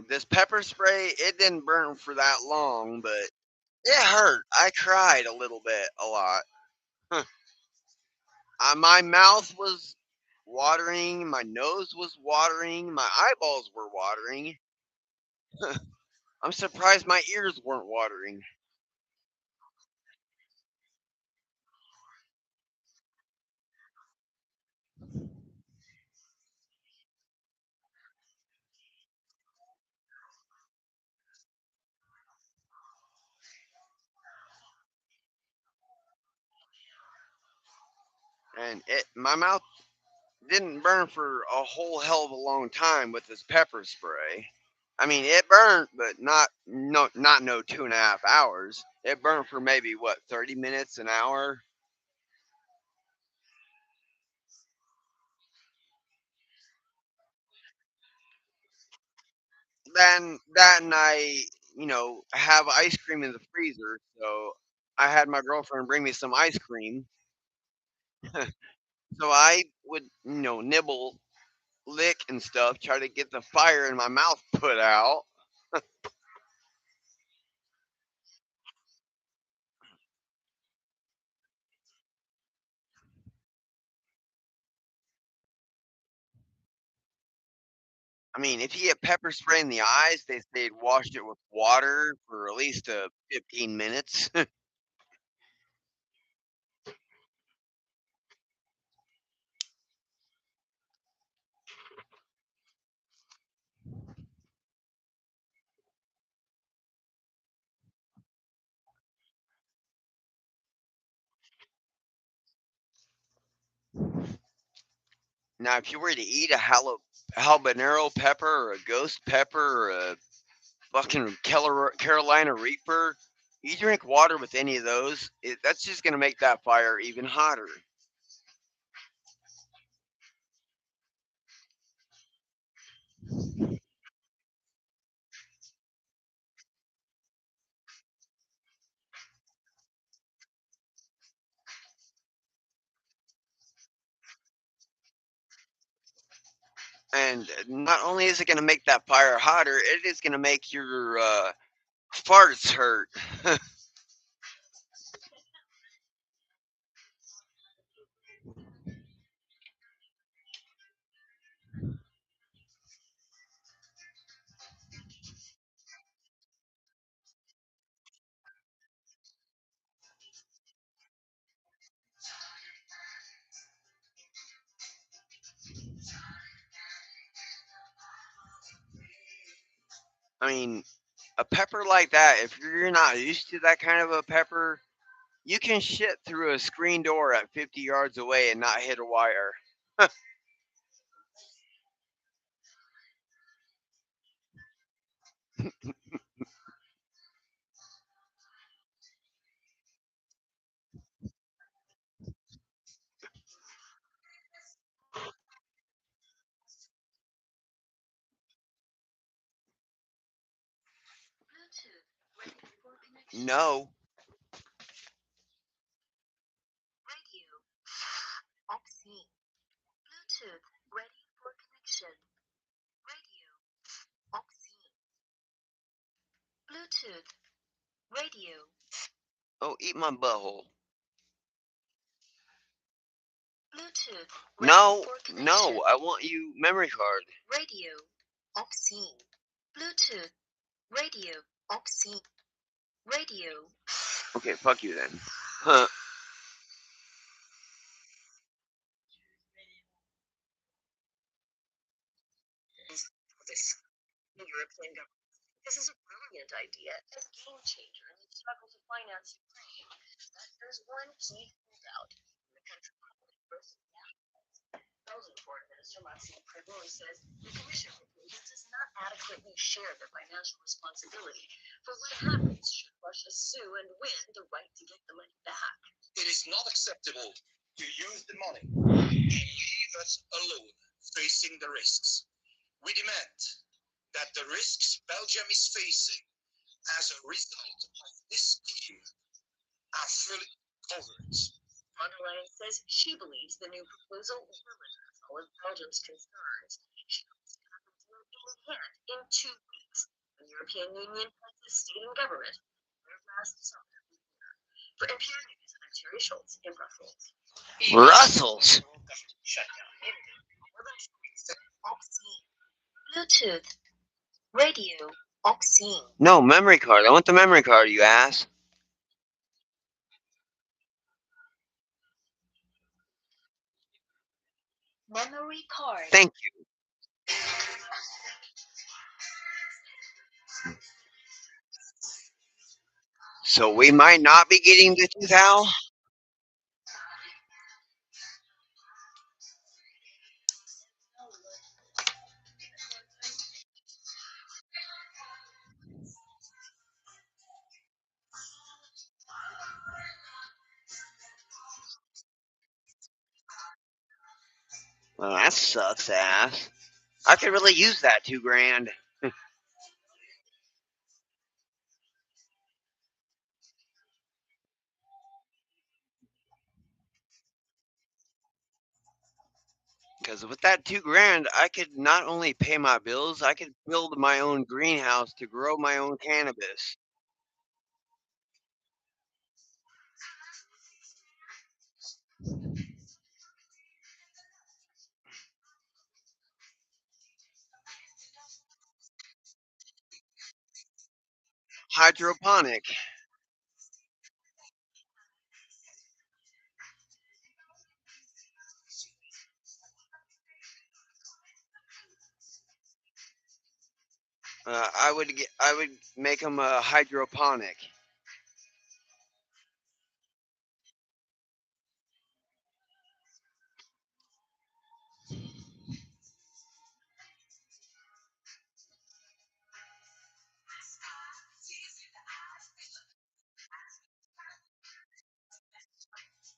this pepper spray it didn't burn for that long, but it hurt. I cried a little bit, a lot. My mouth was watering, my nose was watering, my eyeballs were watering. I'm surprised my ears weren't watering. And my mouth didn't burn for a whole hell of a long time with this pepper spray. I mean, it burned, but not no 2.5 hours. It burned for maybe what 30 minutes, an hour. Then that night, have ice cream in the freezer. So I had my girlfriend bring me some ice cream. So I would, nibble, lick, and stuff, try to get the fire in my mouth put out. I mean, if you get pepper spray in the eyes, they say wash it with water for at least 15 minutes. Now, if you were to eat a habanero pepper or a ghost pepper or a fucking Carolina Reaper, you drink water with any of those, that's just going to make that fire even hotter. And not only is it going to make that fire hotter, it is going to make your farts hurt. I mean, a pepper like that, if you're not used to that kind of a pepper, you can shit through a screen door at 50 yards away and not hit a wire. No. Oh, eat my butthole. No, no, I want you memory card. Okay, fuck you then. Huh. It is not acceptable to use the money and leave us alone facing the risks. We demand that the risks Belgium is facing as a result of this scheme are fully covered. Russell's. No, memory card. I want the memory card, you ass. Thank you. So we might not be getting the 2000. Well, that sucks ass. I could really use that 2 grand. Because with that 2 grand, I could not only pay my bills, I could build my own greenhouse to grow my own cannabis. Hydroponic. I would make them a hydroponic.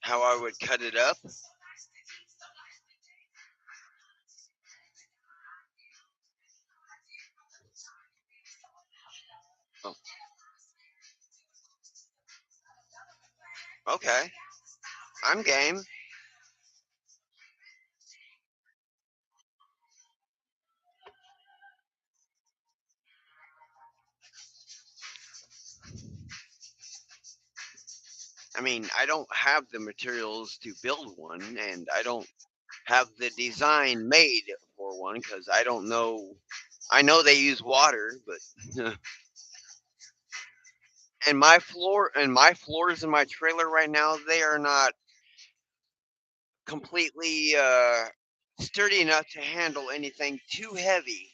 How I would cut it up. Oh, okay, I'm game. I mean, I don't have the materials to build one, and I don't have the design made for one because I don't know. I know they use water, but and my floors in my trailer right now, they are not completely sturdy enough to handle anything too heavy.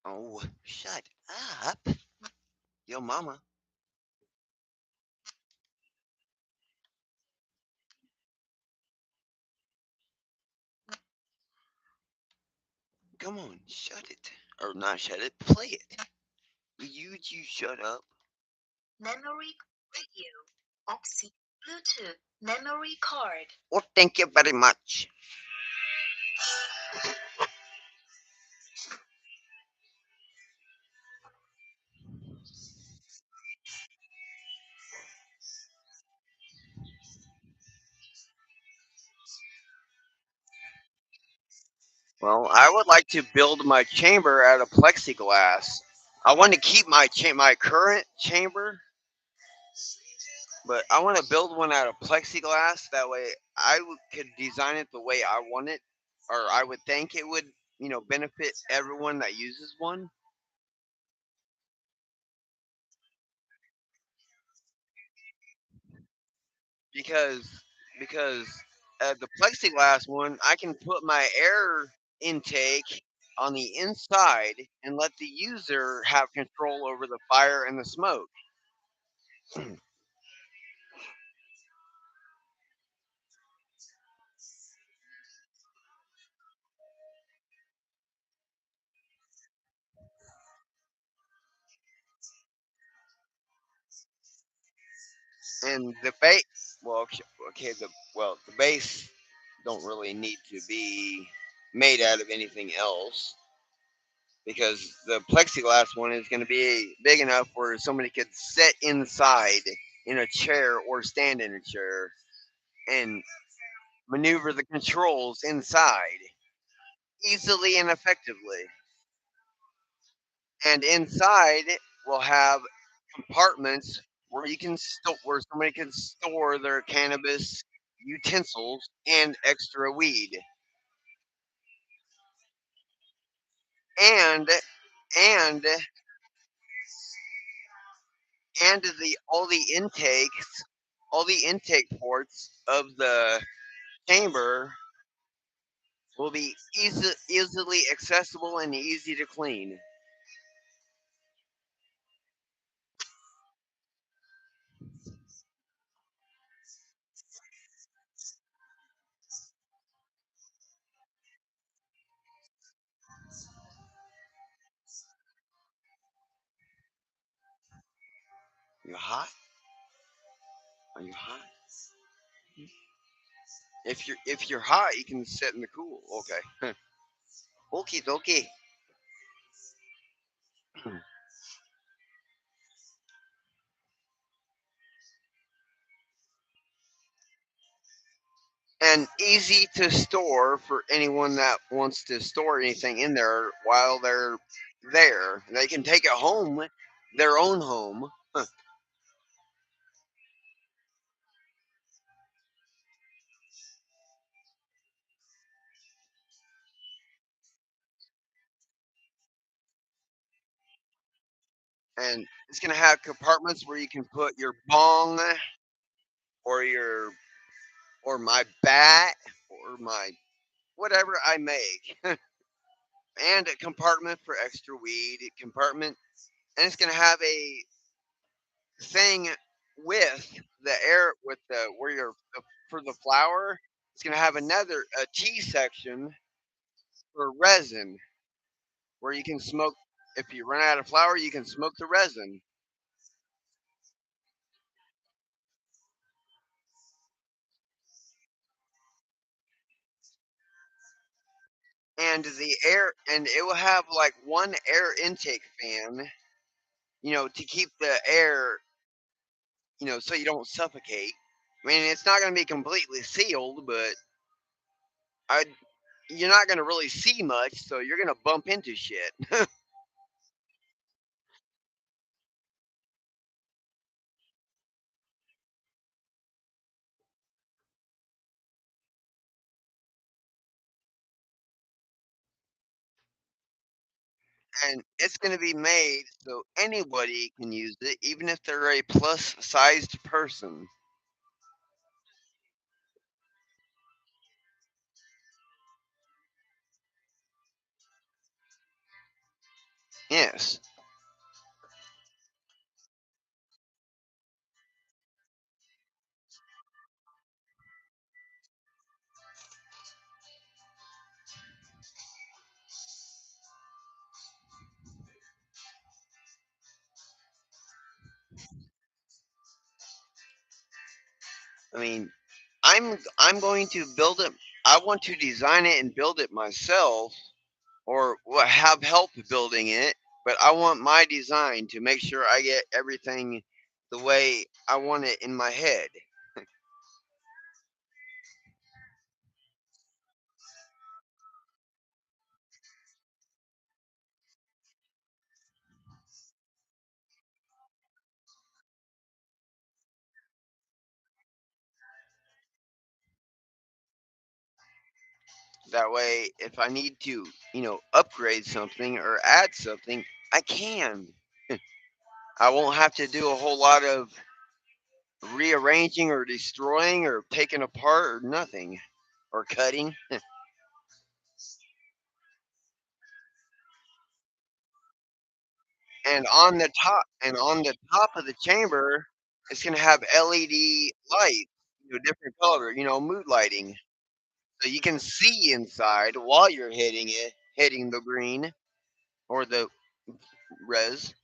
Oh, shut up. Yo, mama. Come on, shut it. Or not shut it, play it. You shut up. Memory radio. Oxy Bluetooth memory card. Well, thank you very much. Well, I would like to build my chamber out of plexiglass. I want to keep my current chamber, but I want to build one out of plexiglass. That way, could design it the way I want it, or I would think it would, benefit everyone that uses one. Because because the plexiglass one, I can put my air intake on the inside and let the user have control over the fire and the smoke. And the base, well, okay, the base don't really need to be made out of anything else because the plexiglass one is going to be big enough where somebody could sit inside in a chair or stand in a chair and maneuver the controls inside easily and effectively. And inside we'll have compartments where where somebody can store their cannabis utensils and extra weed. And and and all the intake ports of the chamber will be easily accessible and easy to clean. You hot? Are you hot? If you're hot, you can sit in the cool. Okay. Okay, okay. And easy to store for anyone that wants to store anything in there while they're there. They can take it home, their own home, and it's gonna have compartments where you can put your bong or your or my bat or my whatever I make, and a compartment for extra weed, compartment, and it's gonna have a thing with the air with the where you're for the flower. It's gonna have a tea section for resin where you can smoke. If you run out of flour, you can smoke the resin. And it will have like one air intake fan, to keep the air, so you don't suffocate. I mean, it's not going to be completely sealed, but I, you're not going to really see much, so you're going to bump into shit. and it's going to be made so anybody can use it, even if they're a plus-sized person. Yes, I mean, I'm going to build it. I want to design it and build it myself, or have help building it. But I want my design to make sure I get everything the way I want it in my head. That way, if I need to, upgrade something or add something, I can. I won't have to do a whole lot of rearranging or destroying or taking apart or nothing or cutting. And on the top of the chamber, it's gonna have LED lights, different color, mood lighting, so you can see inside while you're hitting the green or the res.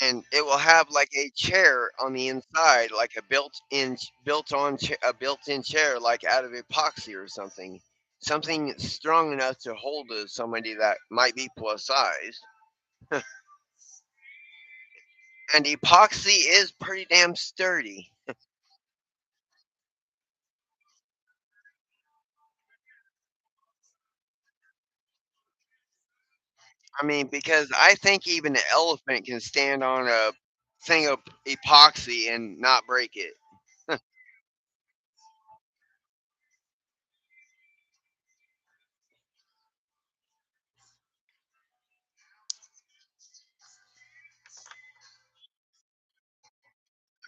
And it will have like a chair on the inside, like a built-in chair, like out of epoxy or something strong enough to hold somebody that might be plus size. And epoxy is pretty damn sturdy. I mean, because I think even an elephant can stand on a thing of epoxy and not break it. I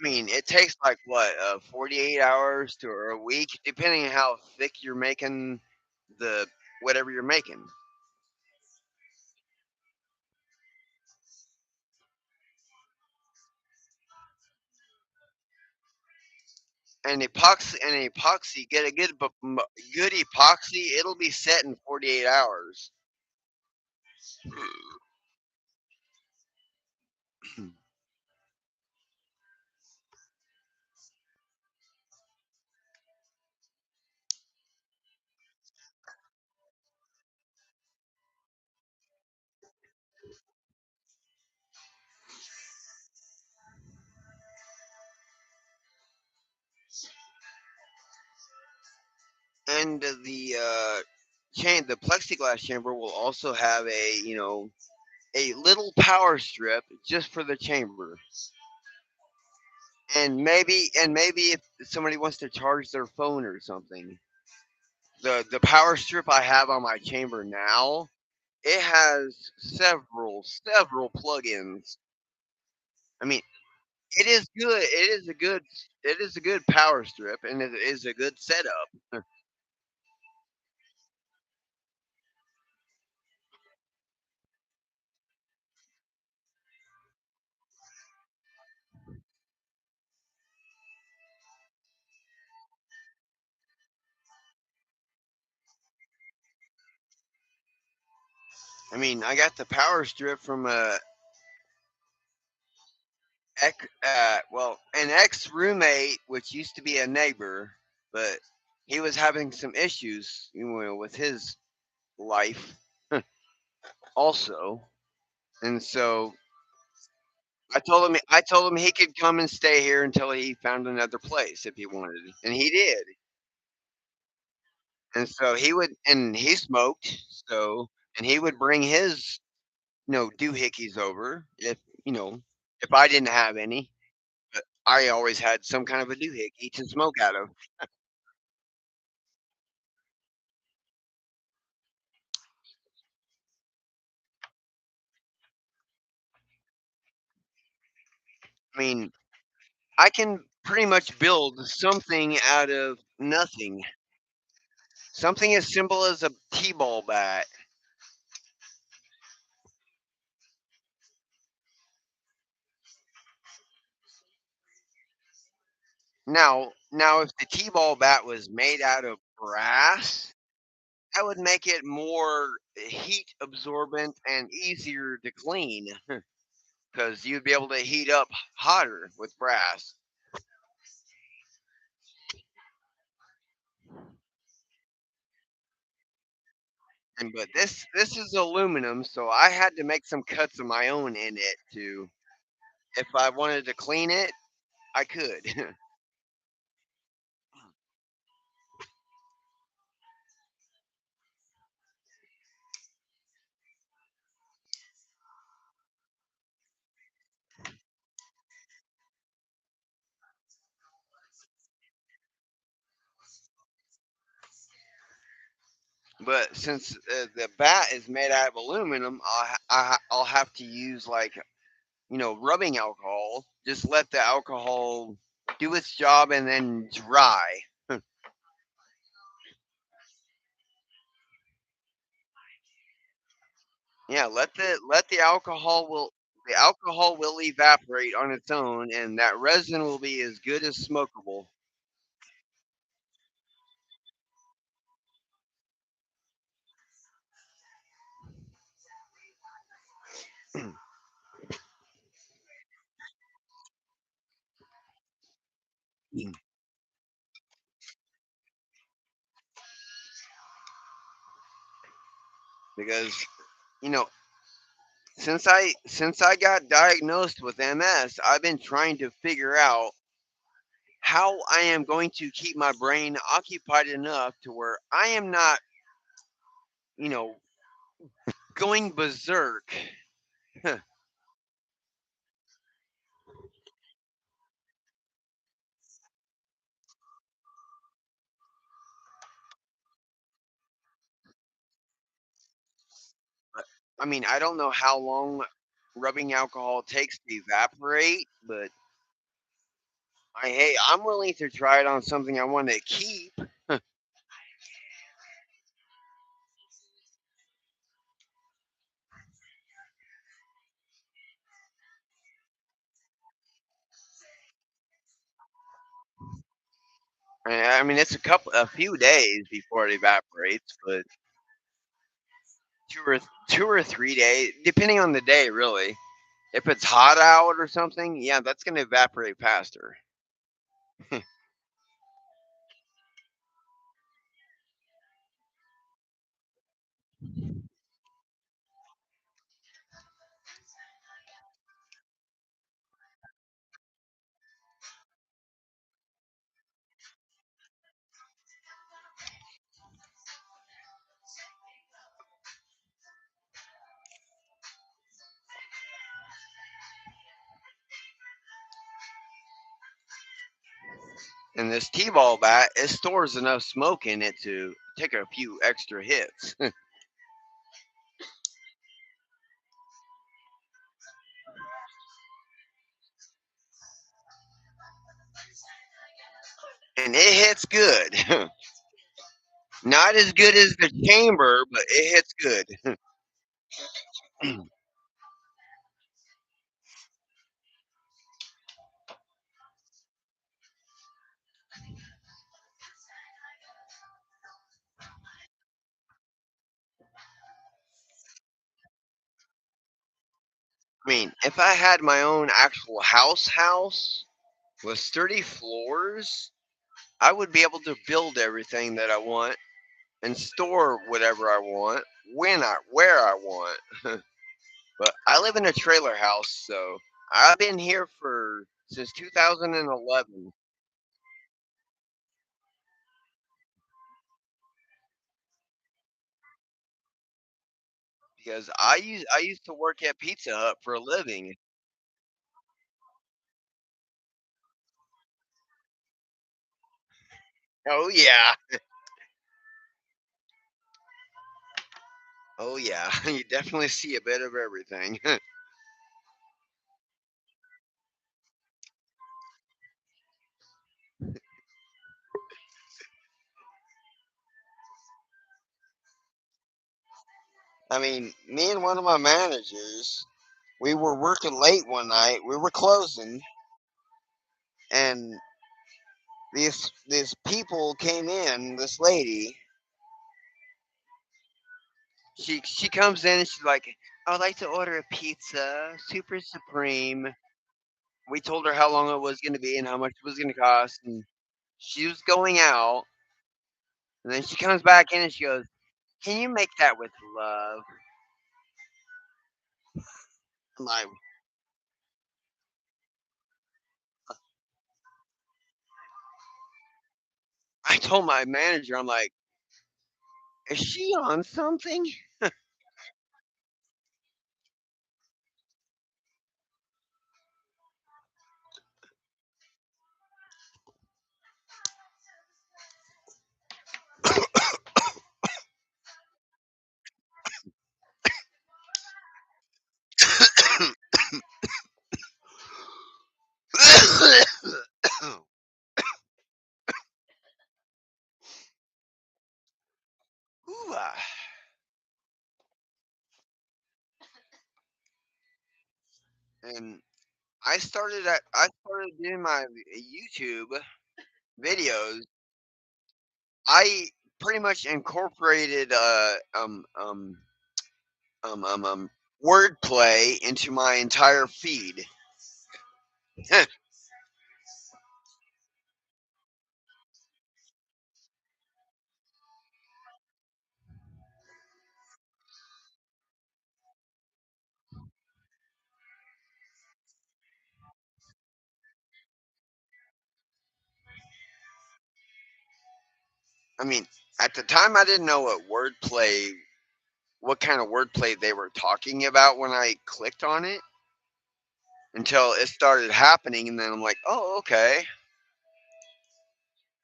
mean, it takes like what, 48 hours to or a week, depending on how thick you're making the whatever you're making. And epoxy, get a good epoxy, it'll be set in 48 hours. And the plexiglass chamber will also have a little power strip just for the chamber. And maybe if somebody wants to charge their phone or something, the power strip I have on my chamber now, it has several plugins. I mean, it is good. It is a good power strip, and it is a good setup. I mean, I got the power strip from an ex roommate, which used to be a neighbor, but he was having some issues, with his life also, and so I told him he could come and stay here until he found another place if he wanted, and he did. And so he would, and he smoked, so and he would bring his doohickeys over you know if I didn't have any. But I always had some kind of a doohickey to smoke out of. I mean, I can pretty much build something out of nothing. Something as simple as a t-ball bat. Now, if the t-ball bat was made out of brass, that would make it more heat absorbent and easier to clean because you'd be able to heat up hotter with brass. And but this is aluminum, so I had to make some cuts of my own in it to if I wanted to clean it, I could. But since the bat is made out of aluminum, I'll have to use like rubbing alcohol. Just let the alcohol do its job and then dry. Yeah, let the alcohol will evaporate on its own, and that resin will be as good as smokable. Because you know since I got diagnosed with MS, I've been trying to figure out how I am going to keep my brain occupied enough to where I am not, you know, going berserk. I mean, I don't know how long rubbing alcohol takes to evaporate, but I'm willing to try it on something I want to keep. I mean, it's a few days before it evaporates, but two or 2 or 3 days, depending on the day, really. If it's hot out or something, yeah, that's gonna evaporate faster. And this T-ball bat, it stores enough smoke in it to take a few extra hits, and it hits good. Not as good as the chamber, but it hits good. I mean, if I had my own actual house with sturdy floors, I would be able to build everything that I want and store whatever I want where I want. But I live in a trailer house, so I've been here for since 2011. because I used to work at Pizza Hut for a living. Oh yeah, oh yeah. You definitely see a bit of everything. I mean, me and one of my managers, we were working late one night. We were closing, and these people came in. This lady, she comes in and she's like, "I would like to order a pizza, super supreme." We told her how long it was going to be and how much it was going to cost, and she was going out. And then she comes back in and she goes, "Can you make that with love?" I'm like, I told my manager, I'm like, "Is she on something?" Ooh, and I started doing my YouTube videos. I pretty much incorporated um um um wordplay into my entire feed. I mean, at the time I didn't know what kind of wordplay they were talking about when I clicked on it until it started happening, and then I'm like, oh, okay.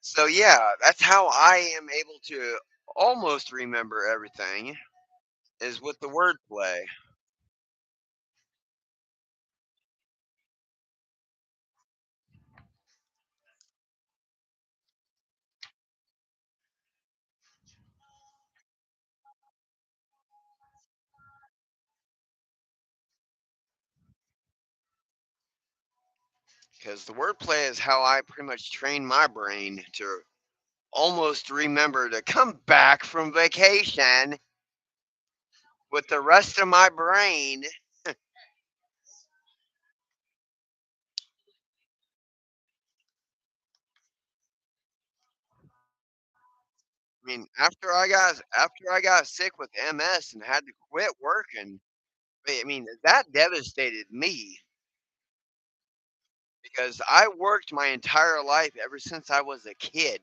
So yeah, that's how I am able to almost remember everything is with the wordplay. Because the wordplay is how I pretty much train my brain to almost remember to come back from vacation with the rest of my brain. I mean, after I got sick with MS and had to quit working, I mean that devastated me because I worked my entire life ever since I was a kid.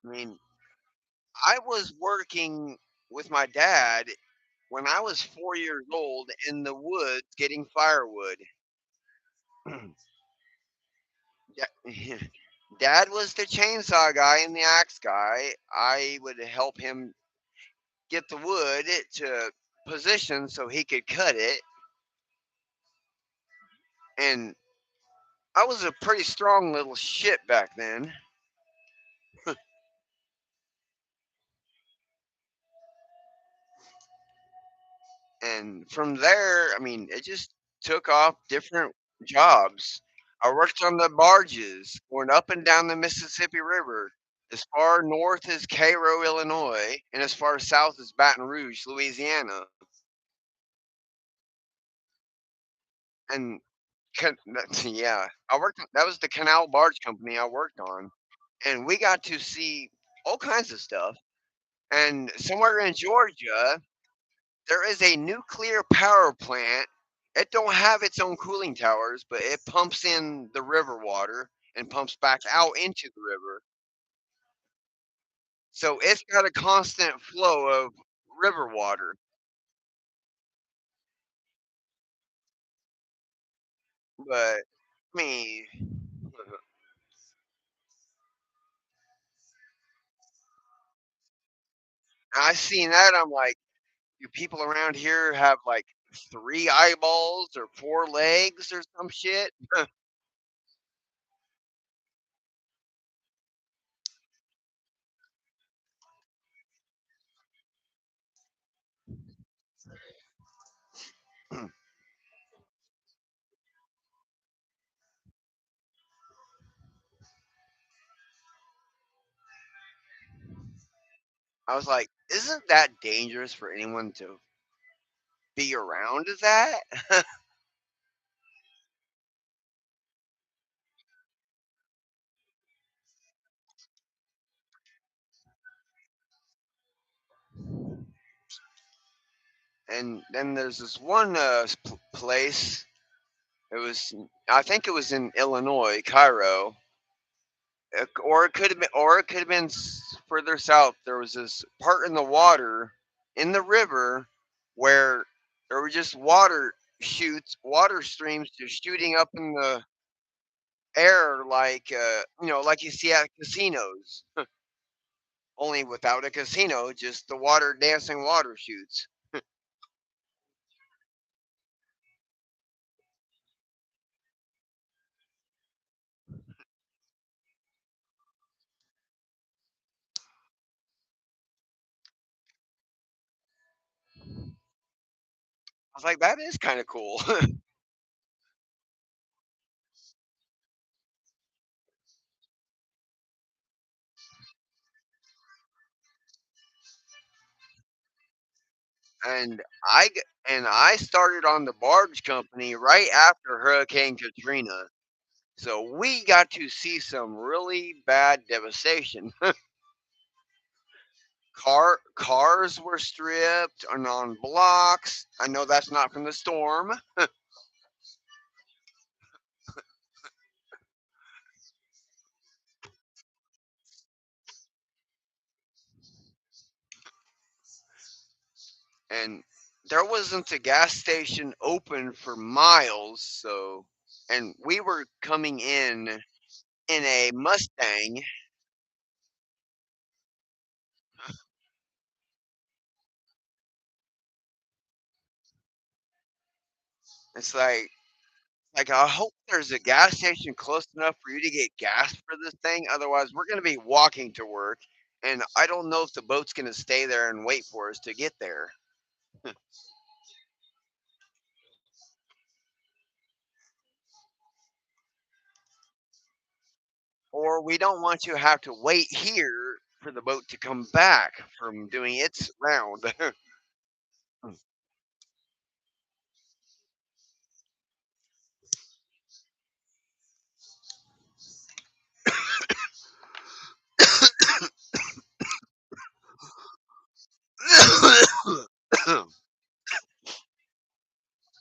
I mean, I was working with my dad when I was 4 years old in the woods getting firewood. Yeah, Dad was the chainsaw guy and the axe guy. I would help him get the wood to position so he could cut it. And I was a pretty strong little shit back then. And from there, I mean, it just took off different jobs. I worked on the barges going up and down the Mississippi River, as far north as Cairo, Illinois, and as far south as Baton Rouge, Louisiana. And yeah, I worked. That was the Canal Barge Company I worked on, and we got to see all kinds of stuff. And somewhere in Georgia, there is a nuclear power plant It don't have its own cooling towers, but it pumps in the river water and pumps back out into the river. So it's got a constant flow of river water. But I mean, I seen that. I'm like, do people around here have like three eyeballs or four legs or some shit? I was like, isn't that dangerous for anyone to be around that? And then there's this one place. It was, I think it was in Illinois, Cairo, or it could have been, further south. There was this part in the water, in the river, where there were just water streams just shooting up in the air, like like you see at casinos, only without a casino, just the water dancing water shoots. I was like, that is kind of cool. and I started on the barge company right after Hurricane Katrina. So we got to see some really bad devastation. Cars were stripped and on blocks. I know that's not from the storm. And there wasn't a gas station open for miles. So, and we were coming in a Mustang. It's like I hope there's a gas station close enough for you to get gas for this thing. Otherwise, we're gonna be walking to work, and I don't know if the boat's gonna stay there and wait for us to get there. Or we don't want you to have to wait here for the boat to come back from doing its round.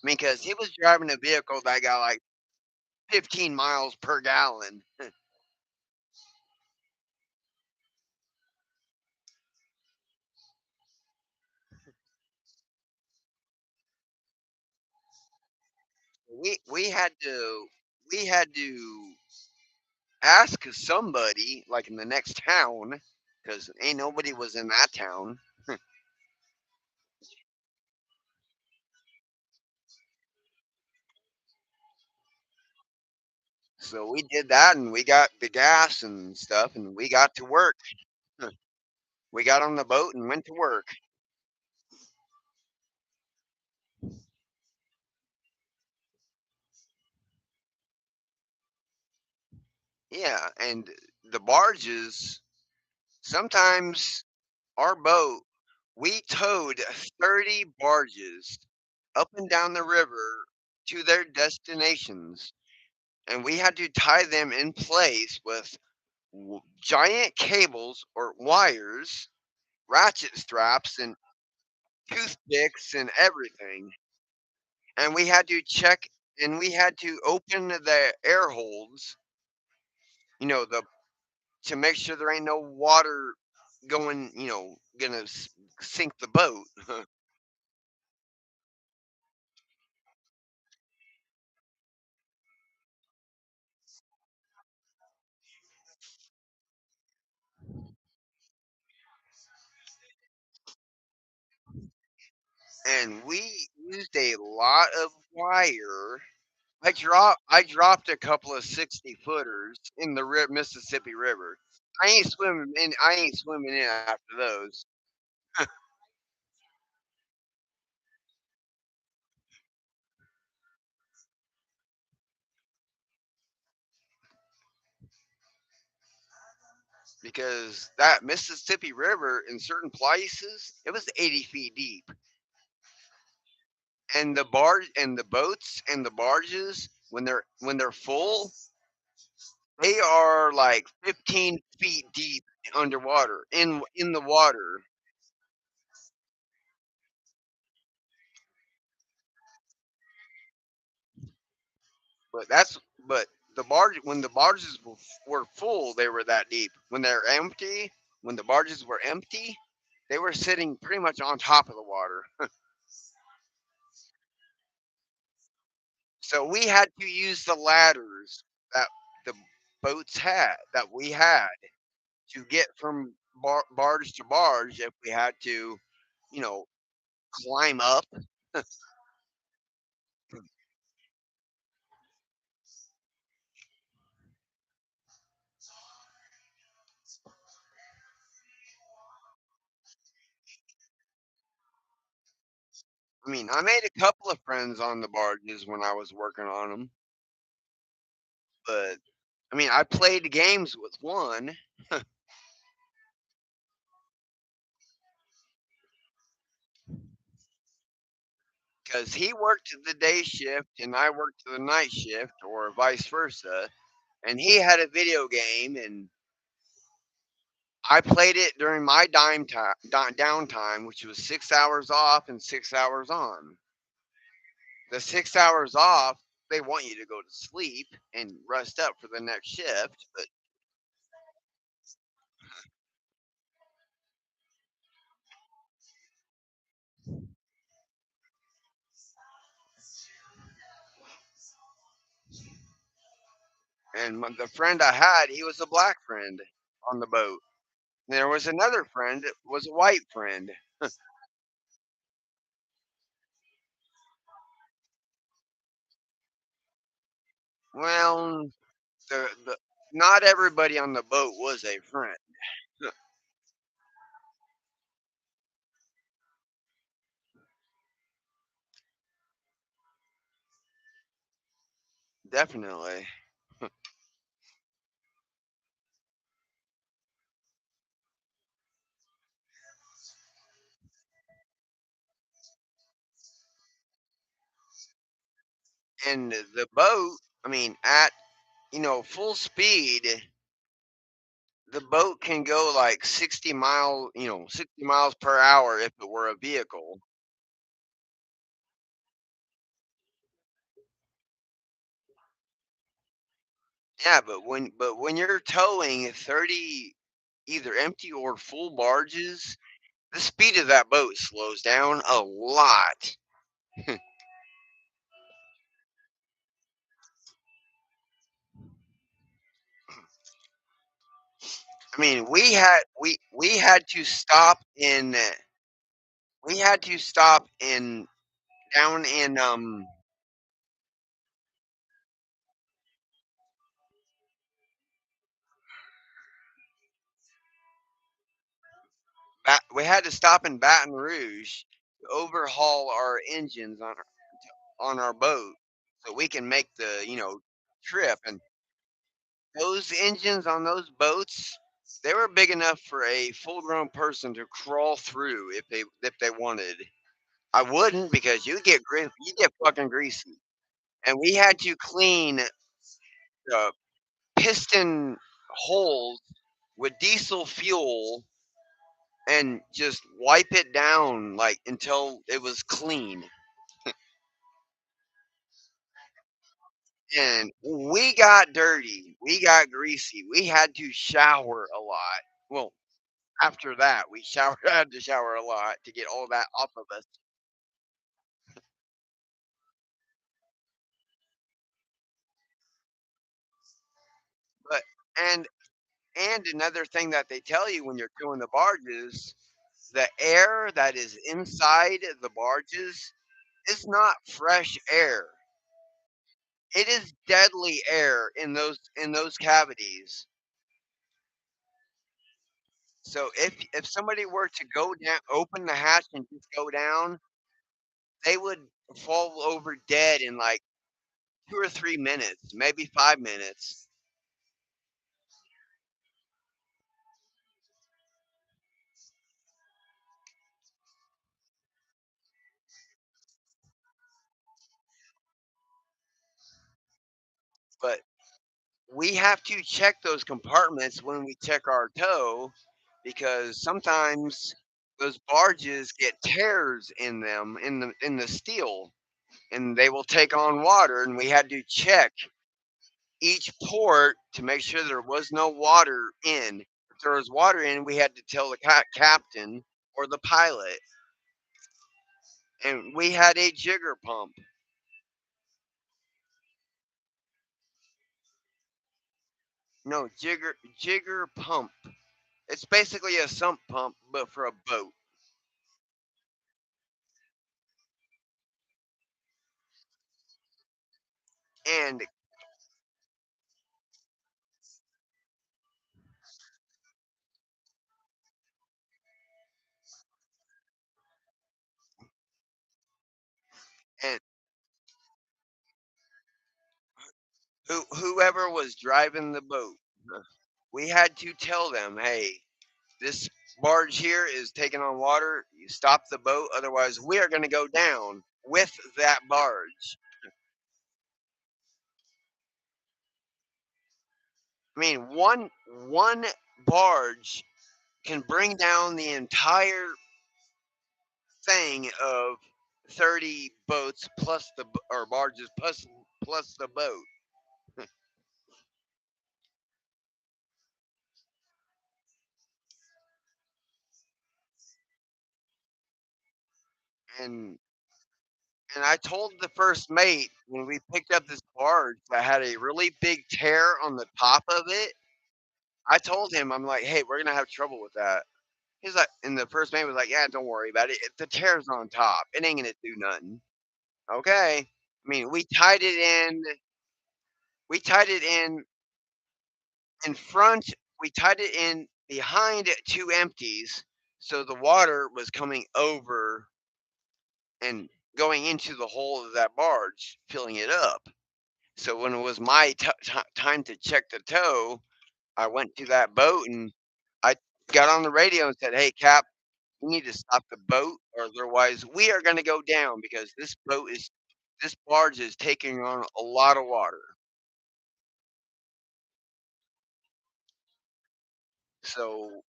Because he was driving a vehicle that got like 15 miles per gallon. We had to ask somebody like in the next town because ain't nobody was in that town. So we did that and we got the gas and stuff and we got to work. We got on the boat and went to work. Yeah, and the barges, sometimes our boat, we towed 30 barges up and down the river to their destinations. And we had to tie them in place with giant cables or wires, ratchet straps, and toothpicks and everything. and we had to check, and we had to open the air holds, the to make sure there ain't no water going, gonna sink the boat. And we used a lot of wire. I dropped a couple of 60 footers in the Mississippi River. I ain't swimming in after those, because that Mississippi River in certain places it was 80 feet deep, and the boats and the barges when they're full, they are like 15 feet deep underwater in the water. But when the barges were full, they were that deep. When the barges were empty, they were sitting pretty much on top of the water. So we had to use the ladders that the that we had to get from barge to barge if we had to, you know, climb up. I mean, I made a couple of friends on the barges when I was working on them, but I mean, I played games with one because he worked the day shift and I worked the night shift, or vice versa. And he had a video game, and I played it during my downtime, which was 6 hours off and 6 hours on. The 6 hours off, they want you to go to sleep and rest up for the next shift. But the friend I had, he was a black friend on the boat. There was another friend that was a white friend. Well, the not everybody on the boat was a friend. Definitely. And the boat, I mean, at full speed, the boat can go like 60 miles per hour if it were a vehicle. Yeah, but when you're towing 30 either empty or full barges, the speed of that boat slows down a lot. I mean, we had to stop in down in we had to stop in Baton Rouge to overhaul our engines on our boat so we can make the trip. And those engines on those boats, they were big enough for a full grown person to crawl through if they wanted. I wouldn't, because you get fucking greasy. And we had to clean the piston holes with diesel fuel and just wipe it down like until it was clean. and we got dirty. We got greasy. We had to shower a lot. Well, after that, we showered had to shower a lot to get all that off of us. But and and another thing that they tell you when you're doing the barges, the air that is inside the barges is not fresh air. It is deadly air in those cavities. So if somebody were to go down, open the hatch and just go down, they would fall over dead in like 2 or 3 minutes, maybe 5 minutes. But we have to check those compartments when we check our tow because sometimes those barges get tears in them in the steel and they will take on water and we had to check each port to make sure there was no water in. If there was water in, we had to tell the captain or the pilot. And we had a jigger pump. No, jigger pump. It's basically a sump pump, but for a boat. And and whoever was driving the boat, we had to tell them, hey, this barge here is taking on water. You stop the boat, otherwise we are going to go down with that barge. I mean, one barge can bring down the entire thing of 30 boats plus or barges plus the boat. And and I told the first mate when we picked up this barge that had a really big tear on the top of it. I told him, I'm like, hey, we're gonna have trouble with that. He's like, and the first mate was like, yeah, don't worry about it. The tear's on top. It ain't gonna do nothing. Okay. I mean, we tied it in. We tied it in front. We tied it in behind two empties, so the water was coming over and going into the hole of that barge, filling it up. So when it was my time to check the tow, I went to that boat and I got on the radio and said, "Hey, Cap, we need to stop the boat, or otherwise we are going to go down because this barge is taking on a lot of water." So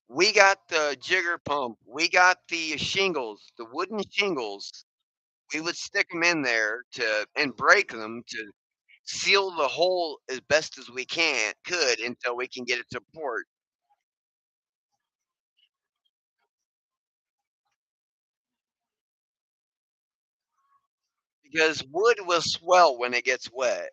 we got the jigger pump, we got the shingles, the wooden shingles. We would stick them in there to and break them to seal the hole as best as we could until we can get it to port. Because wood will swell when it gets wet.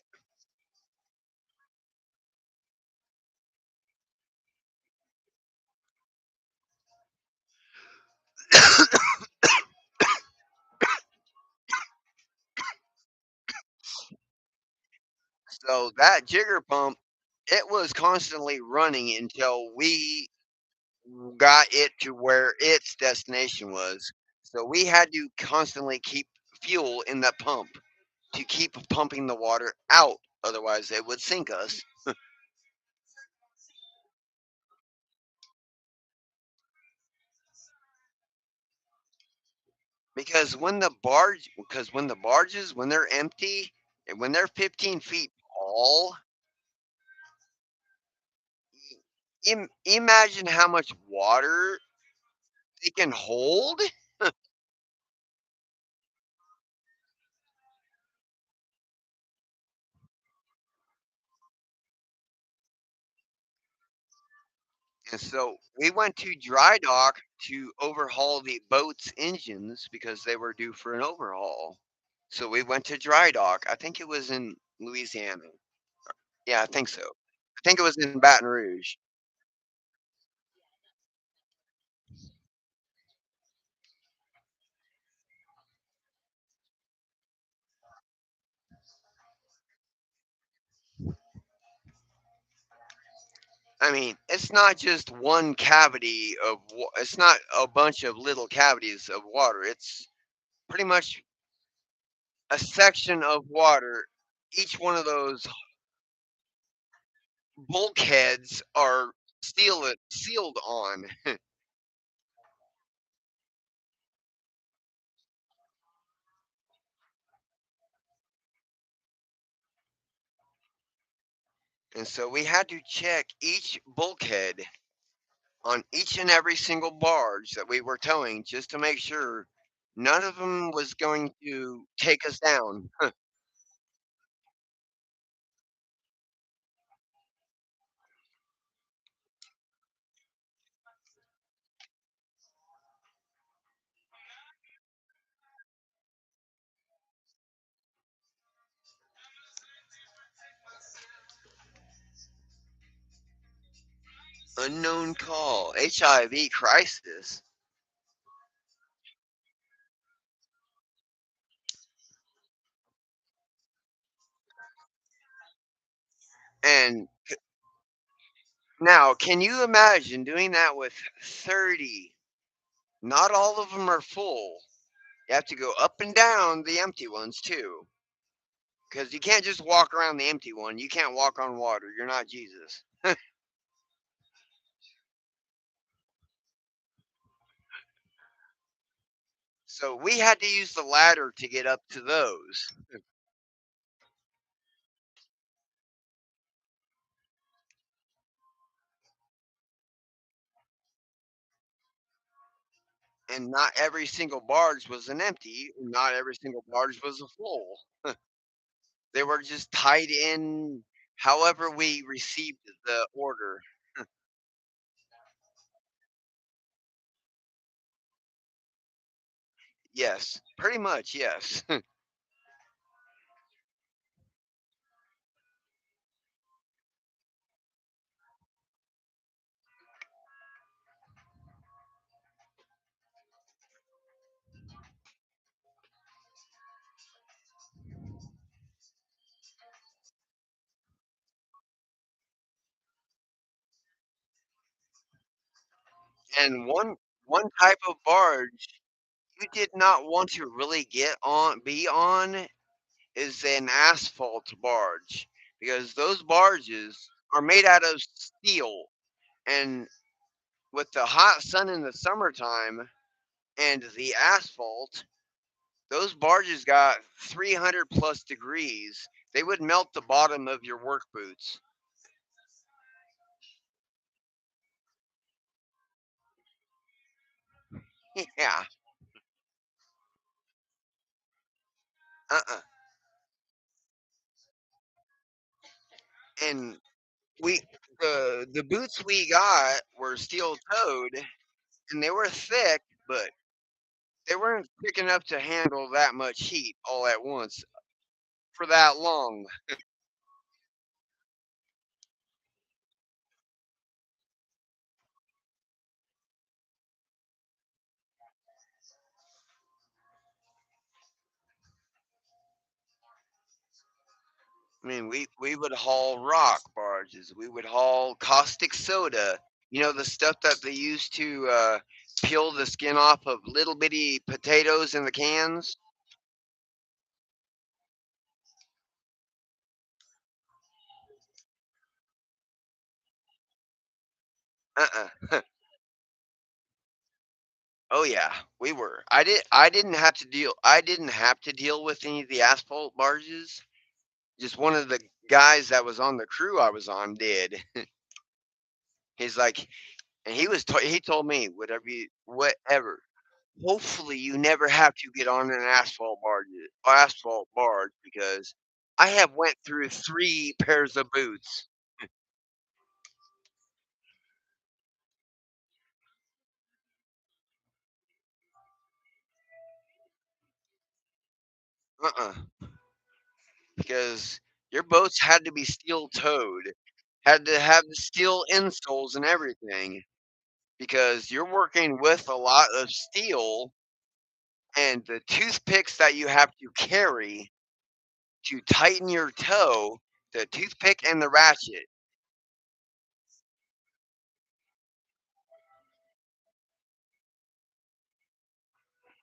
So that jigger pump, it was constantly running until we got it to where its destination was. So we had to constantly keep fuel in that pump to keep pumping the water out. Otherwise, it would sink us. Because when the barges, when they're empty and when they're 15 feet tall, imagine how much water they can hold. And so we went to dry dock to overhaul the boat's engines because they were due for an overhaul. So we went to dry dock. I think it was in Louisiana. Yeah, I think so. I think it was in Baton Rouge. I mean, it's not just one cavity of it's not a bunch of little cavities of water. It's pretty much a section of water. Each one of those bulkheads are sealed on. And so we had to check each bulkhead on each and every single barge that we were towing just to make sure none of them was going to take us down. Unknown call, HIV crisis. And now, can you imagine doing that with 30? Not all of them are full. You have to go up and down the empty ones too. Because you can't just walk around the empty one. You can't walk on water. You're not Jesus. So we had to use the ladder to get up to those. And not every single barge was an empty. Not every single barge was a full. They were just tied in however we received the order. Yes, pretty much, yes. And one type of barge you did not want to really be on is an asphalt barge because those barges are made out of steel, and with the hot sun in the summertime and the asphalt, those barges got 300 plus degrees. They would melt the bottom of your work boots. Yeah. Uh-uh. And we the boots we got were steel toed and they were thick, but they weren't thick enough to handle that much heat all at once for that long. I mean, we would haul rock barges. We would haul caustic soda. You know the stuff that they used to peel the skin off of little bitty potatoes in the cans. Uh-uh. Oh yeah, we were. I didn't have to deal with any of the asphalt barges. Just one of the guys that was on the crew I was on did. He's like, and he told me whatever. Hopefully you never have to get on an asphalt barge because I have went through 3 pairs of boots. uh-uh, because your boats had to be steel towed, had to have the steel insoles and everything, because you're working with a lot of steel, and the toothpicks that you have to carry to tighten your toe, the toothpick and the ratchet.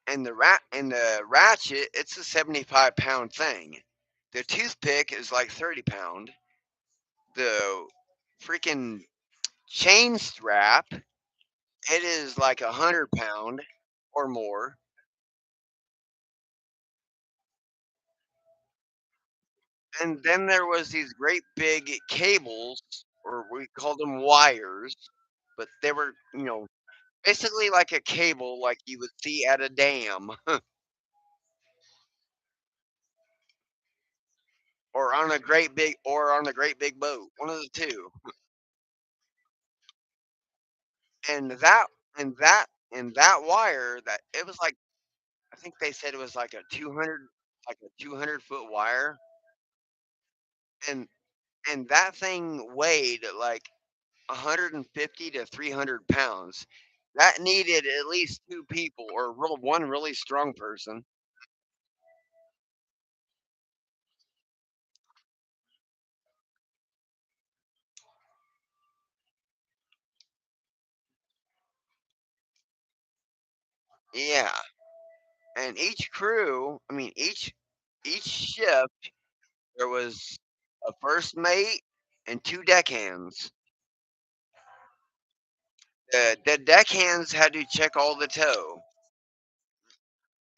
And the ratchet, it's a 75-pound thing. The toothpick is like 30 pound. The freaking chain strap, it is like 100 pound or more. And then there was these great big cables, or we called them wires, but they were, basically like a cable like you would see at a dam or on a great big boat, one of the two. And that wire, that it was like, I think they said it was like a 200 foot wire, and that thing weighed like 150 to 300 pounds. That needed at least two people or one really strong person. Yeah, and each crew, I mean each shift, there was a first mate and two deckhands. The deckhands had to check all the tow.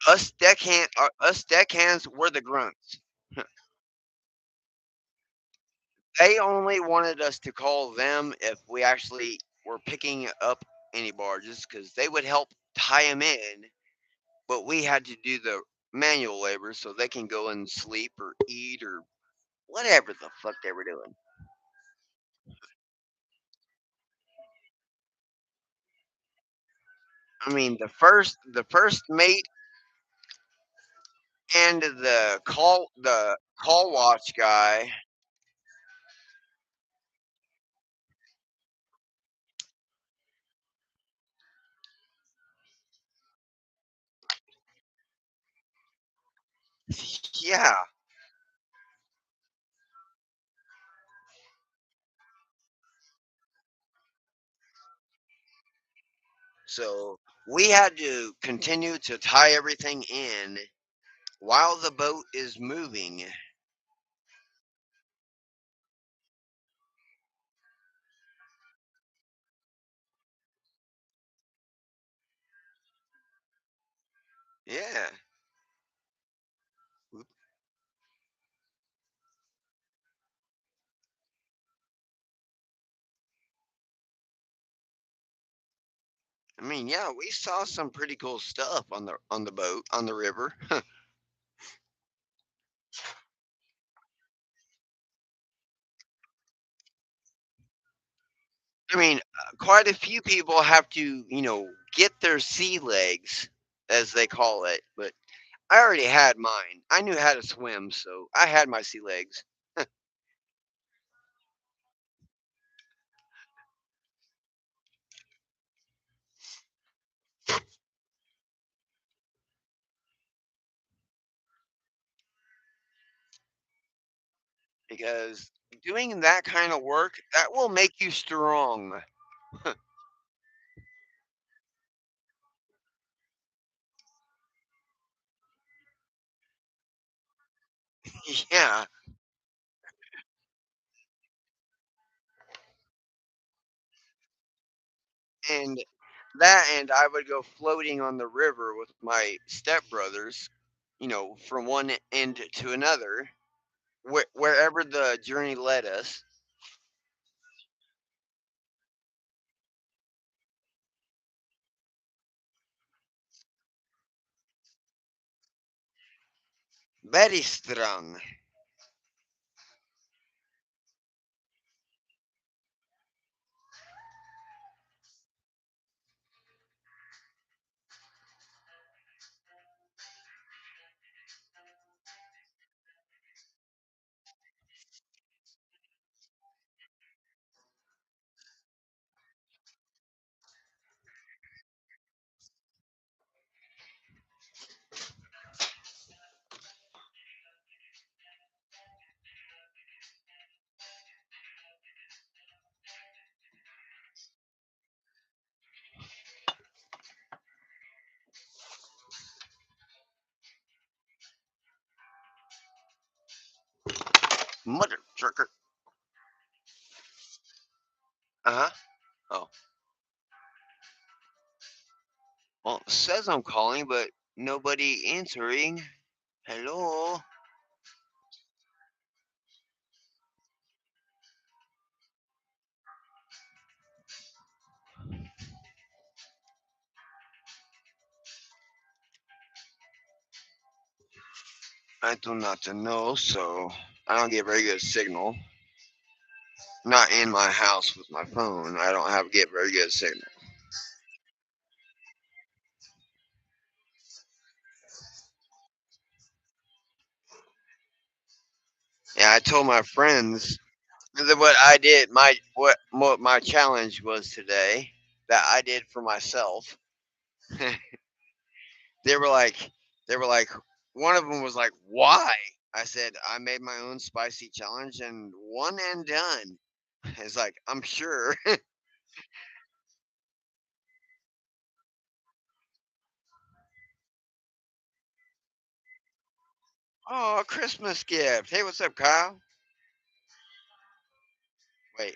Us deckhands were the grunts. They only wanted us to call them if we actually were picking up any barges, because they would help tie them in, but we had to do the manual labor so they can go and sleep or eat or whatever the fuck they were doing. I mean, the first mate and the call watch guy. Yeah, so we had to continue to tie everything in while the boat is moving. Yeah. I mean, yeah, we saw some pretty cool stuff on the boat on the river. I mean, quite a few people have to, get their sea legs, as they call it. But I already had mine. I knew how to swim, so I had my sea legs. Because doing that kind of work, that will make you strong. Yeah, and and I would go floating on the river with my stepbrothers, from one end to another, wherever the journey led us. Very strong. Mother trucker. Uh huh. Oh, well, it says I'm calling, but nobody answering. Hello. I do not know, so I don't get very good signal. Not in my house with my phone. I don't have get very good signal. Yeah, I told my friends that what I did, what my challenge was today that I did for myself. they were like, they were like, one of them was like, "Why?" I said, "I made my own spicy challenge and one and done." It's like, I'm sure. Oh, a Christmas gift. Hey, what's up, Kyle? Wait,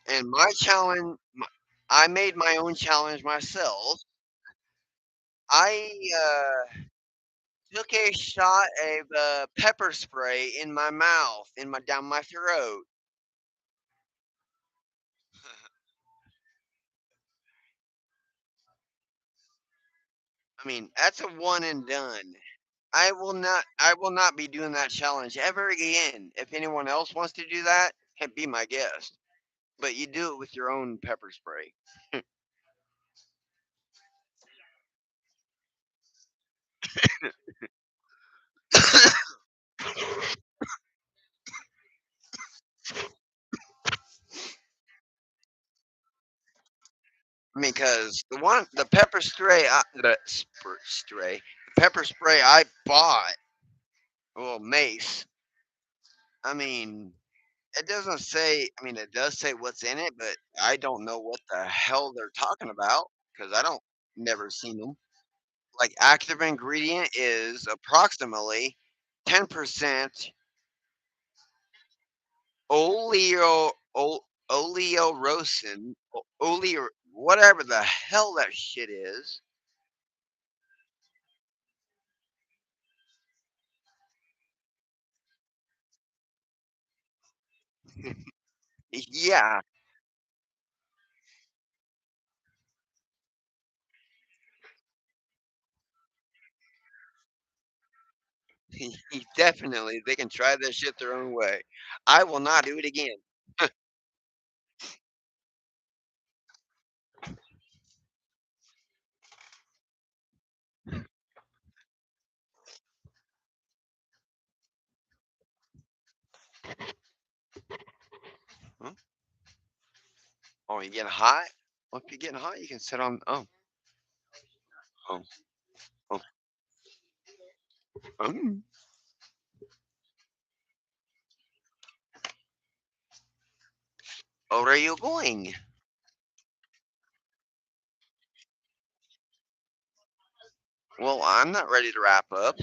and my challenge, I made my own challenge myself. I took a shot of pepper spray in my mouth, in my down my throat. I mean, that's a one and done. I will not be doing that challenge ever again. If anyone else wants to do that, hey, be my guest. But you do it with your own pepper spray. Because the pepper spray, the pepper spray I bought, well, mace. I mean, it doesn't say. I mean, it does say what's in it, but I don't know what the hell they're talking about because I don't never seen them. Like active ingredient is approximately 10% oleo oleorosin, oleo whatever the hell that shit is. Yeah, definitely they can try this shit their own way. I will not do it again. Huh? Oh, you getting hot? Well, if you're getting hot, you can sit on. Oh, oh, um. Where are you going? Well, I'm not ready to wrap up.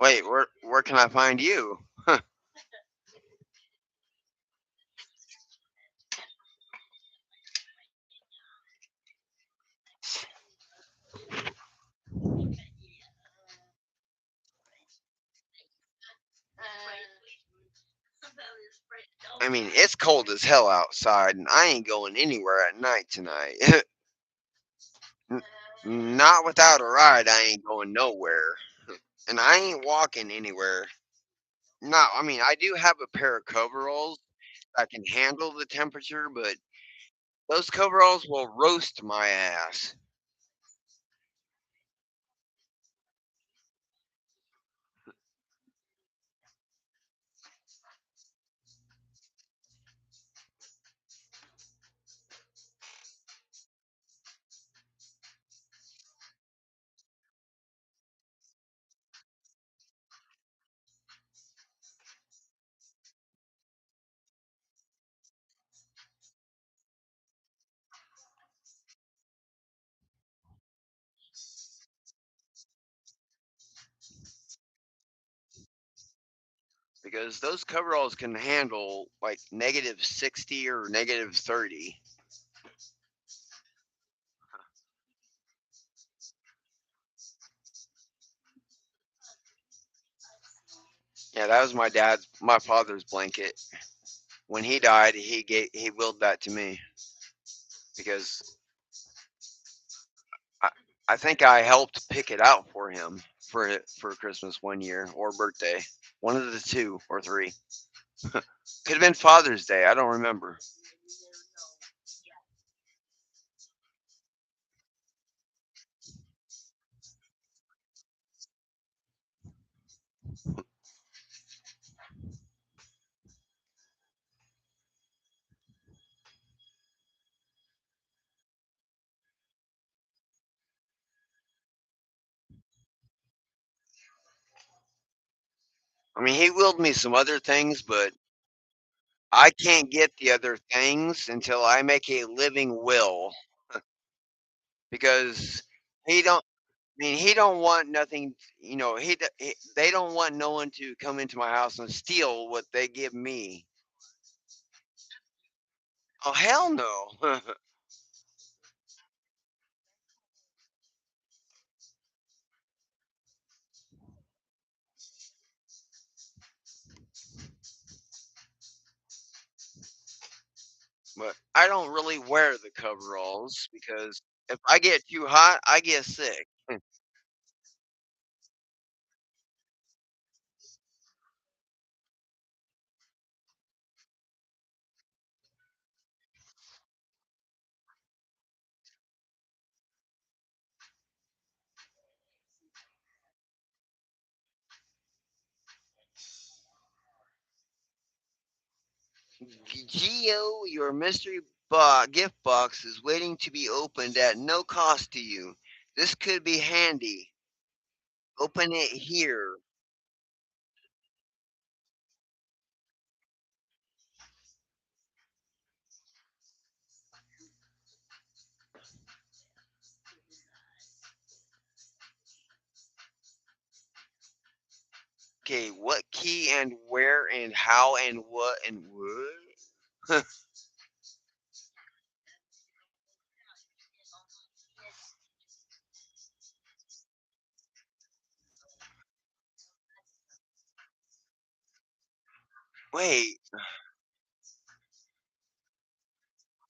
Wait, where can I find you? I mean, it's cold as hell outside, and I ain't going anywhere at night tonight. N- Not without a ride, I ain't going nowhere. And I ain't walking anywhere. No, I mean, I do have a pair of coveralls that can handle the temperature, but those coveralls will roast my ass. because those coveralls can handle like -60 or -30. Yeah, that was my father's blanket. When he died, he willed that to me because I, I think I helped pick it out for him for Christmas one year or birthday, one of the two or three. Could have been Father's Day. I don't remember. I mean, he willed me some other things, but I can't get the other things until I make a living will because he don't. I mean, he don't want nothing. They don't want no one to come into my house and steal what they give me. Oh hell no! But I don't really wear the coveralls because if I get too hot, I get sick. Geo, your gift box is waiting to be opened at no cost to you. This could be handy. Open it here. Okay, what key and where and how and what and what? Wait,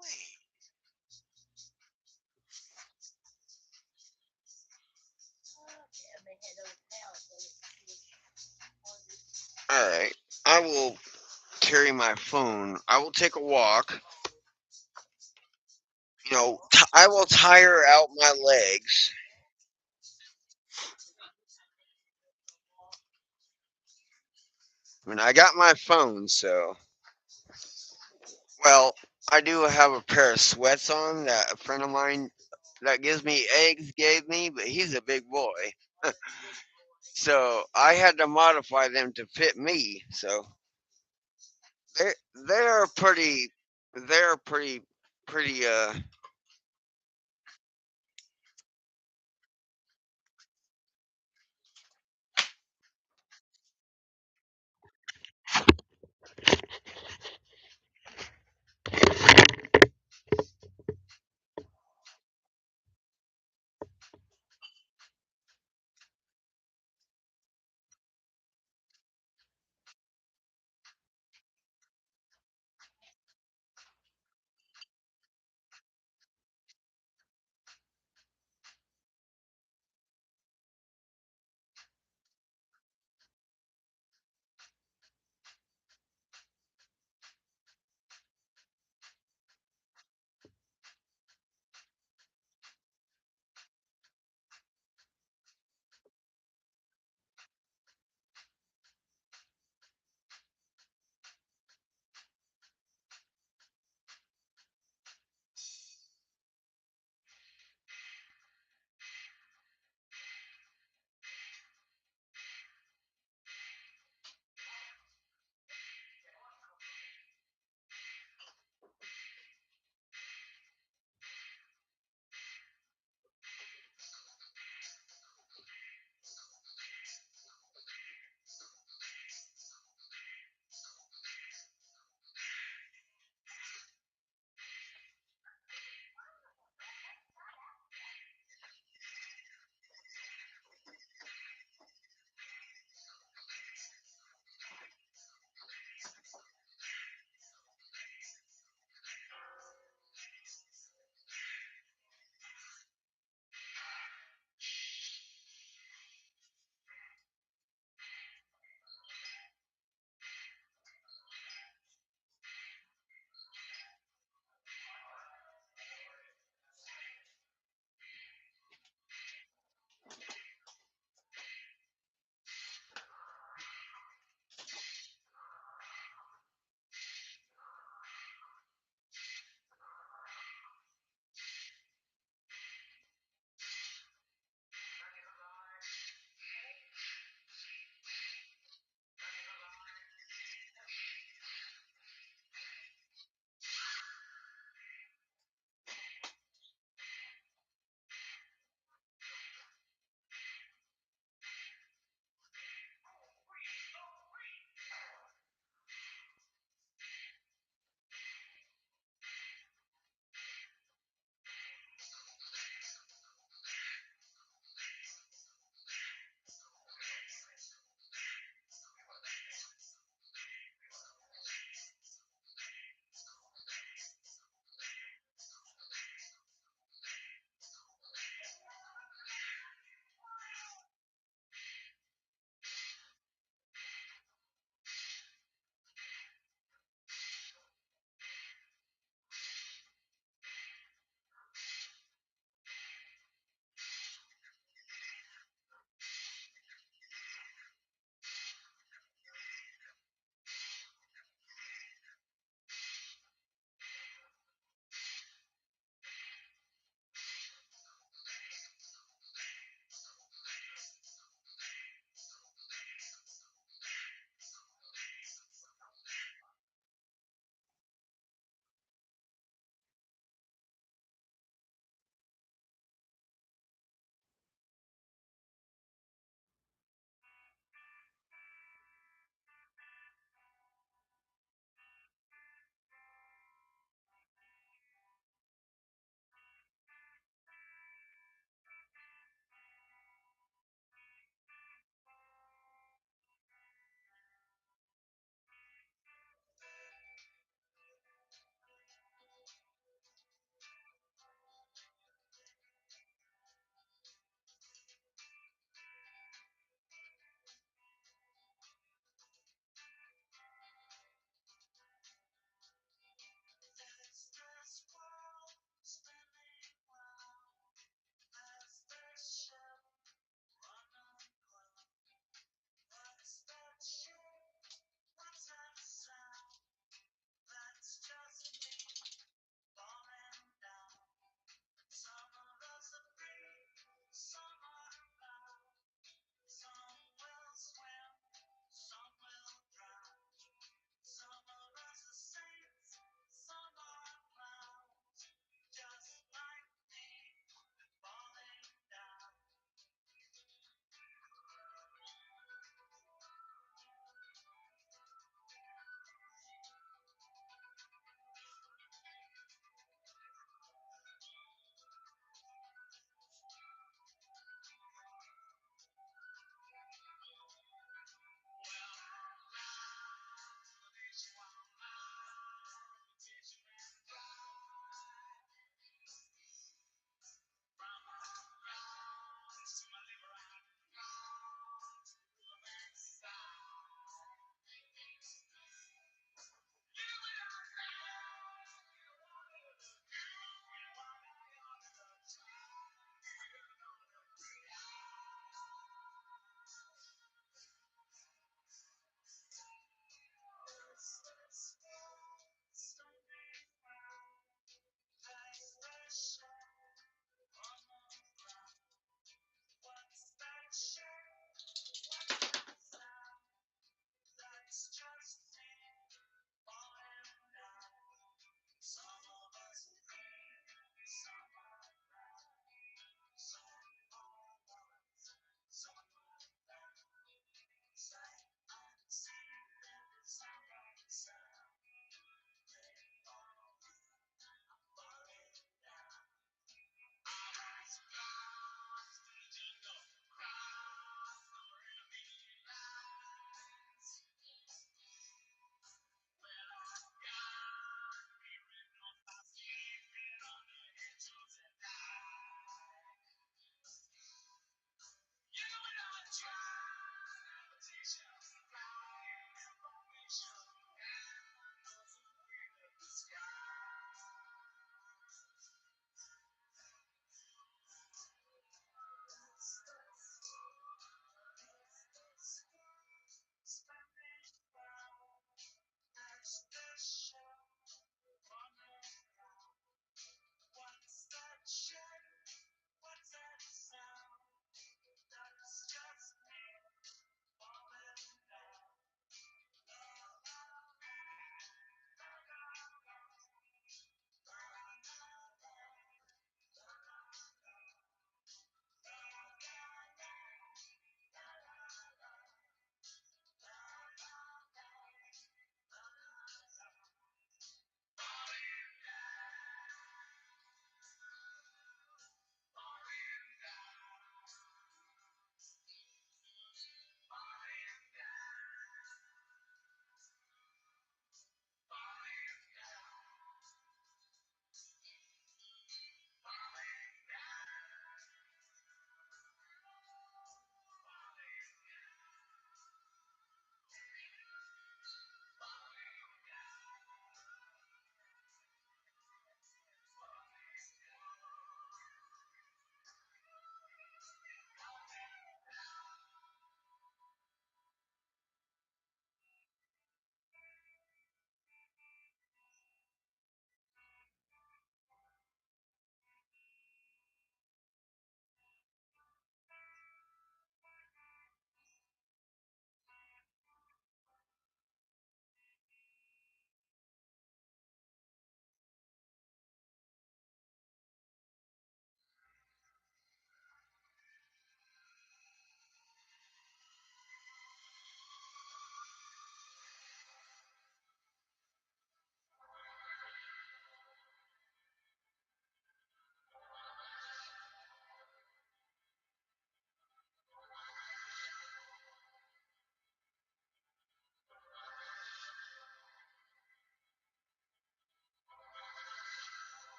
wait. All right, I will carry my phone. I will take a walk. I will tire out my legs. I mean, I got my phone, so well, I do have a pair of sweats on that a friend of mine that gives me eggs gave me, but he's a big boy. So I had to modify them to fit me. So they're they're pretty they're pretty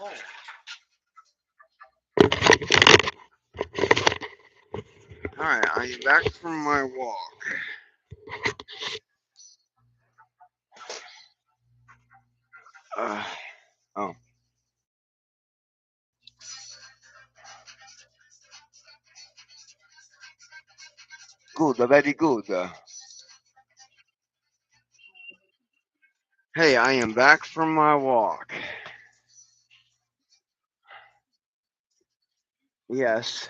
Oh. Alright, I am back from my walk. Uh, oh, good, very good. Hey, I am back from my walk. Yes.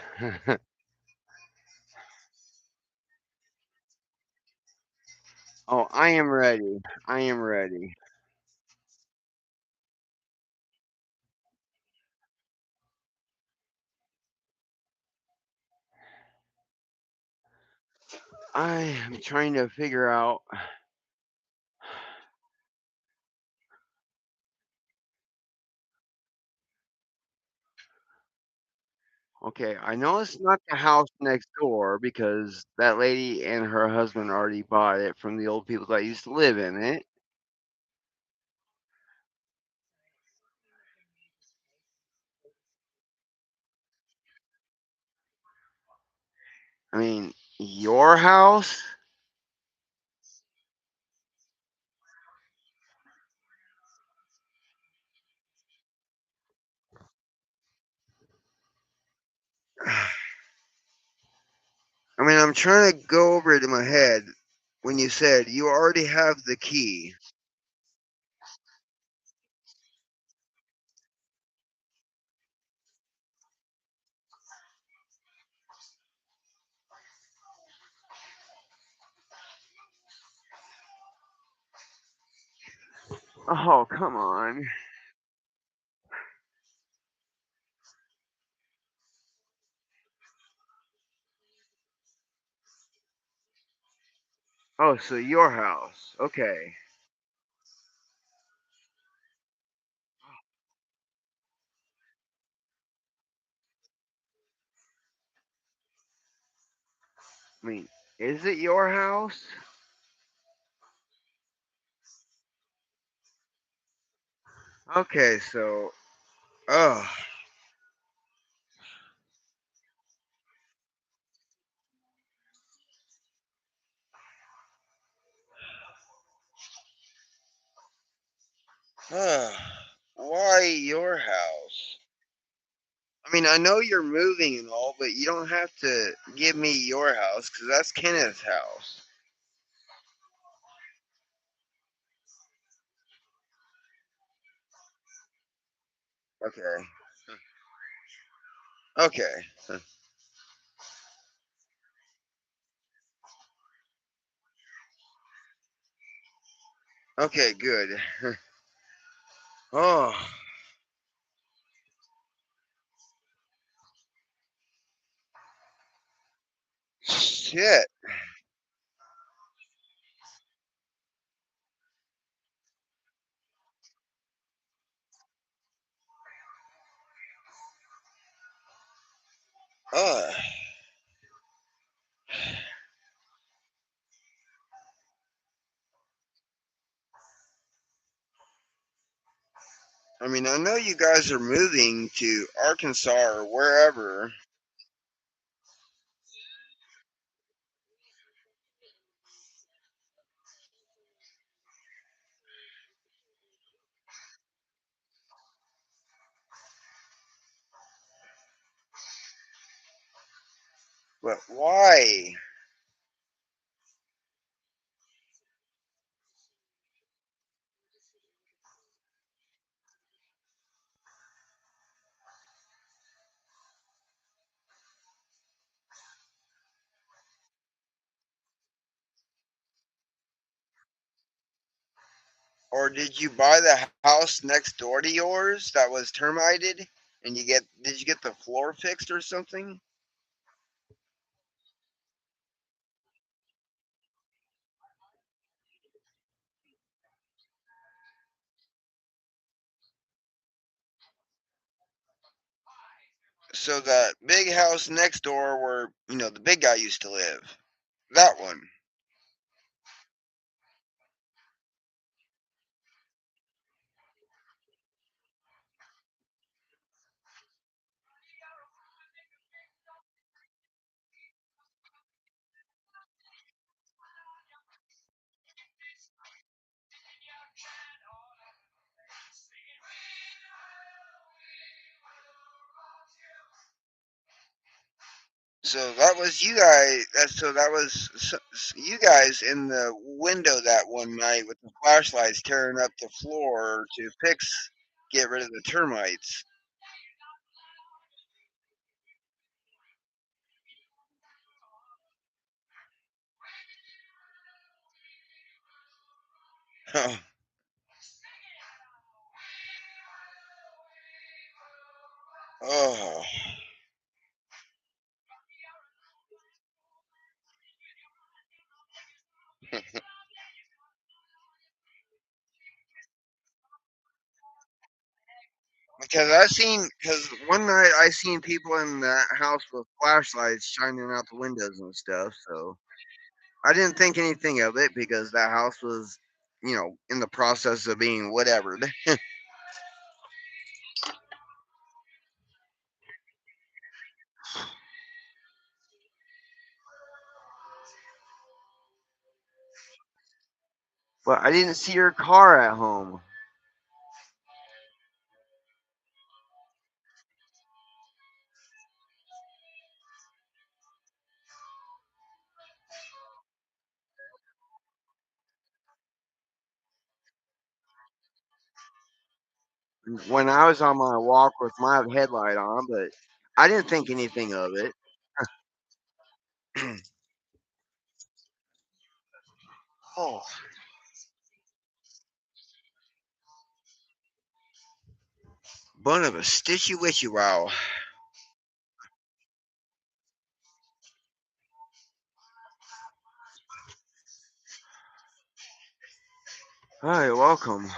Oh, I am ready. I am ready. I am trying to figure out. Okay, I know it's not the house next door because that lady and her husband already bought it from the old people that used to live in it. I mean, your house? I mean, I'm trying to go over it in my head when you said you already have the key. Oh, come on. Oh, so your house. Okay. I mean, is it your house? Okay, so, oh, why your house? I mean, I know you're moving and all, but you don't have to give me your house because that's Kenneth's house. Okay. Okay. Okay, good. Oh, shit. Uh, I mean, I know you guys are moving to Arkansas or wherever, but why? Or did you buy the house next door to yours that was termited and did you get the floor fixed or something? So that big house next door where, the big guy used to live. That one. So that was you guys. So that was you guys in the window that one night with the flashlights tearing up the floor to get rid of the termites. Oh, oh. Because one night I seen people in that house with flashlights shining out the windows and stuff. So I didn't think anything of it because that house was, in the process of being whatever. But I didn't see your car at home. When I was on my walk with my headlight on, but I didn't think anything of it. Oh, bun of a stitchy witchy wow. Hi, welcome.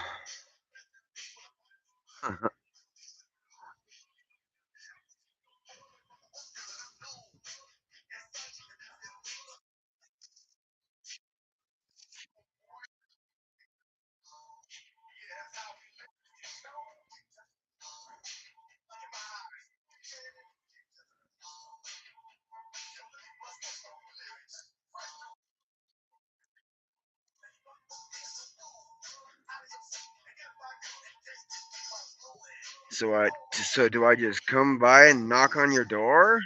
So do I just come by and knock on your door?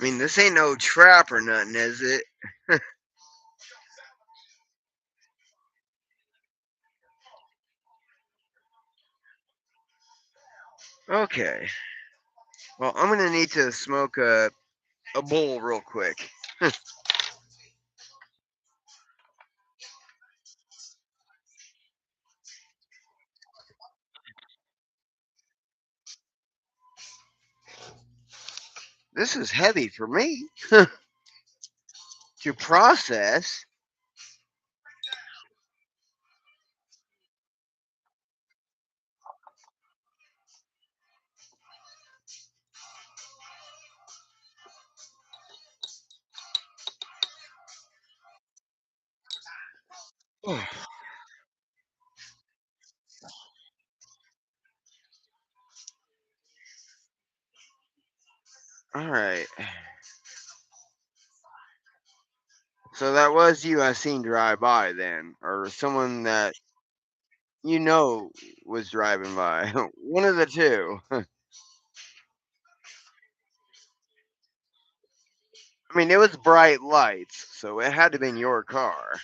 I mean, this ain't no trap or nothing, is it? Okay. Well, I'm gonna need to smoke a bowl real quick. This is heavy for me to process. All right. So that was you I seen drive by then, or someone that you know was driving by. One of the two. I mean, it was bright lights, so it had to been your car.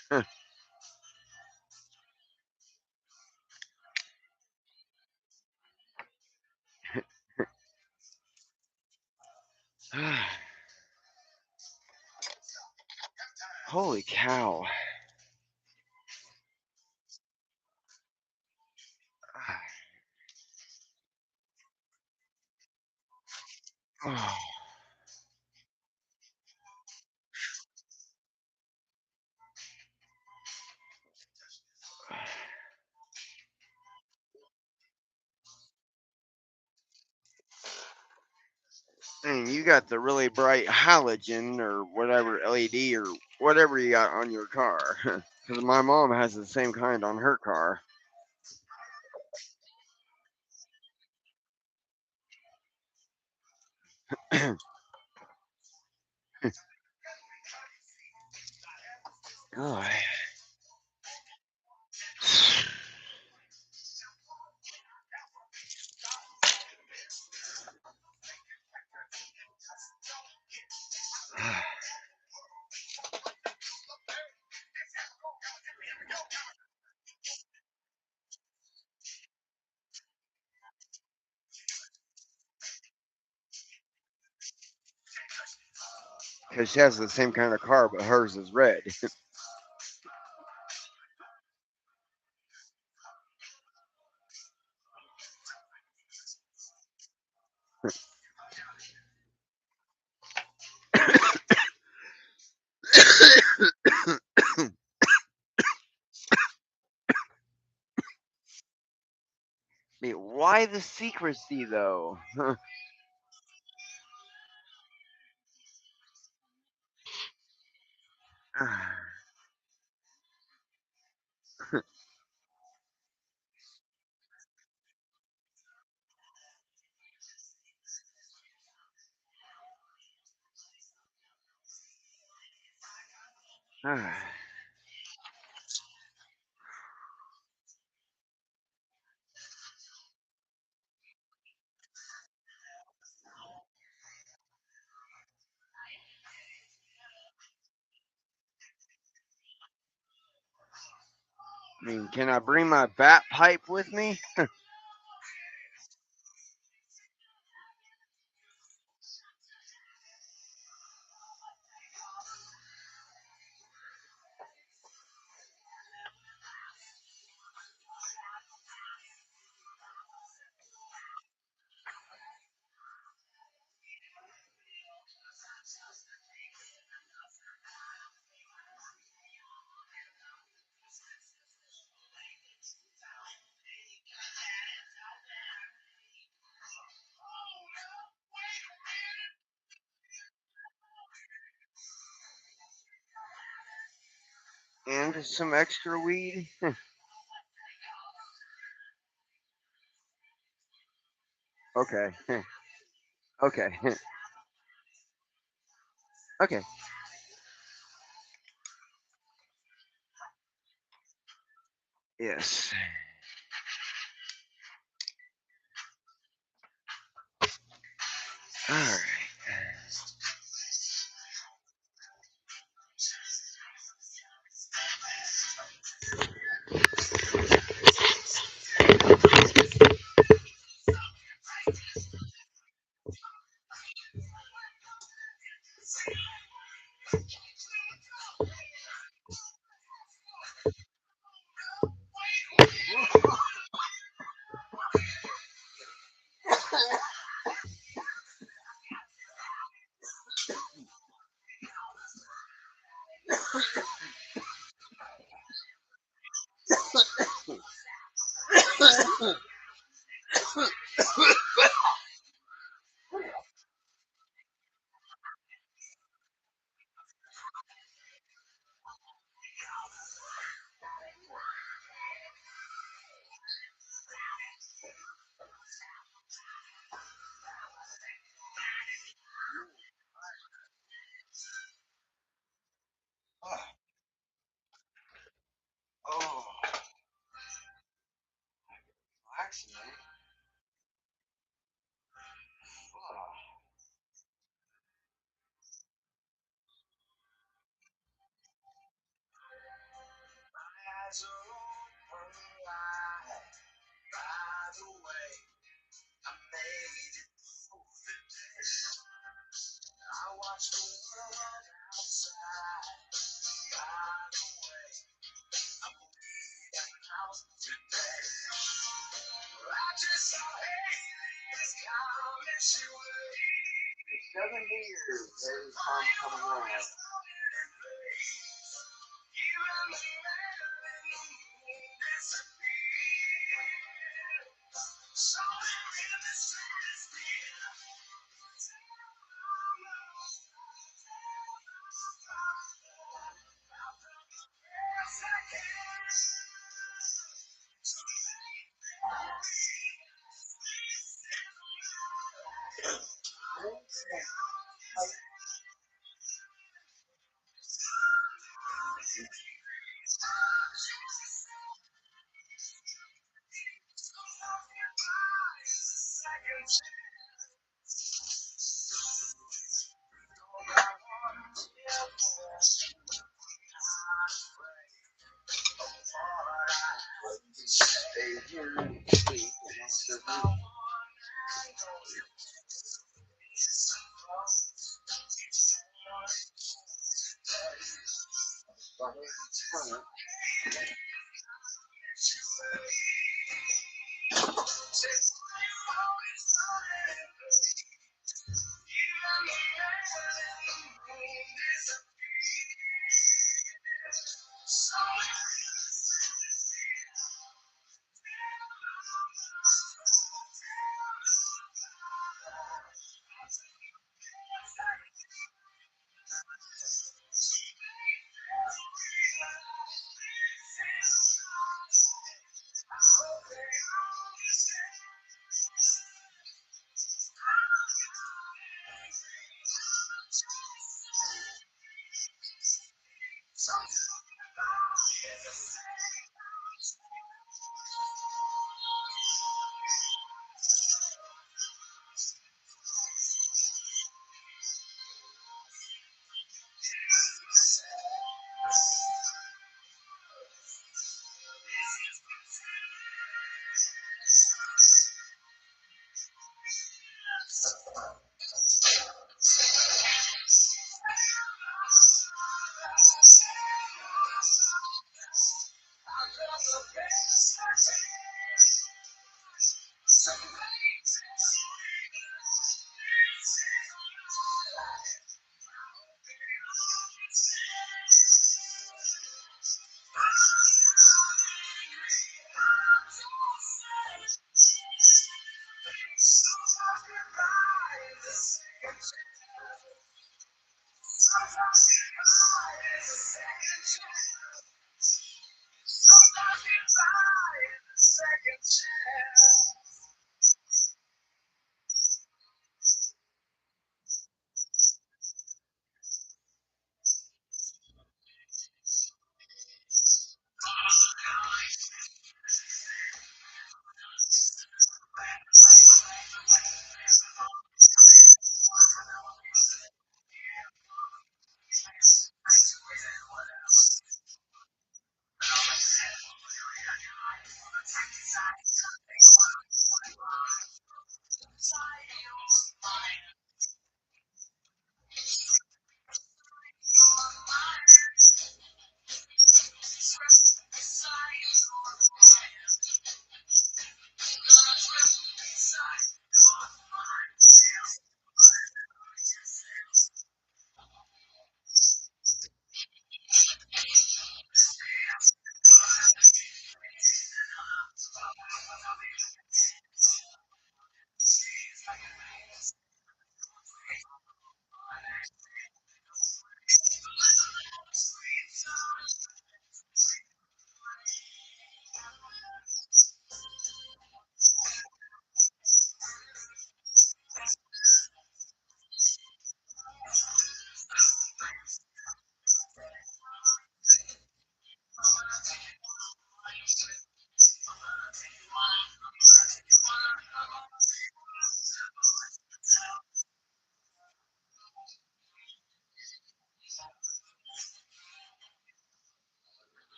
Holy cow. Oh, and you got the really bright halogen or whatever LED or whatever you got on your car. Because my mom has the same kind on her car. God. because she has the same kind of car, but hers is red. I mean, why the secrecy though? I mean, can I bring my bat pipe with me? And some extra weed? Okay. Okay. Okay. Yes. All right. Oh, accident. As a open wide. By the way, I made it through the day. I watched the world outside. By the way, I'm leaving out today. I just saw aliens coming to way. 7 years. There's Tom coming around. Stay here and sleep.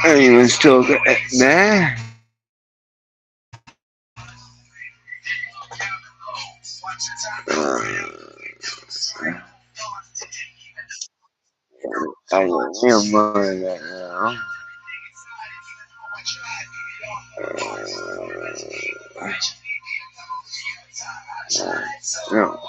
I even still got nah. I remember that now. No.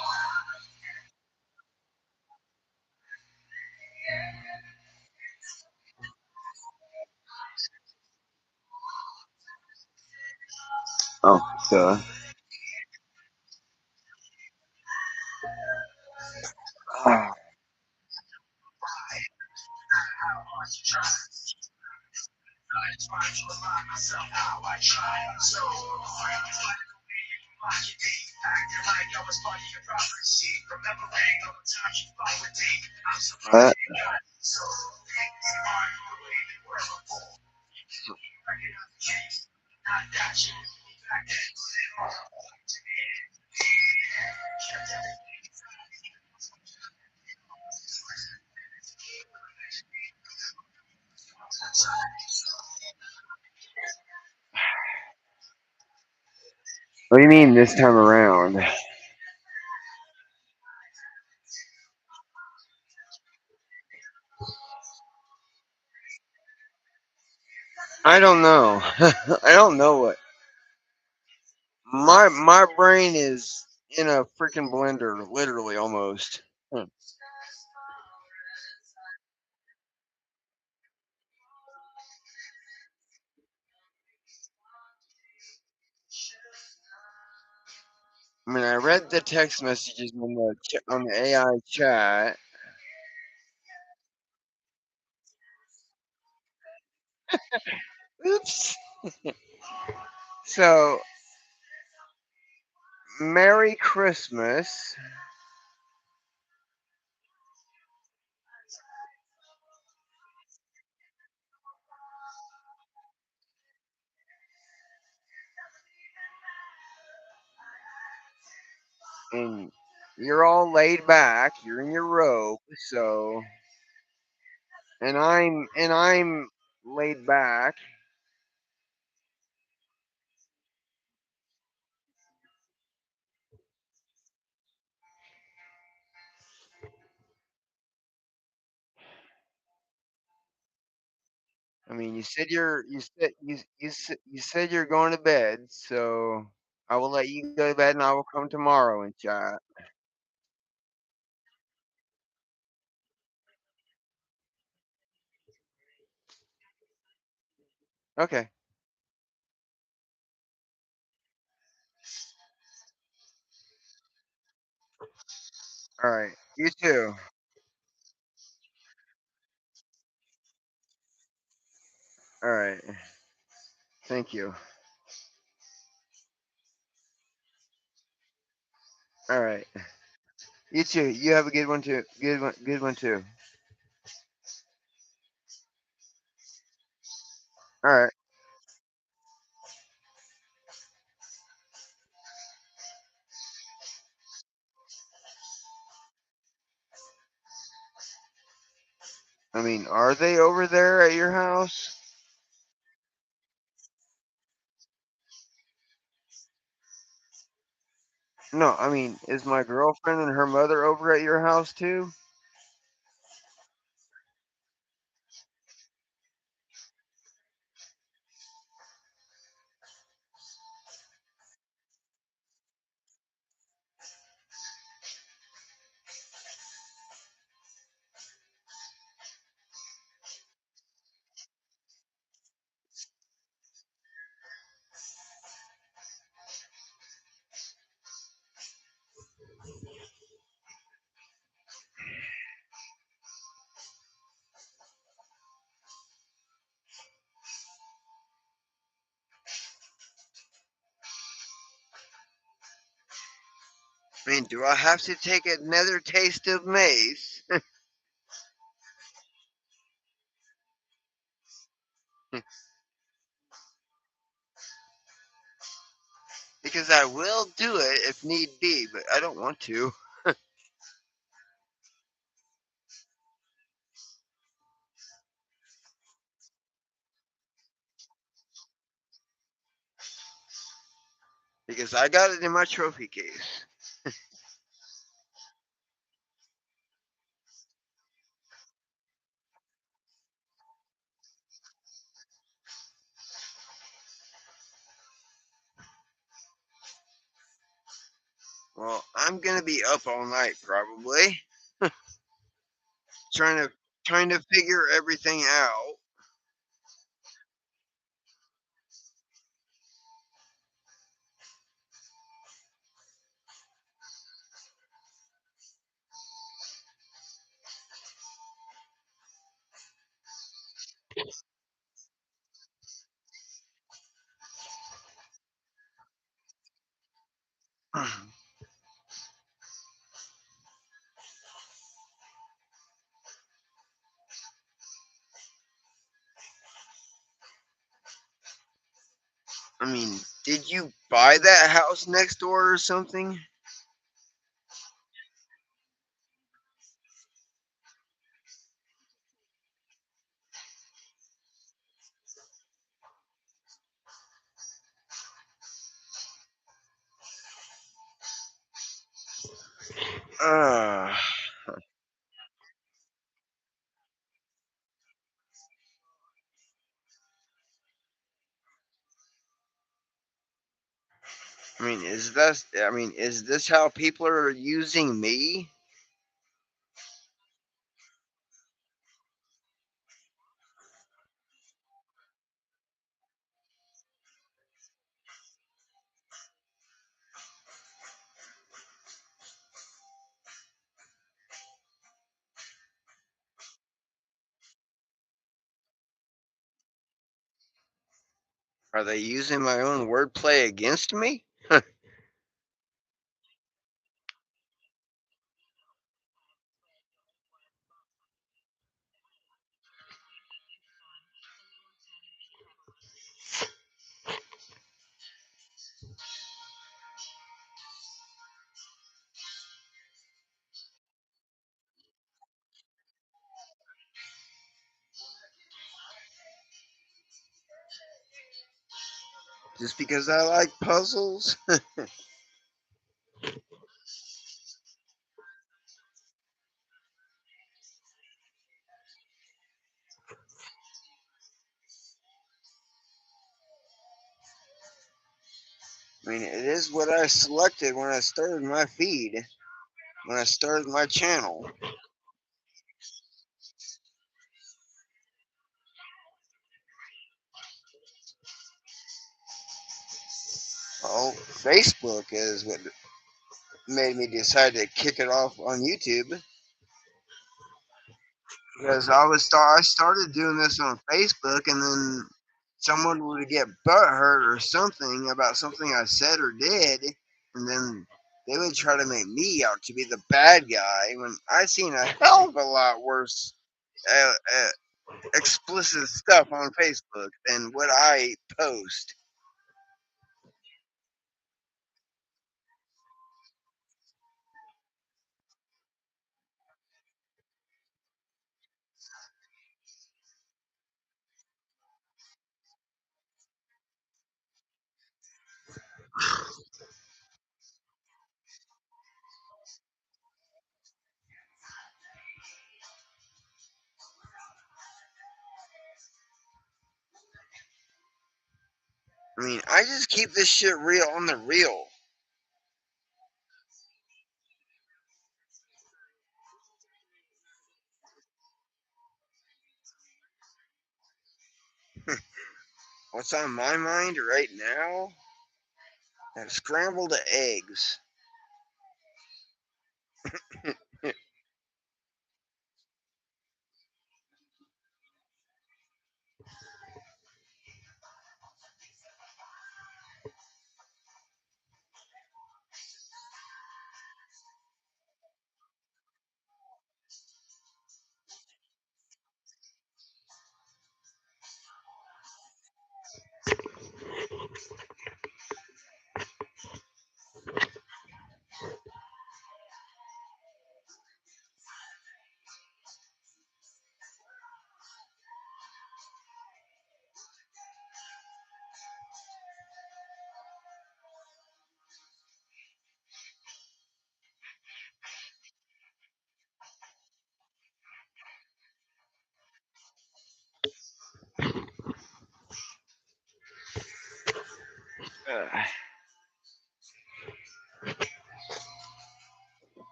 Oh, duh. Ah, what? What do you mean this time around? I don't know. I don't know what my brain is in a freaking blender, literally almost. Hmm. I mean, I read the text messages on the AI chat. Oops. So, Merry Christmas, and you're all laid back. You're in your robe, so and I'm laid back. I mean, you said you're going to bed, so I will let you go to bed, and I will come tomorrow and chat. Okay. All right. You too. All right. Thank you. All right. You too. You have a good one too. Good one. Good one too. All right. I mean, are they over there at your house? No. I mean, is my girlfriend and her mother over at your house too? I mean, do I have to take another taste of mace? Because I will do it if need be, but I don't want to. because I got it in my trophy case. Well, I'm gonna be up all night probably, trying to trying to figure everything out. I mean, did you buy that house next door or something? Uh, is this how people are using me? Are they using my own wordplay against me? Just because I like puzzles? I mean, it is what I selected when I started my feed, when I started my channel. Well, Facebook is what made me decide to kick it off on YouTube because I started doing this on Facebook, and then someone would get butthurt or something about something I said or did, and then they would try to make me out to be the bad guy when I seen a hell of a lot worse uh, uh, explicit stuff on Facebook than what I post. I mean, I just keep this shit real on the real. What's on my mind right now? Scrambled eggs.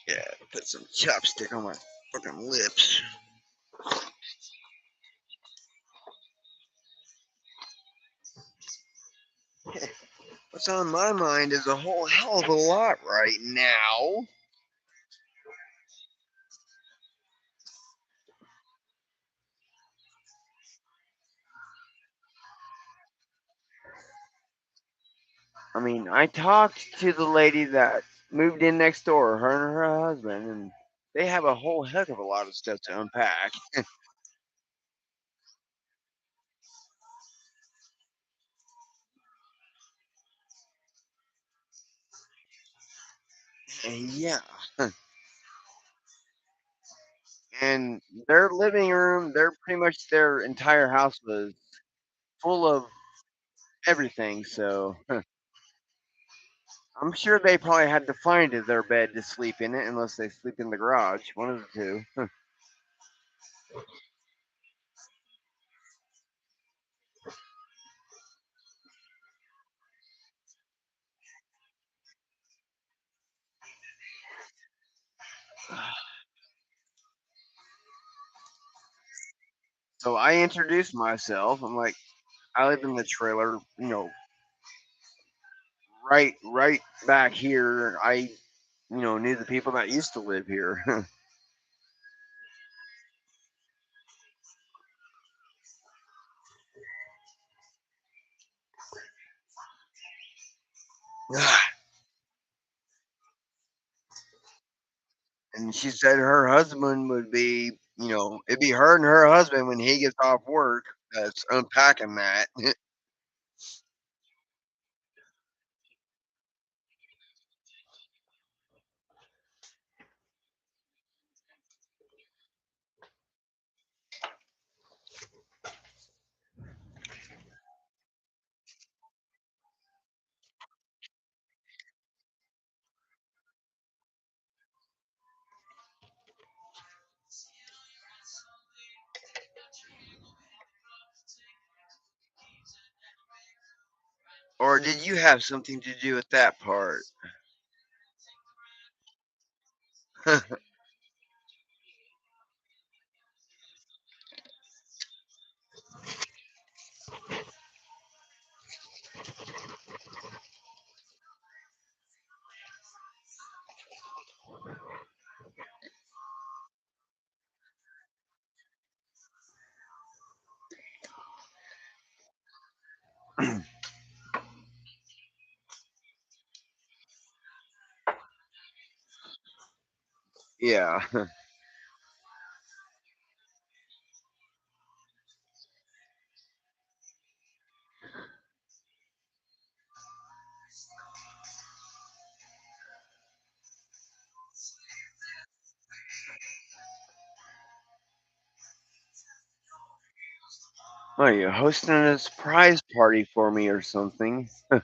Yeah, put some chopstick on my fucking lips. What's on my mind is a whole hell of a lot right now. I mean, I talked to the lady that moved in next door, her and her husband, and they have a whole heck of a lot of stuff to unpack. And yeah, and their living room, their pretty much their entire house was full of everything. So I'm sure they probably had to find their bed to sleep in it, unless they sleep in the garage. One of the two. So I introduced myself. I'm like, I live in the trailer, right back here. I knew the people that used to live here. And she said her husband would be, it'd be her and her husband when he gets off work that's unpacking that. Or did you have something to do with that part? Yeah. Are you hosting a surprise party for me or something? I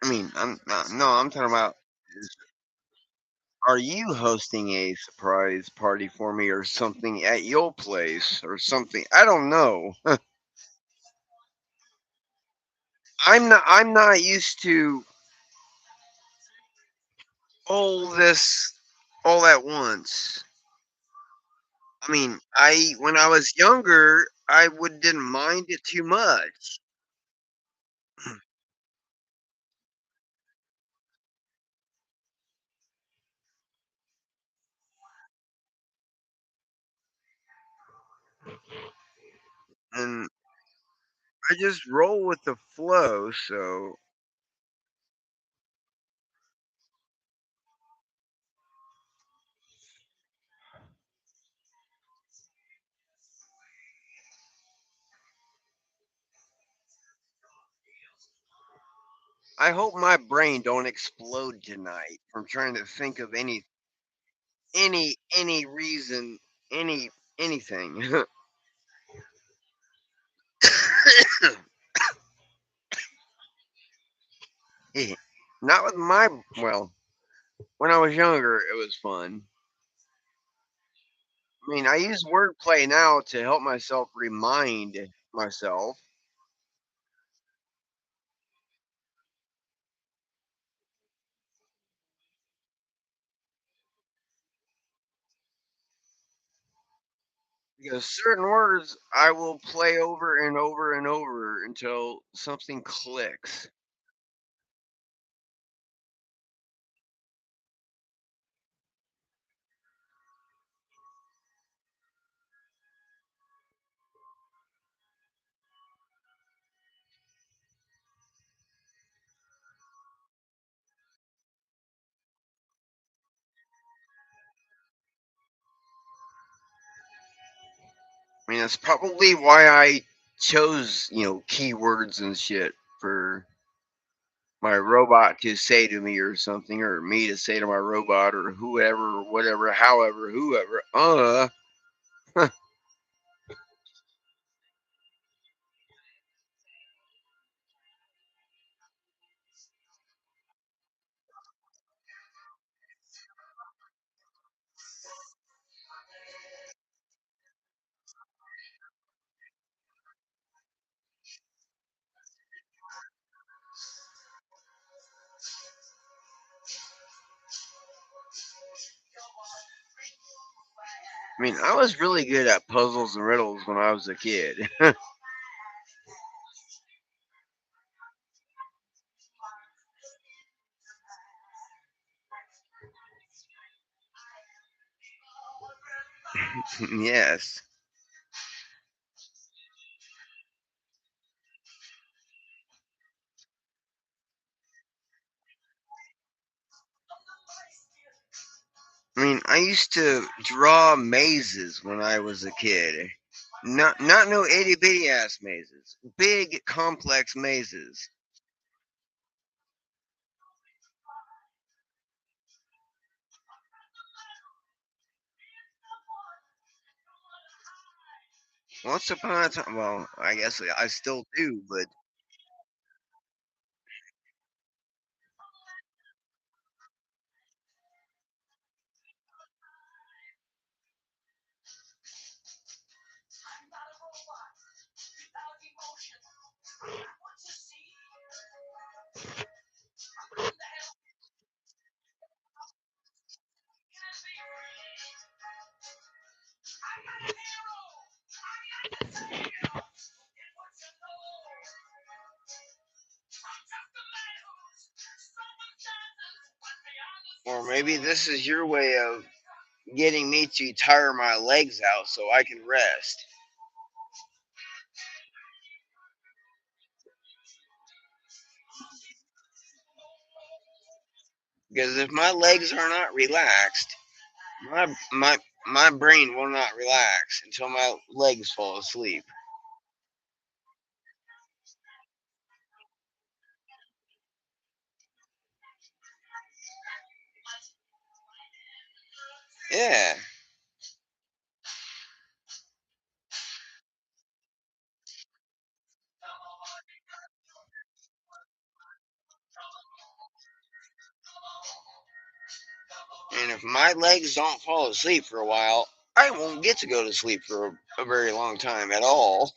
mean, I'm not, no, I'm talking about. Are you hosting a surprise party for me or something at your place or something? I don't know. I'm not used to all this all at once. I mean, I when I was younger, I would didn't mind it too much. And I just roll with the flow, so I hope my brain don't explode tonight from trying to think of any reason, anything. Not with my well. When I was younger, it was fun. I mean, I use wordplay now to help myself remind myself. Because certain words I will play over and over and over until something clicks. I mean, that's probably why I chose, keywords and shit for my robot to say to me or something, or me to say to my robot, or whoever, or whatever, however, whoever. I mean, I was really good at puzzles and riddles when I was a kid. Yes. I mean, I used to draw mazes when I was a kid. Not no itty bitty ass mazes. Big complex mazes. Once upon a time, well, I guess I still do, but or maybe this is your way of getting me to tire my legs out so I can rest. Because if my legs are not relaxed, my brain will not relax until my legs fall asleep. Yeah. And if my legs don't fall asleep for a while, I won't get to go to sleep for a very long time at all.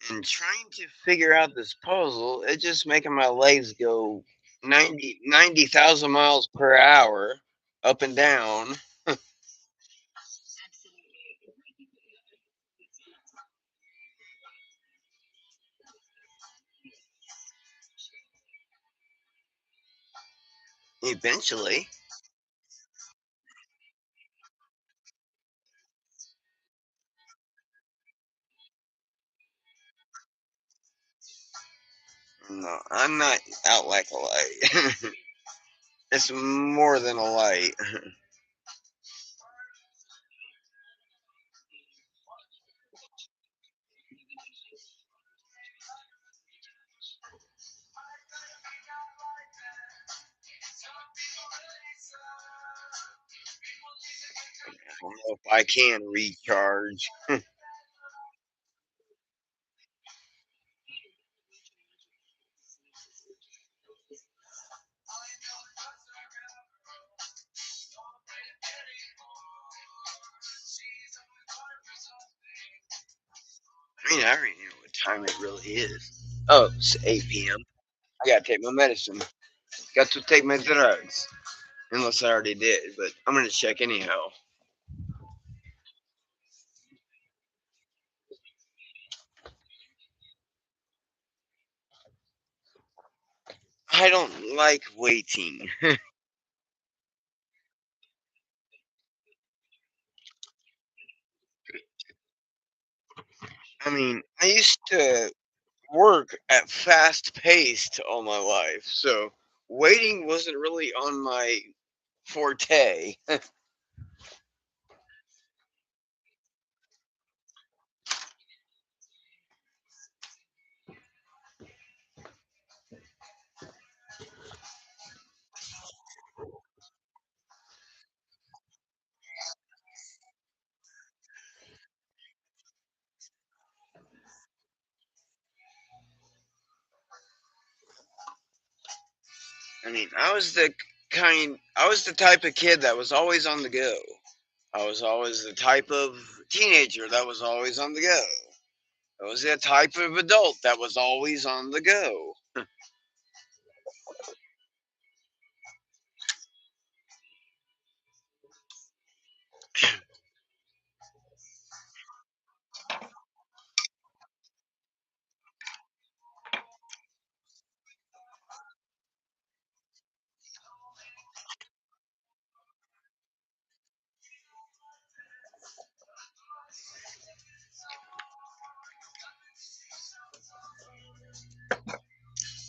And trying to figure out this puzzle, it just making my legs go 90,000 miles per hour up and down eventually. No, I'm not out like a light. It's more than a light. I don't know if I can recharge. I mean, I already know what time it really is. Oh, it's 8 p.m. I gotta take my medicine. Got to take my drugs. Unless I already did, but I'm gonna check anyhow. I don't like waiting. I mean, I used to work at fast paced all my life, so waiting wasn't really on my forte. I mean, I was the type of kid that was always on the go. I was always the type of teenager that was always on the go. I was the type of adult that was always on the go.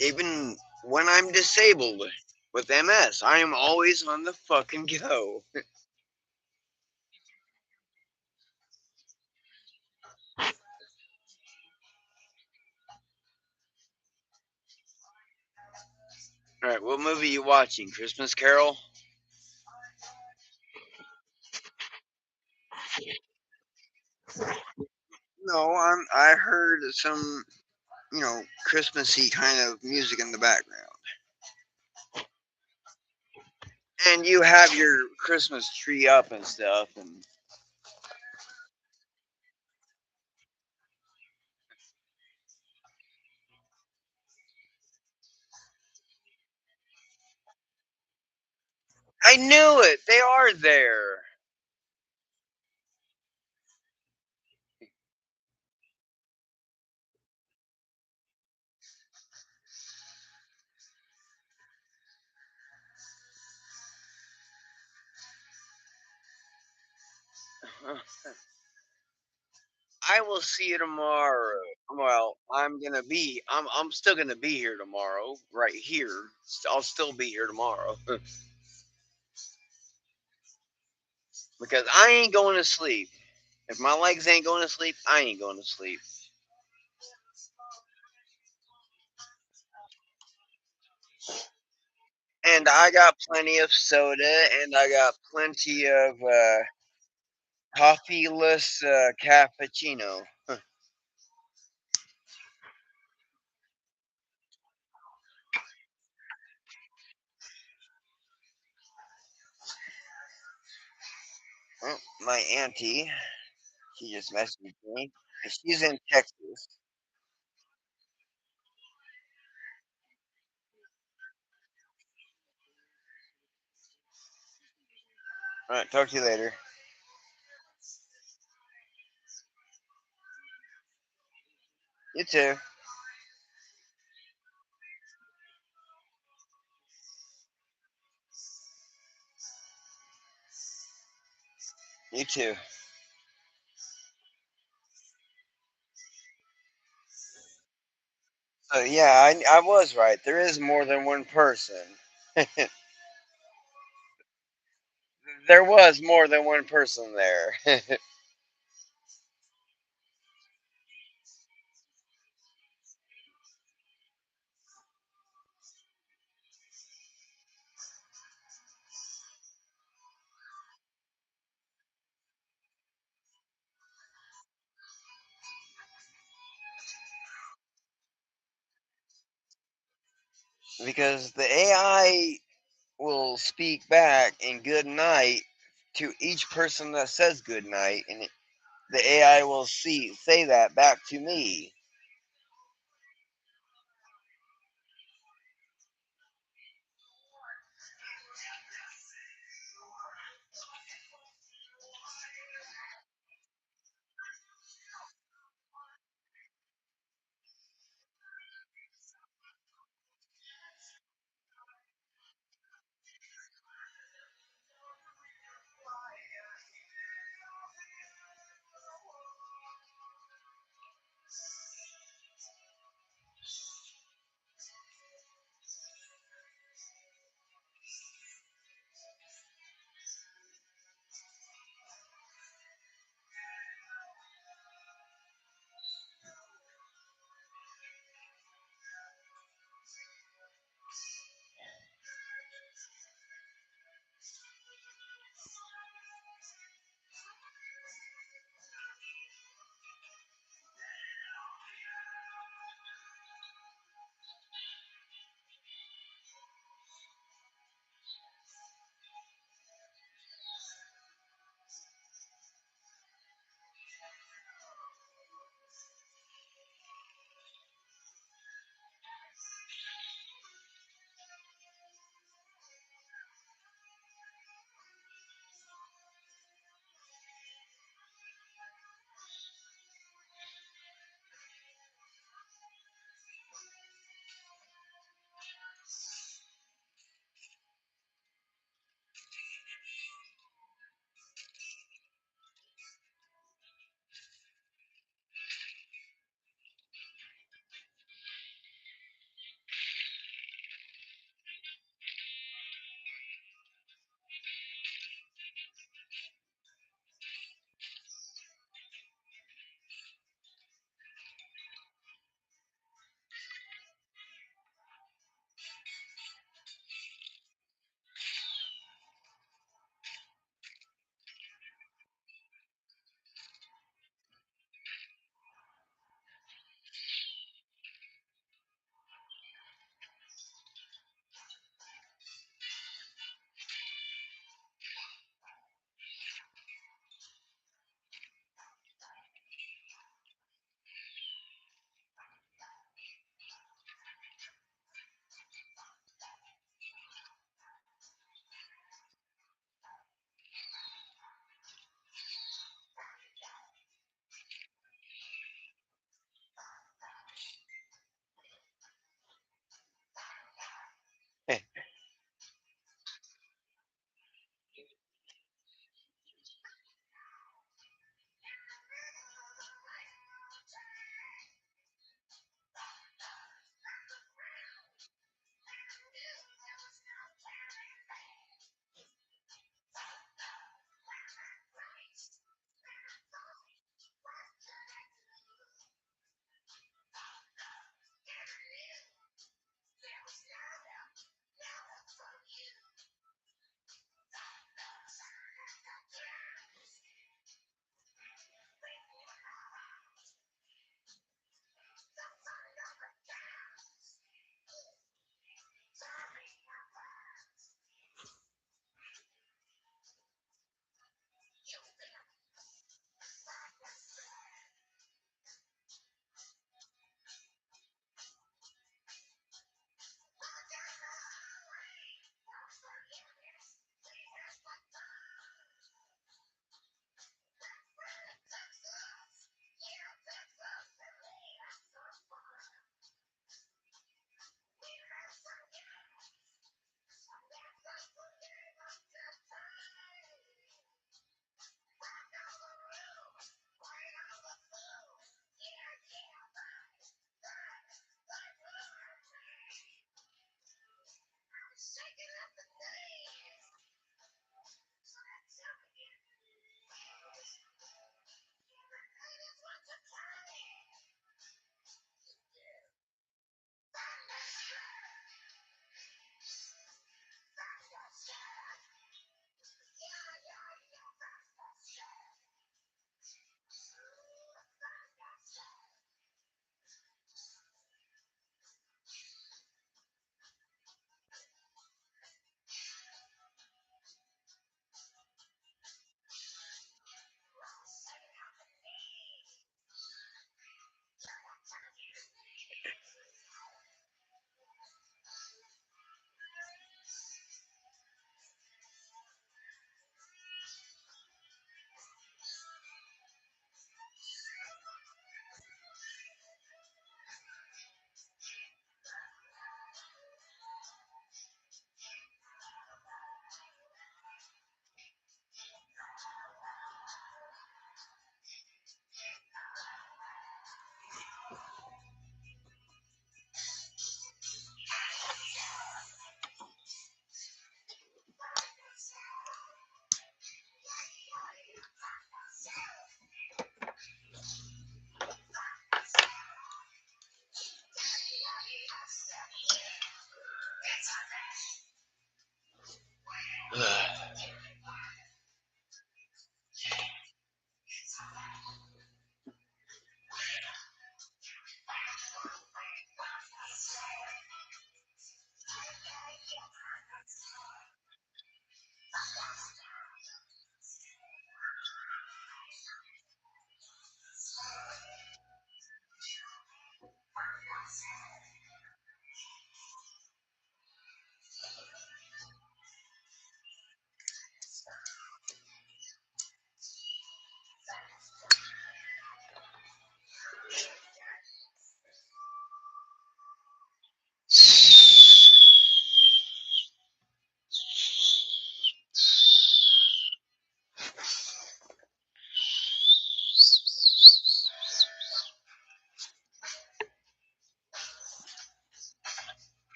Even when I'm disabled with MS, I am always on the fucking go. All right, what movie you watching? Christmas Carol? No, I heard some, Christmassy kind of music in the background. And you have your Christmas tree up and stuff, and I knew it. They are there. I will see you tomorrow. Well, I'm still gonna be here tomorrow, right here. I'll still be here tomorrow because I ain't going to sleep. If my legs ain't going to sleep, I ain't going to sleep. And I got plenty of soda, and I got plenty of coffeeless cappuccino. Well, my auntie, she just messaged me. And she's in Texas. All right, talk to you later. You too. You too. So yeah, I was right. There is more than one person. There was more than one person there. Because the AI will speak back in good night to each person that says good night, and the AI will say that back to me.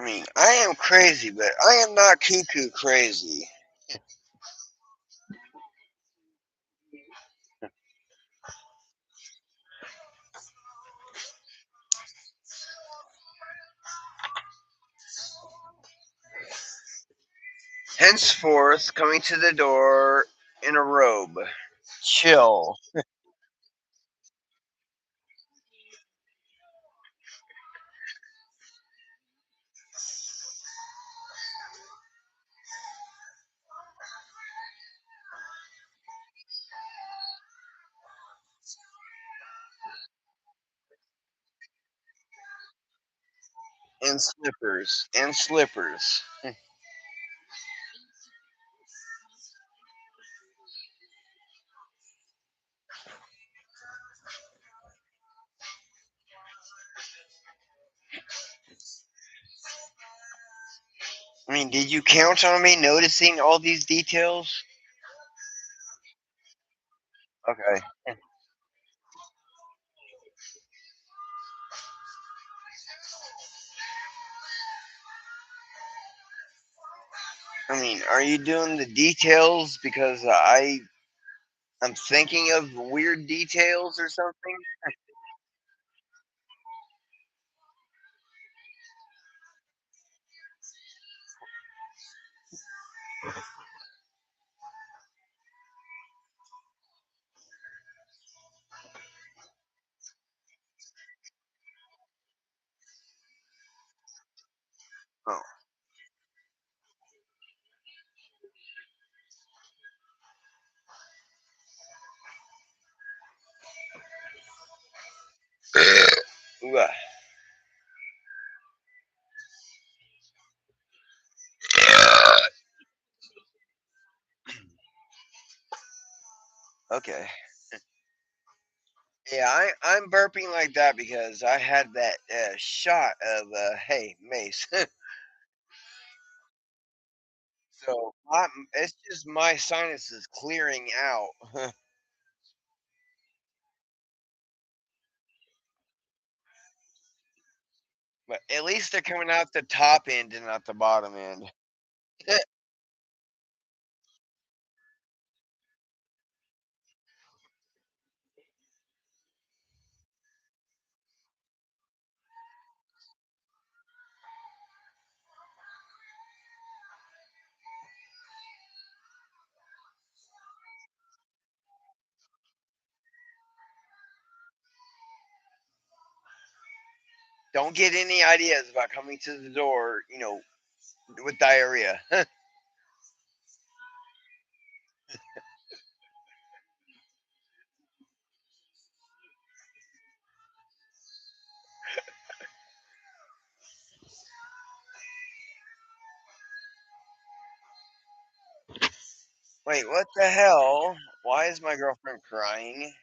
I mean, I am crazy, but I am not cuckoo crazy. Henceforth, coming to the door in a robe. Chill. And slippers. And slippers. I mean, did you count on me noticing all these details? Okay. I mean, are you doing the details because I'm thinking of weird details or something? Oh. Ooh, okay. Yeah, I'm burping like that because I had that shot of hey mace. So it's just my sinuses clearing out. But at least they're coming out the top end and not the bottom end. Don't get any ideas about coming to the door, with diarrhea. Wait, what the hell? Why is my girlfriend crying?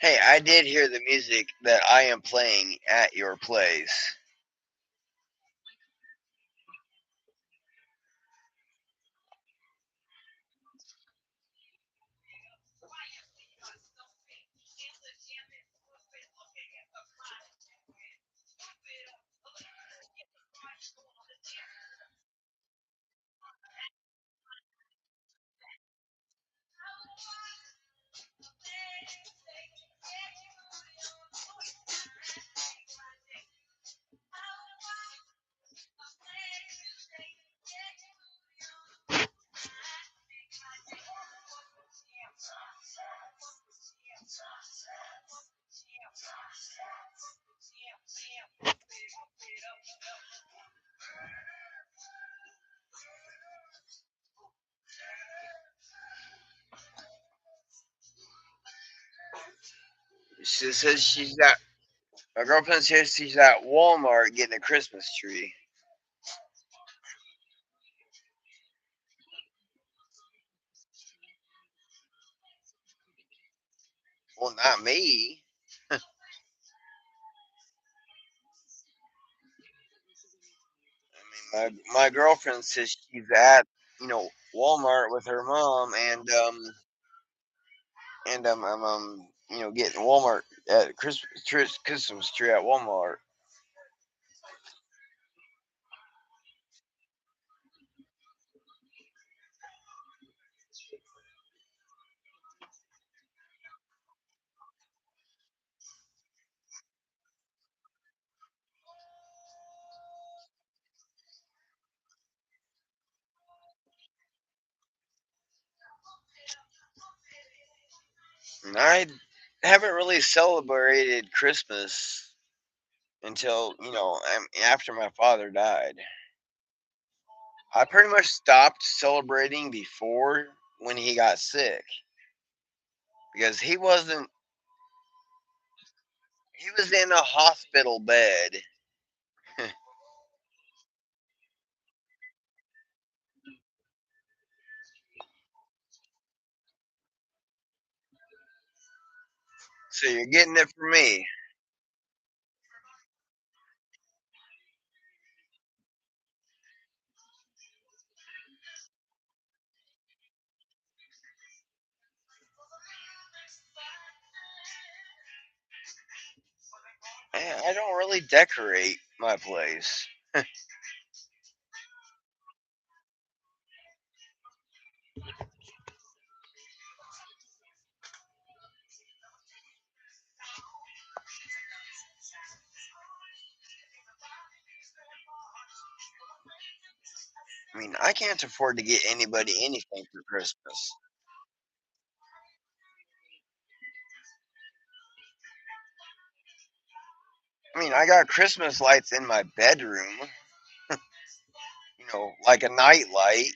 Hey, I did hear the music that I am playing at your place. She says she's at my girlfriend says she's at Walmart getting a Christmas tree. Well, not me. I mean, my girlfriend says she's at Walmart with her mom and getting Walmart at Christmas tree at Walmart. And I haven't really celebrated Christmas until after my father died. I pretty much stopped celebrating before when he got sick because he was in a hospital bed. So you're getting it from me. I don't really decorate my place. I mean, I can't afford to get anybody anything for Christmas. I mean, I got Christmas lights in my bedroom, like a night light.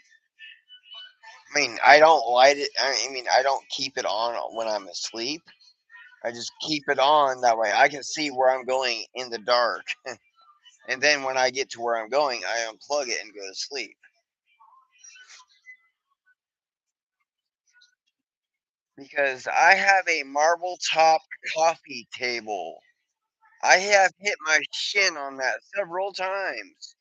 I mean, I don't light it. I mean, I don't keep it on when I'm asleep. I just keep it on that way I can see where I'm going in the dark. And then when I get to where I'm going, I unplug it and go to sleep. Because I have a marble top coffee table. I have hit my shin on that several times.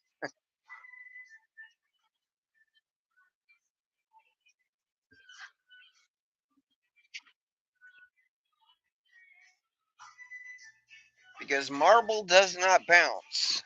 Because marble does not bounce.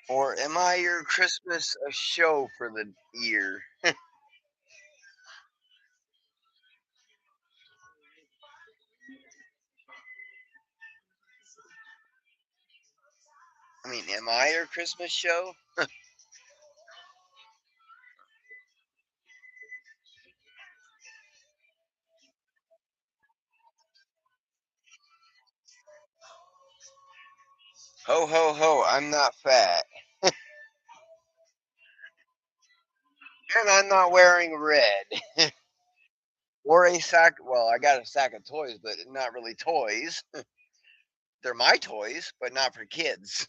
Or am I your Christmas show for the year? I mean, am I your Christmas show? Ho ho ho, I'm not fat. And I'm not wearing red. Or a sack. Well, I got a sack of toys, but not really toys. They're my toys, but not for kids.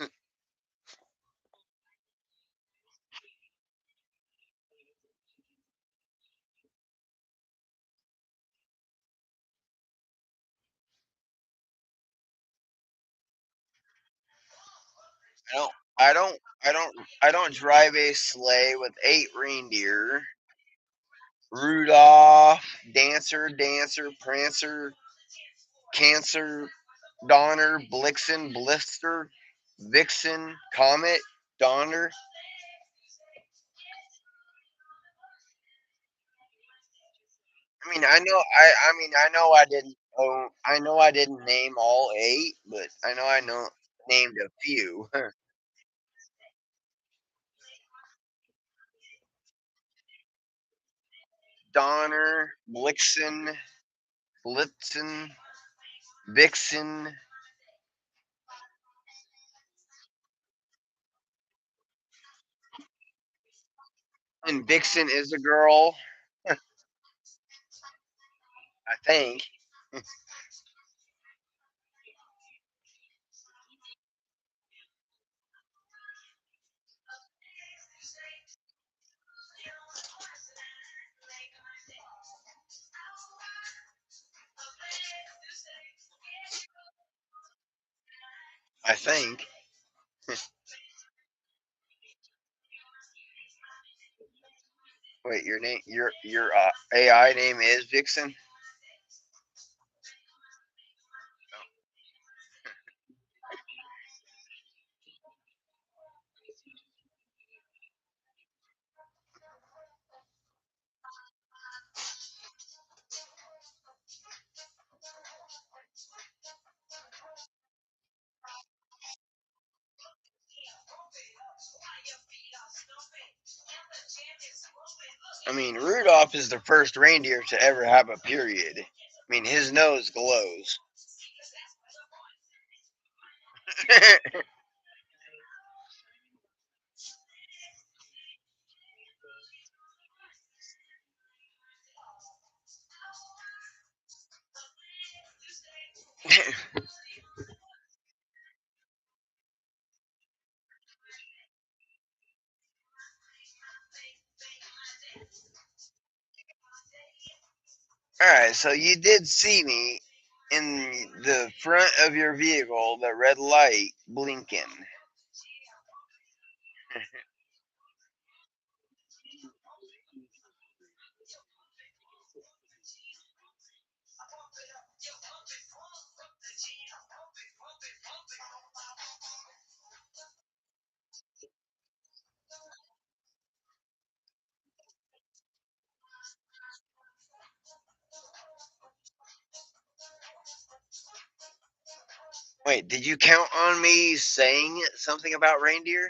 I don't. I don't. I don't. I don't drive a sleigh with 8 reindeer. Rudolph, Dancer, Dancer, Prancer, Cancer, Donner, Blixen, Blister, Vixen, Comet, Donner. I mean, I know. I mean, I know I didn't. Oh, I know I didn't name all 8, but I know named a few. Donner, Blixen, Blitzen, Vixen, and Vixen is a girl, I think. I think. Wait, your name, your AI name is Vixen. I mean, Rudolph is the first reindeer to ever have a period. I mean, his nose glows. Alright, so you did see me in the front of your vehicle, the red light blinking. Wait, did you count on me saying something about reindeer?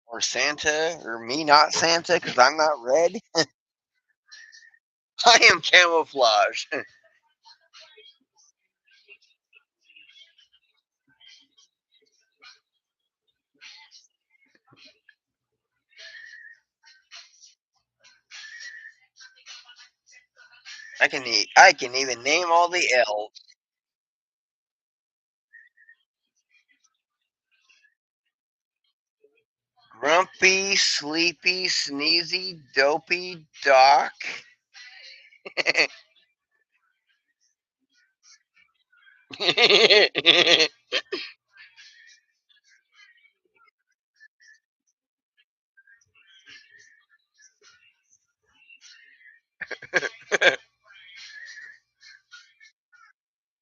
Or Santa? Or me not Santa because I'm not red? I am camouflage. I can even name all the elves. Grumpy, Sleepy, Sneezy, Dopey, Doc.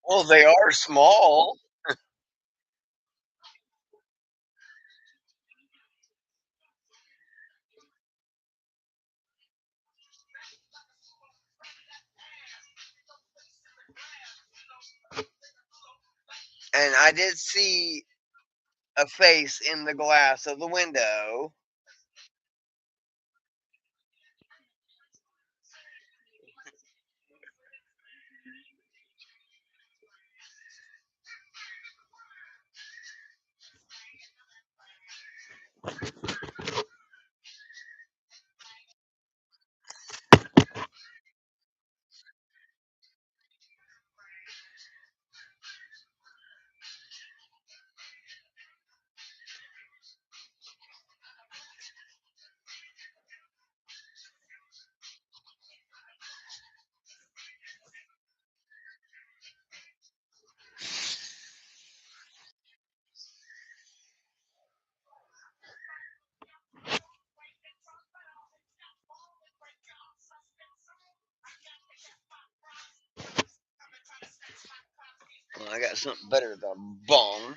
Well, they are small. And I did see a face in the glass of the window. Well, I got something better than a bong.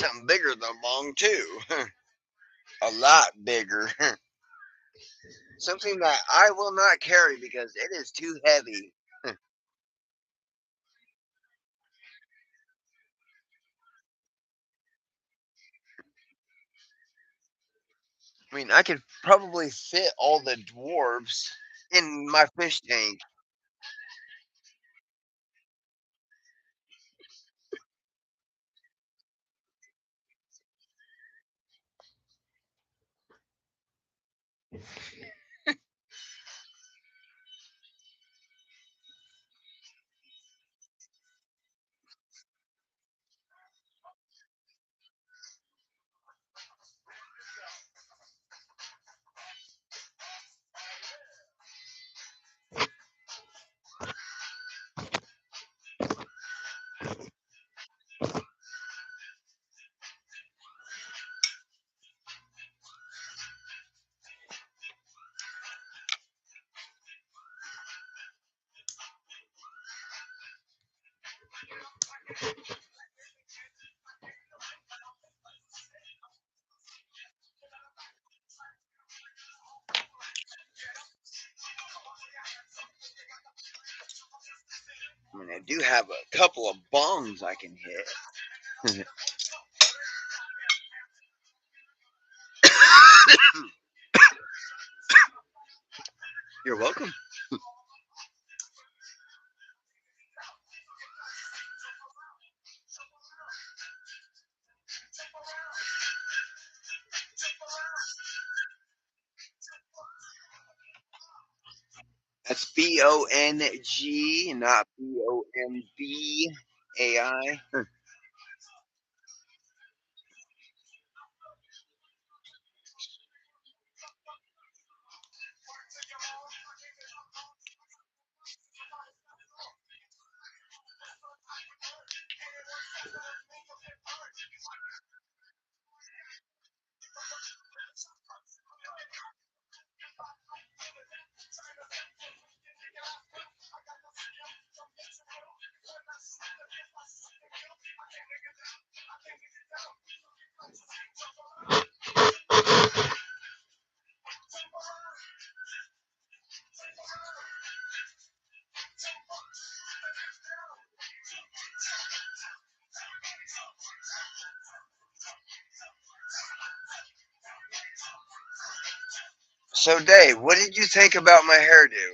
something bigger than a bong too. A lot bigger. Something that I will not carry because it is too heavy. I mean, I could probably fit all the dwarves in my fish tank. I mean, I do have a couple of bongs I can hit. You're welcome. That's Bong, not Bombai. So, Dave, what did you think about my hairdo?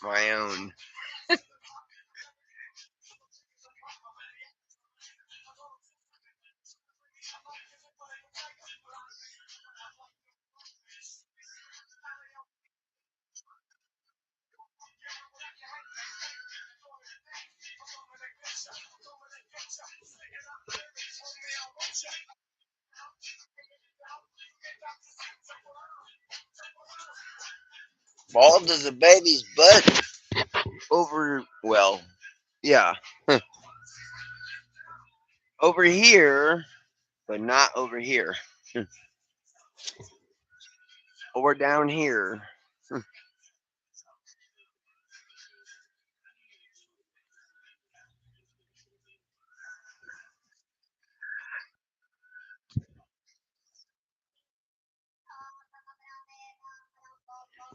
My own. Bald as a baby's butt. Yeah. Over here, but not over here. Or down here.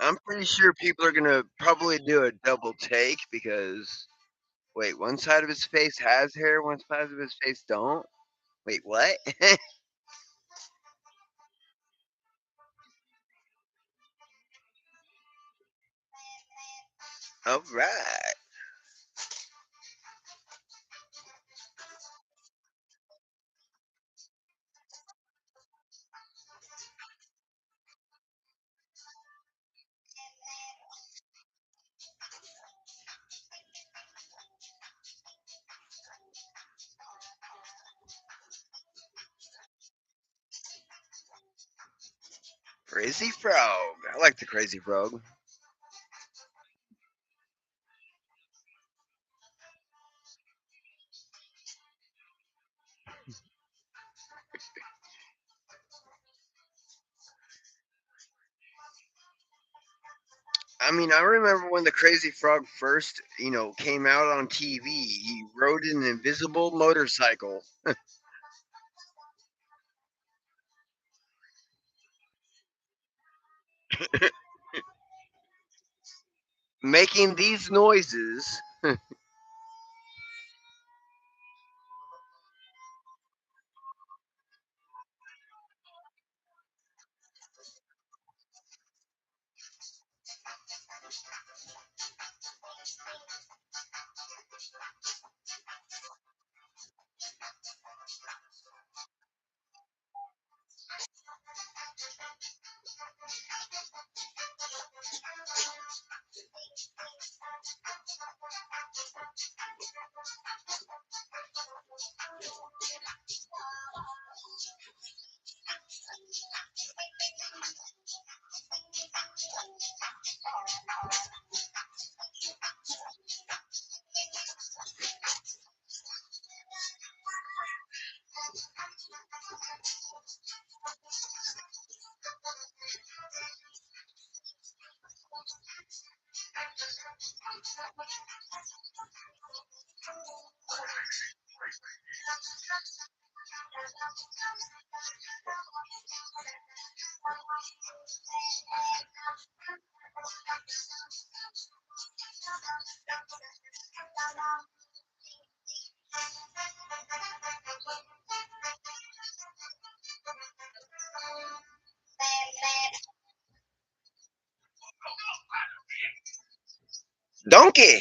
I'm pretty sure people are gonna probably do a double take because wait, one side of his face has hair, one side of his face don't. Wait, what? All right. Crazy frog. I like the crazy frog. I mean, I remember when the Crazy Frog first, came out on TV. He rode an invisible motorcycle, making these noises. Donkey.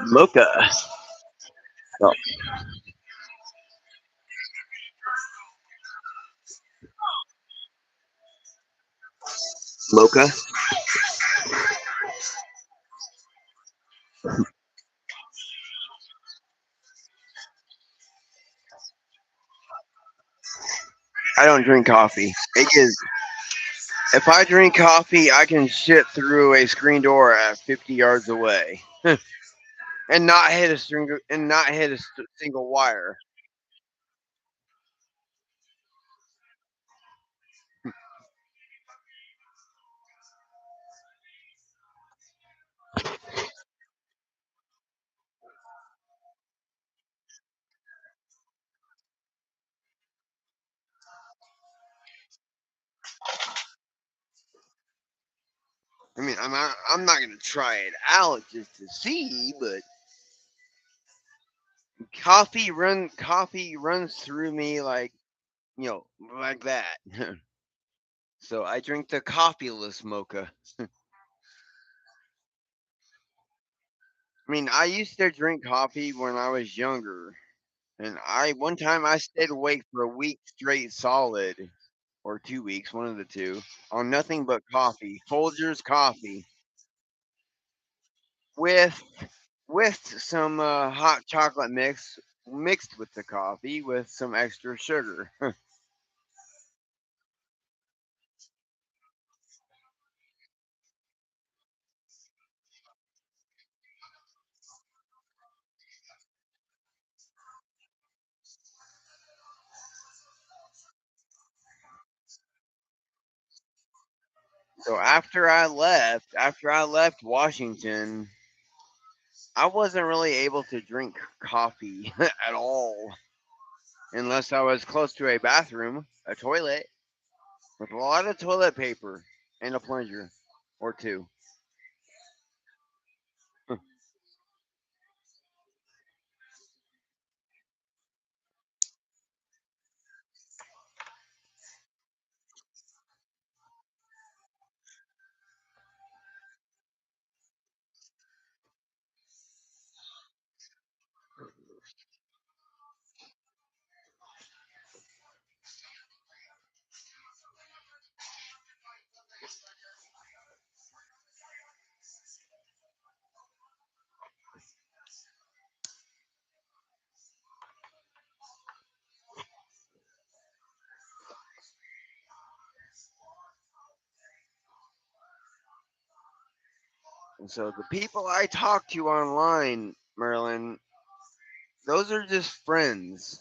Mocha. Oh, mocha. I don't drink coffee. If I drink coffee, I can shit through a screen door at 50 yards away and not hit a single wire. I mean, I'm not gonna try it out just to see, but coffee runs through me like like that. So I drink the coffeeless mocha. I mean, I used to drink coffee when I was younger, and I one time I stayed awake for a week straight solid, or 2 weeks, one of the two, on nothing but coffee, Folgers coffee, with some hot chocolate mixed with the coffee with some extra sugar. So after I left Washington, I wasn't really able to drink coffee at all unless I was close to a bathroom, a toilet with a lot of toilet paper and a plunger or two. And so the people I talk to online, Merlin, those are just friends.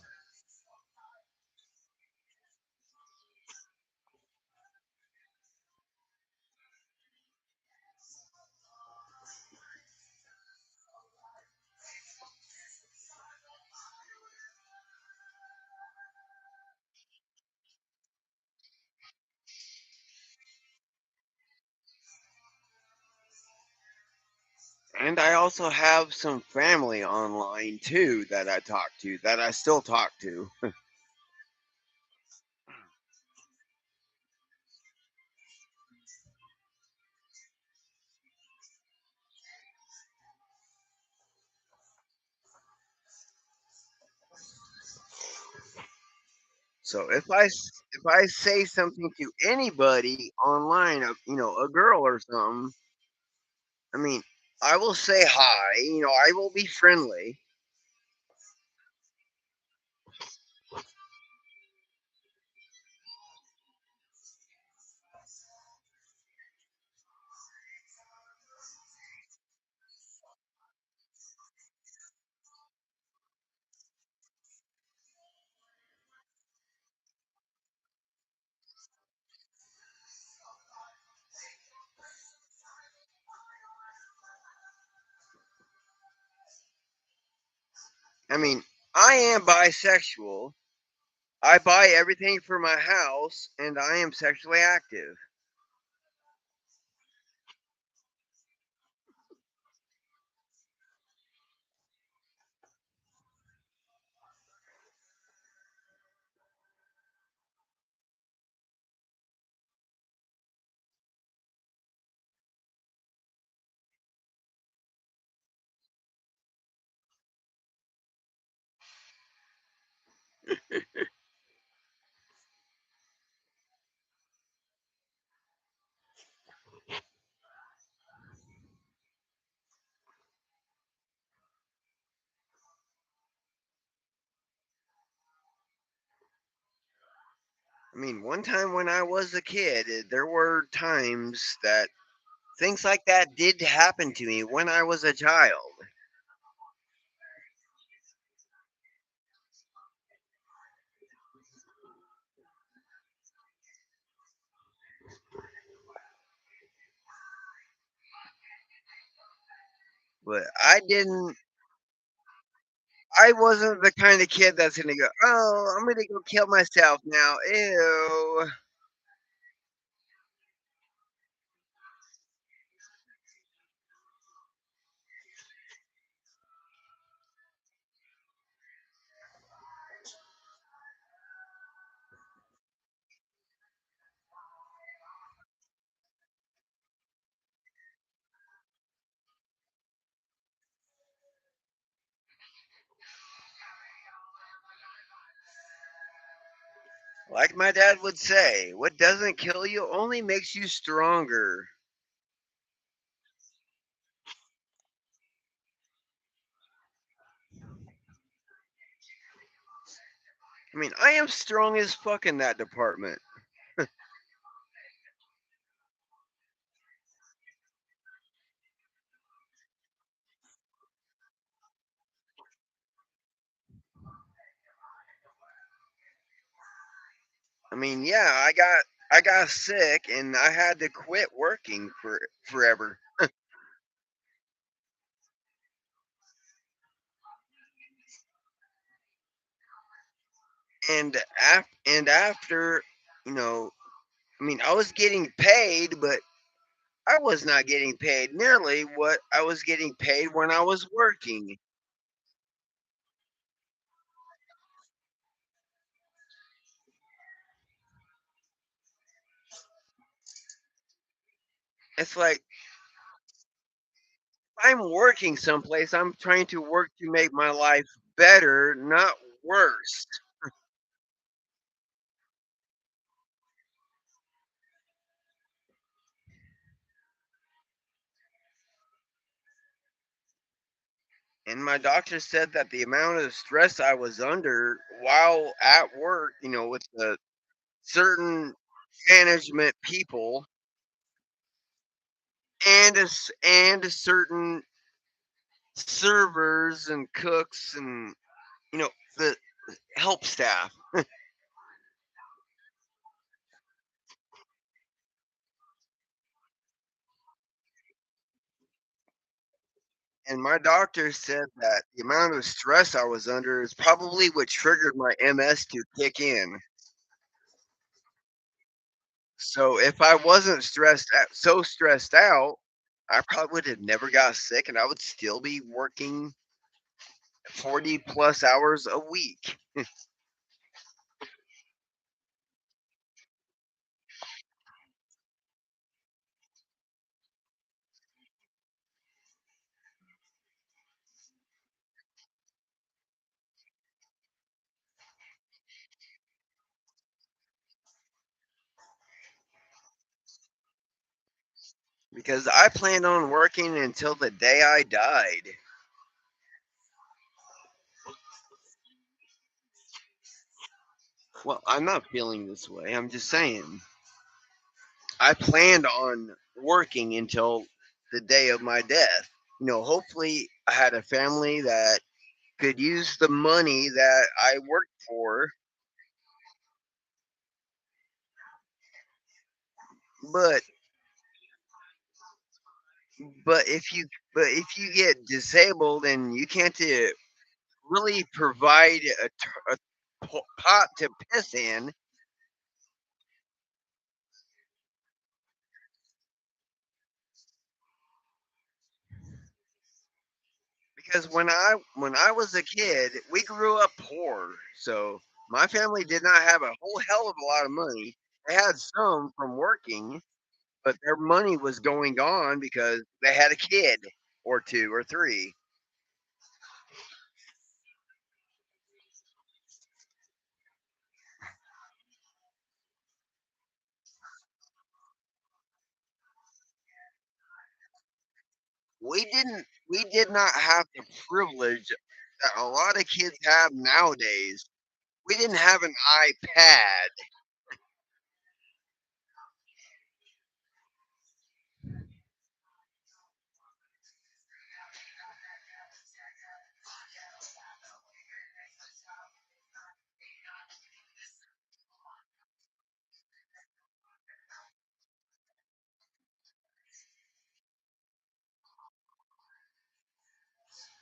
And I also have some family online too that I talk to, that I still talk to. So if I say something to anybody online, a girl or something, I mean, I will say hi. I will be friendly. I mean, I am bisexual. I buy everything for my house, and I am sexually active. I mean, one time when I was a kid, there were times that things like that did happen to me when I was a child. But I wasn't the kind of kid that's gonna go, oh, I'm gonna go kill myself now. Ew. Like my dad would say, what doesn't kill you only makes you stronger. I mean, I am strong as fuck in that department. I mean, yeah, I got sick and I had to quit working for forever. And after, you know, I mean, I was getting paid, but I was not getting paid nearly what I was getting paid when I was working. It's like I'm working someplace. I'm trying to work to make my life better, not worse. And my doctor said that the amount of stress I was under while at work, with the certain management people and certain servers and cooks and the help staff. And my doctor said that the amount of stress I was under is probably what triggered my MS to kick in. So if I wasn't stressed out, I probably would have never got sick and I would still be working 40 plus hours a week. Because I planned on working until the day I died. Well, I'm not feeling this way. I'm just saying. I planned on working until the day of my death. Hopefully I had a family that could use the money that I worked for. But but if you but if you get disabled and you can't really provide a pot to piss in, because when I was a kid, we grew up poor. So my family did not have a whole hell of a lot of money. They had some from working, but their money was going on because they had a kid or two or three. We did not have the privilege that a lot of kids have nowadays. We didn't have an iPad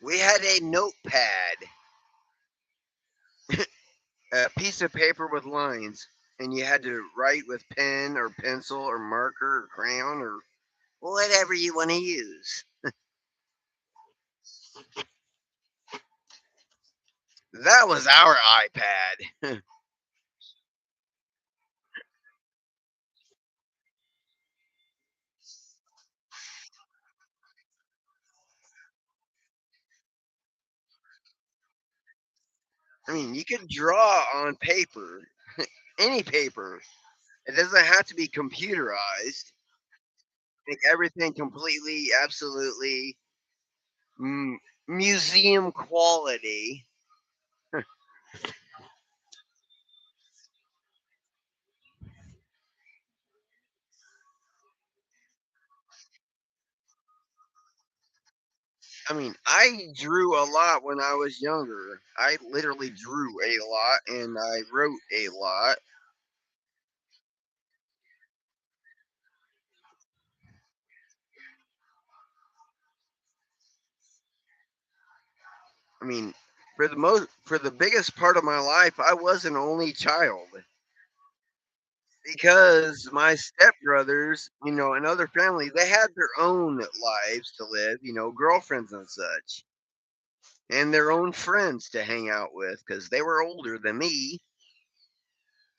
we had a notepad, a piece of paper with lines, and you had to write with pen or pencil or marker or crayon or whatever you want to use. That was our iPad. I mean, you could draw on paper any paper. It doesn't have to be computerized. Make everything completely, absolutely mm, museum quality. I mean, I drew a lot when I was younger. I literally drew a lot and I wrote a lot. I mean, for the biggest part of my life, I was an only child because my stepbrothers, and other family, they had their own lives to live, girlfriends and such, and their own friends to hang out with because they were older than me.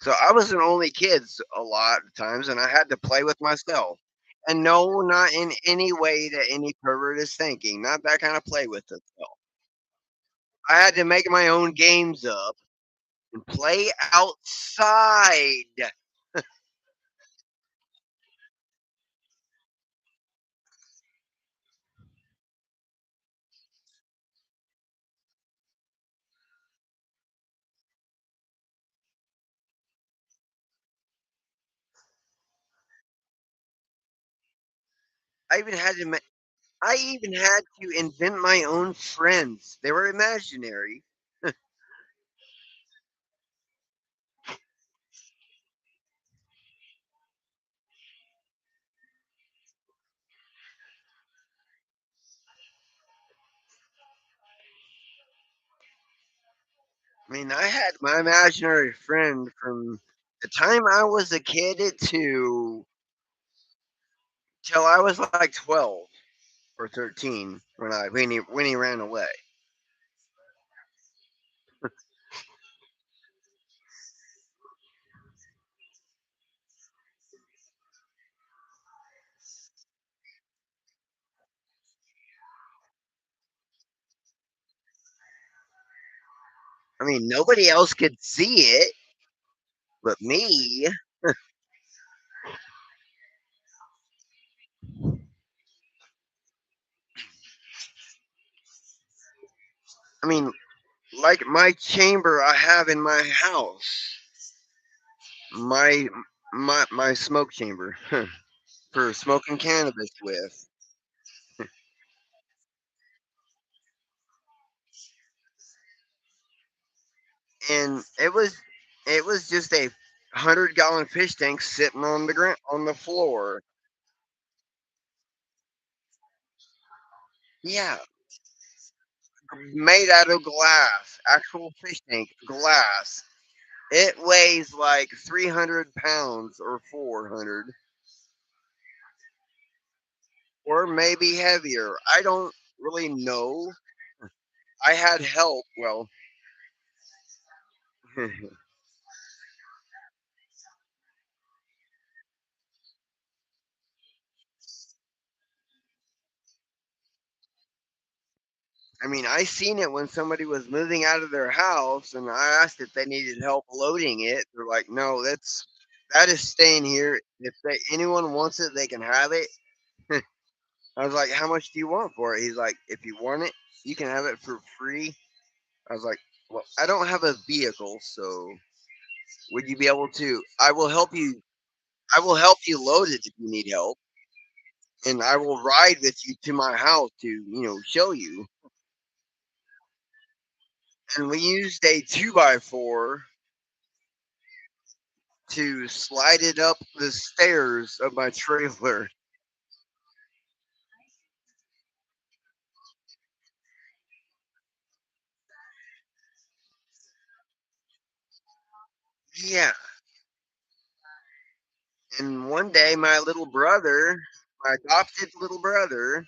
So I was an only kid a lot of times, and I had to play with myself. And no, not in any way that any pervert is thinking. Not that kind of play with itself. I had to make my own games up and play outside. I even had to. I even had to invent my own friends. They were imaginary. I mean, I had my imaginary friend from the time I was a kid to till I was like 12 or 13 when he ran away. I mean, nobody else could see it but me. I mean, like my chamber I have in my house, my my smoke chamber for smoking cannabis with, and it was just a 100-gallon fish tank sitting on the ground on the floor. Yeah, made out of glass, actual fish tank glass. It weighs like 300 pounds or 400, or maybe heavier. I don't really know. I had help. Well, I mean, I seen it when somebody was moving out of their house, and I asked if they needed help loading it. They're like, "No, that is staying here. If anyone wants it, they can have it." I was like, "How much do you want for it?" He's like, "If you want it, you can have it for free." I was like, "Well, I don't have a vehicle, so would you be able to? I will help you. I will help you load it if you need help, and I will ride with you to my house to show you." And we used a 2x4 to slide it up the stairs of my trailer. Yeah. And one day, my little brother, my adopted little brother,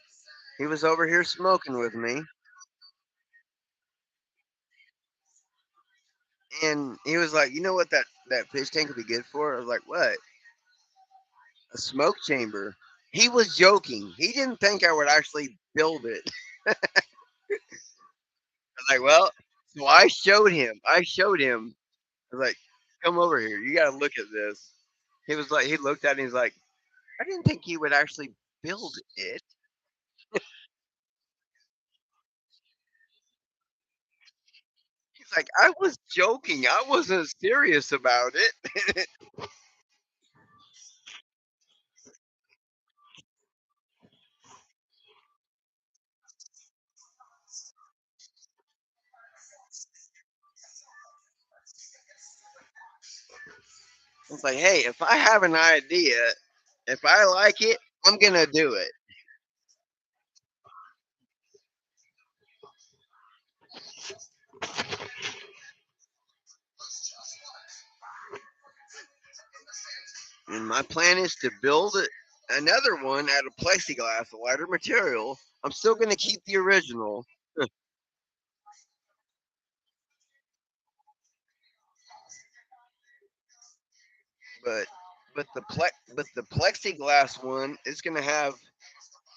he was over here smoking with me, and he was like, "You know what that fish tank would be good for?" I was like, "What?" A smoke chamber. He was joking. He didn't think I would actually build it. I was like, "Well," so I showed him. I was like, come over here. You got to look at this." He was like, he looked at it. And he's like, "I didn't think you would actually build it." He's like, "I was joking. I wasn't serious about it." It's like, "Hey, if I have an idea, if I like it, I'm gonna do it." And my plan is to build another one out of plexiglass, a lighter material. I'm still gonna keep the original, but the plexiglass one is gonna have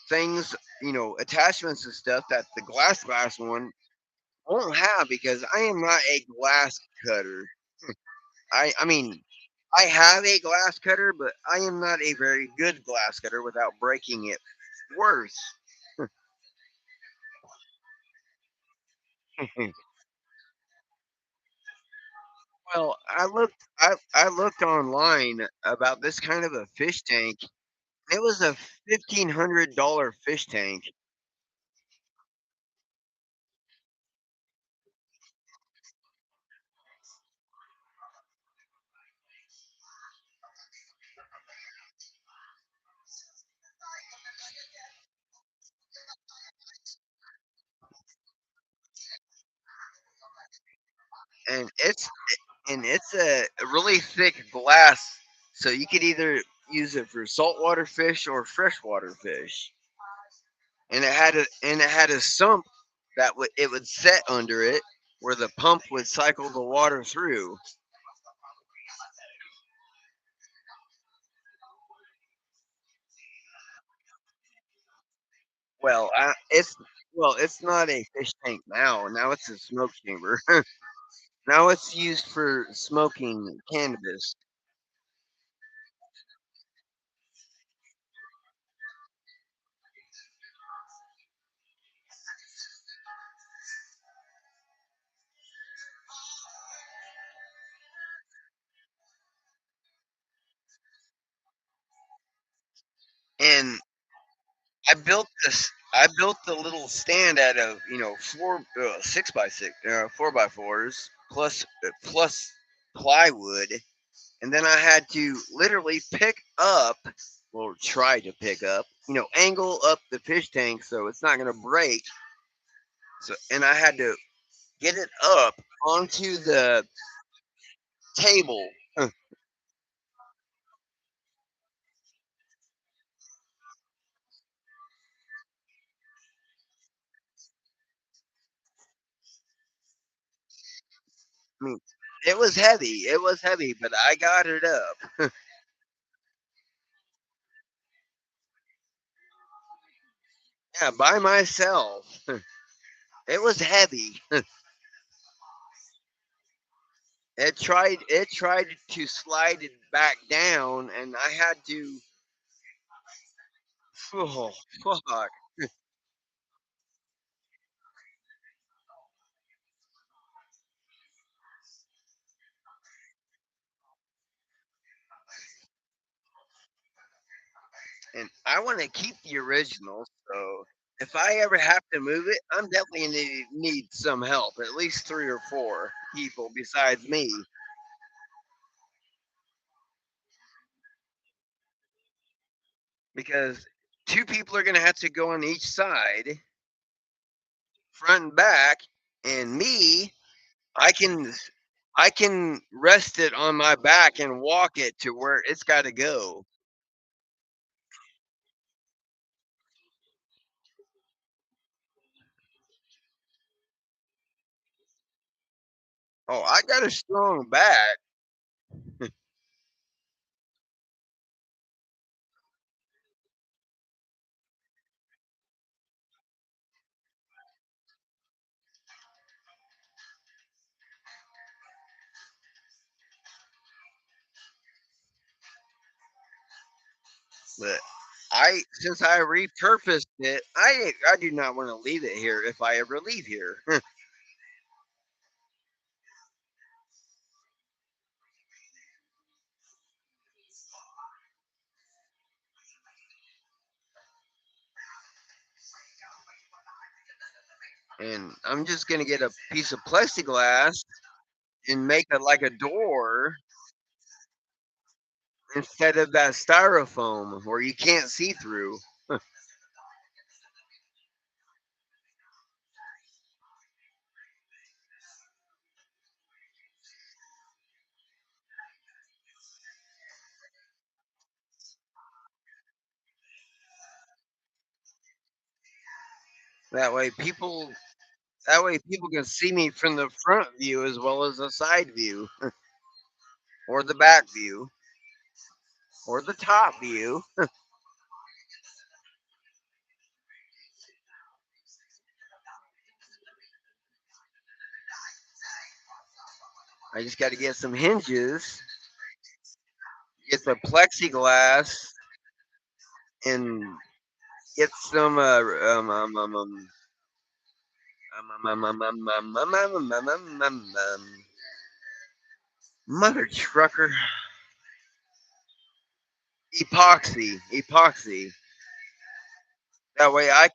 things, attachments and stuff that the glass one won't have because I am not a glass cutter. I mean, I have a glass cutter, but I am not a very good glass cutter without breaking it worse. Well, I looked online about this kind of a fish tank. It was a $1,500 fish tank, and it's a really thick glass, so you could either use it for saltwater fish or freshwater fish. And it had a sump that would set under it, where the pump would cycle the water through. Well, it's not a fish tank now. Now it's a smoke chamber. Now it's used for smoking cannabis. And I built the little stand out of four 6x6 4x4s plus plywood, and then I had to literally pick up, or try to pick up, angle up the fish tank so it's not going to break. So, and I had to get it up onto the table. I mean, it was heavy. It was heavy, but I got it up. Yeah, by myself. It was heavy. It tried to slide it back down, and I had to. Oh, fuck! And I want to keep the original. So if I ever have to move it, I'm definitely gonna need some help. At least three or four people besides me, because two people are gonna have to go on each side, front and back, and me. I can I can rest it on my back and walk it to where it's got to go. Oh, I got a strong back. But since I repurposed it, I do not want to leave it here if I ever leave here. And I'm just gonna get a piece of plexiglass and make it like a door instead of that styrofoam where you can't see through. That way people can see me from the front view as well as the side view or the back view or the top view. I just got to get some hinges, get the plexiglass, and get some mother trucker epoxy. That way I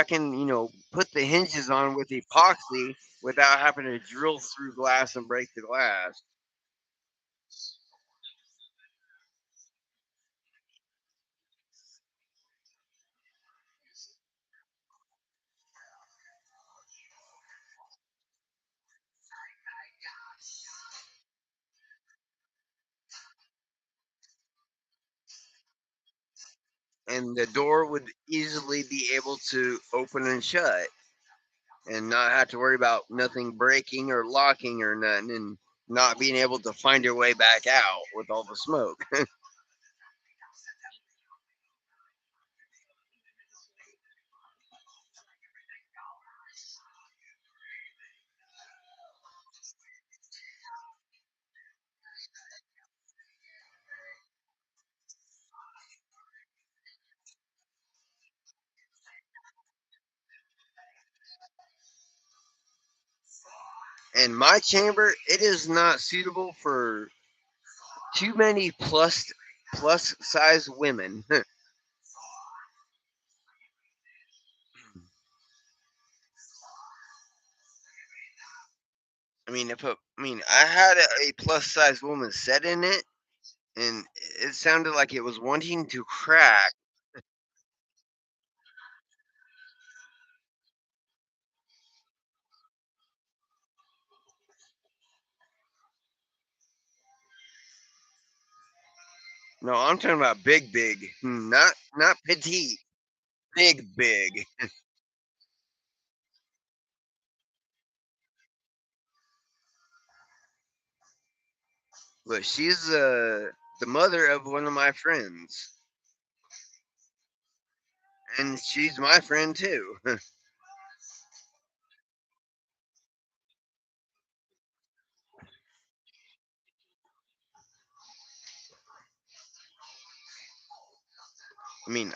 can put the hinges on with epoxy without having to drill through glass and break the glass. And the door would easily be able to open and shut and not have to worry about nothing breaking or locking or nothing and not being able to find your way back out with all the smoke. And my chamber, it is not suitable for too many plus size women. I had a plus size woman set in it, and it sounded like it was wanting to crack. No, I'm talking about big, not petite, big. But she's the mother of one of my friends, and she's my friend too.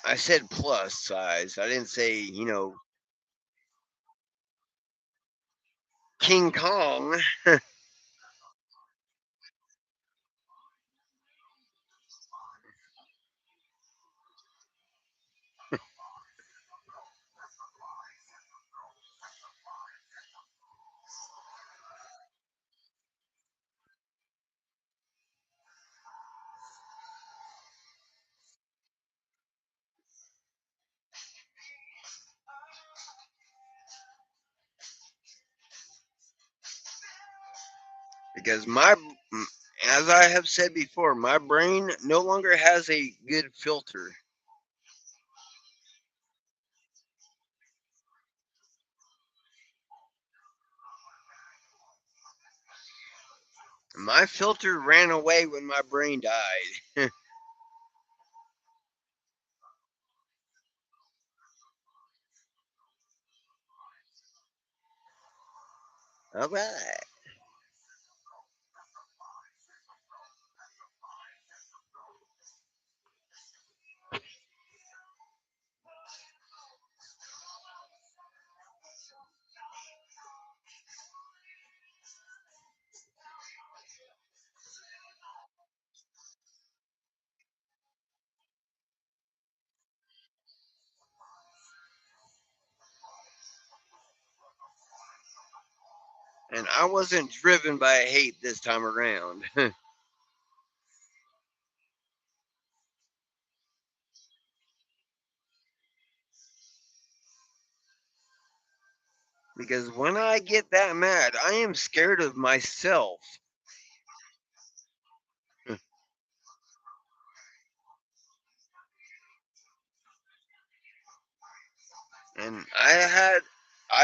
I said plus size. I didn't say King Kong. Because as I have said before, my brain no longer has a good filter. My filter ran away when my brain died. All right. And I wasn't driven by hate this time around. Because when I get that mad, I am scared of myself. And I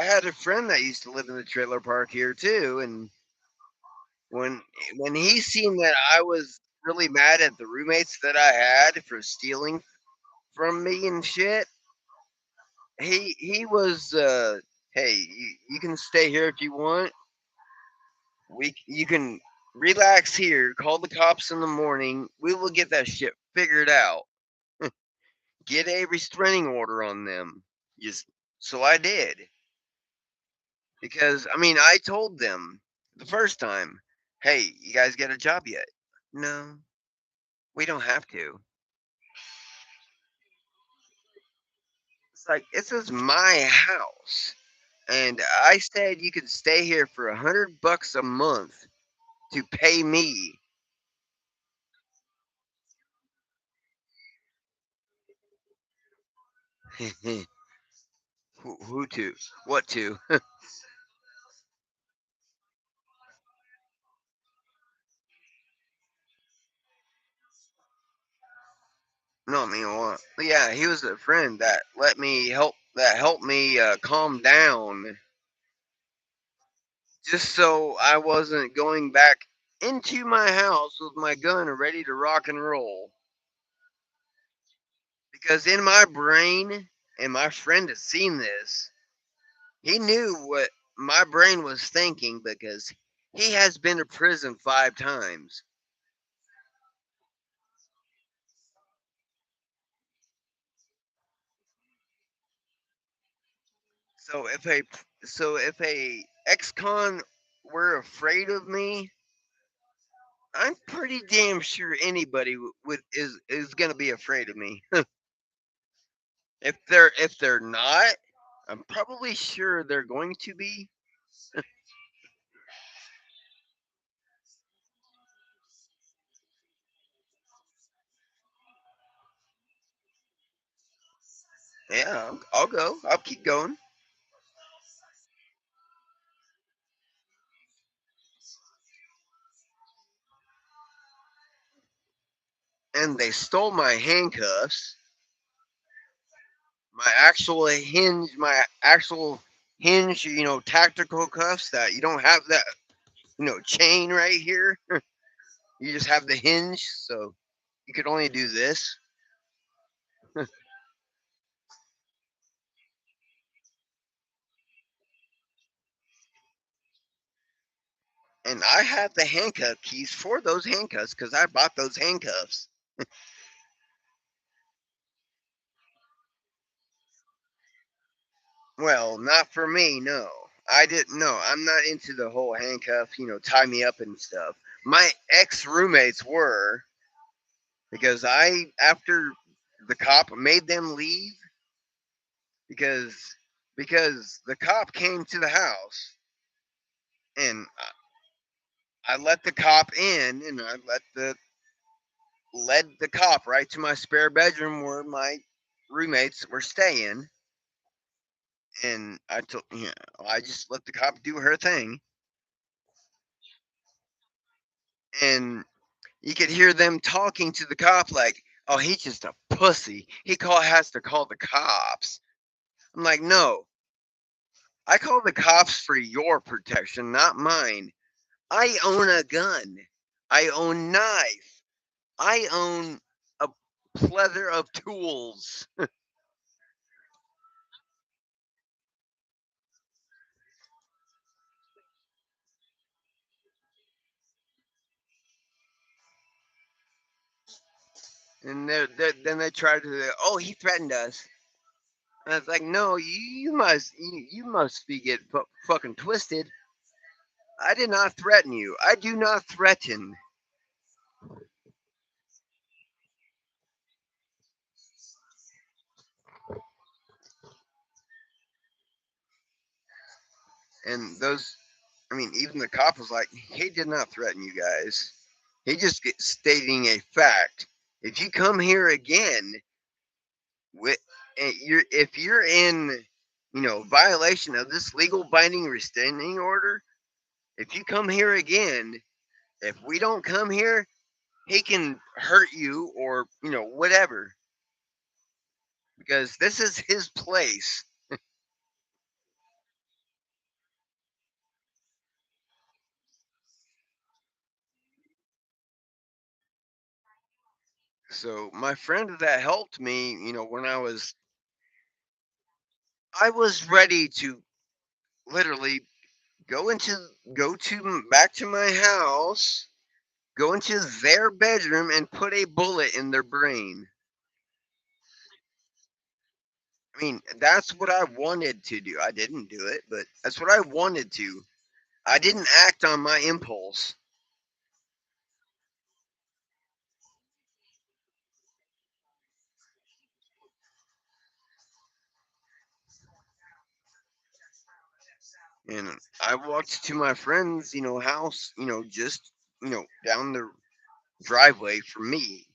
had a friend that used to live in the trailer park here too, and when when he seen that I was really mad at the roommates that I had for stealing from me and shit, he was hey, you can stay here if you want. You can relax here, call the cops in the morning. We will get that shit figured out. Get a restraining order on them. Just so I did. Because I mean I told them the first time, hey, you guys get a job yet? No, we don't have to. It's like this is my house. And I said you could stay here for $100 a month to pay me. Who to? What to? No, I mean what? Yeah, he was a friend that helped me calm down, just so I wasn't going back into my house with my gun ready to rock and roll. Because in my brain, and my friend has seen this, he knew what my brain was thinking because he has been to prison 5 times. So if a ex-con were afraid of me, I'm pretty damn sure anybody is gonna be afraid of me. If they're not, I'm probably sure they're going to be. Yeah, I'll go. I'll keep going. And they stole my handcuffs, my actual hinge, tactical cuffs that you don't have that, chain right here. You just have the hinge, so you could only do this. And I have the handcuff keys for those handcuffs because I bought those handcuffs. Well, not for me, no. I didn't know. I'm not into the whole handcuff, tie me up and stuff. My ex roommates were, because after the cop made them leave, because the cop came to the house, and I let the cop in, and I led the cop right to my spare bedroom where my roommates were staying, and I just let the cop do her thing, and you could hear them talking to the cop like, "Oh, he's just a pussy. Has to call the cops." I'm like, "No, I call the cops for your protection, not mine. I own a gun. I own knife. I own a plethora of tools." And then they tried to, "Oh, he threatened us." And I was like, "No, you must be getting fucking twisted. I did not threaten you. I do not threaten." And I mean, even the cop was like, he did not threaten you guys. He just stating a fact. If you come here again, with if you're in, violation of this legal binding restraining order, if you come here again, if we don't come here, he can hurt you or whatever because this is his place. So my friend that helped me, when I was ready to literally go into go to back to my house, go into their bedroom and put a bullet in their brain. I mean, that's what I wanted to do. I didn't do it, but that's what I wanted to. I didn't act on my impulse. And I walked to my friend's, house, just, down the driveway from me.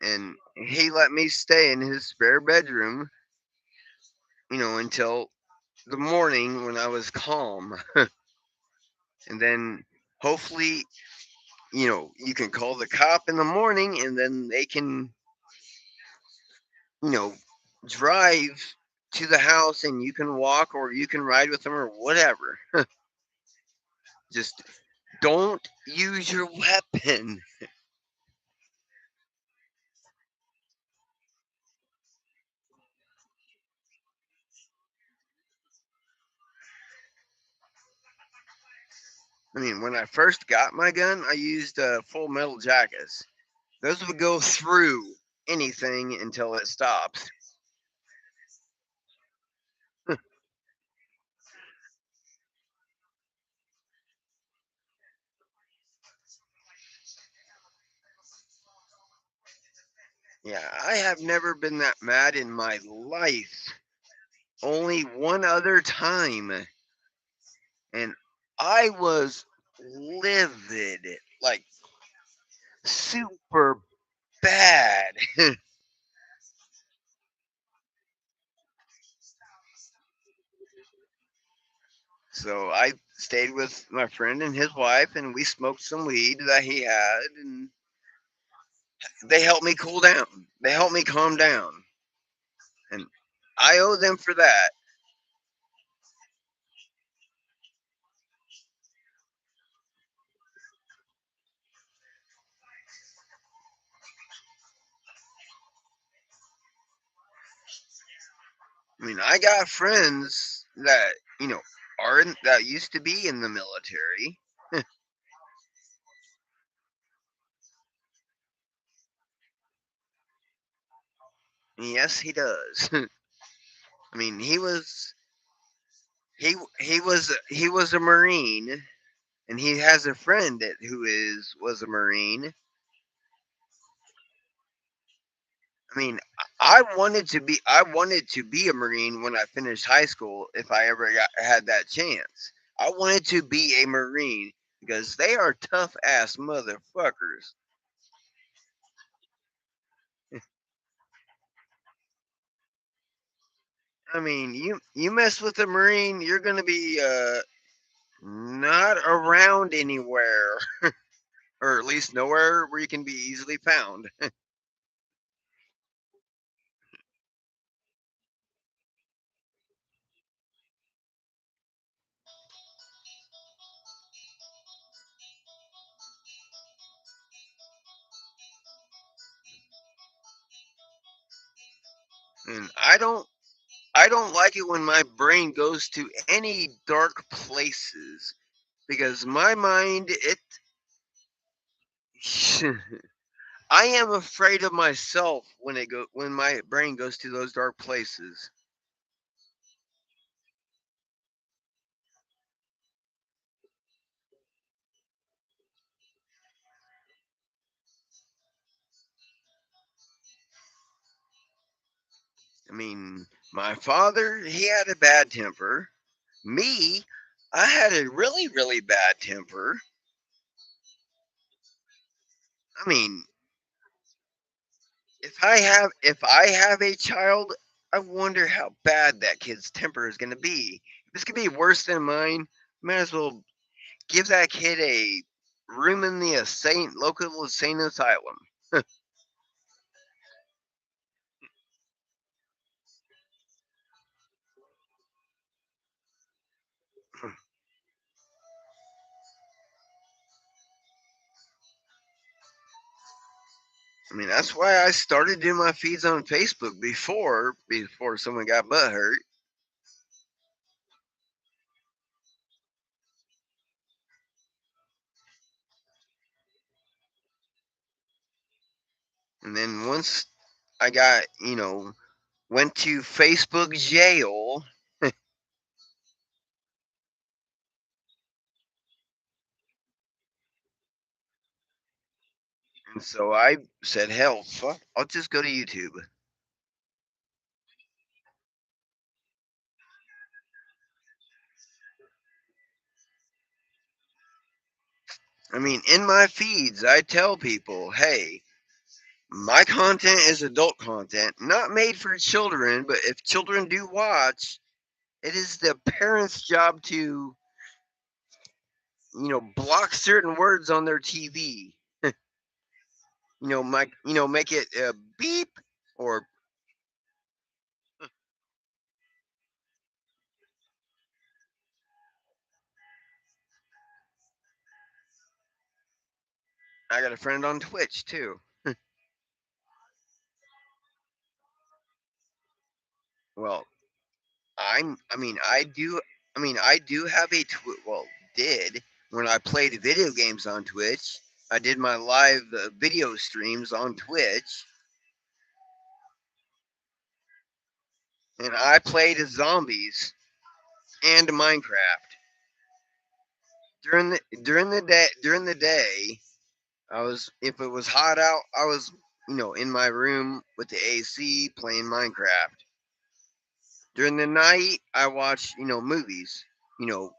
And he let me stay in his spare bedroom, until the morning when I was calm. And then hopefully, you can call the cop in the morning and then they can, you know, drive to the house and you can walk or you can ride with them or whatever. Just don't use your weapon. I mean, when I first got my gun, I used full metal jackets. Those would go through anything until it stops. Yeah, I have never been that mad in my life. Only one other time. And I was livid, like super bad. So I stayed with my friend and his wife, and we smoked some weed that he had, and they helped me cool down. They helped me calm down, and I owe them for that. I mean, I got friends that that used to be in the military. Yes, he does. I mean, he was a Marine, and he has a friend who was a Marine. I mean, I wanted to be a Marine when I finished high school if I ever had that chance. I wanted to be a Marine because they are tough ass motherfuckers. I mean, you mess with a Marine, you're gonna be not around anywhere, or at least nowhere where you can be easily found. And I don't like it when my brain goes to any dark places because my mind it I am afraid of myself when my brain goes to those dark places. I mean, my father, he had a bad temper. Me, I had a really, really bad temper. I mean, if I have a child, I wonder how bad that kid's temper is going to be. If it's going to be worse than mine, might as well give that kid a room in the local insane asylum. I mean, that's why I started doing my feeds on Facebook before someone got butt hurt. And then once I got, went to Facebook jail, and so I said, hell, fuck, I'll just go to YouTube. I mean, in my feeds, I tell people, hey, my content is adult content, not made for children, but if children do watch, it is the parents' job to, block certain words on their TV. Make it beep or I got a friend on Twitch too. Well, I mean, I do have did when I played video games on Twitch. I did my live video streams on Twitch, and I played zombies and Minecraft during the day. I was if it was hot out, I was in my room with the AC playing Minecraft. During the night, I watch movies, you know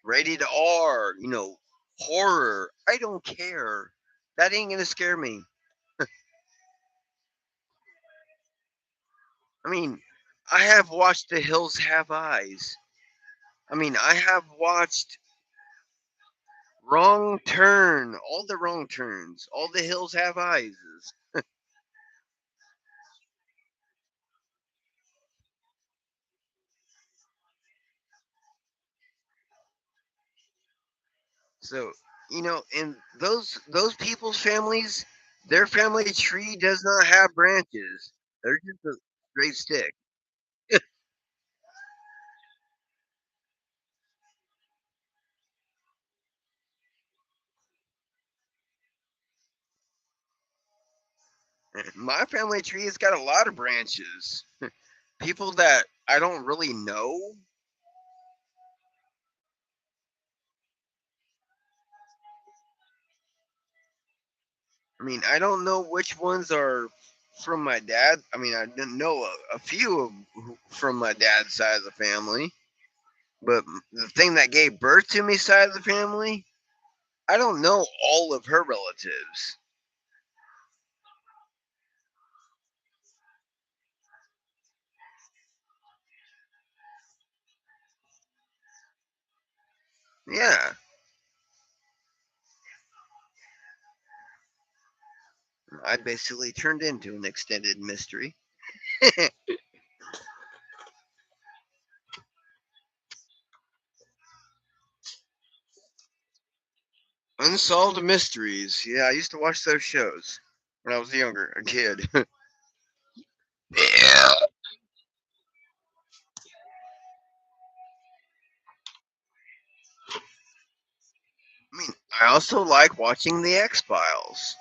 rated R, horror. I don't care. That ain't gonna scare me. I mean, I have watched The Hills Have Eyes. I mean, I have watched Wrong Turn, all the wrong turns, all the hills have eyes. So, in those people's families, their family tree does not have branches. They're just a straight stick. My family tree has got a lot of branches. People that I don't really know. I mean, I don't know which ones are from my dad. I mean, I didn't know a few from my dad's side of the family, but the thing that gave birth to me side of the family, I don't know all of her relatives. Yeah, I basically turned into an extended mystery. Unsolved Mysteries. Yeah, I used to watch those shows when I was younger, a kid. Yeah. I mean, I also like watching the X Files.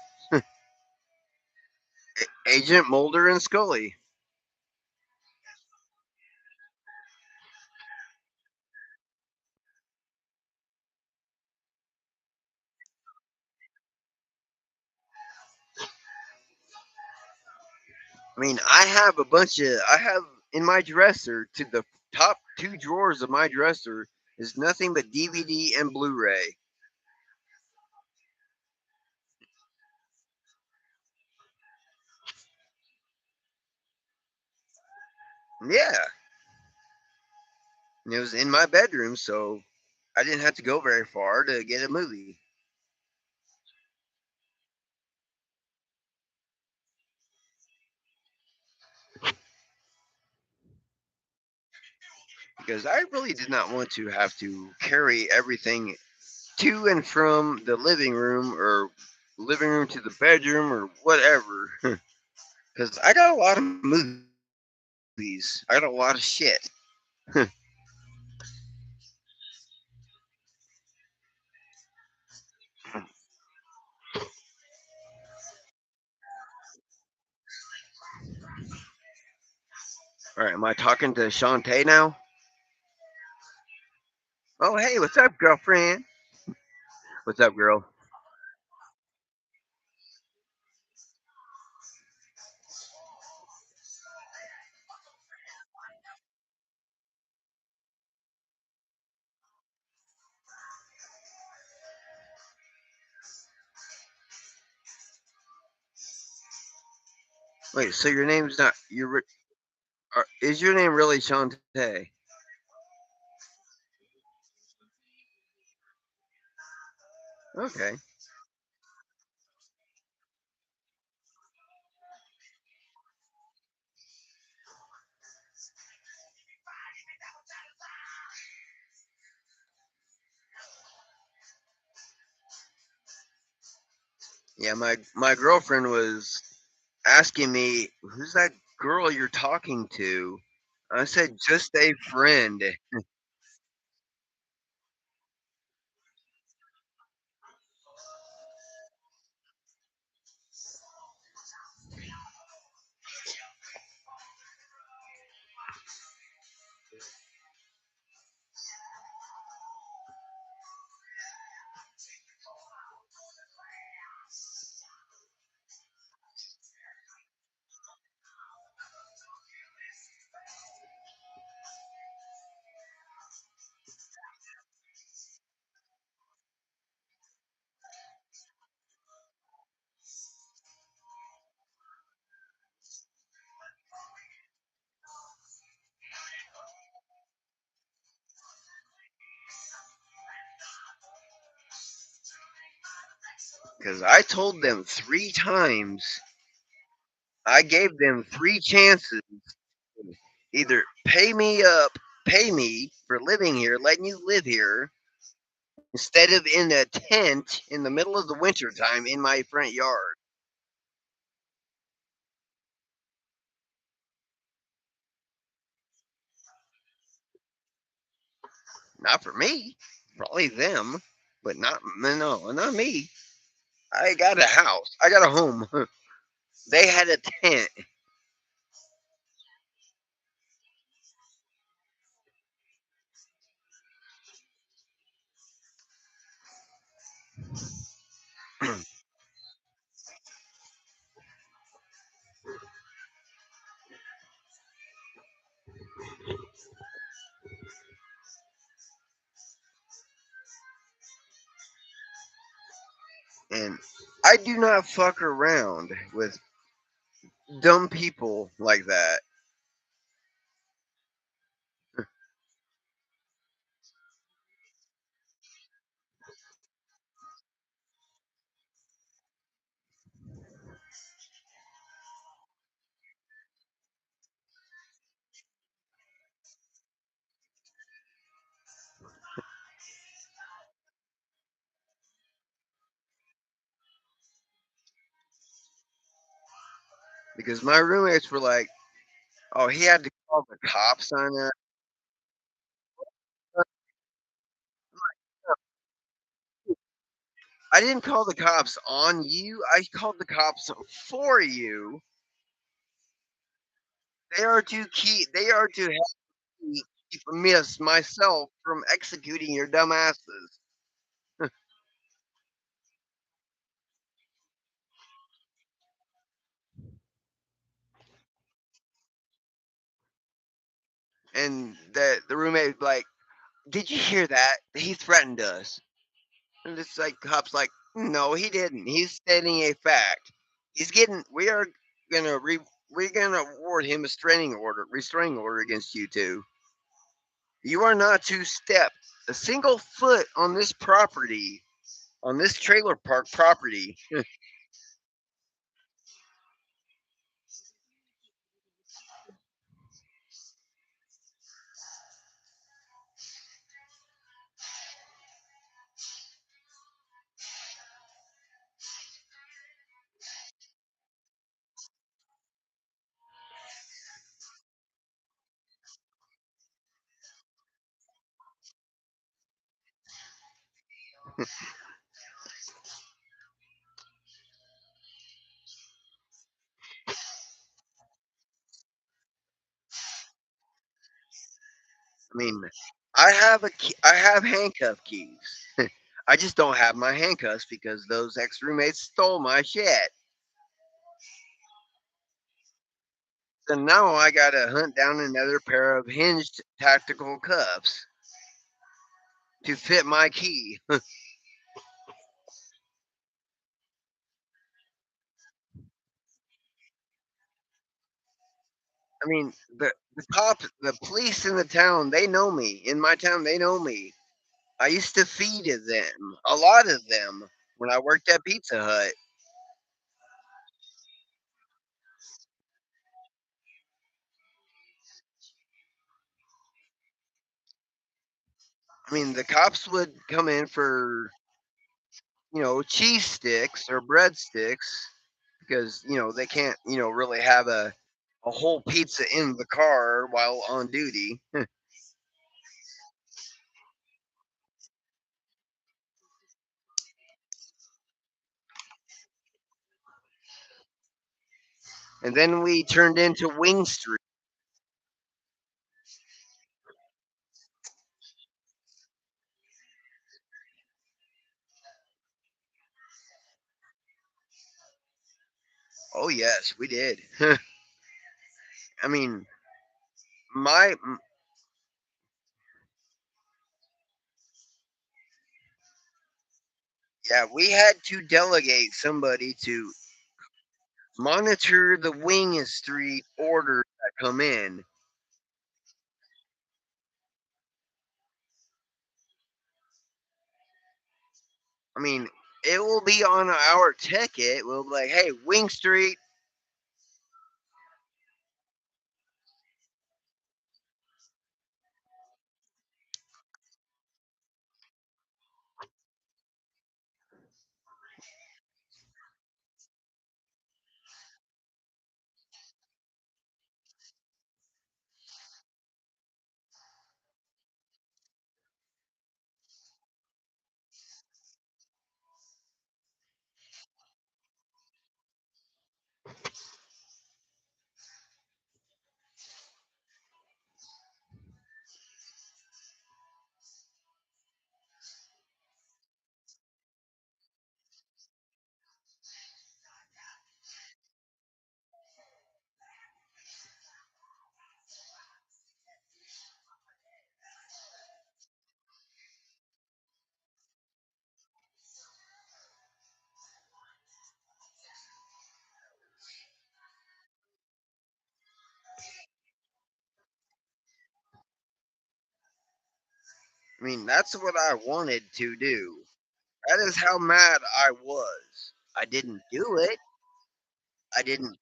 Agent Mulder and Scully. I mean, I have in my dresser, to the top two drawers of my dresser It's nothing but DVD and Blu-ray. Yeah, and it was in my bedroom, so I didn't have to go very far to get a movie. Because I really did not want to have to carry everything to and from the living room or living room to the bedroom or whatever. Because I got a lot of movies. I got a lot of shit. All right, am I talking to Shantae now? Oh, hey, what's up, girlfriend? What's up, girl? Wait, so your name's not is your name really Shantae? Okay. Yeah, my girlfriend was asking me, "Who's that girl you're talking to?" I said, "Just a friend." Because I told them 3 times. I gave them 3 chances. Either pay me up, pay me for living here, letting you live here, instead of in a tent in the middle of the winter time in my front yard. Not for me, probably them, but not me. I got a house. I got a home. They had a tent. And I do not fuck around with dumb people like that. Because my roommates were like, "Oh, he had to call the cops on us." I didn't call the cops on you. I called the cops for you. They are to keep. They are to help me keep myself from executing your dumb asses. And the roommate was like, Did you hear that? He threatened us. And it's like cops like, no, he didn't. He's stating a fact. He's getting. Gonna re, we're gonna award him a restraining order against you two. You are not to step a single foot on this property, on this trailer park property. I mean, I have handcuff keys. I just don't have my handcuffs because those ex roommates stole my shit. So now I gotta hunt down another pair of hinged tactical cuffs to fit my key. I mean, the police in the town, they know me. In my town, they know me. I used to feed them, a lot of them, when I worked at Pizza Hut. I mean, the cops would come in for, cheese sticks or breadsticks because, they can't, really have a whole pizza in the car while on duty. And then we turned into Wing Street. Oh, yes, we did. I mean, my, yeah, we had to delegate somebody to monitor the Wing Street orders that come in. I mean, it will be on our ticket. We'll be like, hey, Wing Street. I mean, that's what I wanted to do. That is how mad I was. I didn't do it. I didn't,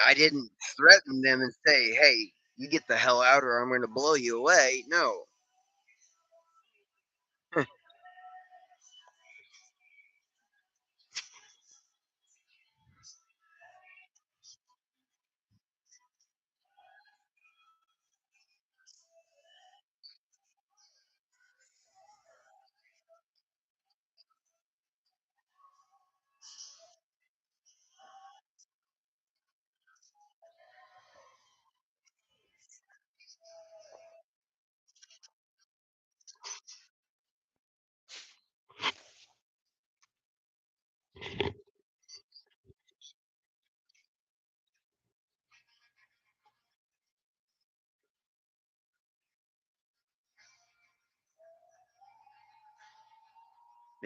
I didn't threaten them and say, hey, you get the hell out or I'm going to blow you away. No.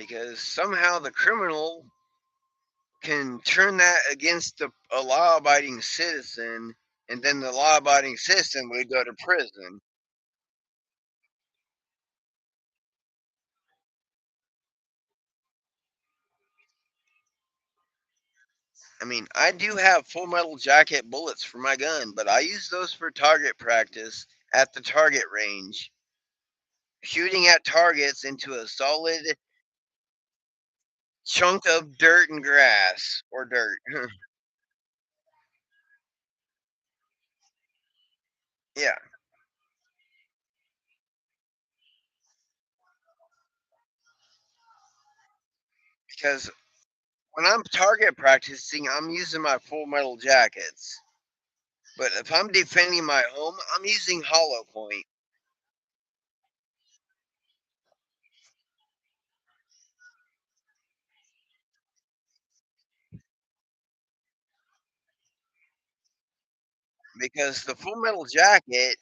because somehow the criminal can turn that against a law-abiding citizen, and then the law-abiding citizen would go to prison. I mean, I do have full metal jacket bullets for my gun, but I use those for target practice at the target range, shooting at targets into a solid chunk of dirt and grass or dirt. Yeah, because when I'm target practicing, I'm using my full metal jackets. But if I'm defending my home, I'm using hollow point because the full metal jacket,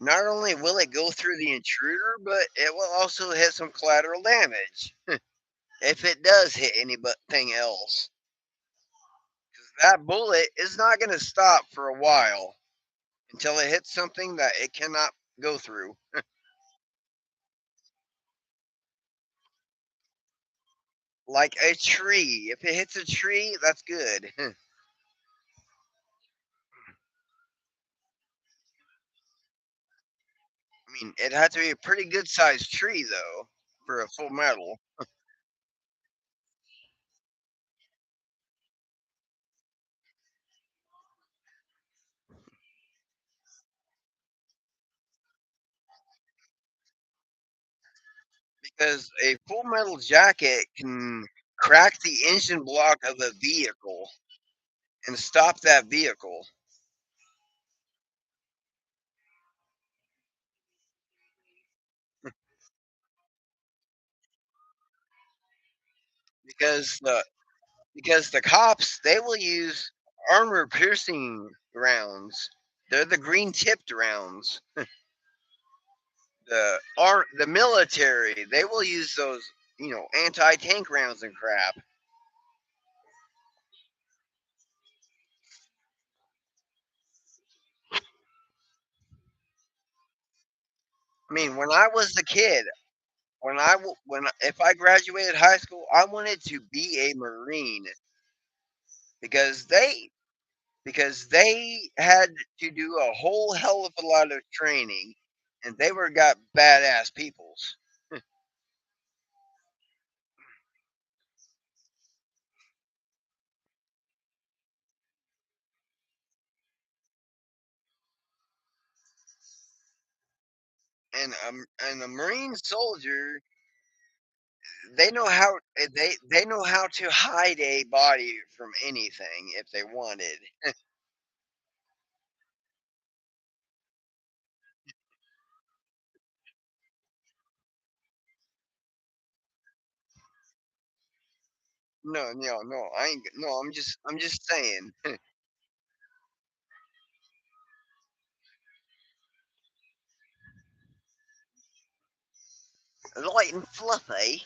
not only will it go through the intruder, but it will also hit some collateral damage if it does hit anything else. That bullet is not going to stop for a while until it hits something that it cannot go through, like a tree. If it hits a tree, that's good. I mean, it had to be a pretty good sized tree, though, for a full metal, because a full metal jacket can crack the engine block of a vehicle and stop that vehicle. Because the cops, they will use armor piercing rounds. They're the green tipped rounds. The military, they will use those, anti tank rounds and crap. I mean, when I was a kid, if I graduated high school, I wanted to be a marine because they had to do a whole hell of a lot of training, and they were got badass peoples. And a marine soldier, they know how to hide a body from anything if they wanted. No, no, no. I ain't. No, I'm just saying. Light and fluffy.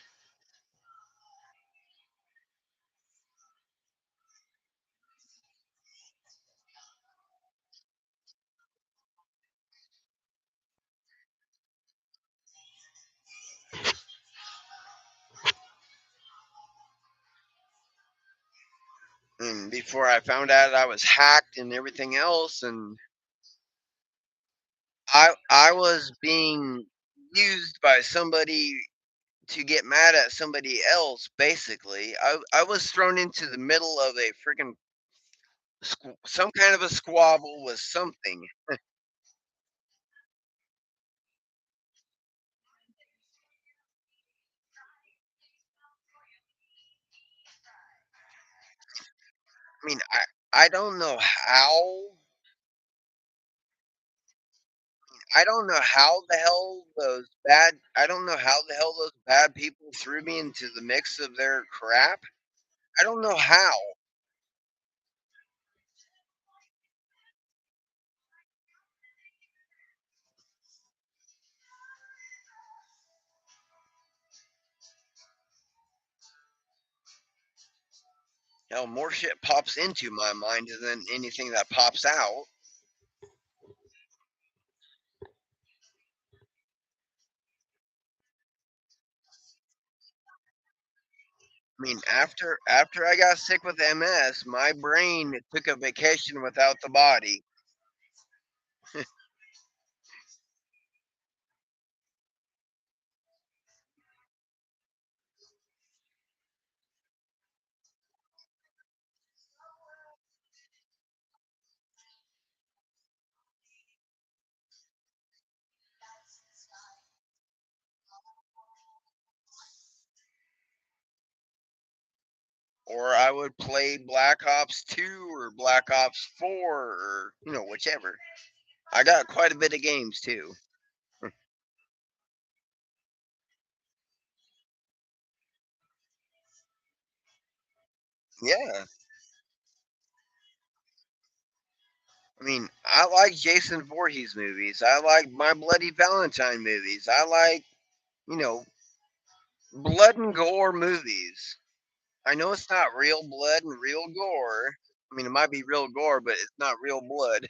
And before I found out I was hacked and everything else, and I was being used by somebody to get mad at somebody else. Basically, I was thrown into the middle of a freaking some kind of a squabble with something. I mean, I don't know how. I don't know how the hell those bad. I don't know how the hell those bad people threw me into the mix of their crap. I don't know how. Hell, more shit pops into my mind than anything that pops out. I mean, after I got sick with MS, my brain took a vacation without the body. Or I would play Black Ops 2 or Black Ops 4 or, whichever. I got quite a bit of games too. Yeah. I mean, I like Jason Voorhees movies. I like My Bloody Valentine movies. I like, you know, blood and gore movies. I know it's not real blood and real gore. I mean, it might be real gore, but it's not real blood.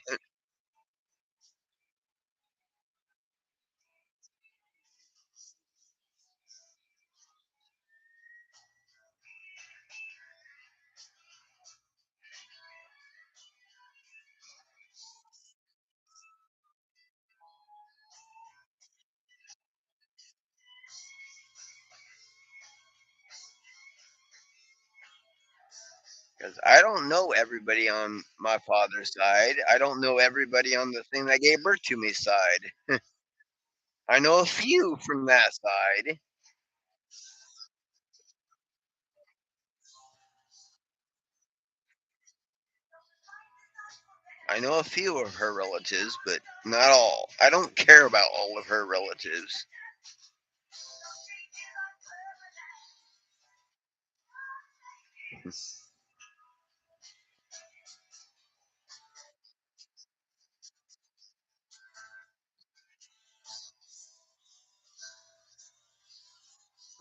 Because I don't know everybody on my father's side. I don't know everybody on the thing that gave birth to me side. I know a few from that side. I know a few of her relatives, but not all. I don't care about all of her relatives.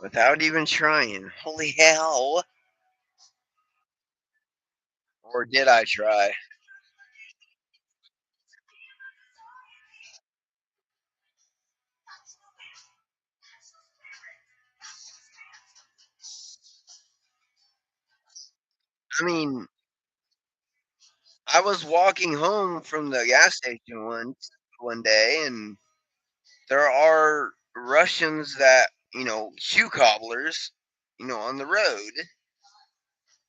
Without even trying. Holy hell. Or did I try? I mean, I was walking home from the gas station one day, and there are Russians that, shoe cobblers, on the road,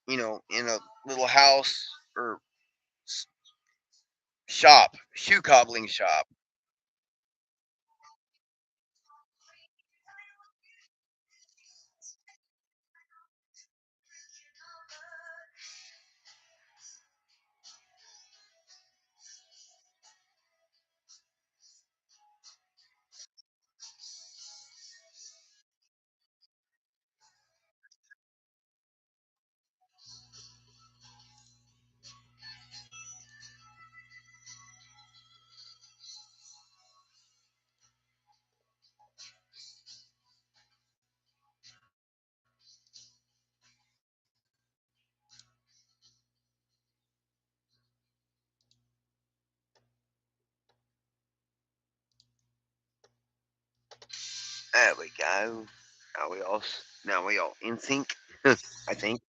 in a little house or shop, shoe cobbling shop. There we go. Now we all in sync. I think,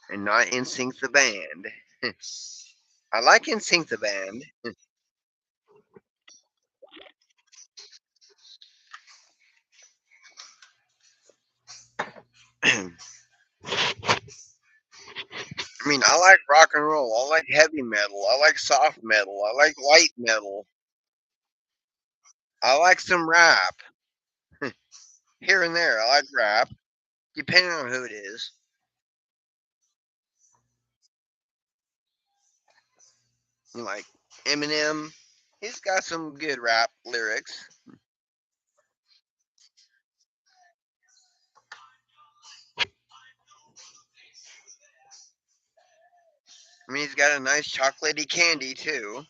and not in sync the band. I like in sync the band. I mean, I like rock and roll. I like heavy metal. I like soft metal. I like light metal. I like some rap here and there. I like rap, depending on who it is. Like Eminem, he's got some good rap lyrics. I mean, he's got a nice chocolatey candy too.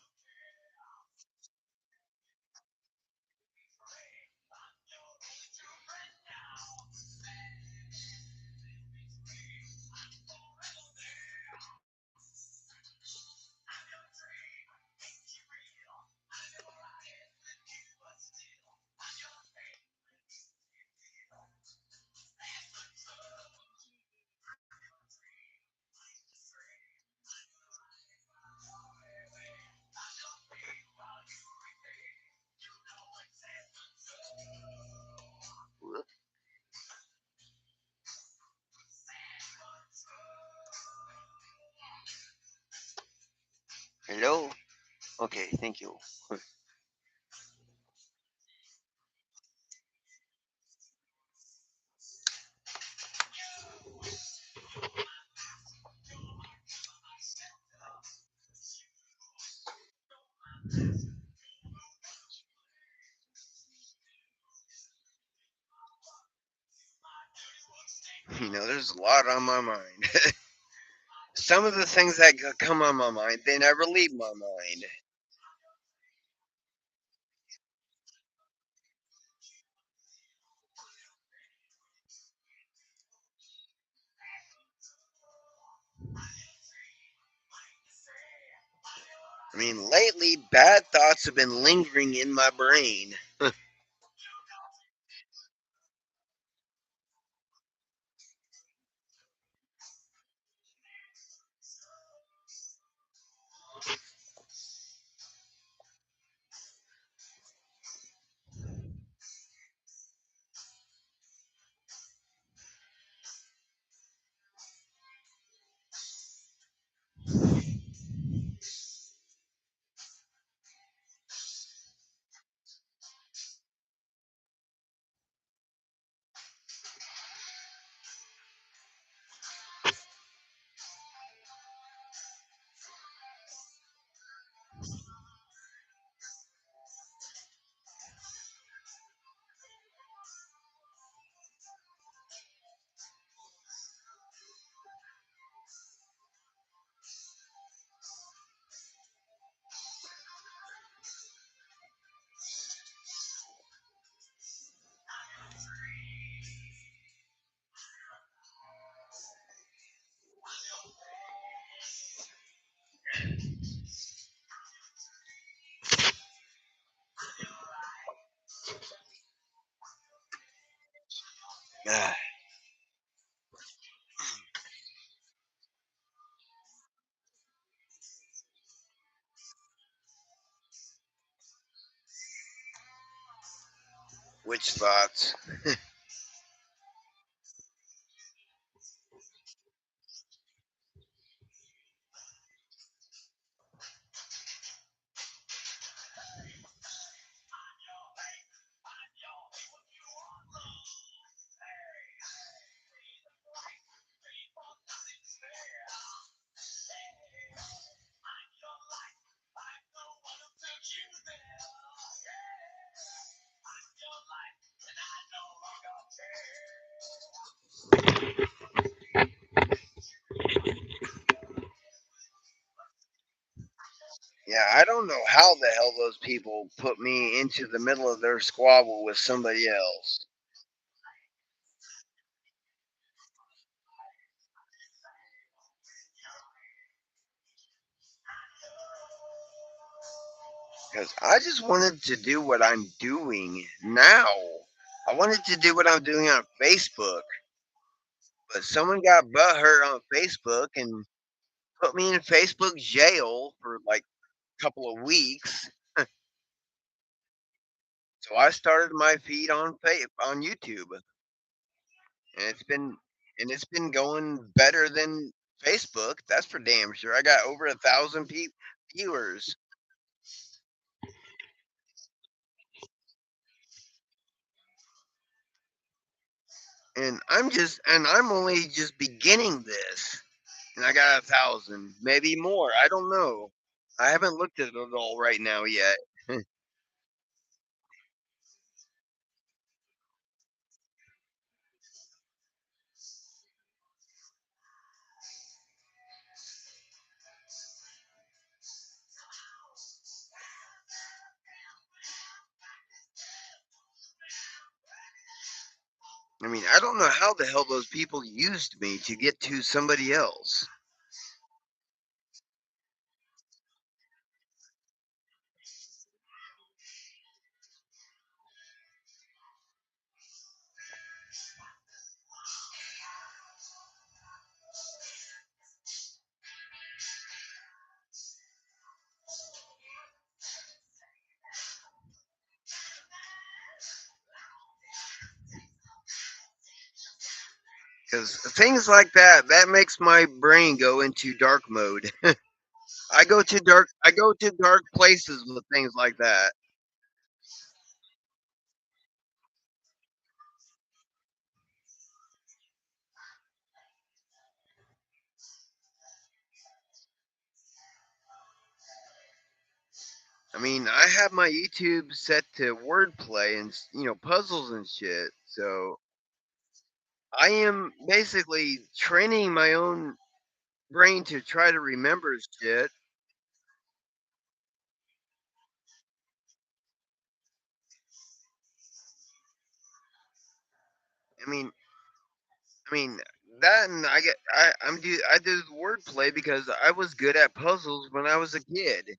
Hello? Okay, thank you. There's a lot on my mind. Some of the things that come on my mind, they never leave my mind. I mean, lately, bad thoughts have been lingering in my brain. Ah, which thoughts? Yeah, I don't know how the hell those people put me into the middle of their squabble with somebody else. Because I just wanted to do what I'm doing now. I wanted to do what I'm doing on Facebook, but someone got butthurt on Facebook and put me in Facebook jail for like a couple of weeks. So I started my feed on YouTube, and it's been going better than Facebook. That's for damn sure. I got over 1,000 viewers, and I'm only just beginning this, and I got 1,000, maybe more. I don't know. I haven't looked at it all right now yet. I mean, I don't know how the hell those people used me to get to somebody else. Because things like that makes my brain go into dark mode. I go to dark places with things like that. I mean, I have my YouTube set to wordplay and puzzles and shit. So I am basically training my own brain to try to remember shit. I mean, I mean that, and I do wordplay because I was good at puzzles when I was a kid.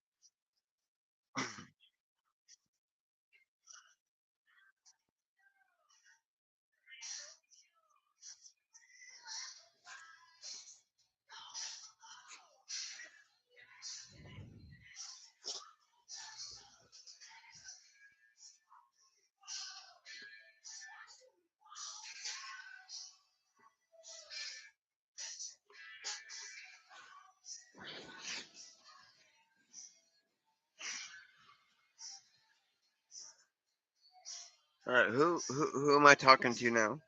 All right, who am I talking to now?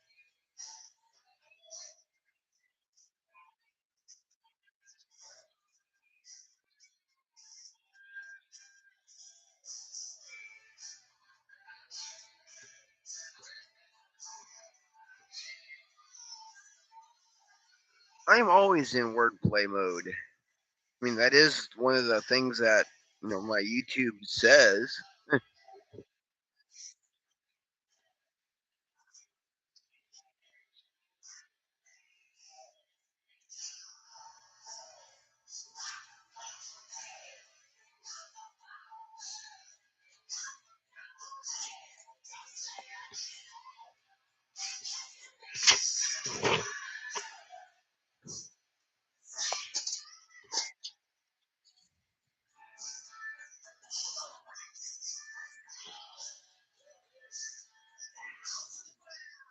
I'm always in wordplay mode. I mean, that is one of the things that my YouTube says.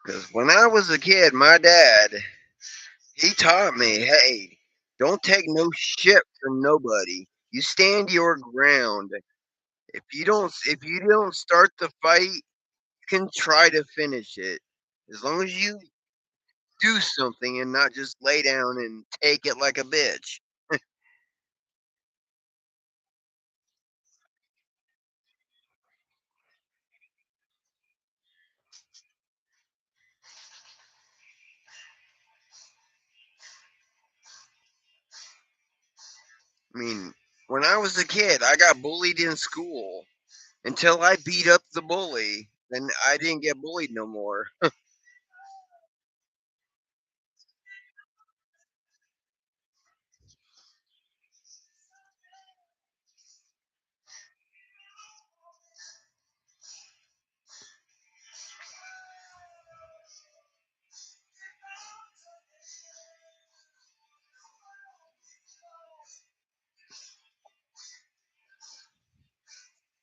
Because when I was a kid, my dad, he taught me, hey, don't take no shit from nobody. You stand your ground. If you don't start the fight, you can try to finish it. As long as you do something and not just lay down and take it like a bitch. I mean, when I was a kid, I got bullied in school until I beat up the bully. Then I didn't get bullied no more.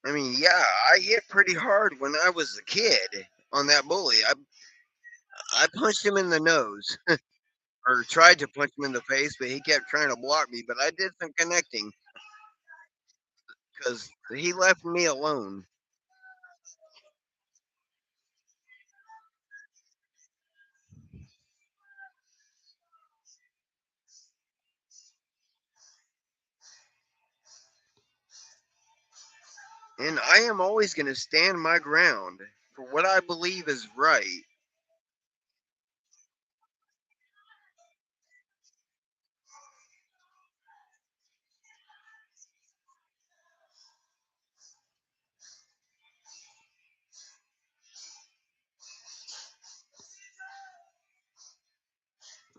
I mean, yeah, I hit pretty hard when I was a kid on that bully. I punched him in the nose, or tried to punch him in the face, but he kept trying to block me. But I did some connecting because he left me alone. And I am always going to stand my ground for what I believe is right.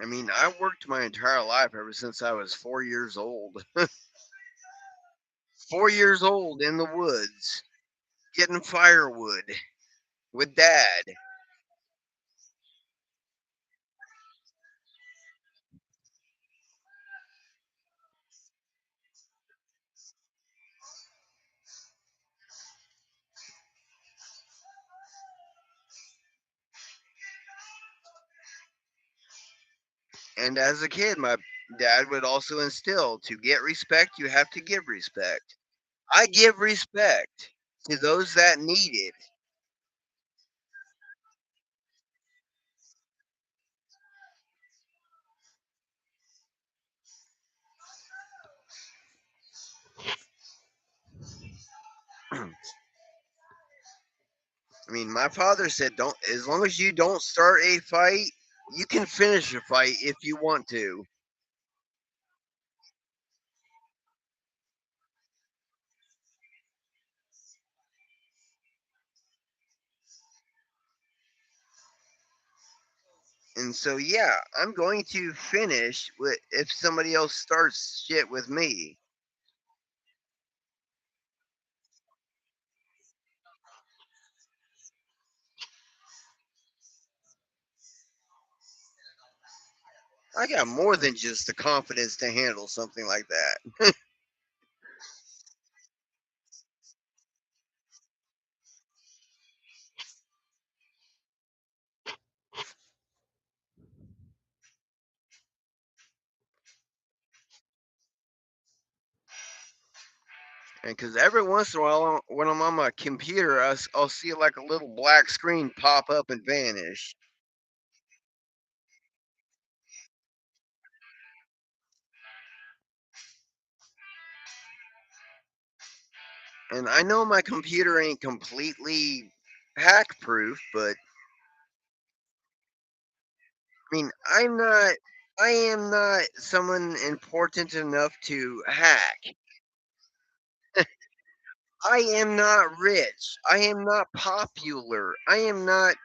I mean, I worked my entire life ever since I was 4 years old. 4 years old in the woods, getting firewood with dad. And as a kid, Dad would also instill to get respect, you have to give respect. I give respect to those that need it. I mean, my father said, "Don't as long as you don't start a fight, you can finish a fight if you want to." And so, yeah, I'm going to finish with if somebody else starts shit with me. I got more than just the confidence to handle something like that. And because every once in a while, when I'm on my computer, I'll see like a little black screen pop up and vanish. And I know my computer ain't completely hack proof, but I mean, I am not someone important enough to hack. I am not rich. I am not popular. I am not.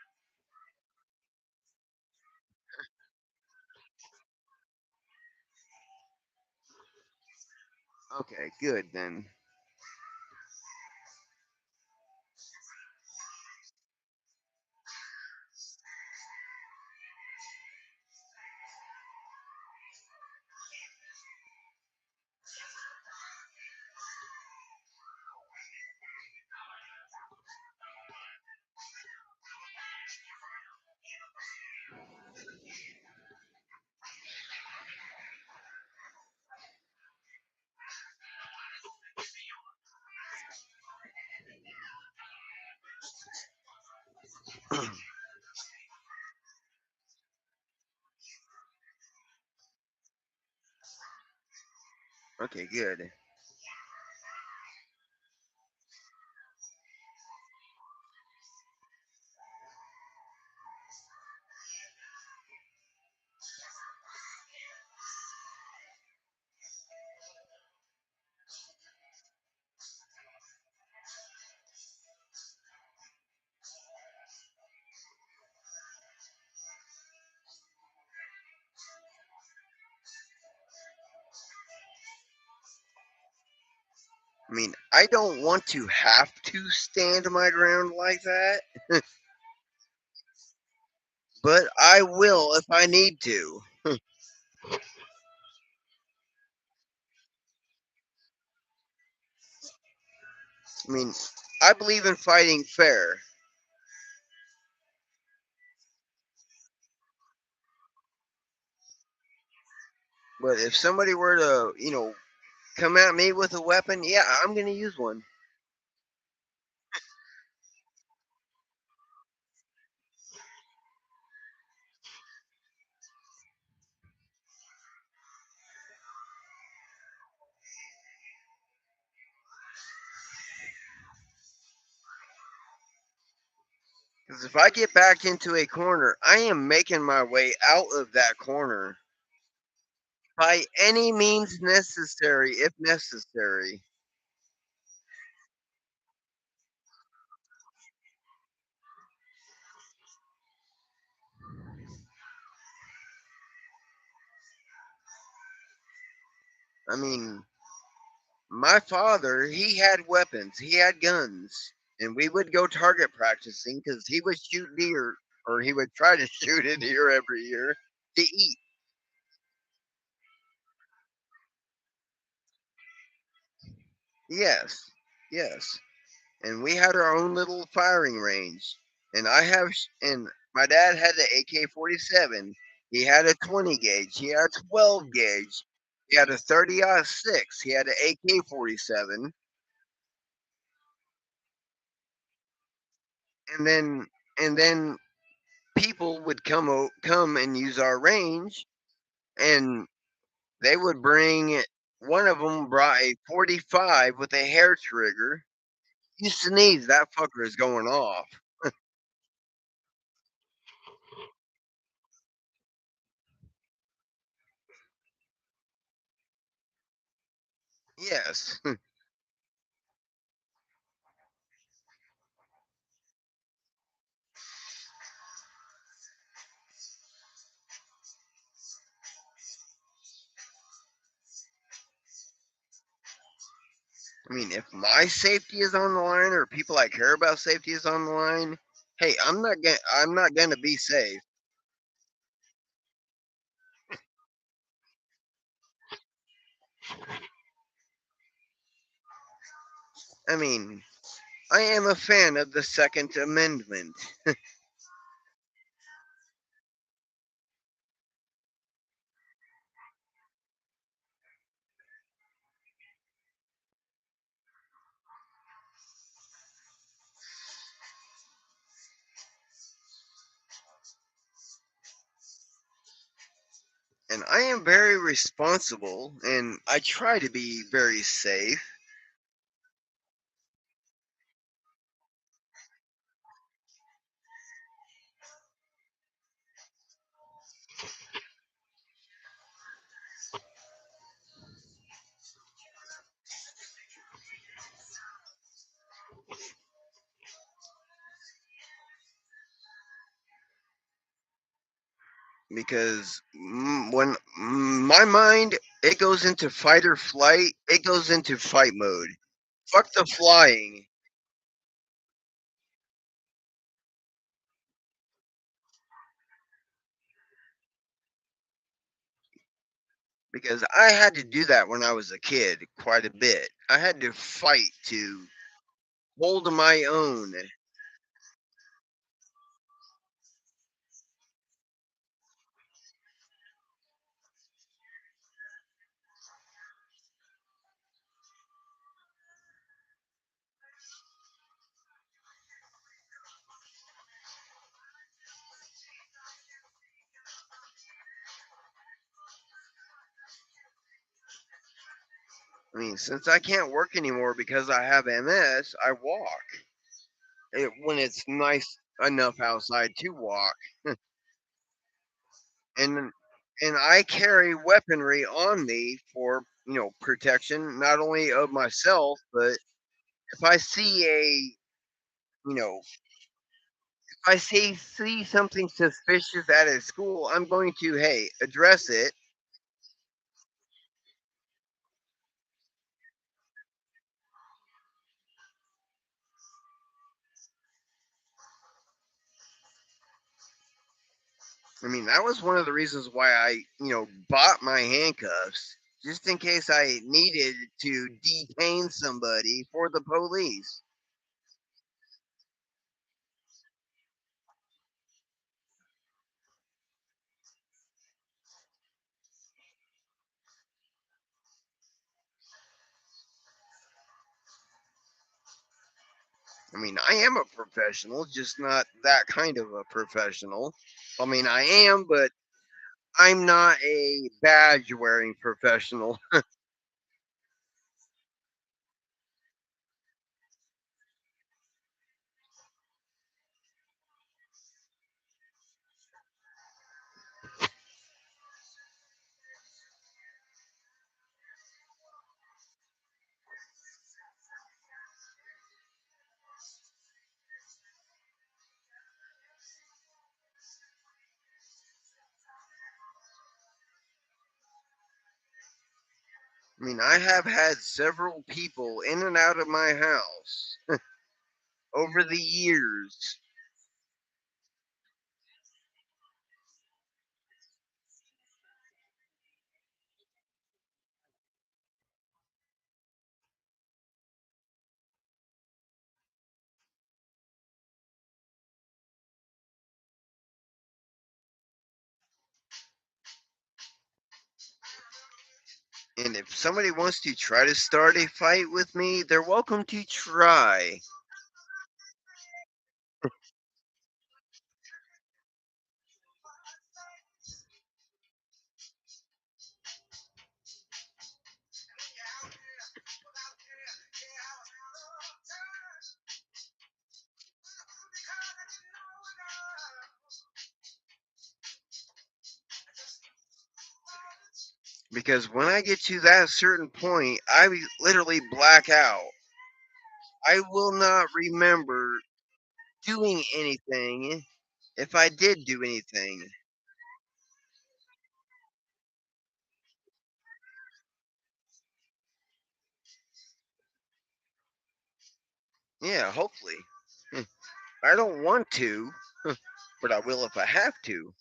Okay, good then. Okay, good. I mean, I don't want to have to stand my ground like that, but I will if I need to. I mean, I believe in fighting fair, but if somebody were to, come at me with a weapon, yeah, I'm going to use one. Because if I get backed into a corner, I am making my way out of that corner by any means necessary, if necessary. I mean, my father, he had weapons, he had guns, and we would go target practicing because he would shoot deer, or he would try to shoot a deer every year to eat. Yes, yes. And we had our own little firing range. And my dad had the AK-47, He had a 20 gauge. He had a 12 gauge. He had a 30-06. He had an AK-47. And then people would come and use our range, and they would bring. One of them brought a 45 with a hair trigger. You sneeze, that fucker is going off. Yes. I mean, if my safety is on the line, or people I care about safety is on the line, hey, I'm not gonna be safe. I mean, I am a fan of the Second Amendment. And I am very responsible, and I try to be very safe. Because when my mind, it goes into fight or flight, it goes into fight mode. Fuck the flying. Because I had to do that when I was a kid quite a bit. I had to fight to hold my own. I mean, since I can't work anymore because I have MS, I walk when it's nice enough outside to walk. and and I carry weaponry on me for protection, not only of myself, but if I see you know if I see something suspicious at a school, I'm going to, hey, address it. I mean, that was one of the reasons why I bought my handcuffs, just in case I needed to detain somebody for the police. I mean, I am a professional, just not that kind of a professional. I mean, I am, but I'm not a badge wearing professional. I mean, I have had several people in and out of my house over the years. And if somebody wants to try to start a fight with me, they're welcome to try. Because when I get to that certain point, I literally black out. I will not remember doing anything if I did do anything. Yeah, hopefully. I don't want to, but I will if I have to.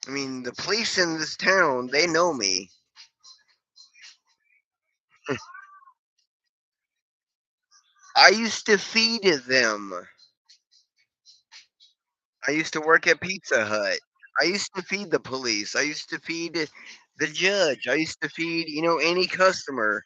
I mean, the police in this town, they know me. I used to feed them. I used to work at Pizza Hut. I used to feed the police. I used to feed the judge. I used to feed, any customer.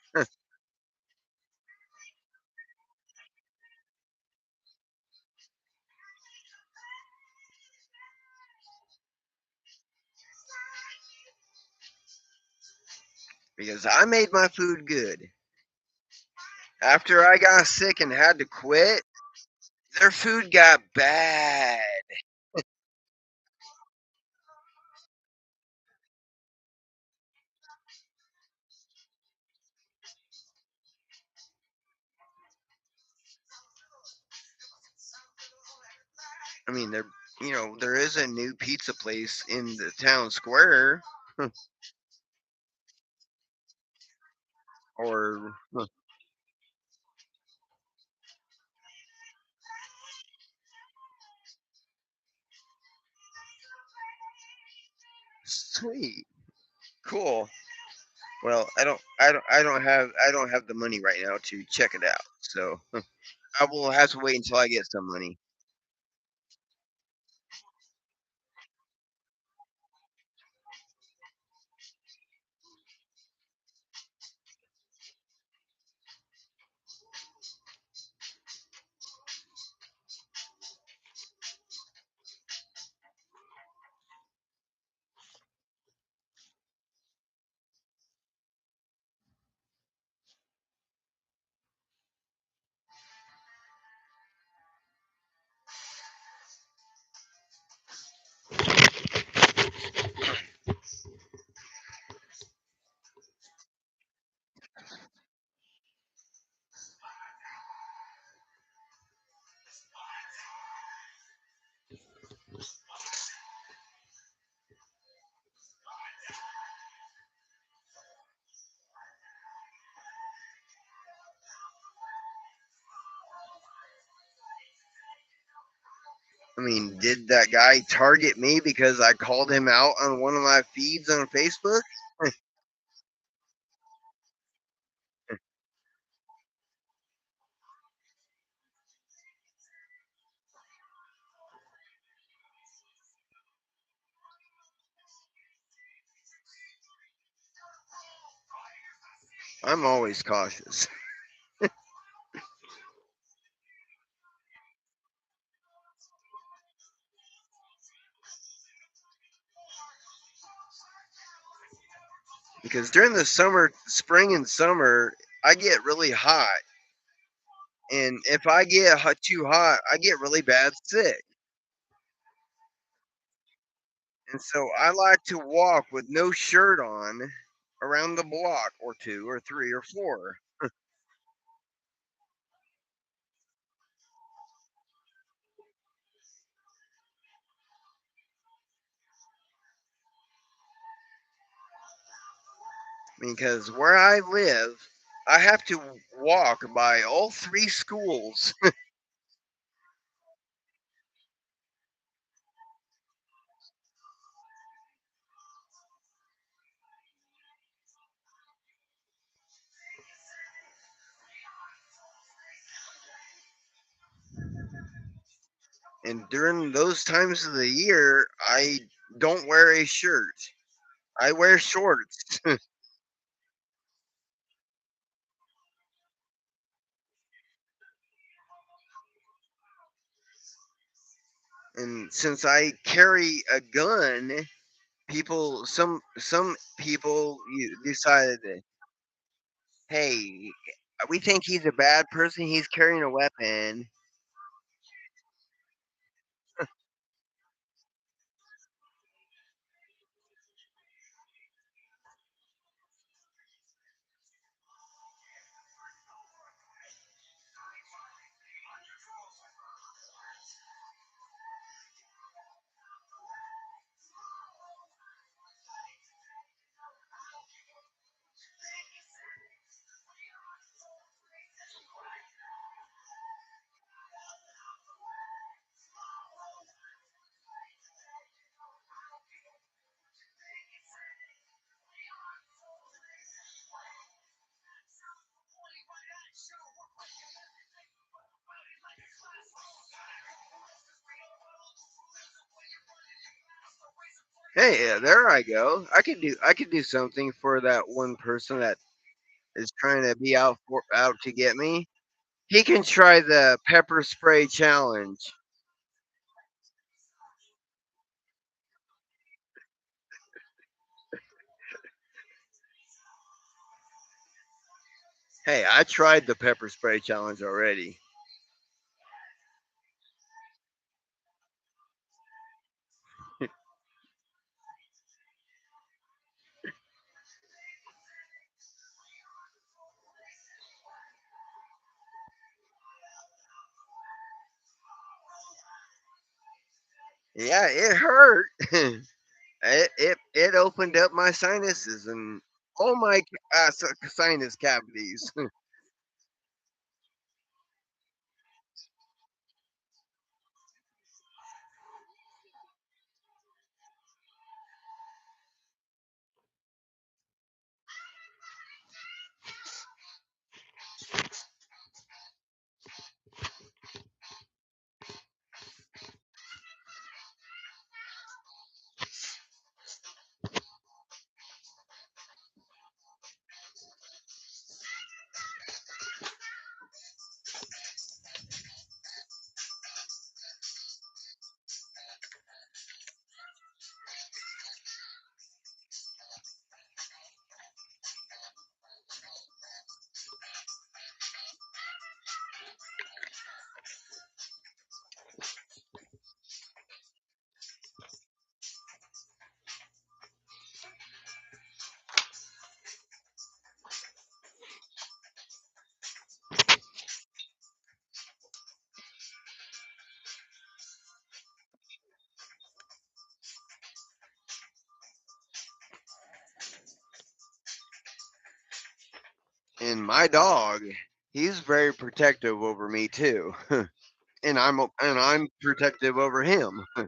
Because I made my food good. After I got sick and had to quit, their food got bad. I mean, there is a new pizza place in the town square, or sweet, cool. Well, I don't have the money right now to check it out. So I will have to wait until I get some money. I mean, did that guy target me because I called him out on one of my feeds on Facebook? I'm always cautious because during the spring and summer, I get really hot, and if I get too hot, I get really bad sick. And so I like to walk with no shirt on around the block or two or three or four. Because where I live, I have to walk by all three schools. And during those times of the year, I don't wear a shirt. I wear shorts. And since I carry a gun, some people decided, hey, we think he's a bad person. He's carrying a weapon. Hey, there I go. I could do something for that one person that is trying to be out to get me. He can try the pepper spray challenge. Hey, I tried the pepper spray challenge already. Yeah, it hurt. It opened up my sinuses and all my sinus cavities. And my dog, he's very protective over me too, and I'm protective over him. I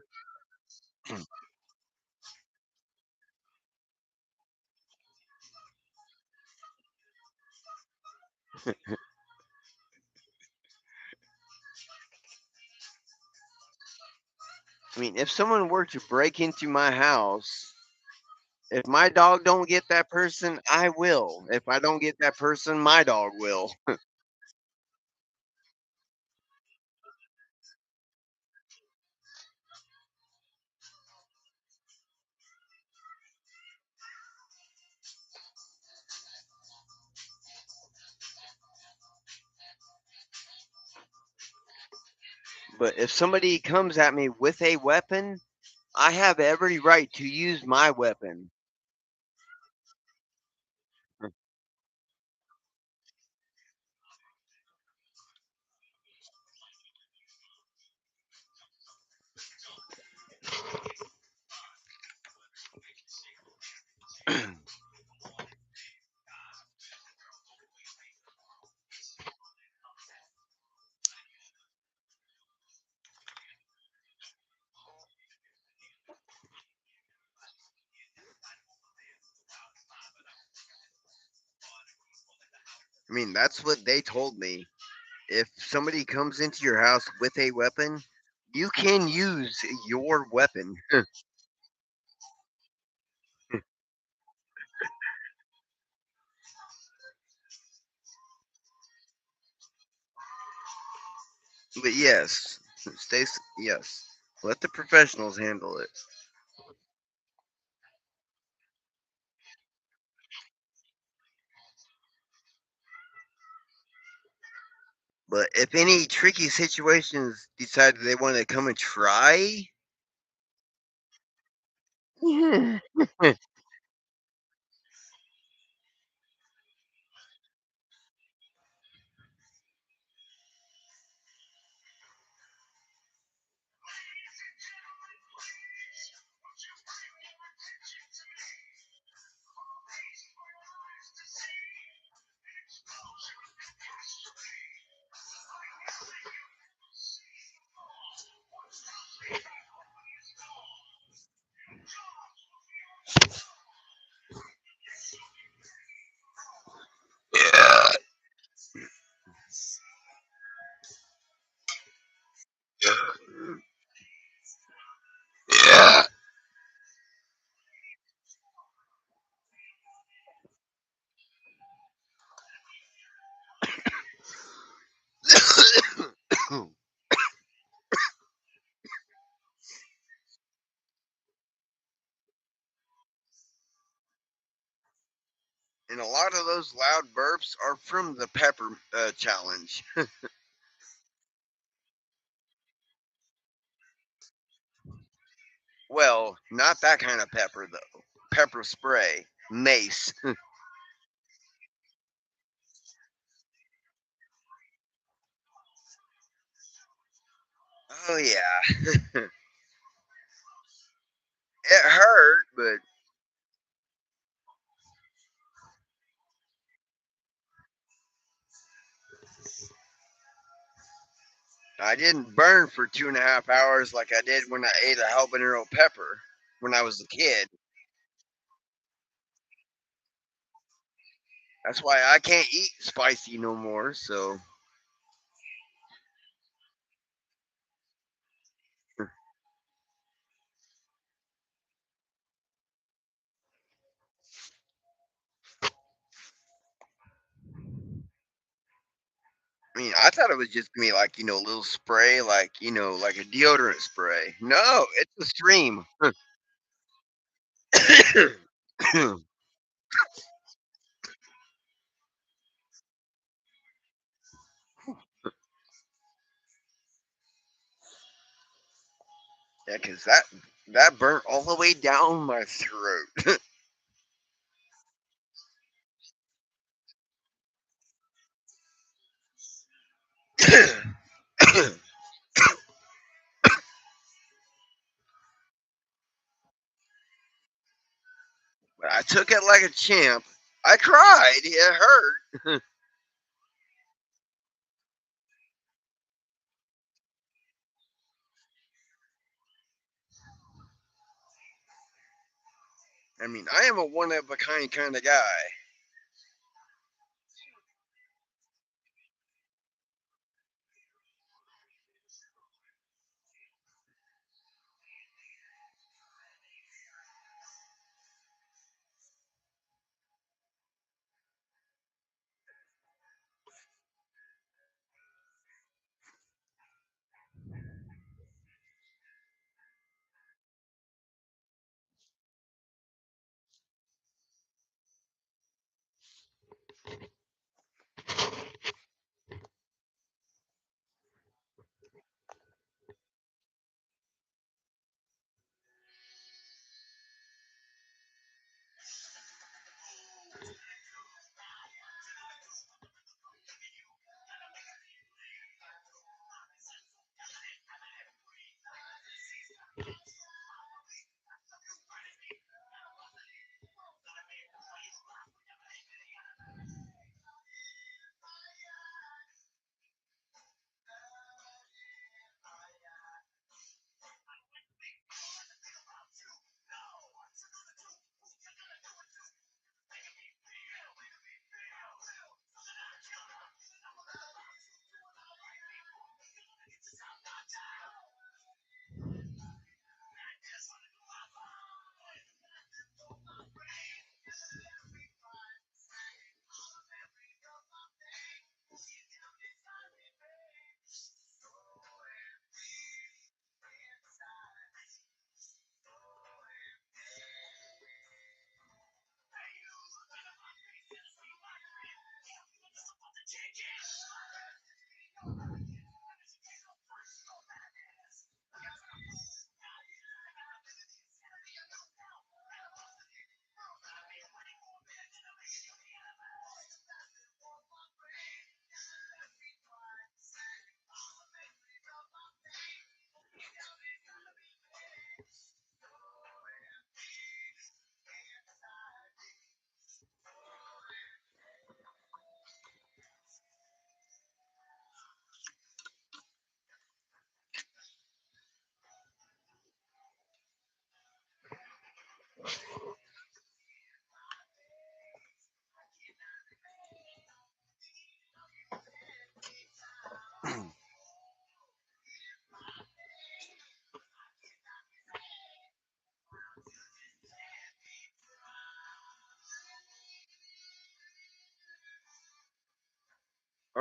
mean, if someone were to break into my house, if my dog don't get that person, I will. If I don't get that person, my dog will. But if somebody comes at me with a weapon, I have every right to use my weapon. I mean, that's what they told me. If somebody comes into your house with a weapon, You can use your weapon. But yes, yes. Let the professionals handle it. But if any tricky situations decide they want to come and try, yeah, yeah. And a lot of those loud burps are from the pepper challenge. Well, not that kind of pepper though. Pepper spray, mace. Oh yeah, it hurt, but I didn't burn for 2.5 hours like I did when I ate a habanero pepper when I was a kid. That's why I can't eat spicy no more. So, I mean, I thought it was just gonna be like a little spray, like like a deodorant spray. No, it's a stream. Yeah, because that burnt all the way down my throat. But I took it like a champ. I cried. It hurt. I mean, I am a one of a kind of guy.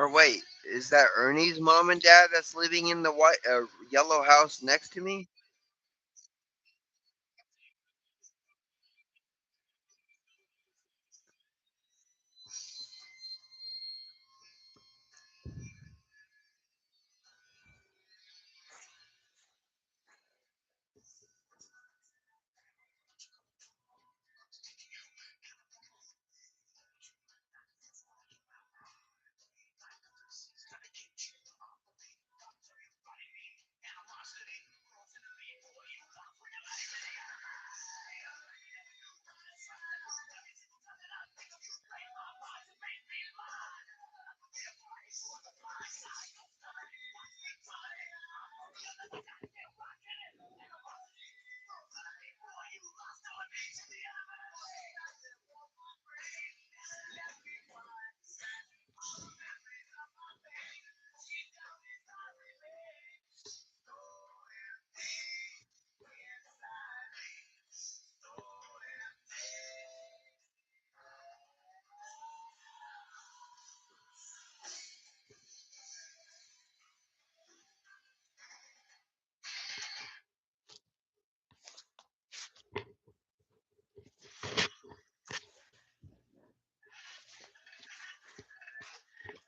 Or wait, is that Ernie's mom and dad that's living in the white yellow house next to me?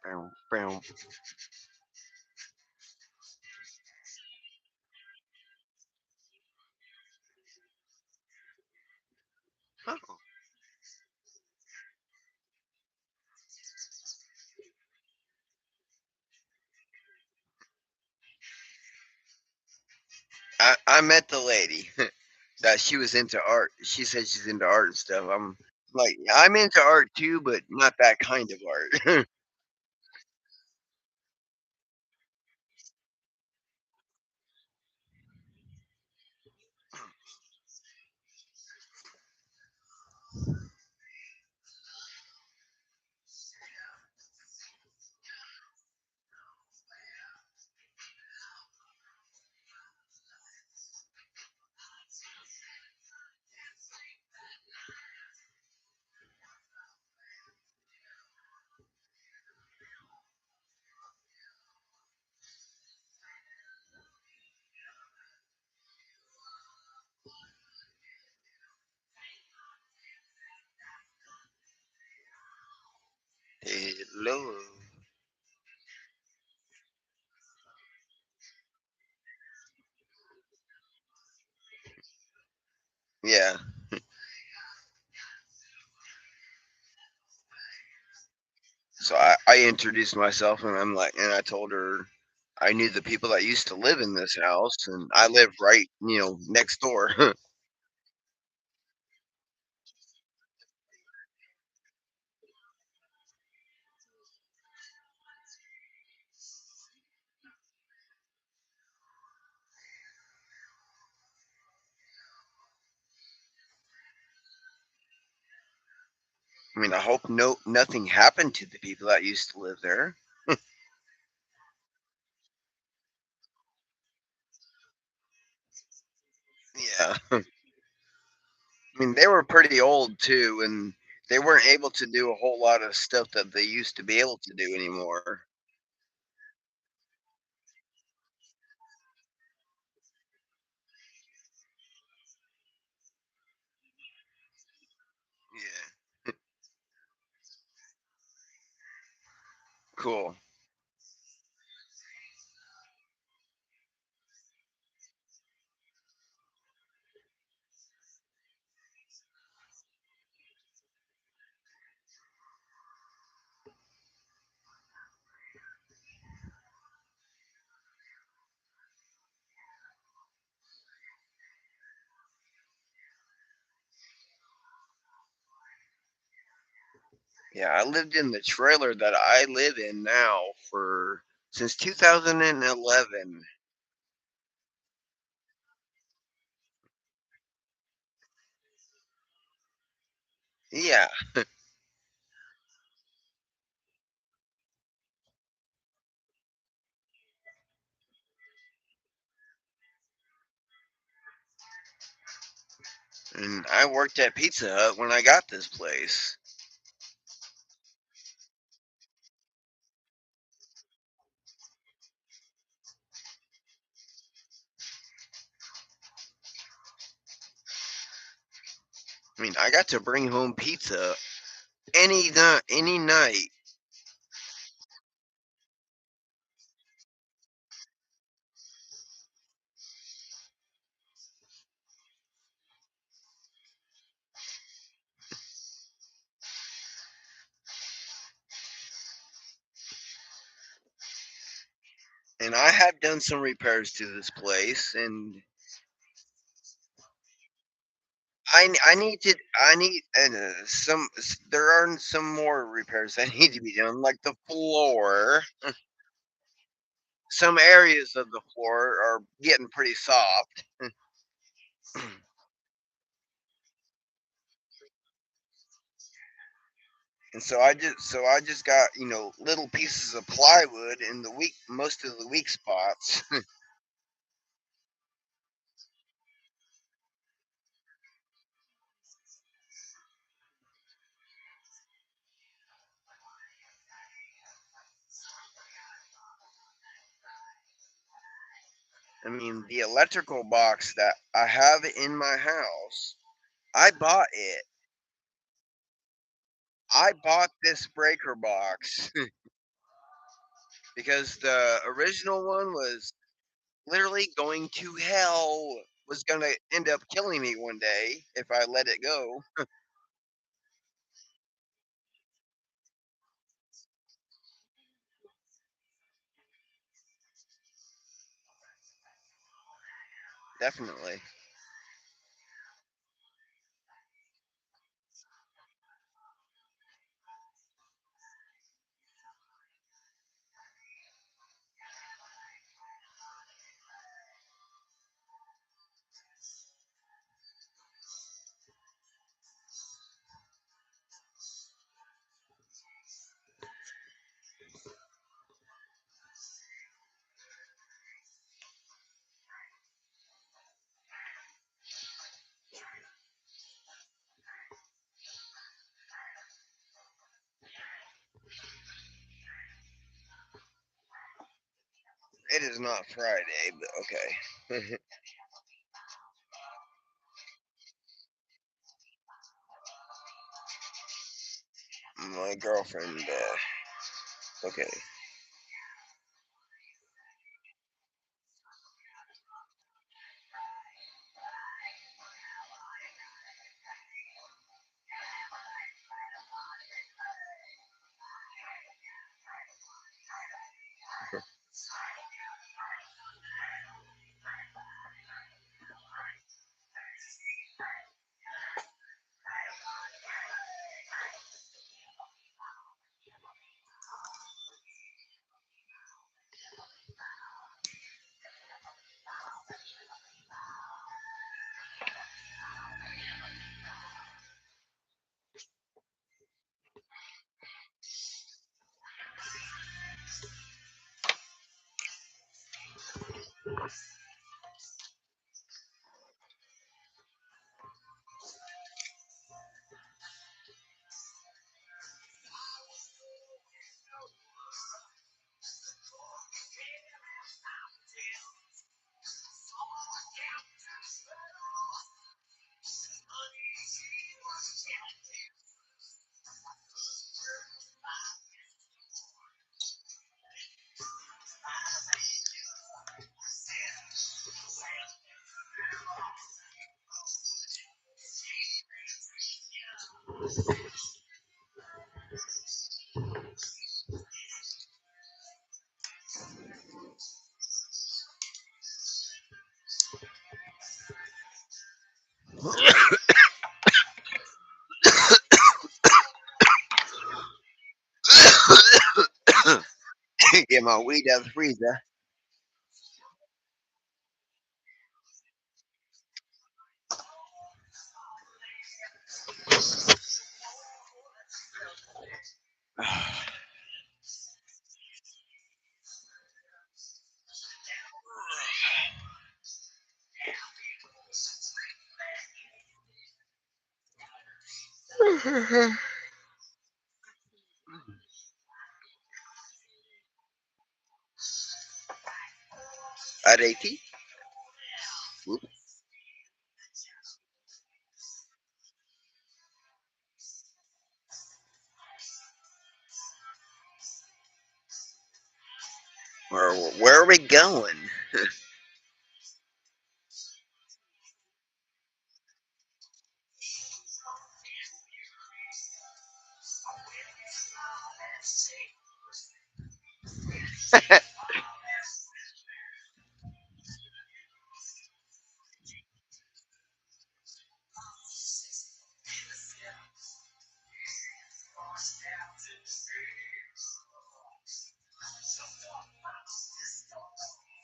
Bow, bow. Oh. I met the lady that she was into art. She said she's into art and stuff. I'm like, I'm into art too, but not that kind of art. Hello. Yeah. So I introduced myself and I'm like, and I told her I knew the people that used to live in this house and I live right, next door. I mean, I hope nothing happened to the people that used to live there. Yeah. I mean, they were pretty old too, and they weren't able to do a whole lot of stuff that they used to be able to do anymore. Yeah. Cool. Yeah, I lived in the trailer that I live in now for since 2011. Yeah, and I worked at Pizza Hut when I got this place. I mean, I got to bring home pizza any night. And I have done some repairs to this place, and I need some. There are some more repairs that need to be done, like the floor. Some areas of the floor are getting pretty soft, and so I just got little pieces of plywood in the weak most of the weak spots. I mean, the electrical box that I have in my house, I bought it. I bought this breaker box because the original one was literally going to hell. Was going to end up killing me one day if I let it go. Definitely. It is not Friday, but okay. My girlfriend. Okay. Get my weed out of the freezer. At 80? we going?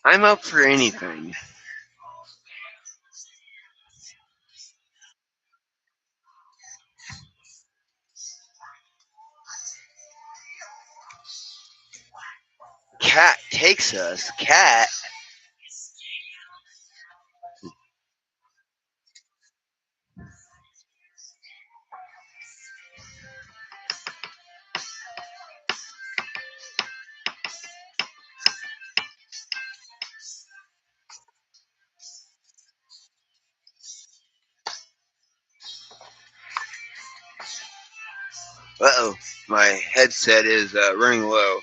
I'm up for anything. Cat takes us. Cat. Uh oh, my headset is running low.